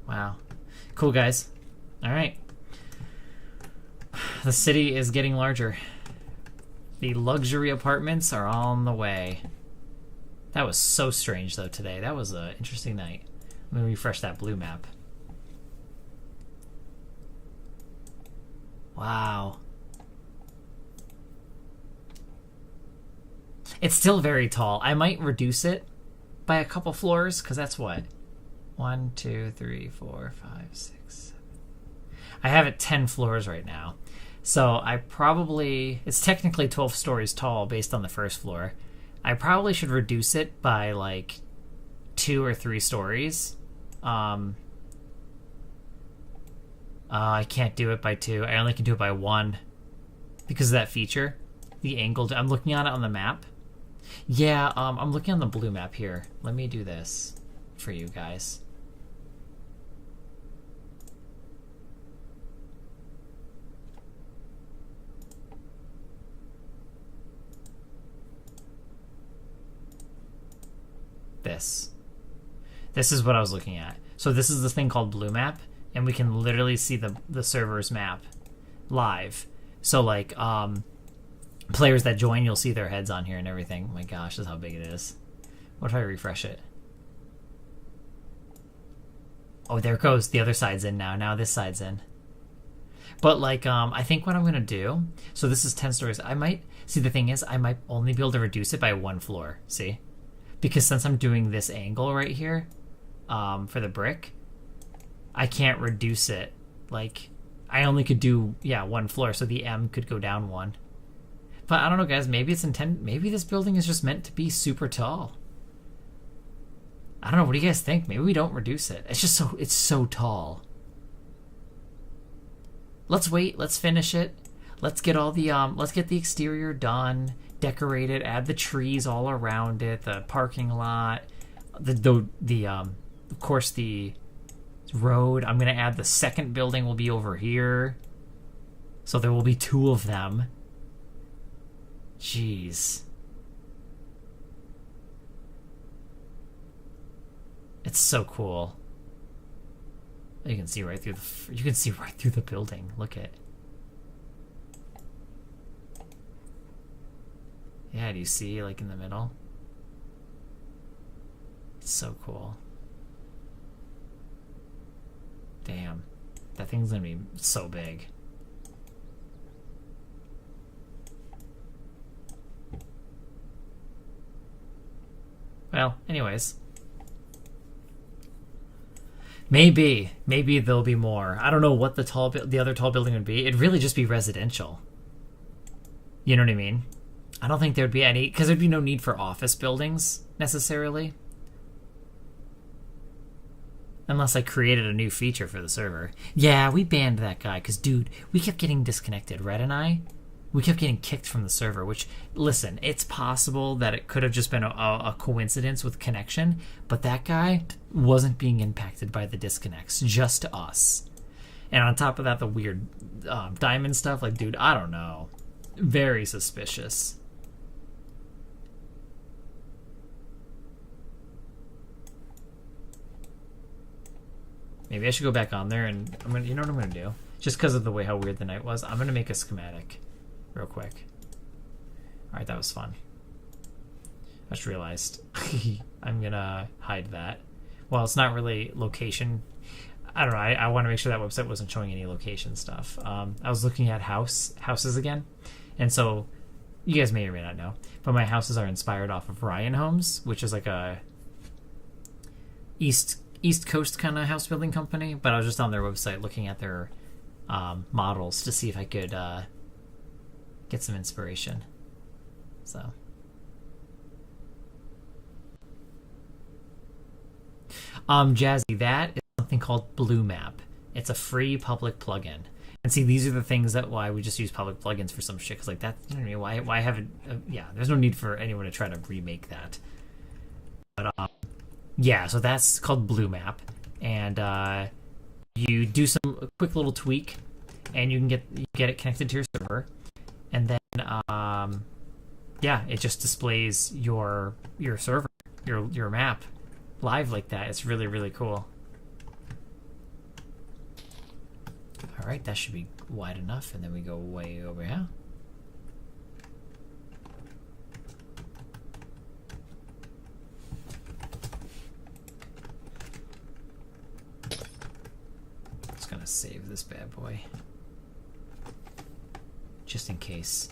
Wow. Cool, guys. All right. The city is getting larger. The luxury apartments are on the way. That was so strange, though, today. That was an interesting night. Let me refresh that blue map. Wow. It's still very tall. I might reduce it by a couple floors, because that's what? 1, 2, 3, 4, 5, 6, 7. I have it 10 floors right now. So I probably... It's technically 12 stories tall based on the first floor. I probably should reduce it by like 2 or 3 stories. I can't do it by 2. I only can do it by 1 because of that feature. The angled... I'm looking on it on the map. Yeah, I'm looking on the blue map here. Let me do this for you guys. This is what I was looking at. So this is this thing called Blue Map, and we can literally see the server's map live. So like players that join, you'll see their heads on here and everything. Oh my gosh, this is how big it is. What if I refresh it? Oh, there it goes. The other side's in now. Now this side's in. But like I think what I'm gonna do, so this is 10 stories. I might see, the thing is I might only be able to reduce it by 1 floor. See? Because since I'm doing this angle right here for the brick, I can't reduce it. Like, I only could do, 1 floor, so the M could go down 1. But I don't know, guys. Maybe it's intended. Maybe this building is just meant to be super tall. I don't know. What do you guys think? Maybe we don't reduce it. It's just so, it's so tall. Let's wait. Let's finish it. Let's get all the, let's get the exterior done. Decorate it, add the trees all around it, the parking lot, of course the road. I'm gonna add the second building will be over here, so there will be 2 of them. Jeez, it's so cool. You can see right through the building. Look at. Yeah, do you see, like, in the middle? It's so cool. That thing's gonna be so big. Well, anyways. Maybe there'll be more. I don't know what the other tall building would be. It'd really just be residential. You know what I mean? I don't think there'd be any, because there'd be no need for office buildings necessarily. Unless I created a new feature for the server. Yeah, we banned that guy because, dude, we kept getting disconnected. Red and I, we kept getting kicked from the server, which, listen, it's possible that it could have just been a coincidence with connection, but that guy wasn't being impacted by the disconnects, just us. And on top of that, the weird diamond stuff, like, dude, I don't know. Very suspicious. Maybe I should go back on there and you know what I'm gonna do? Just because of the way how weird the night was, I'm gonna make a schematic real quick. Alright, that was fun. I just realized I'm gonna hide that. Well, it's not really location. I don't know. I want to make sure that website wasn't showing any location stuff. I was looking at houses again, and so you guys may or may not know, but my houses are inspired off of Ryan Homes, which is like a East Coast kind of house building company. But I was just on their website looking at their models to see if I could get some inspiration. So. Jazzy, that is something called Blue Map. It's a free public plugin. And see, these are the things that why we just use public plugins for some shit. Cause like that, you know what I mean? Why haven't? Yeah, there's no need for anyone to try to remake that. But yeah, so that's called Blue Map, and you do some quick little tweak, and you can get it connected to your server, and then yeah, it just displays your server, your map live like that. It's really, really cool. All right, that should be wide enough, and then we go way over here. Just gonna save this bad boy just in case.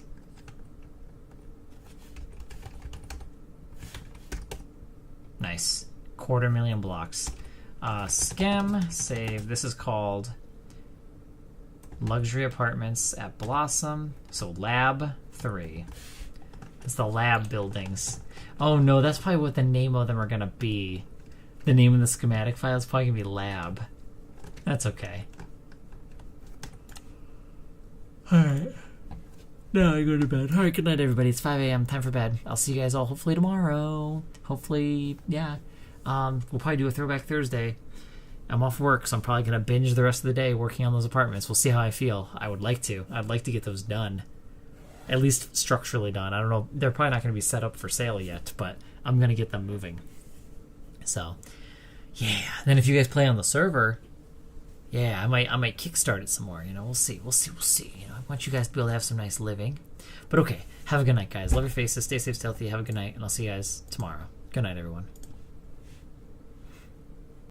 Nice. 250,000 blocks. Scam, save. This is called Luxury Apartments at Blossom. So Lab 3. It's the lab buildings. Oh no, that's probably what the name of them are gonna be. The name of the schematic file is probably gonna be Lab. That's okay. Alright. Now I go to bed. Alright, good night everybody. It's 5 a.m. Time for bed. I'll see you guys all hopefully tomorrow. Hopefully, yeah. We'll probably do a Throwback Thursday. I'm off work, so I'm probably going to binge the rest of the day working on those apartments. We'll see how I feel. I would like to. I'd like to get those done. At least structurally done. I don't know. They're probably not going to be set up for sale yet, but I'm going to get them moving. So, yeah. Then if you guys play on the server, yeah, I might kickstart it some more. You know, we'll see. You know, I want you guys to be able to have some nice living. But okay, have a good night, guys. Love your faces. Stay safe, stealthy. Have a good night, and I'll see you guys tomorrow. Good night, everyone.